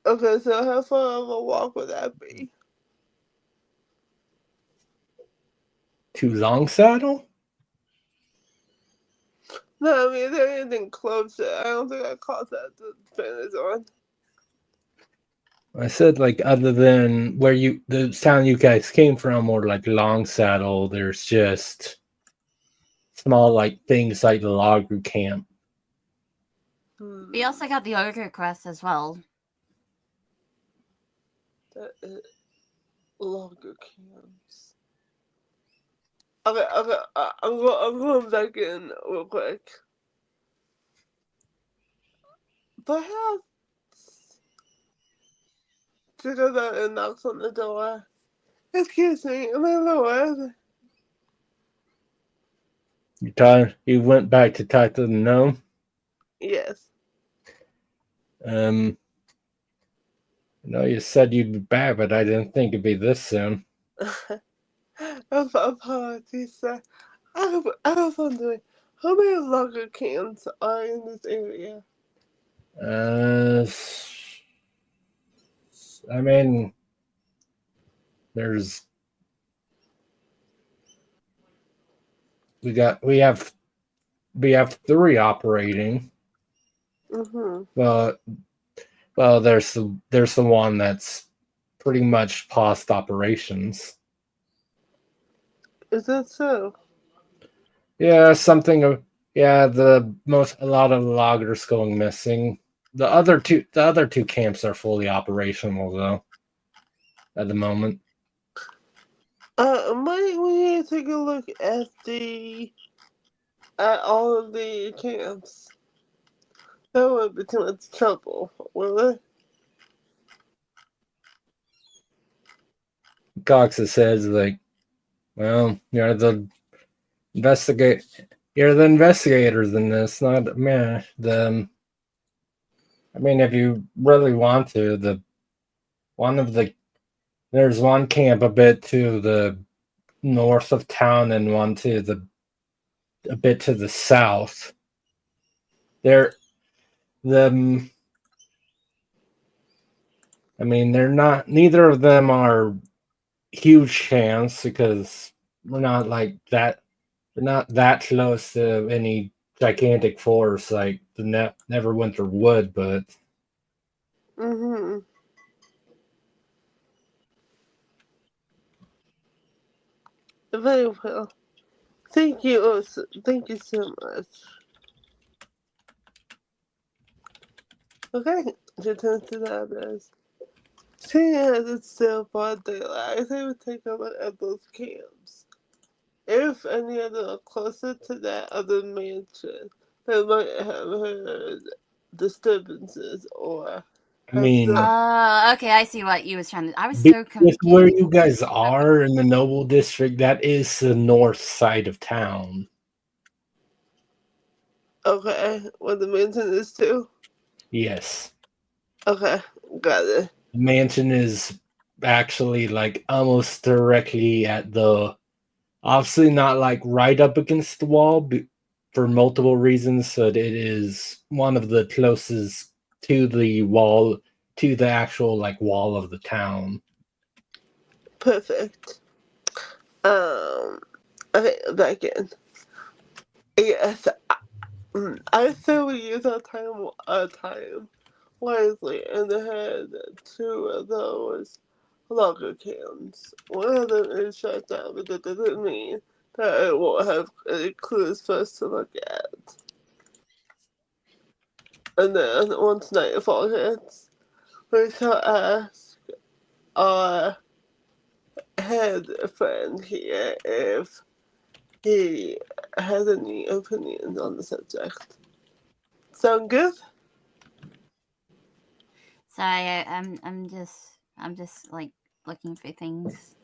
Okay, so how far of a walk would that be? To Long Saddle? No, I mean, is there anything closer? I don't think I caught that the fan is on. I said like other than where the town you guys came from or like Long Saddle, there's just small like things like the logger camp. We also got the ogre quest as well. That is logger camps. Okay, I'm going back in real quick. Perhaps to go there and knocks on the door. Excuse me, am I in the way? You went back to talk to the gnome? Yes. I know you said you'd be back, but I didn't think it'd be this soon. Apologies, sir. I was wondering, how many logger camps are in this area? I mean, we have 3 operating. Mm-hmm. Well, there's the one that's pretty much past operations. Is that so? Yeah, a lot of loggers going missing. The other two camps are fully operational though at the moment. Might we take a look at all of the camps? That won't be too much trouble, will it? Cox says like, well, you're the investigators in this, not man. I mean, if you really want to, there's one camp a bit to the north of town and one a bit to the south. I mean, neither of them are huge chance because we're not that close to any gigantic force like the Neverwinter would, but Mm-hmm. Very well. Thank you so much. Okay, to turn to the others. Seeing as it's still broad daylight, I say we take a look at those camps. If any of them are closer to that other mansion, they might have heard disturbances or. I mean, Okay, I see what you was trying to. I was so confused. Where you guys are in the Noble District, that is the north side of town. Okay, where the mansion is too? Yes. Okay, got it. The mansion is actually like almost directly at obviously not like right up against the wall for multiple reasons, so it is one of the closest to the wall, to the actual like wall of the town. Perfect. Okay, back in. Yes, I say we use our time wisely and had two of those logger cams. One of them is shut down, but that doesn't mean that it won't have any clues for us to look at. And then once nightfall hits, we shall ask our head friend here if he has any opinions on the subject. Sound good? Sorry, I'm just like looking for things.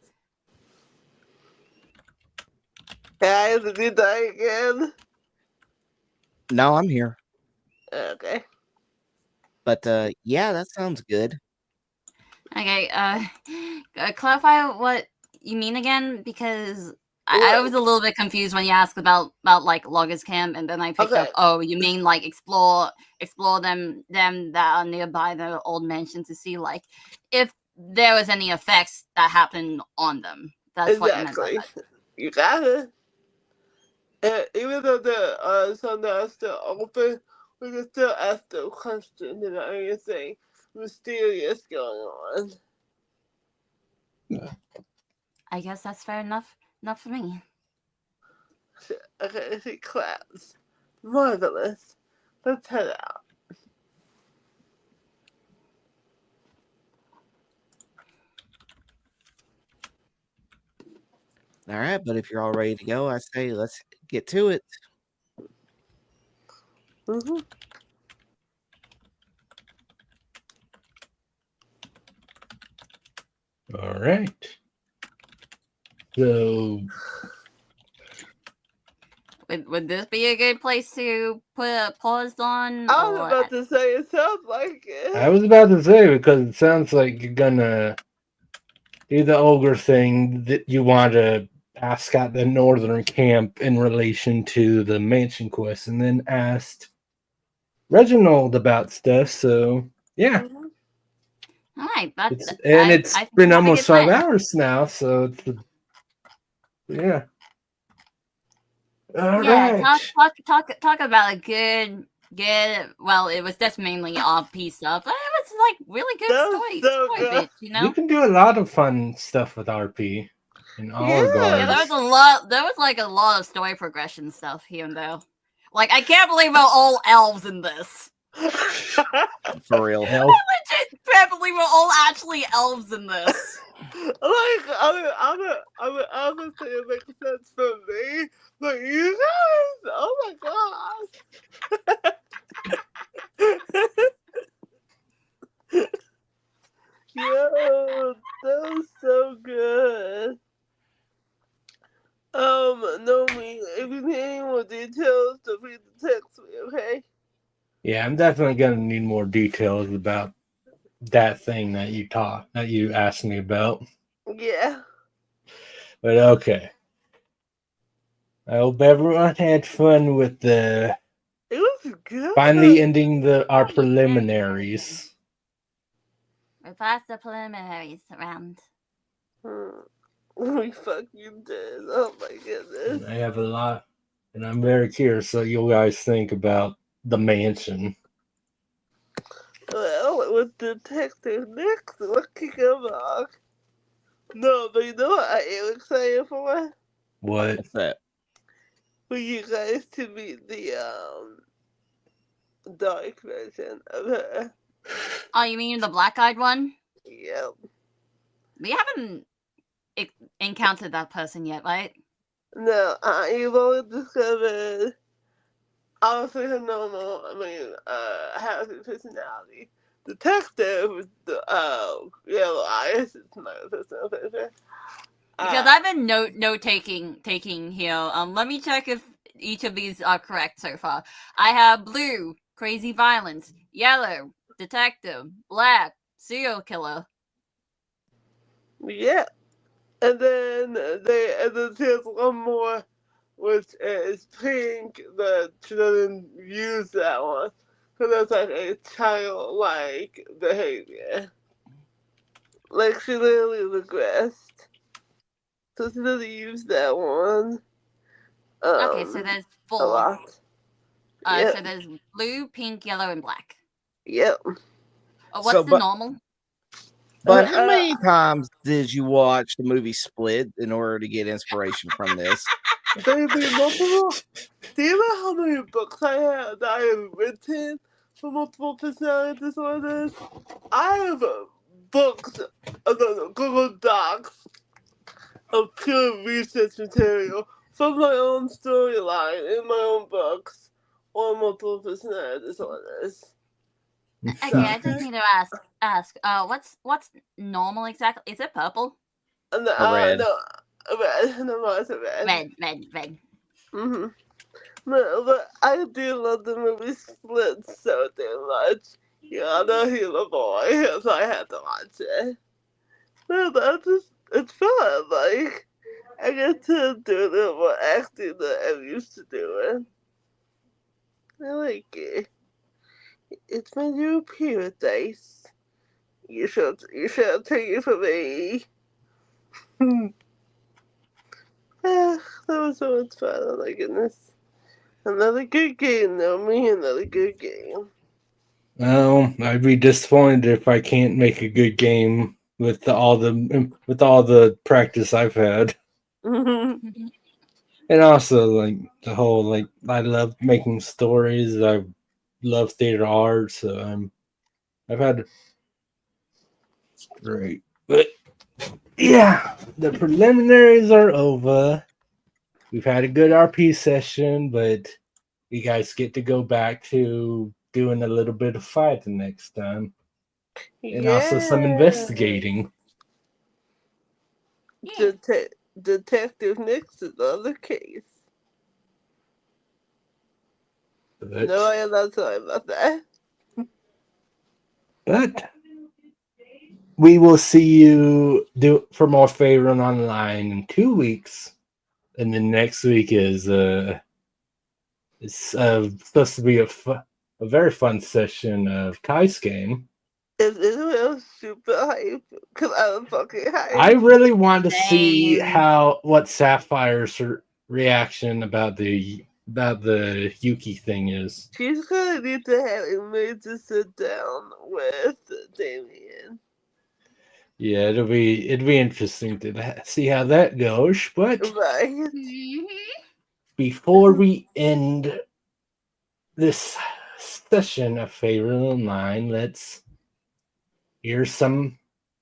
Guys, did you die again? No, I'm here. Okay. But yeah, that sounds good. Okay, clarify what you mean again, because I was a little bit confused when you asked about like loggers camp, and then I picked up. Okay. Oh, you mean like explore them that are nearby the old mansion to see like if there was any effects that happened on them. That's what you meant by Exactly. that. You got it. And even though the some that are still open, we can still ask the question and anything mysterious going on. I guess that's fair enough. Enough for me. Okay, she claps. Marvelous. Let's head out. All right, but if you're all ready to go, I say let's get to it. Mm-hmm. All right. So Would this be a good place to put a pause on? I was Or about to say it sounds like it. I was about to say, because it sounds like you're gonna do the ogre thing that you want to ask at the northern camp in relation to the mansion quest, and then asked Reginald about stuff. So yeah, Mm-hmm. all right, but it's I think been we have a almost good 5 plan. hours now. So yeah. All Yeah, right. talk about a good. Well, it was just mainly RP stuff, but it was like really good That was so story good. bits, you know. You can do a lot of fun stuff with RP in all Yeah. Yeah, there regards. was a lot. There was like a lot of story progression stuff here and there. Like I can't believe we're all elves in this. For real. Elf. I legit can't believe we're all actually elves in this. Like, I would obviously it makes sense for me, but you guys, oh my gosh. Yo, that was so good. Nomi, if you need any more details, feel free to text me, okay? Yeah, I'm definitely gonna need more details about that thing that you asked me about. Yeah. But okay. I hope everyone had fun with the It was good. finally ending our Very preliminaries. We're past the preliminaries round. We fucking did. Oh my goodness. And I have a lot, and I'm very curious. So you guys think about the mansion. Well, it was Detective Nick's looking back. No, but you know what I am excited for? What? What's that? For you guys to meet the dark version of her. Oh, you mean the black-eyed one? Yep. We haven't encountered that person yet, right? No, you've only discovered obviously her normal, happy personality. Detective with the yellow eyes is my personal favorite. Because I've been note taking here. Let me check if each of these are correct so far. I have blue, crazy violence, yellow, detective, black, serial killer. Yeah. And then there's one more, which is pink, but she doesn't use that one. Because that's like a childlike behavior. Like she literally regressed. So she doesn't use that one. Okay, so there's A 4. lot. Yep. So there's blue, pink, yellow, and black. Yep. What's So, the normal? but how many times did you watch the movie Split in order to get inspiration from this? Baby, multiple. Do you know how many books I have that I have written for multiple personality disorders? I have books of the Google Docs of pure research material from my own storyline in my own books on multiple personality disorders. Okay, I just need to ask. What's normal exactly? Is it purple? No, Or red? no, red. No, it's red. Red. Mm-hmm. But I do love the movie Split so damn much. Yeah, I know he's a boy, so I had to watch it. But it's fun. Like, I get to do a little more acting than I'm used to doing. I like it. It's my new paradise. You should take it from me. That was so much fun. Oh my goodness. Another good game, though. Another good game. Well, I'd be disappointed if I can't make a good game with all the practice I've had. And also, like, the whole, like, I love making stories. I love theater art, so I've had great. But yeah, the preliminaries are over. We've had a good RP session, but you guys get to go back to doing a little bit of fighting next time, and also some investigating. Yeah. Detective Nixon on the case. But, No, I am not sorry about that. but we will see you do for more Faerun Online in 2 weeks, and then next week is it's supposed to be a very fun session of Kai's game. It's real super hype because I'm fucking hype. I really want to see Same. what Sapphire's reaction about the Yuki thing is. She's gonna need to have me to sit down with Damien. Yeah, it'd be interesting to see how that goes. But Right. before we end this session of Favorite Online, let's hear some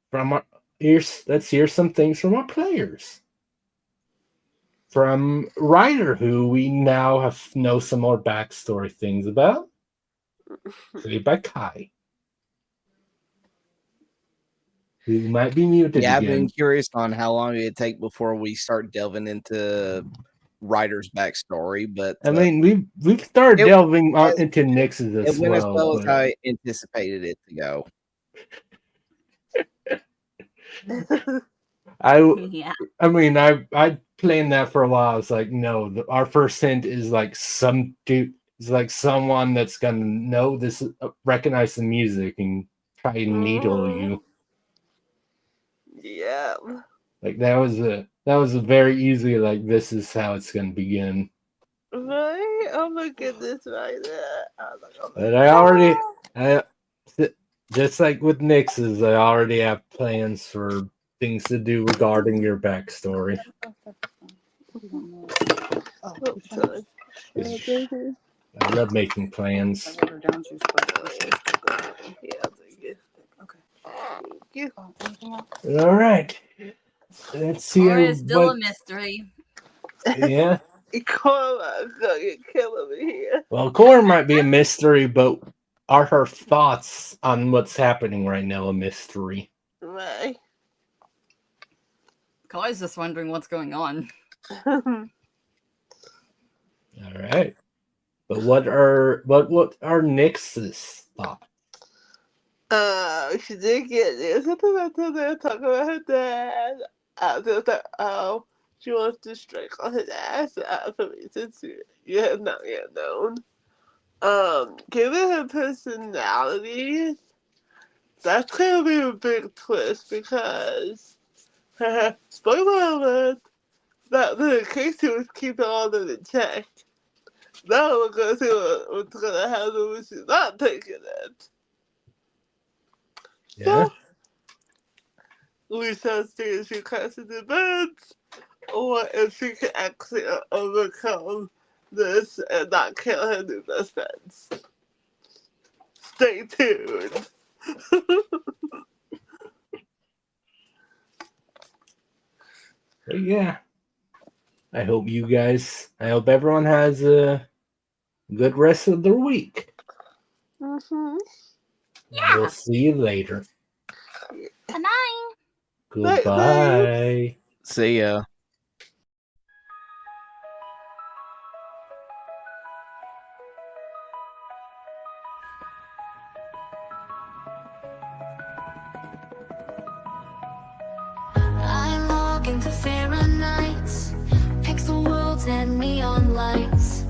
from our let's hear some things from our players. From Ryder, who we now know some more backstory things about, played by Kai, who might be muted Yeah, I've again. been curious on how long it'd take before we start delving into Ryder's backstory, but I mean, we've started delving into Nix's it as went as well. well as I anticipated it to go. Yeah. I mean, I planned that for a while. I was like, no, our first hint is like some dude, is like someone that's gonna know this, recognize the music, and try and needle you. Yeah. Like that was a very easy, like, this is how it's gonna begin. Right? Oh my goodness, right there. I was like, oh my But just like with Nix's, I already have plans for things to do regarding your backstory. Oh, sorry. I love making plans. Yeah, thank you. Okay. Thank you. Anything else? All right. Let's see. Or is still a mystery. Yeah. Cora, you're killing me here. Well, Core might be a mystery, but are her thoughts on what's happening right now a mystery? Right. Kai's just wondering what's going on. All right. But what are Nix's thoughts? She did get this. Something about talking about her dad. Oh, she wants to strike on his ass for reasons you have not yet known. Given her personality, that's gonna be a big twist because, spoiler alert, that the Casey was keeping all of it in check. Now we're gonna see what's gonna happen when she's not taking it. Yeah. So, we shall see if she crashes the beds or if she can actually overcome this and not kill her new best friends. Stay tuned. But yeah. I hope everyone has a good rest of their week. Mm-hmm. Yeah. We'll see you later. Good night. Goodbye. See ya. I log into Faerun nights, pixel worlds and neon lights,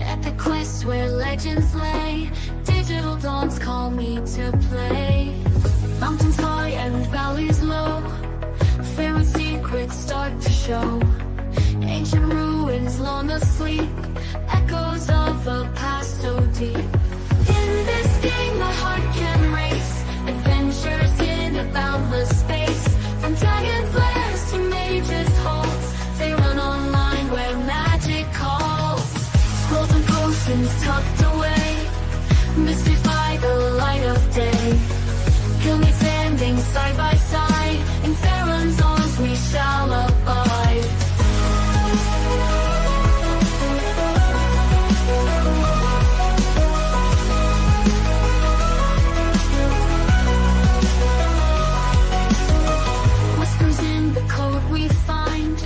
epic quests where legends lay, digital dawns call me to play. Mountains high and valleys low, Faerun secrets start to show. Ancient ruins long asleep, echoes of a past so deep. In this game my heart can race, adventures in a boundless space. From dragon's lairs to mages' halls, they run online where magic calls. Scrolls and potions tucked away, mysteries by the light of day. Kill me standing side by side, in Faerun's arms we shall abide. Whispers in the code we find,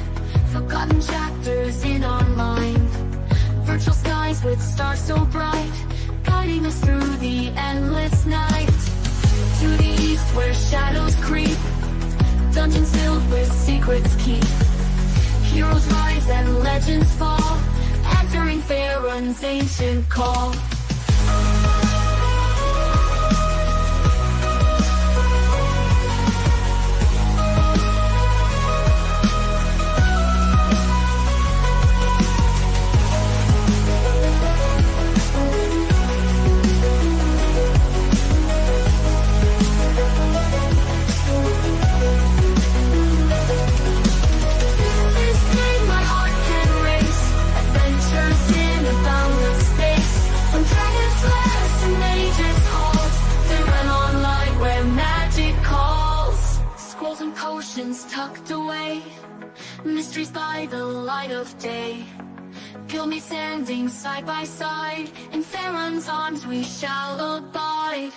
forgotten chapters in our mind. Virtual skies with stars so bright, guiding us through the endless night. To the east where shadows creep, dungeons filled with secrets keep. Heroes rise and legends fall, answering Faerun's ancient call. Tucked away, mysteries by the light of day. Kill me standing side by side, in Faerun's arms we shall abide.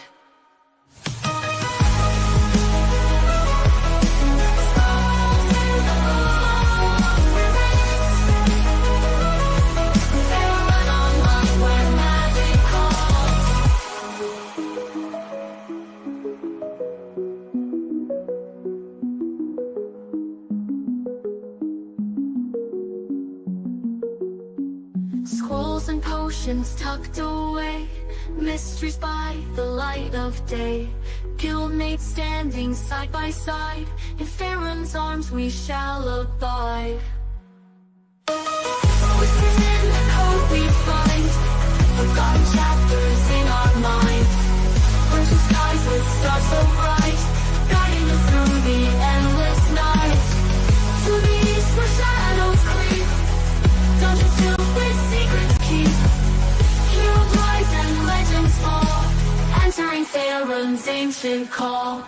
Scrolls and potions tucked away, mysteries by the light of day. Guildmates standing side by side, in Faerun's arms we shall abide. Whispers in the code we find, forgotten chapters in our mind. Virtual skies with stars so bright, guiding us through the endless night. To the east where shadows creep, dungeons filled with secrets keep. Heroes rise and legends fall, answering Faerun's ancient call.